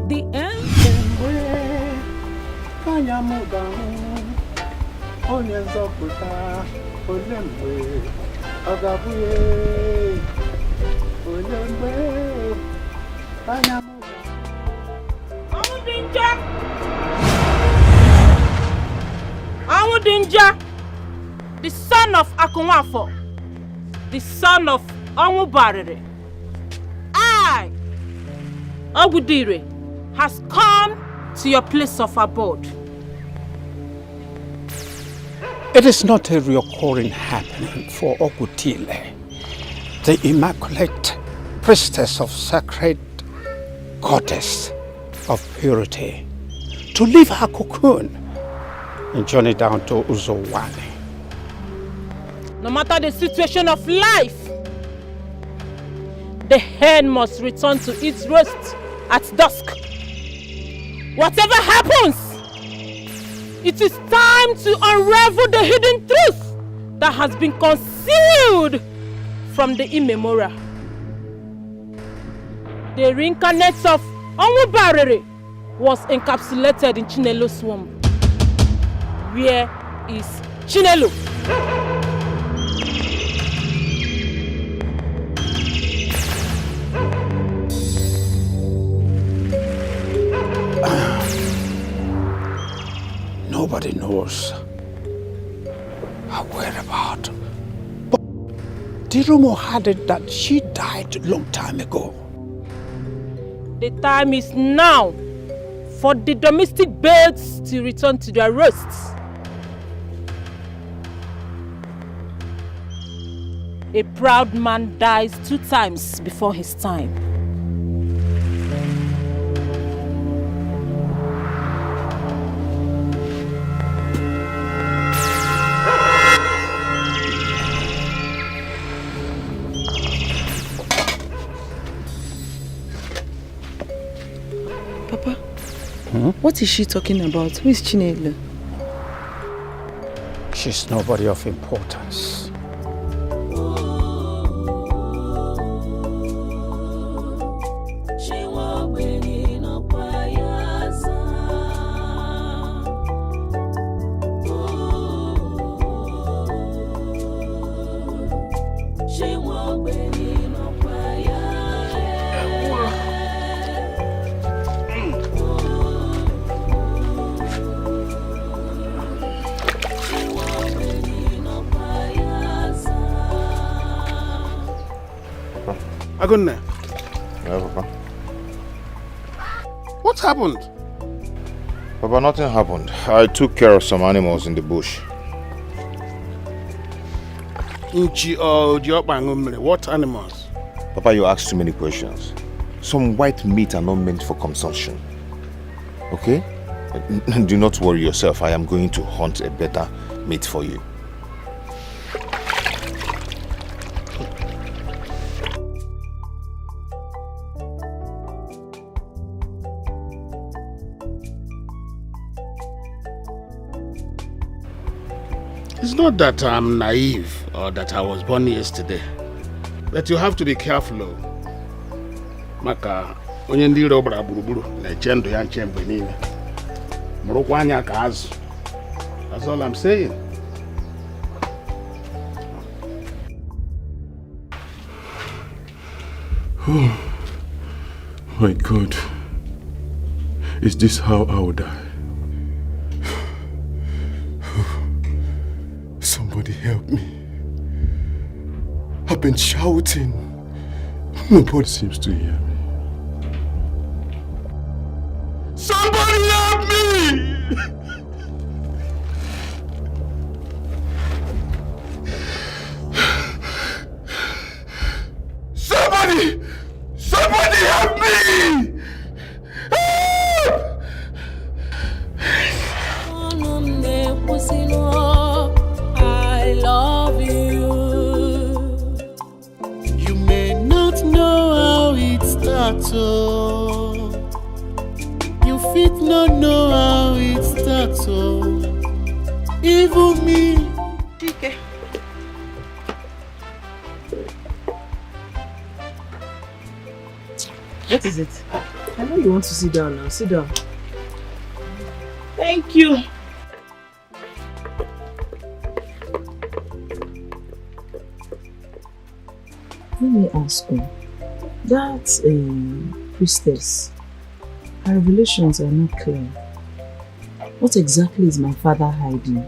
The end. Dinja, the son of Akunwafo, the son of Onwubarere, I, Ogudire, has come to your place of abode. It is not a recurring happening for Ogutile, the immaculate priestess of sacred goddess of purity, to leave her cocoon and journey down to Uzowani. No matter the situation of life, the hen must return to its roost at dusk. Whatever happens, it is time to unravel the hidden truth that has been concealed from the immemorial. The reincarnate of Onwubarere was encapsulated in Chinelo's womb. Where is Chinelo? Nobody knows her whereabouts. But the rumor had it that she died a long time ago. The time is now for the domestic birds to return to their roosts. A proud man dies 2 times before his time. Papa, what is she talking about? Who is Chinelo? She's nobody of importance. Agunne. Yeah, Papa. What happened? Papa, nothing happened. I took care of some animals in the bush. What animals? Papa, you ask too many questions. Some white meat are not meant for consumption. Okay? Do not worry yourself. I am going to hunt a better meat for you. It's not that I'm naive or that I was born yesterday, but you have to be careful. Maka onye ndị iro gbara gburugburu na-eche ndụ ya nche mgbe niile. Mụrụkwa anya ka azụ. That's all I'm saying. Oh my God. Is this how I will die? help me. I've been shouting. Nobody seems to hear me. Somebody help me! Somebody help me! I love you. You may not know how it starts, oh. You fit not know how it starts, oh. Even me. Okay. What is it? I know you want to sit down now. Sit down. Thank you. Let me ask you. That priestess, her revelations are not clear. What exactly is my father hiding?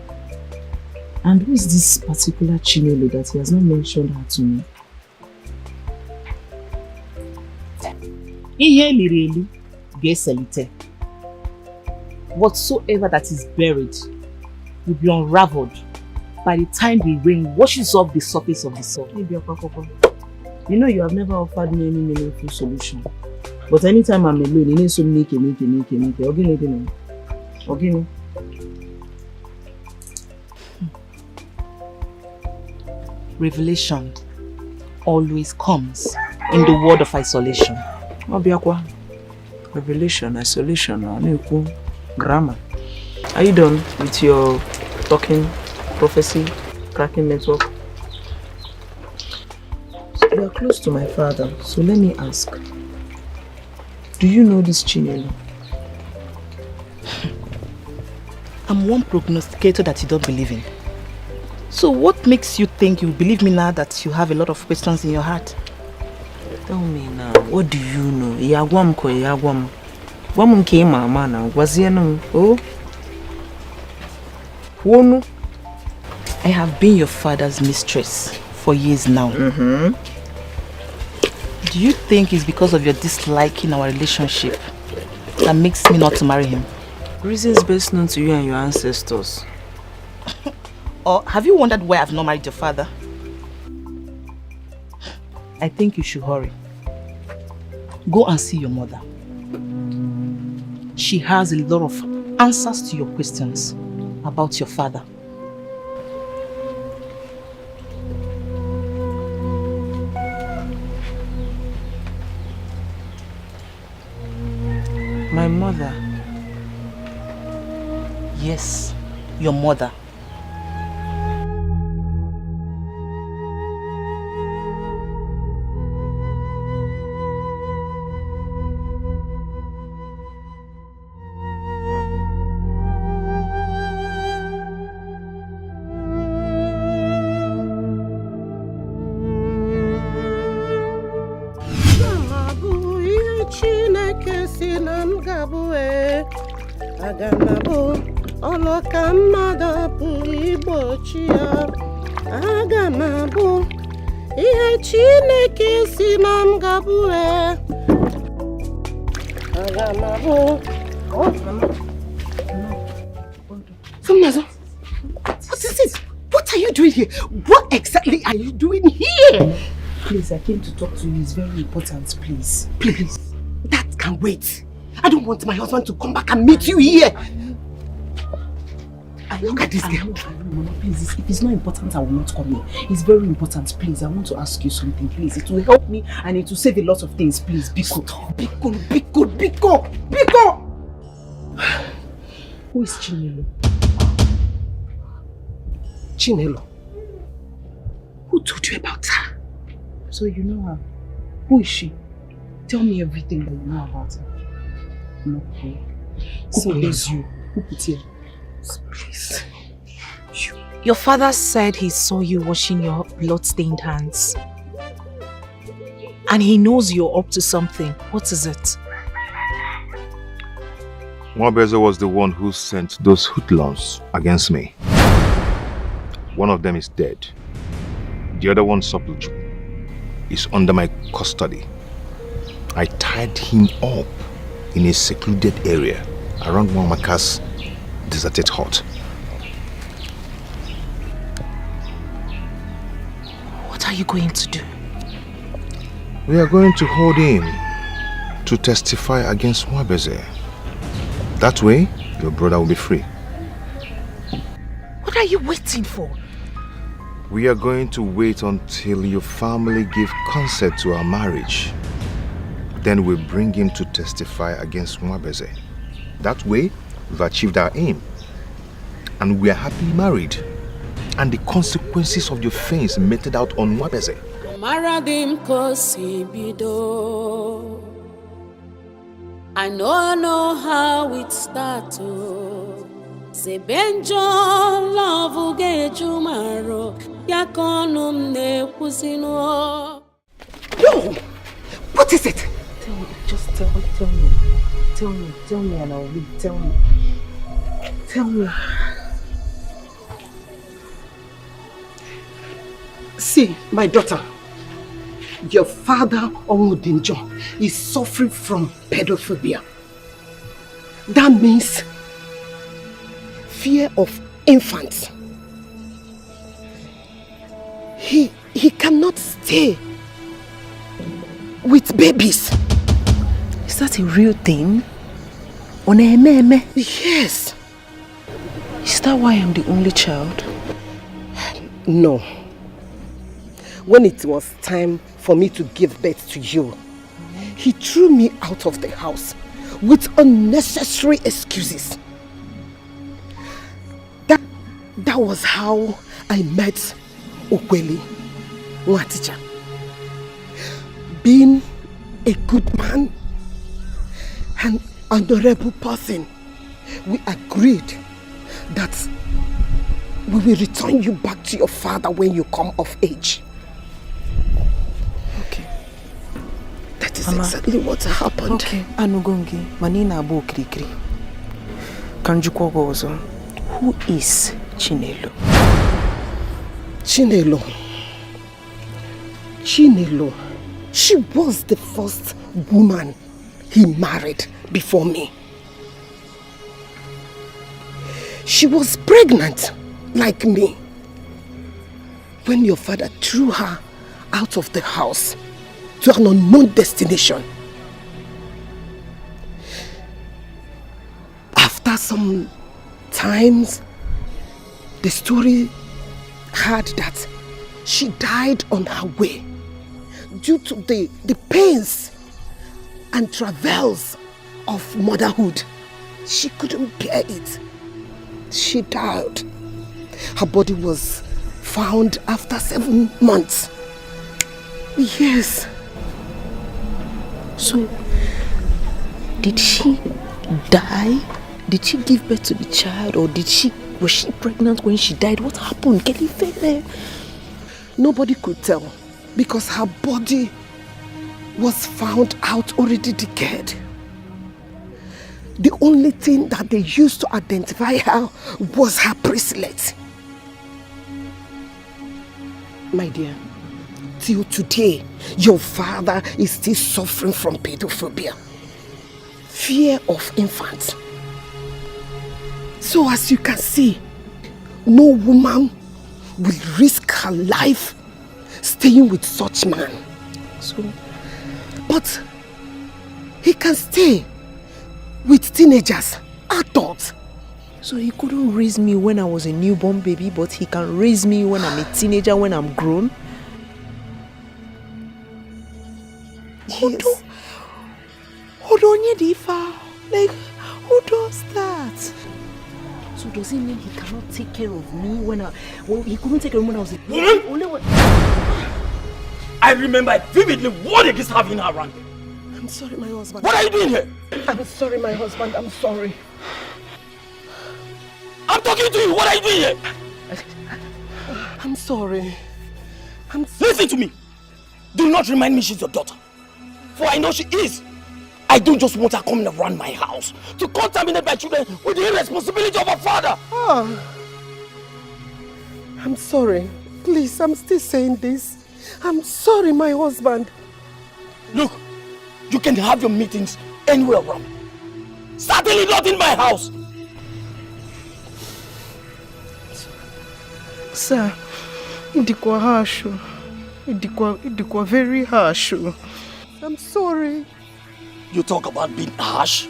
And who is this particular Chinelo that he has not mentioned her to me? Whatsoever that is buried will be unraveled by the time the rain washes off the surface of the soil. You know you have never offered me any meaningful solution. But anytime I'm alone, you need to make. Okay. Revelation always comes in the word of isolation. Revelation, isolation, grammar. Are you done with your talking, prophecy, cracking network? You are close to my father, so let me ask. Do you know this Chinelo? I'm one prognosticator that you don't believe in. So what makes you think you believe me now that you have a lot of questions in your heart? Tell me now, what do you know? Yagwam ko yagwam. Wam ke mama na waziano. Oh. Wonu. I have been your father's mistress for years now. Do you think it's because of your dislike in our relationship that makes me not to marry him? Reasons best known to you and your ancestors. Or have you wondered why I've not married your father? I think you should hurry. Go and see your mother. She has a lot of answers to your questions about your father. My mother? Yes, your mother. Agamabo oloka mmada pụrụ igbochi ya. Agamabo ihe Chineke si na m gabu Agamabo. Somnazo, what is it? What are you doing here? What exactly are you doing here? Please, I came to talk to you. It's very important, please. Please, that can wait. I don't want my husband to come back and meet you here. Look at this girl. Mama, please, if it's not important, I will not come here. It's very important, please. I want to ask you something, please. It will help me and it will save a lot of things, please. Biko. Who is Chinelo? Chinelo? Who told you about her? So you know her. Who is she? Tell me everything that you know about her. No, who is you? Who put here? Please. Your father said he saw you washing your blood-stained hands. And he knows you're up to something. What is it? Nwaoha was the one who sent those hoodlums against me. One of them is dead. The other one, Supluchu, is under my custody. I tied him up in a secluded area around Nwamaka's deserted hut. What are you going to do? We are going to hold him to testify against Nwabeze. That way, your brother will be free. What are you waiting for? We are going to wait until your family give consent to our marriage. Then we'll bring him to testify against Nwabeze. That way, we've achieved our aim. And we are happily married. And the consequences of your offense meted out on Nwabeze. I know how it started. Zebenjo love gejumaro yakonum ne kusino. Yo, what is it? Tell me, just tell me, and I'll leave. Tell me. See, my daughter, your father, Omudinjo, is suffering from pedophobia. That means fear of infants. He cannot stay with babies. Is that a real thing? Onememe? Yes. Is that why I'm the only child? No. When it was time for me to give birth to you, he threw me out of the house with unnecessary excuses. That was how I met Okweli Nwatija. Being a good man and honorable person, we agreed that we will return you back to your father when you come of age. Okay. That is exactly what happened. Okay. Anugongi, manina abo krikri. Kanjukwo gozo. Who is Chinelo? Chinelo. She was the first woman he married before me. She was pregnant like me when your father threw her out of the house to an unknown destination. After some times, the story had that she died on her way due to the pains and travails of motherhood. She couldn't bear it. She died. Her body was found after 7 months. Yes. So, did she die? Did she give birth to the child, or was she pregnant when she died? What happened? Nobody could tell because her body was found out already decayed. The only thing that they used to identify her was her bracelet. My dear, till today, your father is still suffering from pedophobia. Fear of infants. So as you can see, no woman will risk her life staying with such man. But he can stay with teenagers, adults. So he couldn't raise me when I was a newborn baby, but he can raise me when I'm a teenager, when I'm grown? Yes. Hold on, Yedifa. Like, who does that? So does it mean he cannot take care of me he couldn't take care of me when I was a woman? I remember vividly what it is having her around. I'm sorry, my husband. What are you doing here? I'm sorry, my husband. I'm sorry. I'm talking to you. What are you doing here? I'm sorry. Listen to me. Do not remind me she's your daughter. For I know she is. I don't just want her coming around my house to contaminate my children with the irresponsibility of her father. I'm sorry. Please, I'm still saying this. I'm sorry, my husband. Look, you can have your meetings anywhere around. Certainly not in my house. Sir, Etiko harsh. Etiko very harsh. I'm sorry. You talk about being harsh?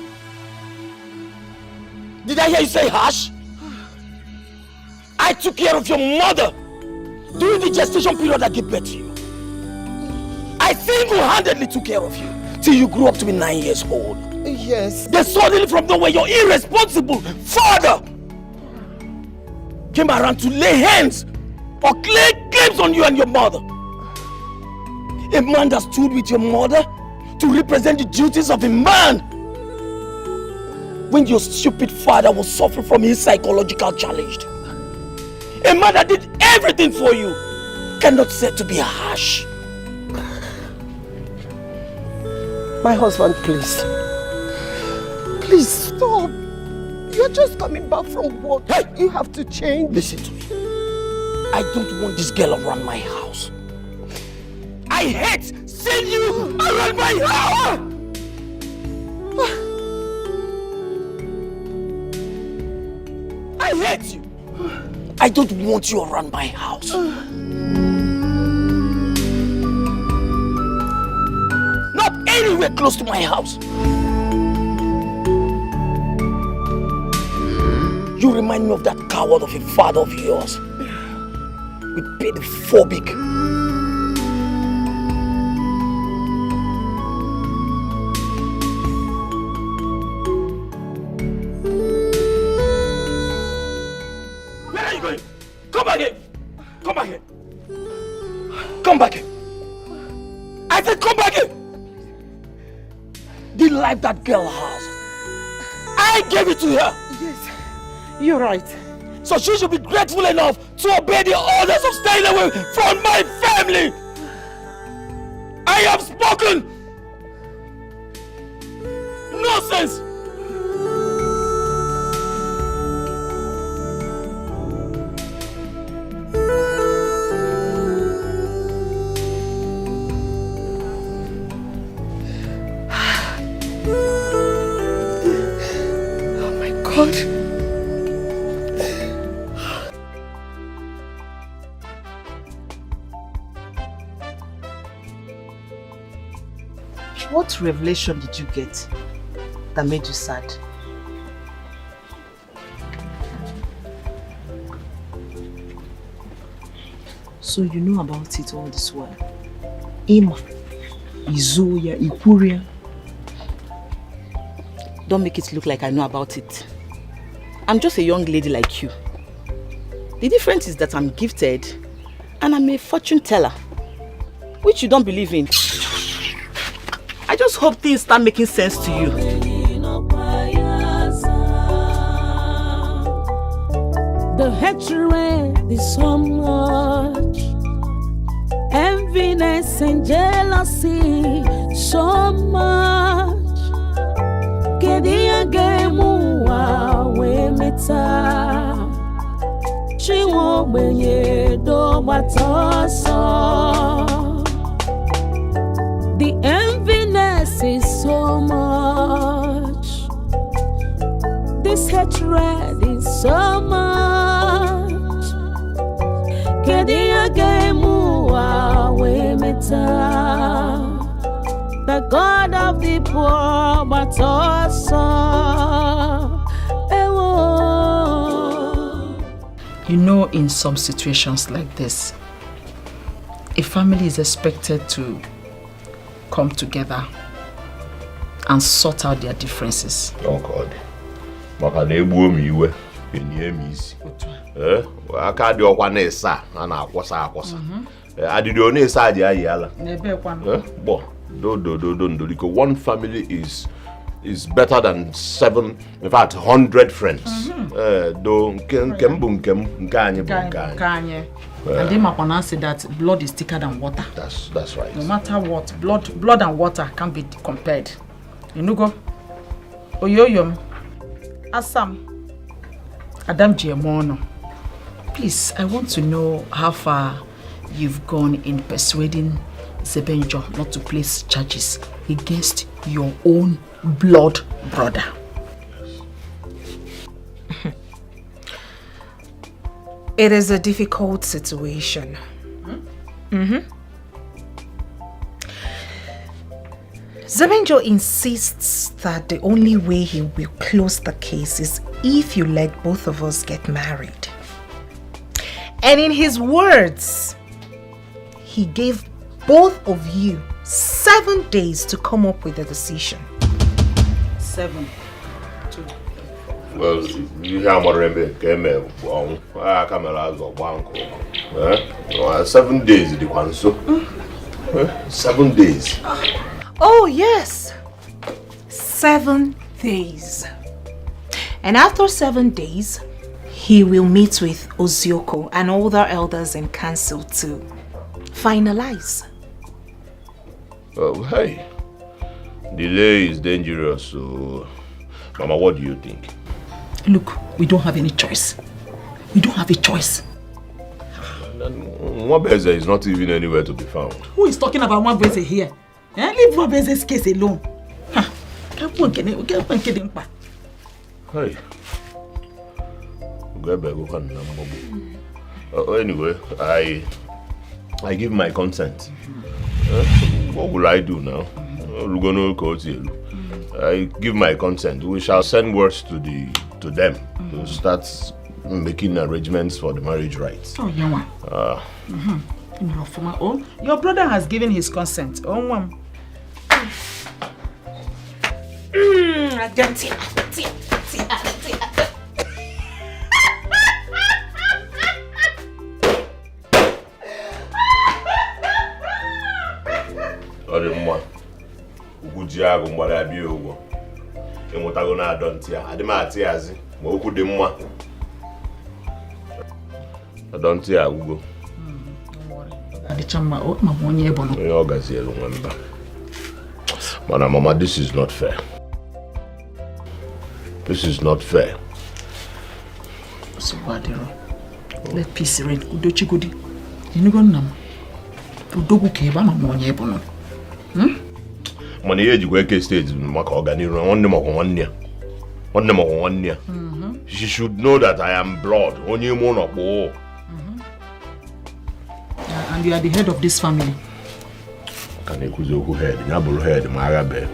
Did I hear you say harsh? I took care of your mother during the gestation period I gave birth to you. I single-handedly took care of you till you grew up to be 9 years old. Yes. Then suddenly from nowhere, your irresponsible father came around to lay hands or lay claims on you and your mother. A man that stood with your mother to represent the duties of a man when your stupid father was suffering from his psychological challenge. A man that did everything for you cannot say to be harsh. My husband, please. Please stop. You're just coming back from work. Hey, you have to change. Listen to me. I don't want this girl around my house. I hate seeing you around my house. I hate you. I don't want you around my house. Not anywhere close to my house. You remind me of that coward of a father of yours. With pedophobic. Where are you going? Come back here. Come back here. Come back here. I said come back here. The life that girl has, I gave it to her. Yes, you're right. So she should be grateful enough to obey the orders of staying away from my family. I have spoken. Nonsense. Oh my God. What revelation did you get that made you sad? So you know about it all this while? Ima, Izoya, Ikuria. Don't make it look like I know about it. I'm just a young lady like you. The difference is that I'm gifted and I'm a fortune teller, which you don't believe in. I just hope things start making sense to you. The hatred is so much, enviness and jealousy so much. Kedia gemu we meta, she won't be do matoso. The enviness is so much, this hatred is so much. Kedia gemu we meta, the God of the poor, but also You know, in some situations like this, a family is expected to come together and sort out their differences. Oh God. Maka na egbu omi iwe, enye mi isi. Aka dị ọkwa na-esa, a na-akwọsa akwọsa. Adịdị ọ na-esa adị ayi ala. N'ebe kwa. Bo, do. One family is better than 7, in fact 100 friends. Do nkem bụ nkem, nke anyị bụ nke anyị. And they might say that blood is thicker than water. That's right. No matter what, blood and water can't be compared. You know go. Oyoyom. Asam. Adam Jemono. Please, I want to know how far you've gone in persuading Zebenjo not to place charges against your own blood brother. It is a difficult situation. Zebenjo insists that the only way he will close the case is if you let both of us get married. And in his words, he gave both of you 7 days to come up with a decision. 7. Well, you have more than 7 days. The one so 7 days. Oh yes, 7 days. And after 7 days, he will meet with Ozioko and other elders in council to finalize. Oh, hey. Delay is dangerous, so... Mama, what do you think? Look, we don't have any choice. We don't have a choice. Nwabeze is not even anywhere to be found. Who is talking about Nwabeze here? Leave Nwabeze's case alone. Hey. Anyway, I give my consent. What will I do now? I give my consent. We shall send words to them to start making arrangements for the marriage rights. Oh, Yawa. Your brother has given his consent. Mama, this is not fair. This is not fair. So let peace reign. Udochi gudi. Inugonam. Udogu keba mamonye bono. Money age go stage maka organiru one mo. She should know that I am blood. Onye mo no po. And you are the head of this family. Can you who head? Nyabulu head Magabe.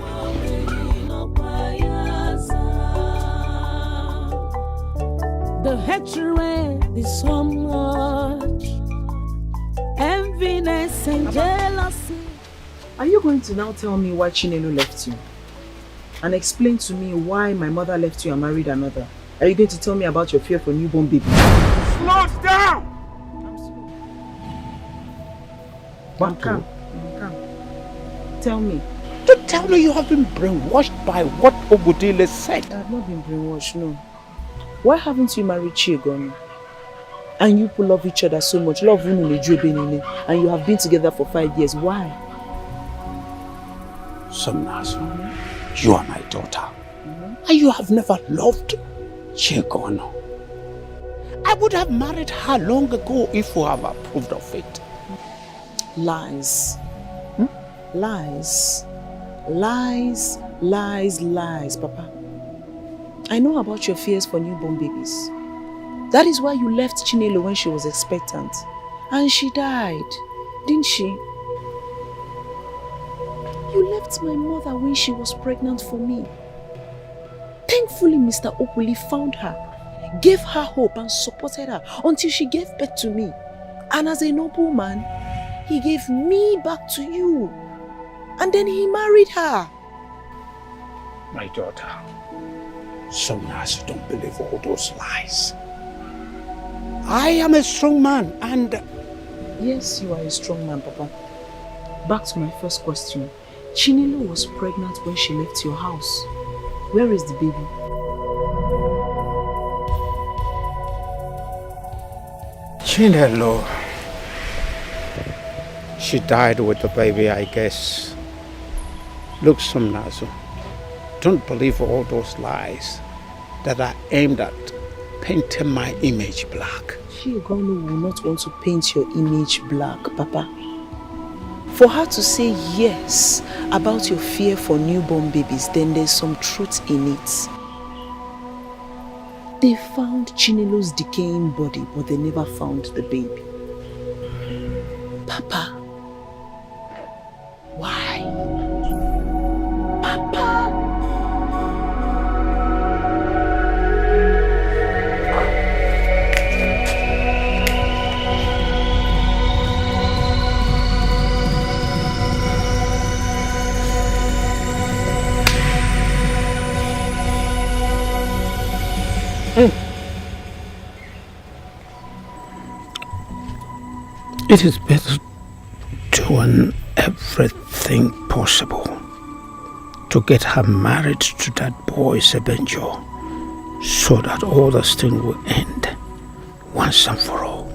The hatred is so much, enviness and jealousy. Are you going to now tell me why Chinelo left you? And explain to me why my mother left you and married another? Are you going to tell me about your fear for newborn baby? Slow down! I'm calm. Tell me. Don't tell me you have been brainwashed by what Ogudile said. I have not been brainwashed, no. Why haven't you married Chigon? And you people love each other so much. Love and you have been together for 5 years. Why? Somnazo, you are my daughter. And you have never loved Chigon. I would have married her long ago if you have approved of it. Lies. Lies. Lies, lies, lies, Papa. I know about your fears for newborn babies. That is why you left Chinelo when she was expectant. And she died, didn't she? You left my mother when she was pregnant for me. Thankfully, Mr. Opuli found her, gave her hope and supported her until she gave birth to me. And as a noble man, he gave me back to you. And then he married her. My daughter, sometimes you don't believe all those lies. I am a strong man and... Yes, you are a strong man, Papa. Back to my first question. Chinelo was pregnant when she left your house. Where is the baby? Chinelo. She died with the baby, I guess. Look, Somnazo, don't believe all those lies that are aimed at painting my image black. Chioma will not want to paint your image black, Papa. For her to say yes about your fear for newborn babies, then there's some truth in it. They found Chinelo's decaying body, but they never found the baby. Papa, why? Papa! It is better doing everything possible to get her married to that boy Sebenjo, so that all this thing will end once and for all.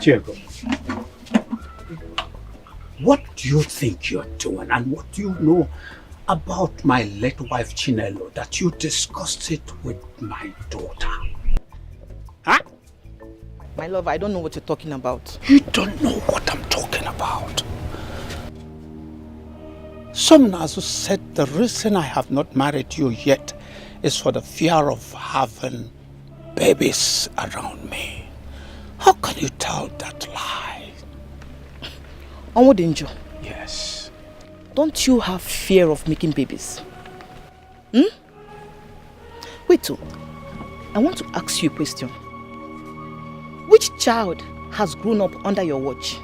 Diego, what do you think you're doing, and what do you know about my late wife Chinelo that you discussed it with my daughter? Huh? My love, I don't know what you're talking about. You don't know what I'm talking about. Some Nazu said the reason I have not married you yet is for the fear of having babies around me. How can you tell that lie? Onwo-Denjo. Yes. Don't you have fear of making babies? Wait, I want to ask you a question. Which child has grown up under your watch?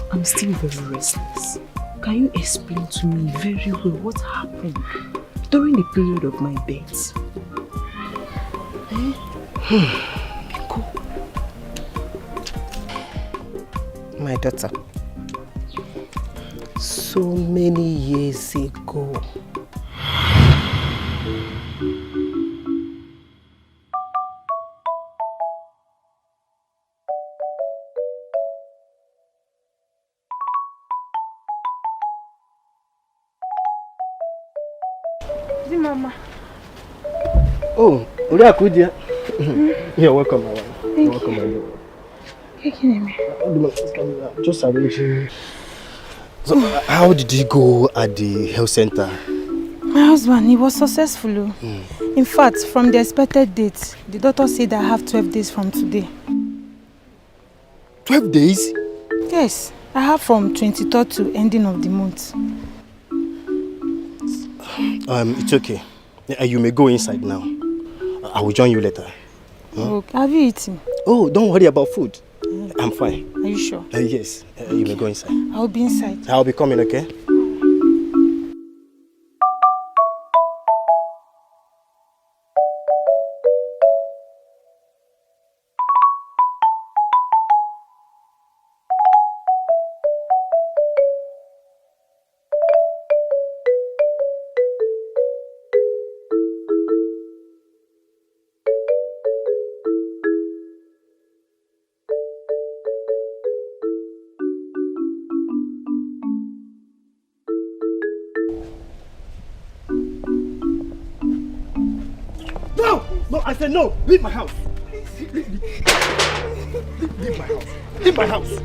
I'm still very restless. Can you explain to me very well what happened during the period of my birth? Go. My daughter, so many years ago, Mama. Oh, Uriakudia. You're welcome, my wife. You're welcome, my love. Just arranging. So, how did you go at the health center? My husband, he was successful. In fact, from the expected date, the doctor said I have 12 days from today. 12 days? Yes, I have from 23rd to ending of the month. It's okay. You may go inside now. I will join you later. Okay. Have you eaten? Oh, don't worry about food. I'm fine. Are you sure? Yes. You may go inside. I'll be inside. I'll be coming, okay? No, I said no. Leave my house. Leave my house. Leave my house.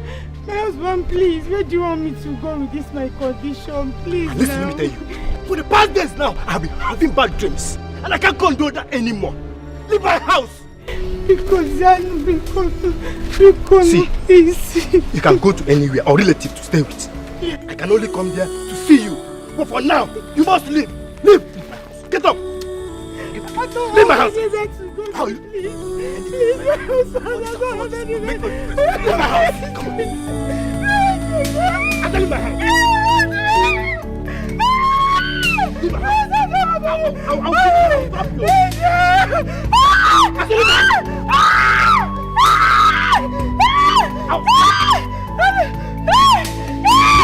My husband, please. Where do you want me to go with this my condition? Please. Listen, let me tell you. For the past days now, I've been having bad dreams. And I can't condone that anymore. Leave my house. Because see, you can go to anywhere or relative to stay with. I can only come there to see you. But for now, you must leave. Leave my house. Get up. I Leave my house. How you? Leave my house. Leave my house. Come on. Leave my house. Leave my house. I'll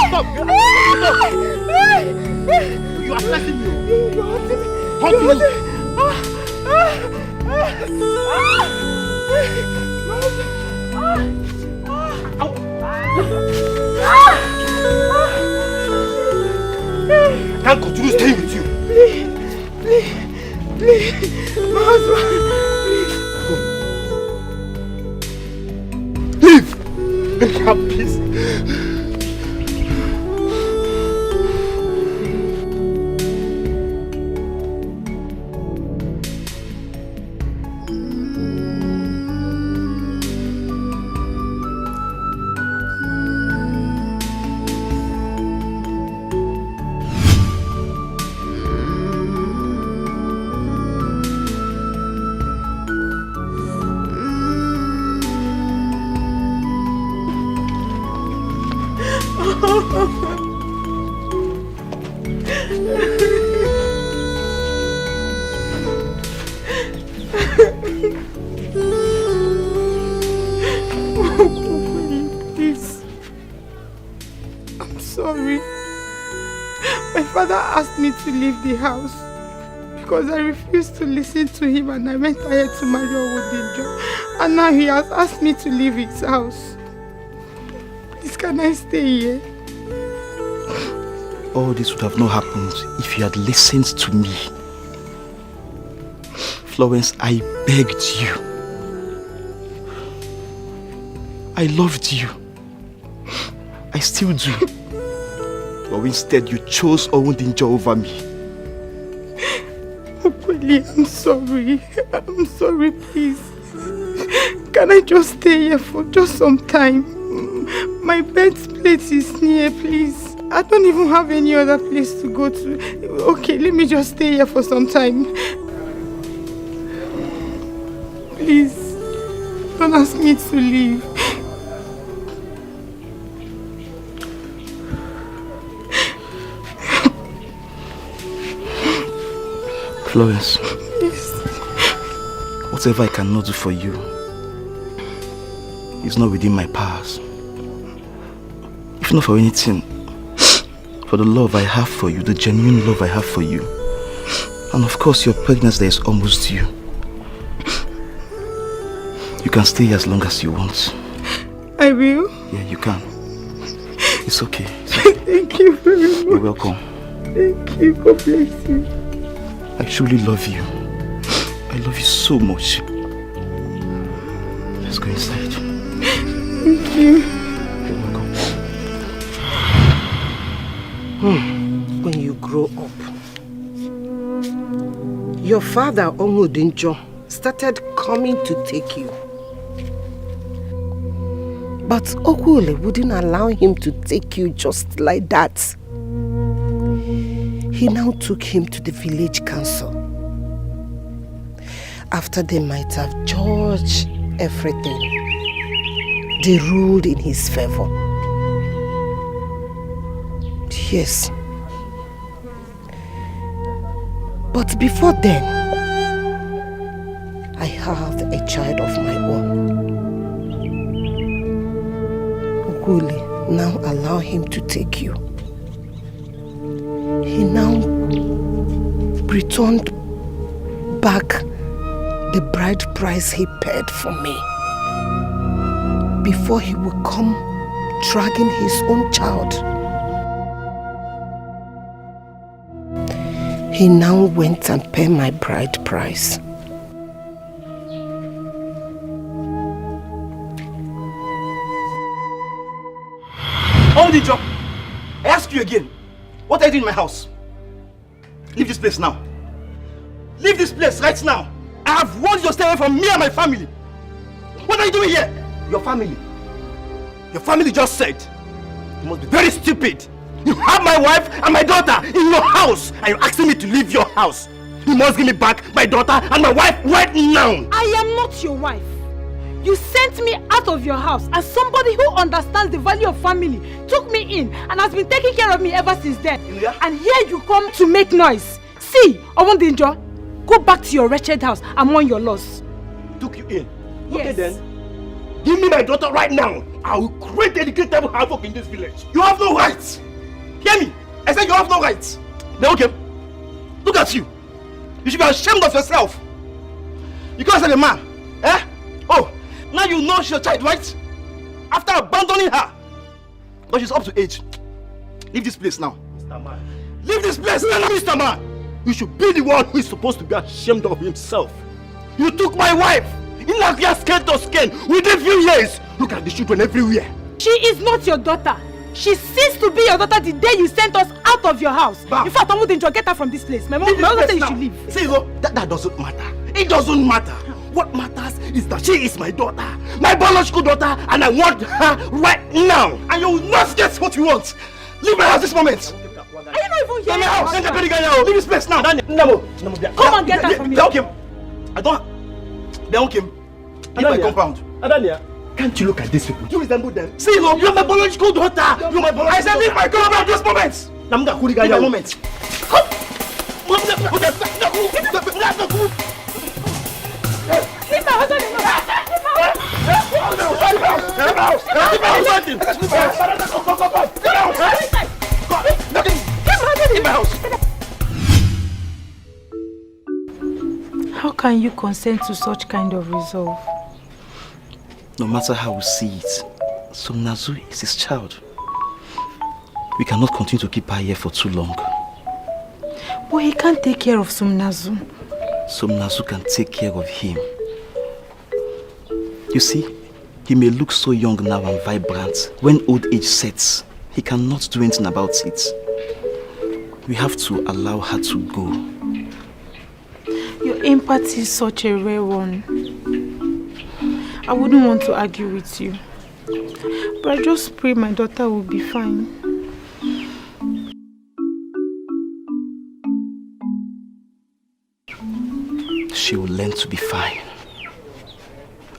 stop you. Stop. You are stressing me. How do you? I can't continue staying with you. Please, my husband, please. Leave! Make me have peace. Please, I'm sorry. My father asked me to leave the house because I refused to listen to him and I went ahead to marry Owodinjo. And now he has asked me to leave his house. Please, can I stay here? All this would have not happened if you had listened to me. Florence, I begged you. I loved you. I still do. But instead you chose Owodinjo over me. Okweli, I'm sorry. I'm sorry, please. Can I just stay here for just some time? My birthplace is near, please. I don't even have any other place to go to. Okay, let me just stay here for some time. Please, don't ask me to leave. Florence, Yes. whatever I cannot do for you is not within my powers. If not for anything, for the love I have for you, the genuine love I have for you, and of course your pregnancy that is almost due. You can stay as long as you want. I will? Yeah, you can. It's okay. It's okay. Thank you very much. You're welcome. Thank you. God bless you. I truly love you. I love you so much. Let's go inside. Thank you. You're welcome. When you grow up, your father, Owodinjo, started coming to take you. But Okwule wouldn't allow him to take you just like that. He now took him to the village council. After they might have judged everything, they ruled in his favor. Yes. But before then, I had a child of my own. Okwule now allow him to take you. He now returned back the bride price he paid for me before he would come dragging his own child. He now went and paid my bride price. Owodinjo, I ask you again. What are you doing in my house? Leave this place now. Leave this place right now. I have warned you to stay away from me and my family. What are you doing here? Your family. Your family just said you must be very stupid. You have my wife and my daughter in your house and you're asking me to leave your house. You must give me back my daughter and my wife right now. I am not your wife. You sent me out of your house as somebody who understands the value of family, took me in and has been taking care of me ever since then. Yeah. And here you come to make noise. See, Omondinjo, go back to your wretched house and mourn your loss. Took you in? Yes. Okay then. Give me my daughter right now. I will create a delectable havoc in this village. You have no rights. Hear me? I said you have no rights. Now okay. Look at you. You should be ashamed of yourself. You can't say the man. Eh? Oh, now you know she's your child, right? After abandoning her. But she's up to age. Leave this place now. Mr. Man. Leave this place now, Mr. Man. You should be the one who is supposed to be ashamed of himself. You took my wife. In like your skin to skin within few years. Look at the children everywhere. She is not your daughter. She ceased to be your daughter the day you sent us out of your house. Bah. In fact, I wouldn't get her from this place. My mother said you should leave. See, that doesn't matter. It doesn't matter. What matters is that she is my daughter, my biological daughter, and I want her right now. And you will not get what you want. Leave my house this moment. Are you not even here? Leave my house. Leave this place now. Come and get her from here. I don't. Leave my compound. Can't you look at these people? You resemble them. See, you're my biological daughter. You're my biological. I said leave my compound this moment. Leave my moment. Leave my husband in my house. How can you consent to such kind of resolve? No matter how we see it, Somnazu is his child. We cannot continue to keep her here for too long. But he can't take care of Somnazu. Somnazu can take care of him. You see, he may look so young now and vibrant. When old age sets, he cannot do anything about it. We have to allow her to go. Your empathy is such a rare one. I wouldn't want to argue with you. But I just pray my daughter will be fine. She will learn to be fine.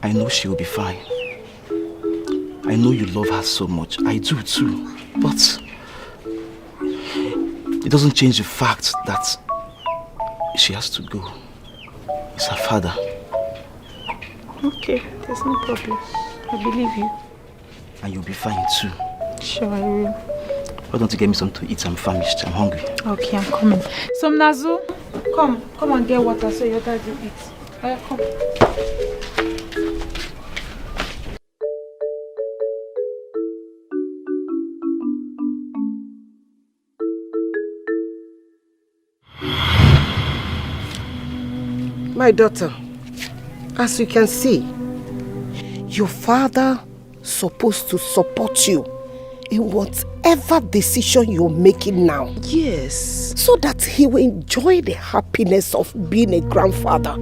I know she will be fine. I know you love her so much. I do too. But it doesn't change the fact that she has to go. It's her father. Okay, there's no problem. I believe you. And you'll be fine too. Sure, I will. Why don't you get me something to eat? I'm famished. I'm hungry. Okay, I'm coming. Somnazu, come and get water so your dad will eat. Come. My daughter, as you can see, your father is supposed to support you in whatever decision you're making now. Yes. So that he will enjoy the happiness of being a grandfather.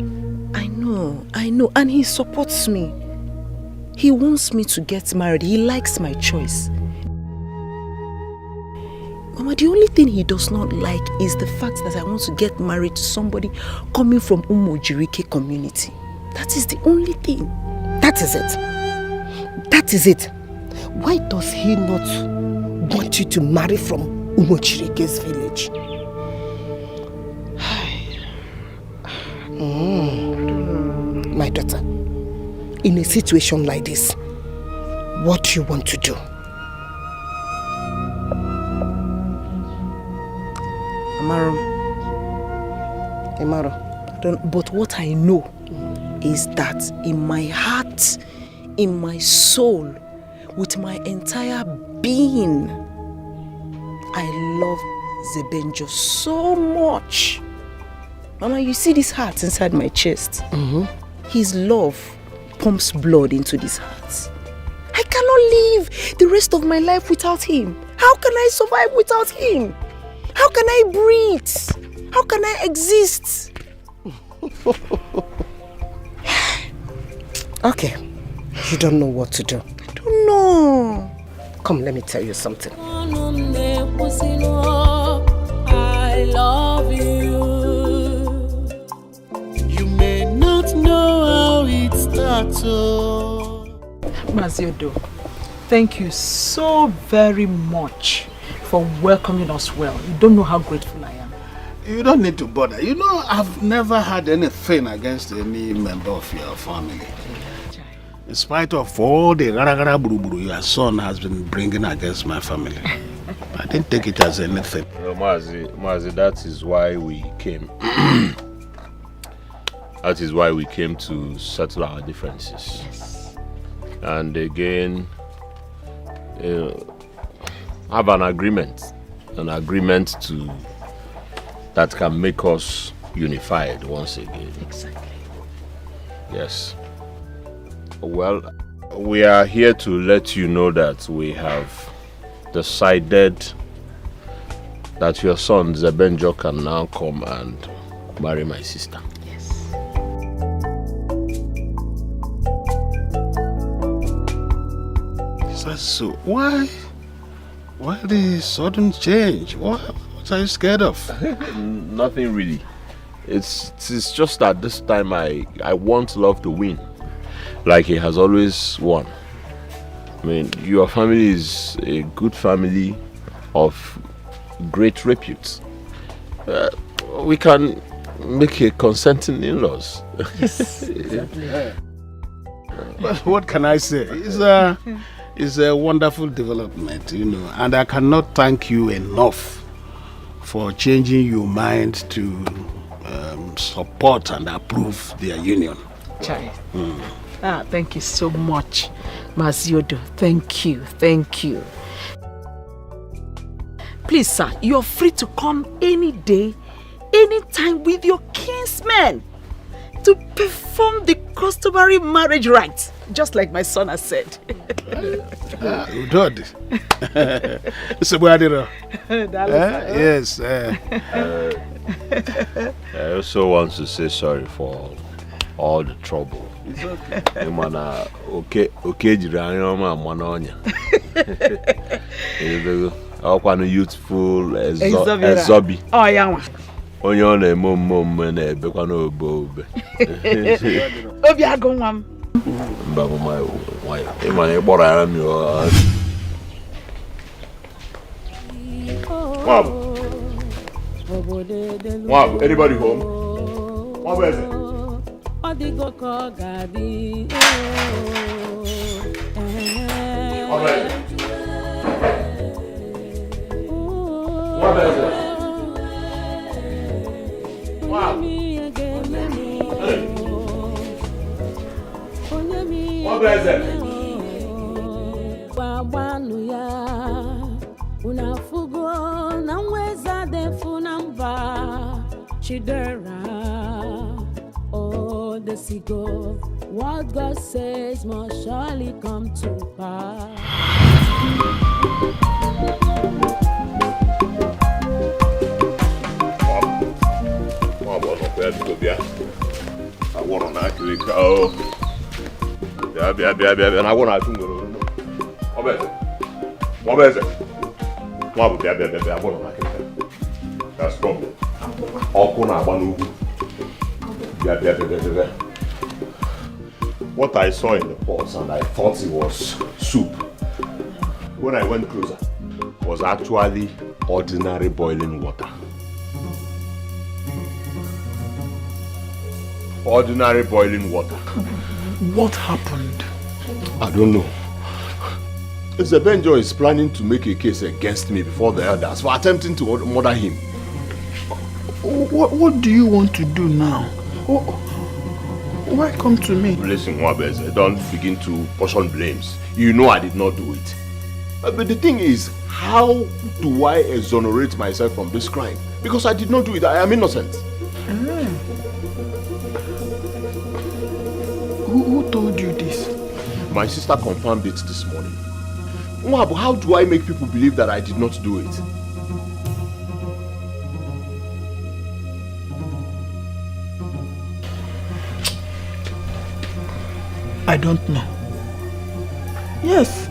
I know. And he supports me. He wants me to get married. He likes my choice. Mama, the only thing he does not like is the fact that I want to get married to somebody coming from Umojirike community. That is the only thing. That is it. That is it. Why does he not want you to marry from Umojirike's village? My daughter, in a situation like this, what do you want to do? Amaro, but what I know is that in my heart, in my soul, with my entire being, I love Zebenjo so much. Mama, you see this heart inside my chest? His love pumps blood into this heart. I cannot live the rest of my life without him. How can I survive without him? How can I breathe? How can I exist? Okay, you don't know what to do. I don't know. Come, let me tell you something. I love you. it starts. Oh. Maziodo, thank you so very much for welcoming us well. You don't know how grateful I am. You don't need to bother. You know, I've never had anything against any member of your family. In spite of all the rara buru your son has been bringing against my family. I didn't take it as anything. Mazi, that is why we came. That is why we came to settle our differences. Yes. And again, have an agreement to that can make us unified once again. Exactly. Yes. Well, we are here to let you know that we have decided that your son Zebenjo can now come and marry my sister. Yes. So why the sudden change? What are you scared of? Nothing really. It's just that this time I want love to win, like he has always won. I mean, your family is a good family of great repute. We can make a consenting in-laws. Yes, exactly. But what can I say? It's a wonderful development, you know, and I cannot thank you enough for changing your mind to support and approve their union. Chai. Thank you so much, Maziodo. Thank you. Please, sir, you're free to come any day, anytime with your kinsmen to perform the customary marriage rites, just like my son has said. Yes. I also want to say sorry for all the trouble. It's okay. Youthful Ezobi. Oh, yeah. Onye ọ na-eme omume na-ebekwa n'obe obe. Obi agụ nwa m. Mba bụ nwayọ. Ịma na ịkpọrọ ya m yo. Nwabụ, anybody home? Nwabụ eze. Ọ dịgo ka ọ ga-adị. Nwabụ eze. Nwabụ eze. Babanu ya unafugo na mweza defu namba Chidera. Oh, the seagull, what God says must surely come to pass. I want to actually go. Bia. And I want to go. What is it? Bia. I want to go. That's problem. Bia. What I saw in the pot and I thought it was soup. When I went closer, was actually ordinary boiling water. Ordinary boiling water. What happened? I don't know. Zebenjo is planning to make a case against me before the elders for attempting to murder him. What do you want to do now? Why come to me? Listen, Wabeze, don't begin to portion blames. You know I did not do it. But the thing is, how do I exonerate myself from this crime? Because I did not do it. I am innocent. Who told you this? My sister confirmed it this morning. Mwabu, how do I make people believe that I did not do it? I don't know. Yes.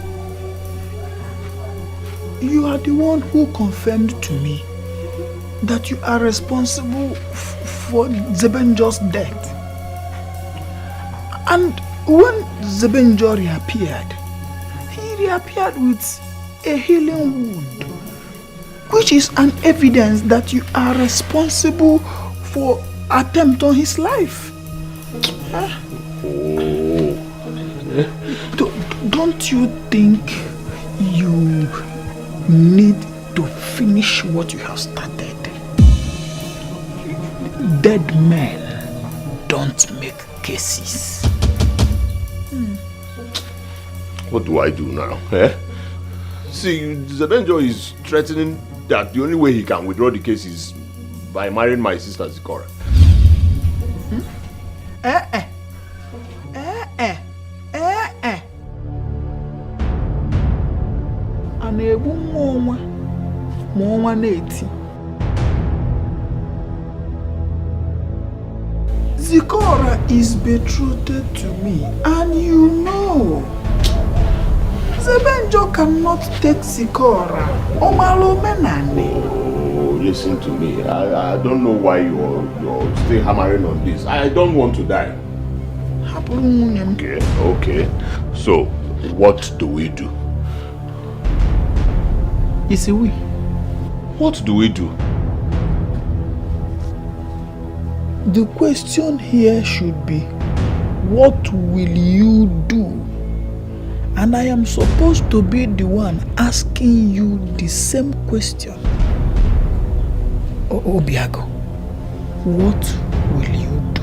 You are the one who confirmed to me that you are responsible for Zebenjo's death. And when Zebenjo reappeared, he reappeared with a healing wound, which is an evidence that you are responsible for attempt on his life. Huh? Don't you think you need to finish what you have started? Dead men don't make cases. What do I do now? Eh? See, Zebenjo is threatening that the only way he can withdraw the case is by marrying my sister Zikora. Zikora is betrothed to me, and you know Zebenjo cannot take Zikora. Omalo menane. Oh, listen to me. I don't know why you're still hammering on this. I don't want to die. Okay. So, what do we do? It's a we. What do we do? The question here should be, what will you do? And I am supposed to be the one asking you the same question. Obiago, what will you do?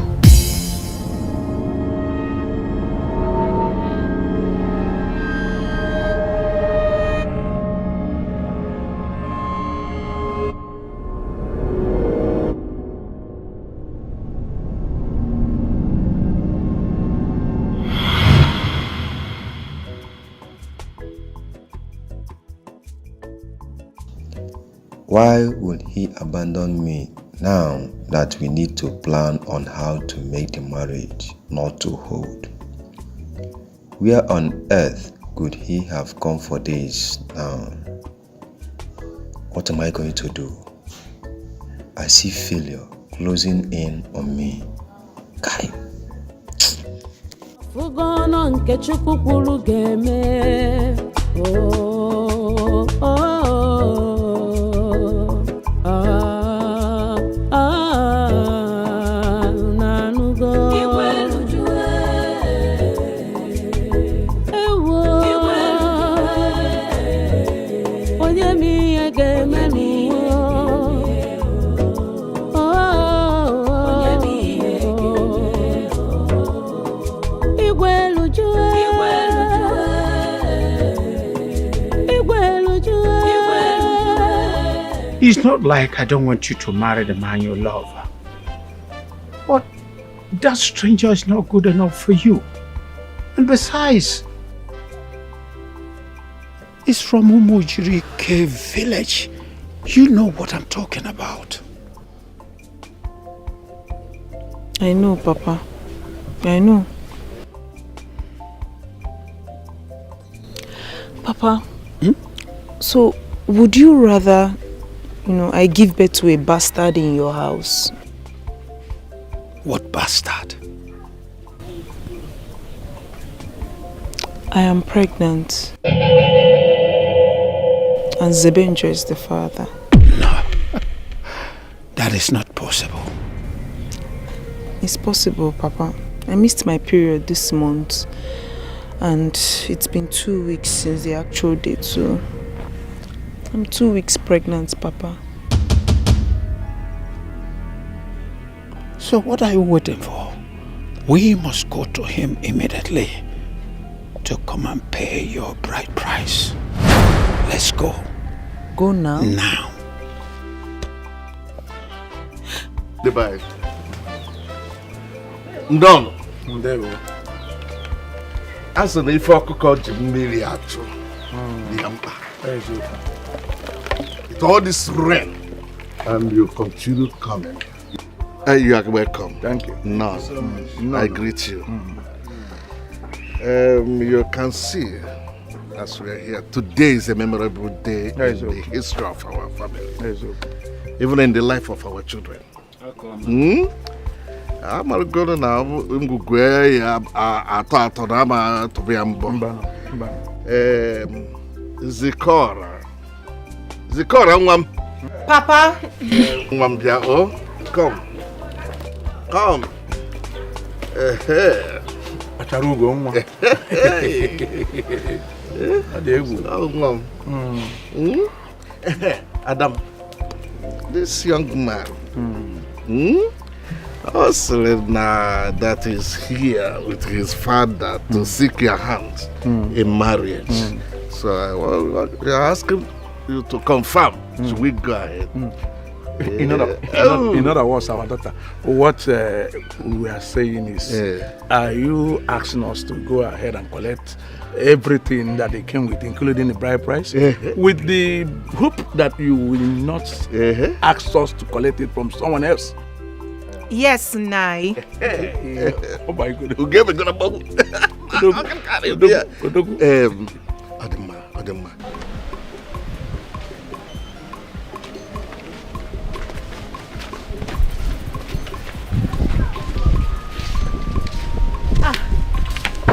Why would he abandon me now that we need to plan on how to make the marriage not to hold? Where on earth could he have come for this now? What am I going to do? I see failure closing in on me. Kai. Fugono nke Chukwu kwuru ga-eme. It's not like I don't want you to marry the man you love. But that stranger is not good enough for you. And besides, it's from Umujiri Cave village. You know what I'm talking about. I know, Papa. I know. Papa, so would you rather, I give birth to a bastard in your house? What bastard? I am pregnant. And Zebenjo is the father. No. That is not possible. It's possible, Papa. I missed my period this month. And it's been 2 weeks since the actual date, so I'm 2 weeks pregnant, Papa. So what are you waiting for? We must go to him immediately to come and pay your bride price. Let's go. Go now? Now. Goodbye. Ndon. Ndebo. As an ifoko Jimmy Acho. With all this rain, and you continue coming. You are welcome. Thank you. No, I greet you. You can see, as we are here, today is a memorable day in the history of our family. Even in the life of our children. I'm going to now. I'm going to Zikora, Papa. Come. Adam, this young man, that is here with his father to seek your hand in marriage. So we're asking you to confirm. Should we go ahead? In other words, our daughter, what we are saying is, are you asking us to go ahead and collect everything that they came with, including the bride price, with the hope that you will not ask us to collect it from someone else? Yes, Nai. Oh my goodness. Who gave it to the boat? Adema.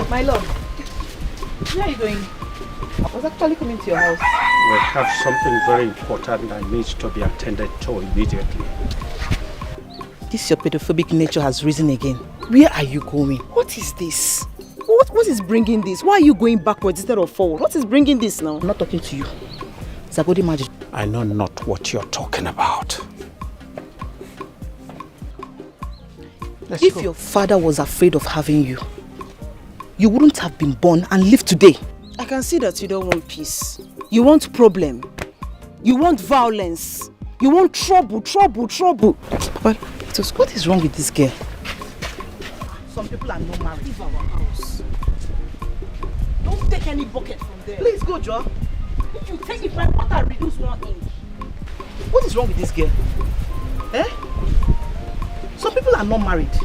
My lord, where are you going? I was actually coming to your house. We have something very important that needs to be attended to immediately. This your pedophobic nature has risen again. Where are you going? What is this? What is bringing this? Why are you going backwards instead of forward? What is bringing this now? I'm not talking to you. Zagodi Magic. I know not what you're talking about. If your father was afraid of having you, you wouldn't have been born and lived today. I can see that you don't want peace. You want problem. You want violence. You want trouble. Papa, what is wrong with this girl? Some people are not married. Leave our house. Don't take any bucket from there. Please go, Joe. If my water reduce 1 inch. What is wrong with this girl? Some people are not married.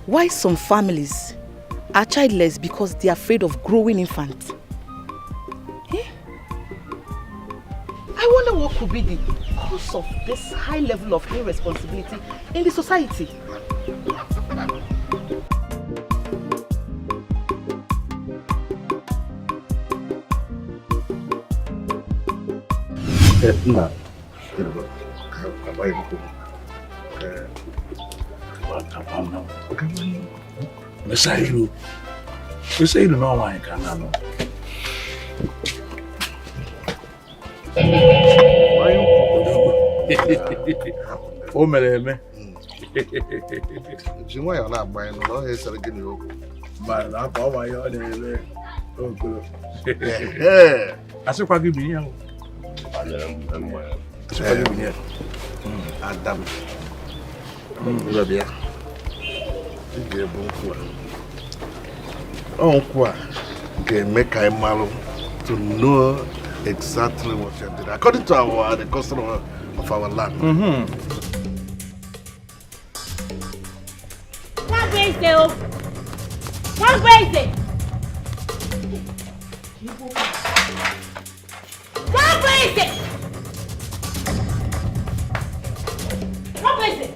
Why some families are childless because they are afraid of growing infants? I wonder what could be the cause of this high level of irresponsibility in the society. Mesairu no wine can know. Oh, me. Jimmy, you're not buying no. He's a guinea oak. But I'm going to I said, what give me here? Adam. Make a malo to know exactly what you did according to the custom of our land. What is it? What is it? What is it? What is it? What is it?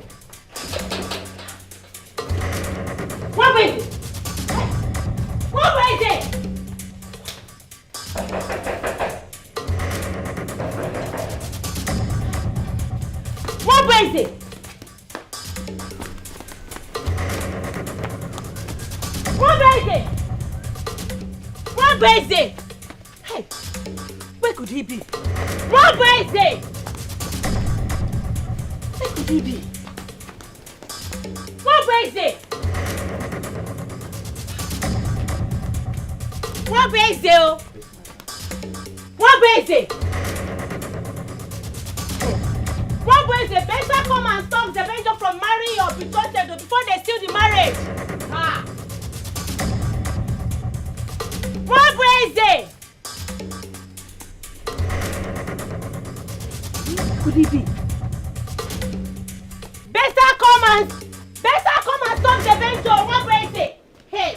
What is it? What is it? What is it? What is it? Hey, where could he be? What is it? Where could he be? What is it? What is it? What is it? What is it? Better come and stop the Benjo from marrying your betrothed before they steal the marriage. Ah. What is it? Could he be? Better come and stop the Benjo. What is it? Hey.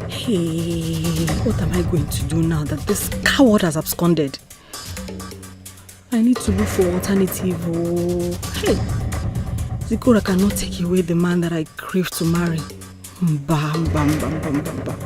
Hey, what am I going to do now that this coward has absconded? I need to look for alternative. Oh, hey, Zikora cannot take away the man that I crave to marry. Bam, bam, bam, bam, bam, bam.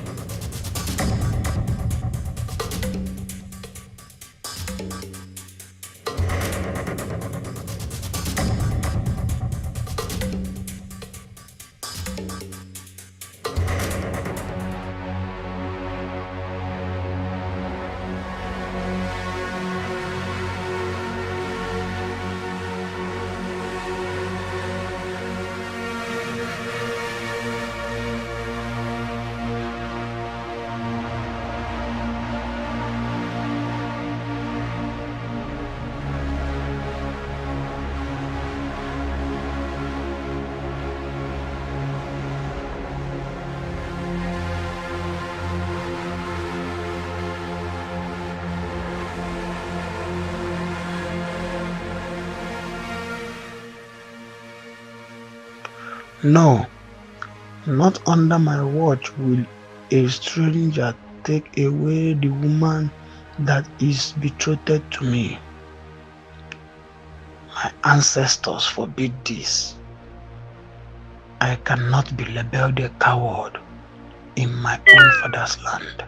No, not under my watch will a stranger take away the woman that is betrothed to me. My ancestors forbid this. I cannot be labeled a coward in my own father's land.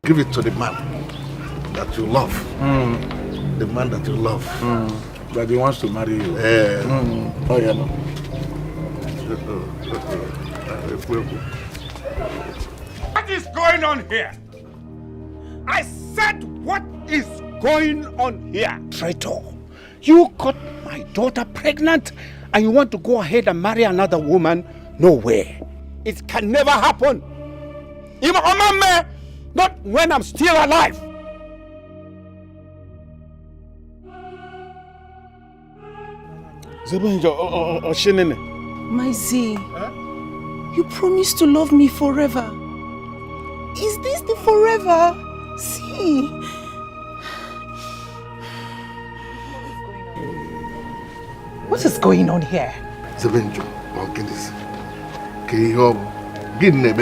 Give it to the man that you love. The man that you love. But he wants to marry you. Oh, yeah, no. What is going on here? I said, what is going on here? Traitor, you got my daughter pregnant and you want to go ahead and marry another woman? No way. It can never happen. Not when I'm still alive. My Z, you promised to love me forever. Is this the forever? See. What is going on here? Zebenjo, Walkinis. Kiyob, Gidne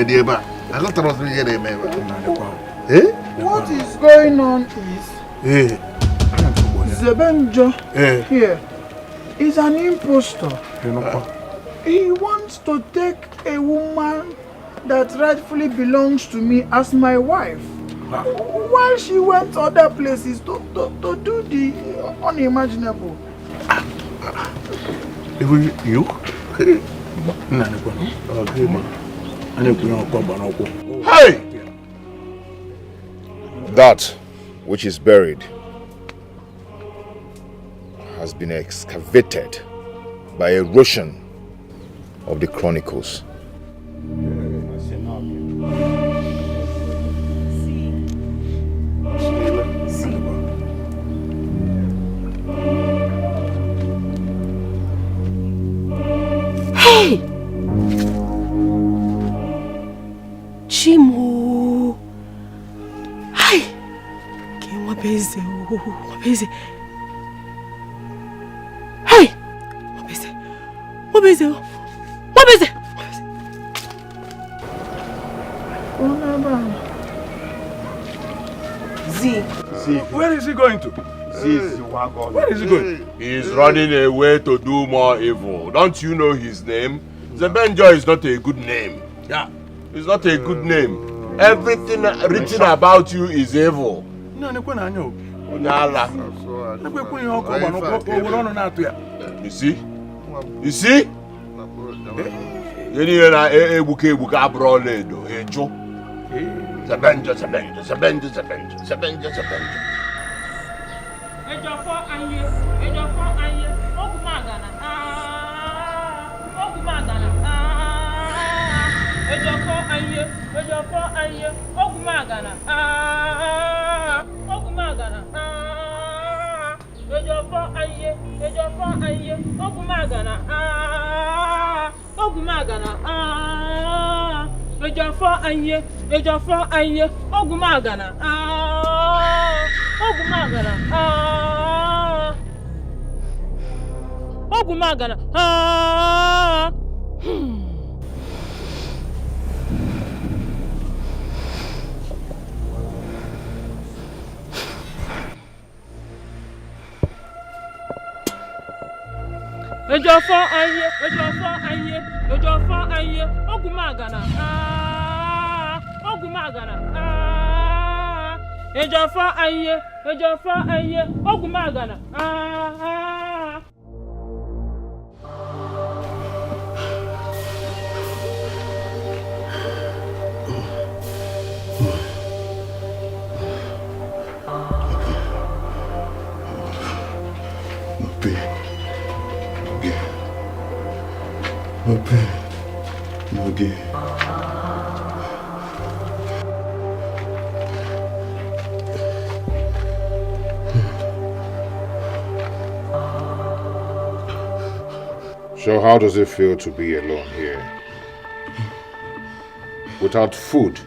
I got to What is going on is Zebenjo here is an impostor. He wants to take a woman that rightfully belongs to me as my wife. While she went other places to do the unimaginable. You? Hey! That which is buried has been excavated by erosion of the chronicles. Hey! Chimo! Hi! What is it? What is it? Hey! What is it? What is it? What is it? Z, where is he going to? Where is he going? He's running away to do more evil. Don't you know his name? Zebenjo is not a good name. Yeah, it's not a good name. Everything written about you is evil. You see? You see? Ogumagana. Ogumagana. Ogumagana. Ejofa anye, Ogumagana. Ogumagana. Ejofa anye, Ogumagana. Okay. So how does it feel to be alone here? Without food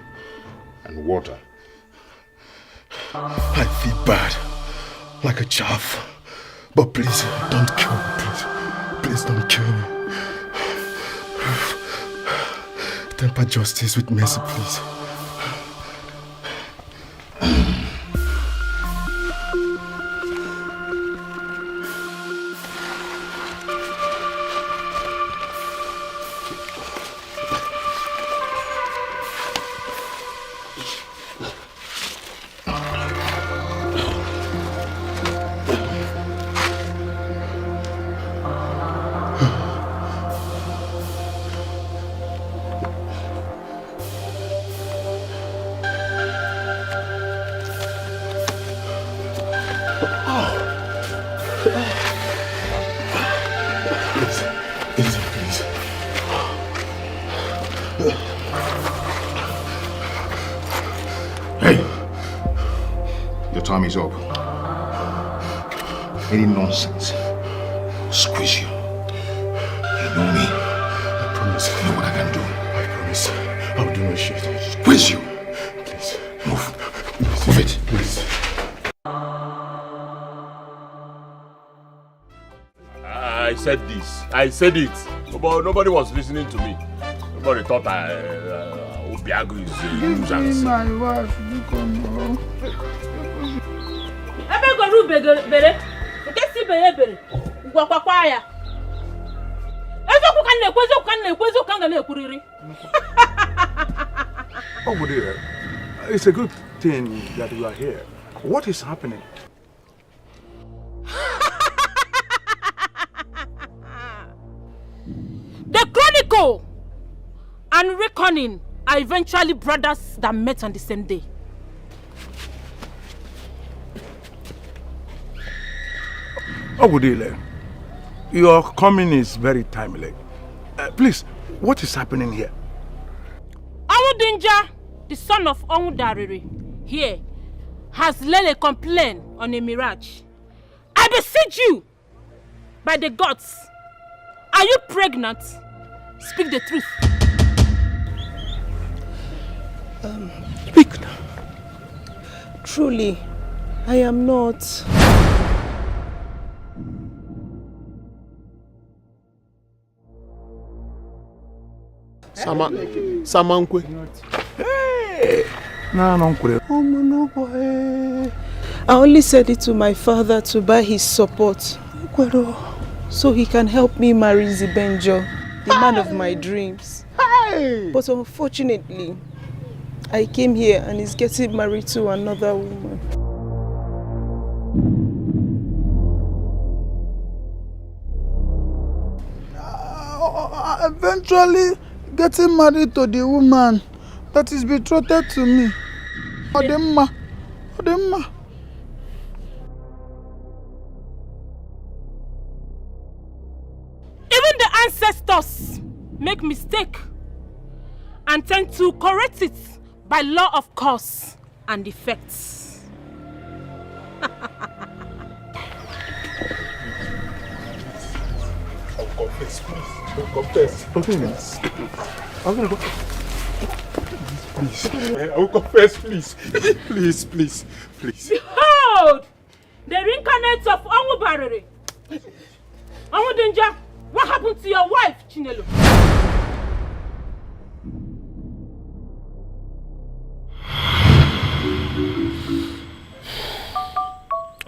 and water? I feel bad, like a chaff. But please, don't kill me, please. Please don't kill me. Temper justice with mercy, please. Time is up. Any nonsense, squeeze you. You know me. I promise. You know what I can do. I promise. I'll do no shit. Squeeze you. Please. Move. Move it. Please. I said this. I said it. But nobody was listening to me. Nobody thought Obiago is a nuisance. Give me my wife. You come home. Bere, si bere, kwa ya. Oh, dear. It's a good thing that you are here. What is happening? The Chronicle and Reckoning are eventually brothers that met on the same day. Ogudile, your coming is very timely. Please, what is happening here? Awudinja, the son of Onwudariri, here, has laid a complaint on a mirage. I beseech you, by the gods, are you pregnant? Speak the truth. Speak now. Truly, I am not. Samankwe. Hey! No, I only said it to my father to buy his support, so he can help me marry Zebenjo, the man of my dreams. But unfortunately, I came here and he's getting married to another woman. Eventually getting married to the woman that is betrothed to me. Odemma. Even the ancestors make mistake and tend to correct it by law of cause and effects. Confess, please. Confess. I'm gonna go. please. I will confess, please. Please. Behold! The reincarnates of Onwubarere. Onwudenja, what happened to your wife, Chinelo?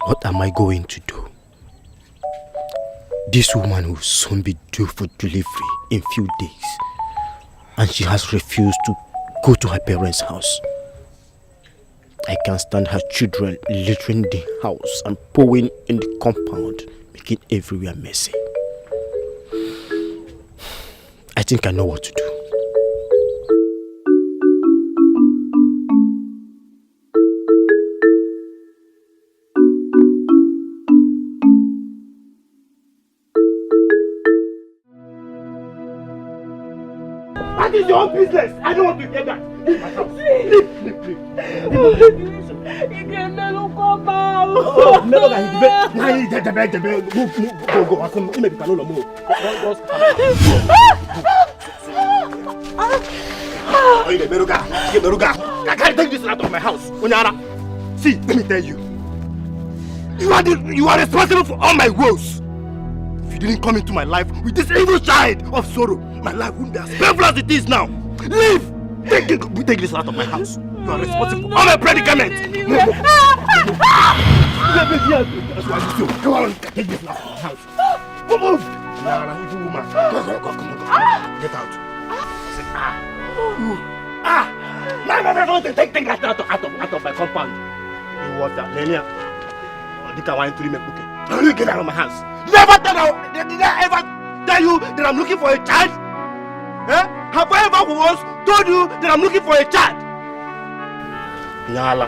What am I going to do? This woman will soon be due for delivery in few days, and she has refused to go to her parents' house. I can't stand her children littering the house and pouring in the compound, making everywhere messy. I think I know what to do. That is your own business. I don't want to hear that. Leave my house. Leave. You can never come out. Oh, never mind. Go. I can't take this out of my house. Onyara, see, let me tell you. You are responsible for all my woes. If you didn't come into my life with this evil child of sorrow, my life wouldn't be as painful as it is now. Leave! Take this out of my house. You are responsible for all my predicaments. Come on, take this out of my house. Move! Nah, evil woman. Go. Get out. No, take that out of my compound. You want that, Leonard? Did I want to make cooking? Get out of my house. Did I ever tell you that I'm looking for a child? Eh? Have I ever once told you that I'm looking for a child? Nyala.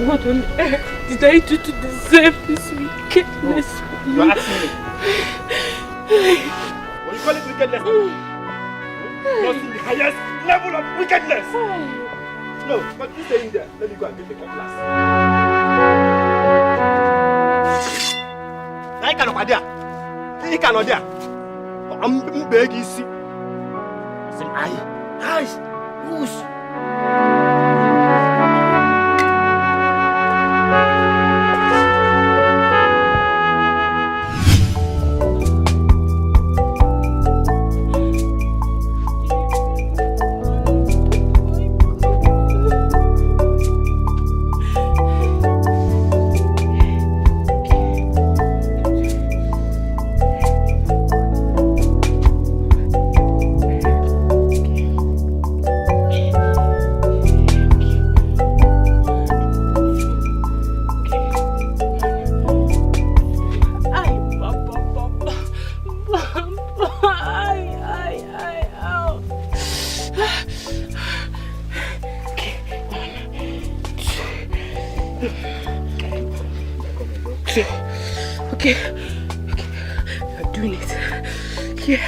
What on earth did I do to deserve this wickedness? You are asking me. What do you call it wickedness? You're in the highest level of wickedness. No, but you stay in there. Let me go and get the cutlass. I cannot idea. He cannot idea. I'm begging you. Say, eyes, whoosh. Okay. I'm doing it. Yeah.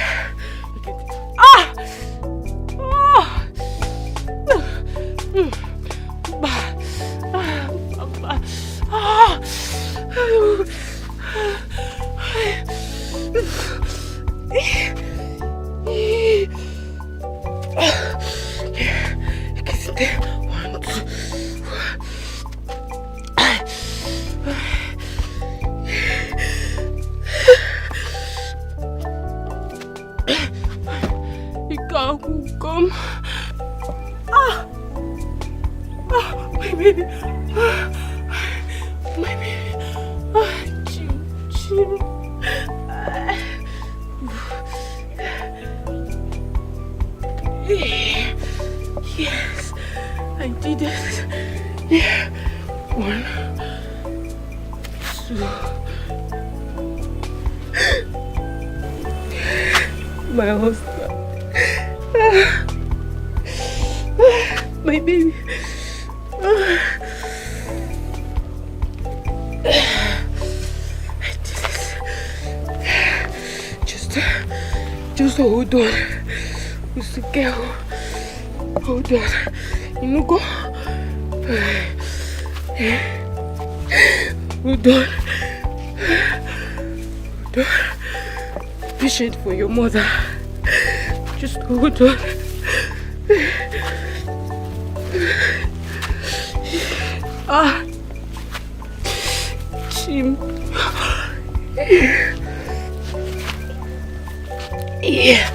Yes, I did it. Yeah. 1, 2. My husband. My baby. I did it. Just hold on. It's okay. Hold on. You know, go. Hold on. Hold on. Patient for your mother. Just hold on. Chim. Yeah.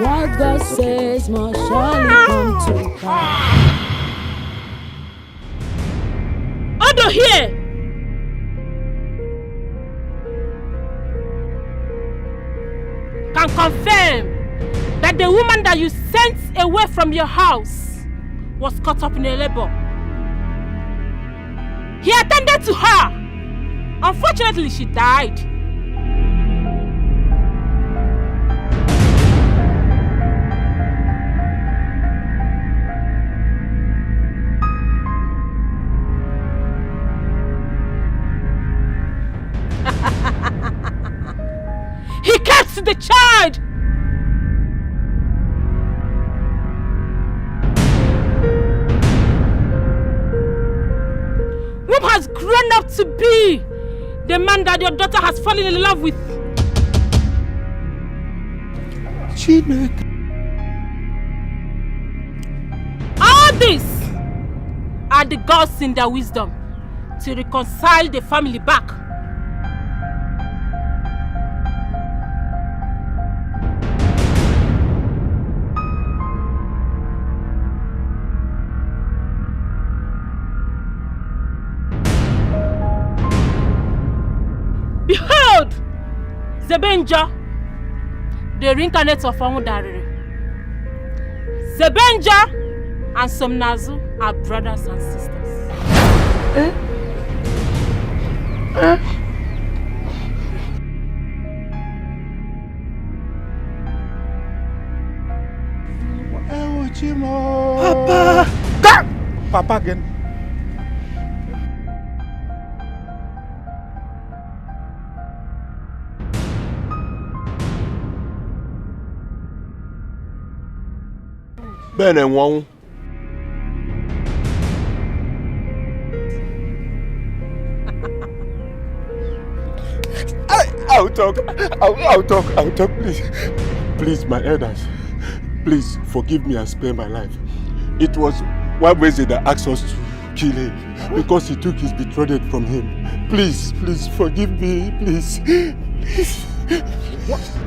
What God says must surely come to pass. Order here! Can confirm that the woman that you sent away from your house was caught up in a labor. He attended to her. Unfortunately, she died. He kept the child. Whom has grown up to be the man that your daughter has fallen in love with. All these are the gods in their wisdom to reconcile the family back. Behold, Zebenja, the reincarnate of Amudariri. Zebenja and Somnazu are brothers and sisters. Papa! God! Papa again. Ben and Wong. I'll talk, please. Please, my elders. Please, forgive me and spare my life. It was one reason that asked us to kill him. Because he took his betrothed from him. Please, forgive me, please. Please. What?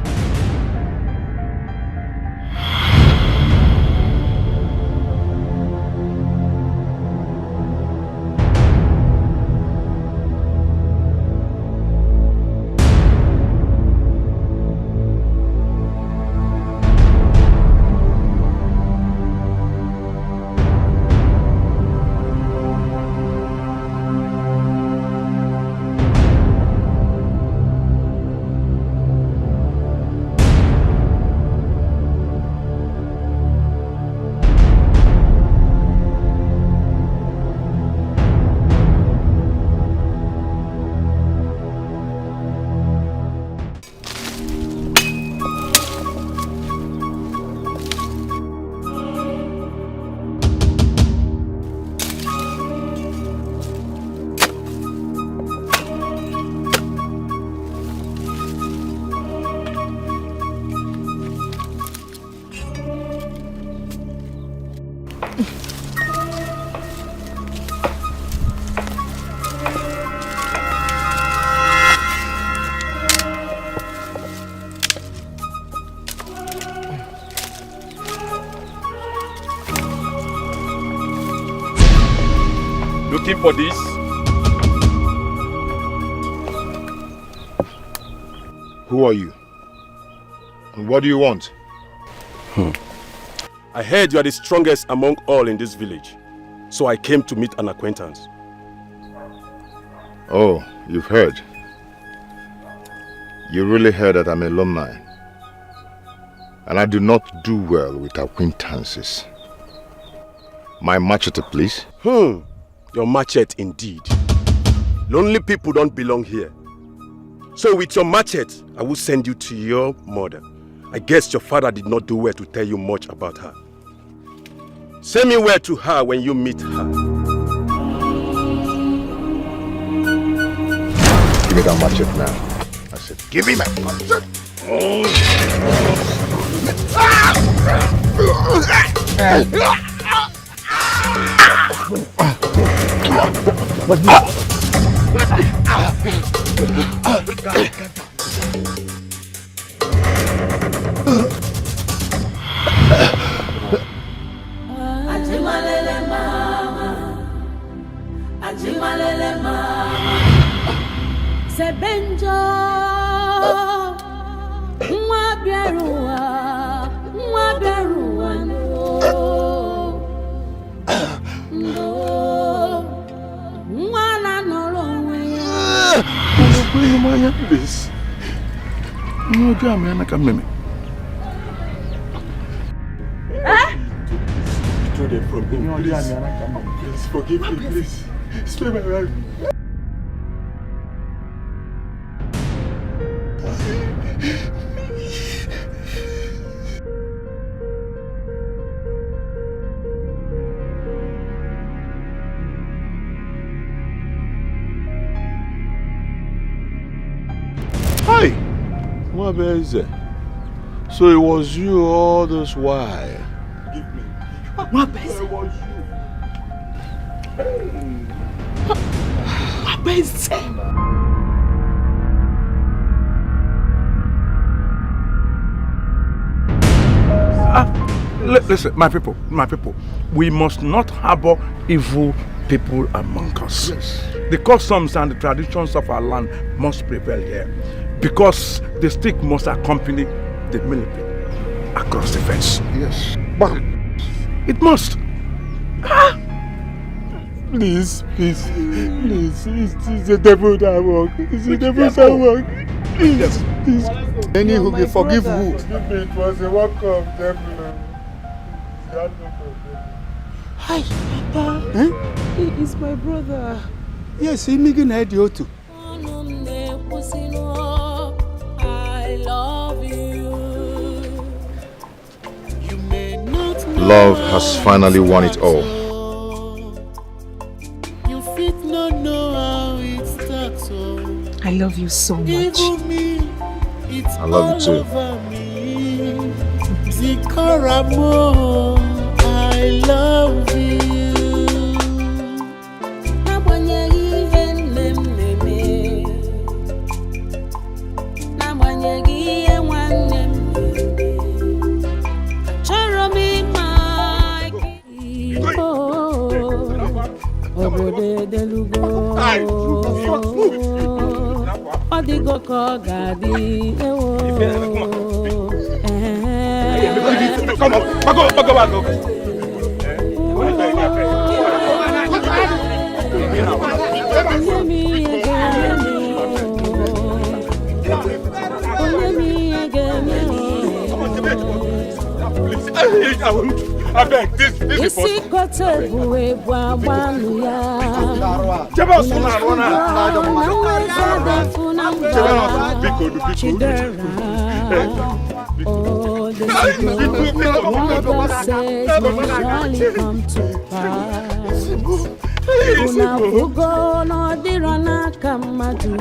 Looking for this? Who are you? And what do you want? I heard you are the strongest among all in this village. So I came to meet an acquaintance. Oh, you've heard. You really heard that I'm an alumni. And I do not do well with acquaintances. My machete, please. Your machete indeed. Lonely people don't belong here. So with your machete, I will send you to your mother. I guess your father did not do well to tell you much about her. Send me word to her when you meet her. Give me that machete now. I said, give me my machete. Ajimalele mama Sebenjo Mwa biarua Please. No, come here, come here. From him, please forgive me, please. Spare my life. Hi! What is it? So it was you all this while? Give me. What is it? Was you? What is it? Listen, my people, we must not harbor evil people among us. Yes. The customs and the traditions of our land must prevail here, because the stick must accompany the military across the fence. Yes. But it must. Please, it's the devil that work. It's the devil that work. Please. Any who will forgive who? It was a work of devil. Hi, Papa. He is my brother. Yes, he making idea too. I love you. You may not know love has finally won it all. I love you so much. I love you too. I love you. Come on, back up. I beg, this is Oh, the what says will surely come to pass. Unafugo no dirana kamadu.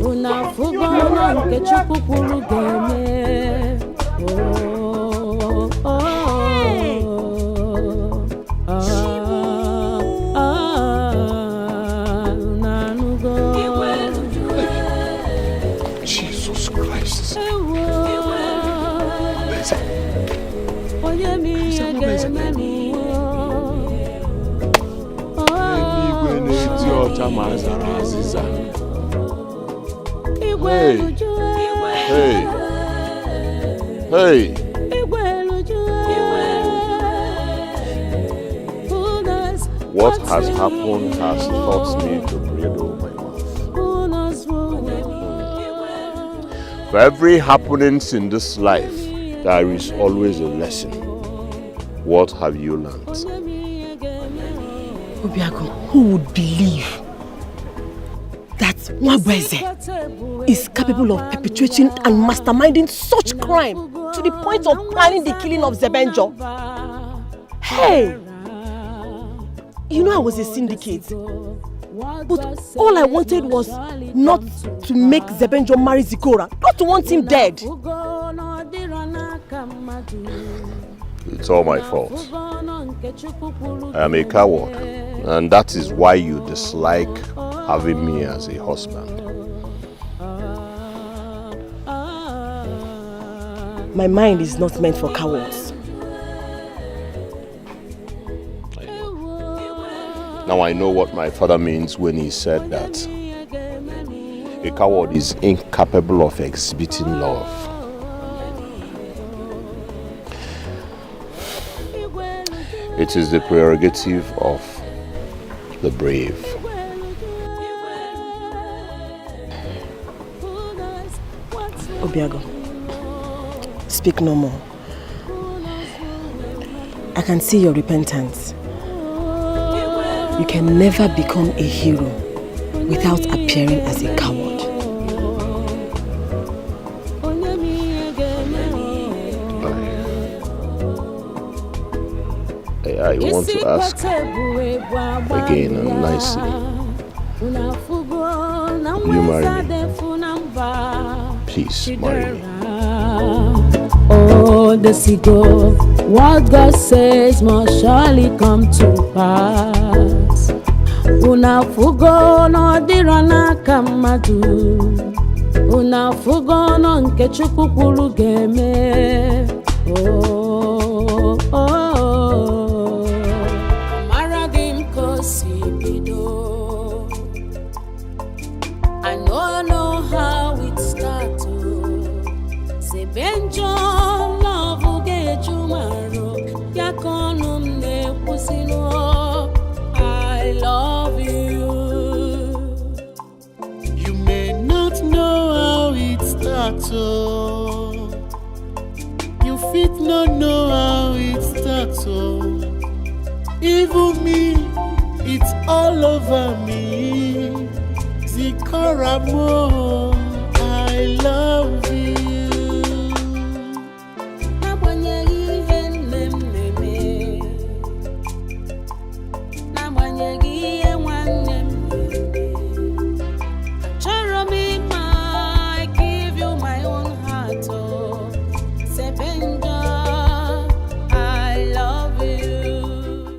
Unafugo no kechukukuru geme. Jesus Christ. Hey. What has happened has taught me to bridle my mouth. For every happenings in this life, there is always a lesson. What have you learned? Obiago, who would believe that Nwabweze is capable of perpetrating and masterminding such crime to the point of planning the killing of Zebenjo? Hey! You know I was a syndicate, but all I wanted was not to make Zebenjo marry Zikora, not to want him dead. It's all my fault. I am a coward, and that is why you dislike having me as a husband. My mind is not meant for cowards. Now I know what my father means when he said that a coward is incapable of exhibiting love. It is the prerogative of the brave. Obiago, speak no more. I can see your repentance. You can never become a hero without appearing as a coward. I want to ask again and nicely. Will you marry me? Please marry me. Oh, the seagull, what God says must surely come to pass. Unafugo no dirana kamadu. Unafugo no nkechukukuru geme. Maradim kosibido. I know how it started. Zebenjo love get you maro. Yakonum ne pusino. I love you. You may not know how it started. You fit not know how it started. Even me, it's all over me. Zikaramo.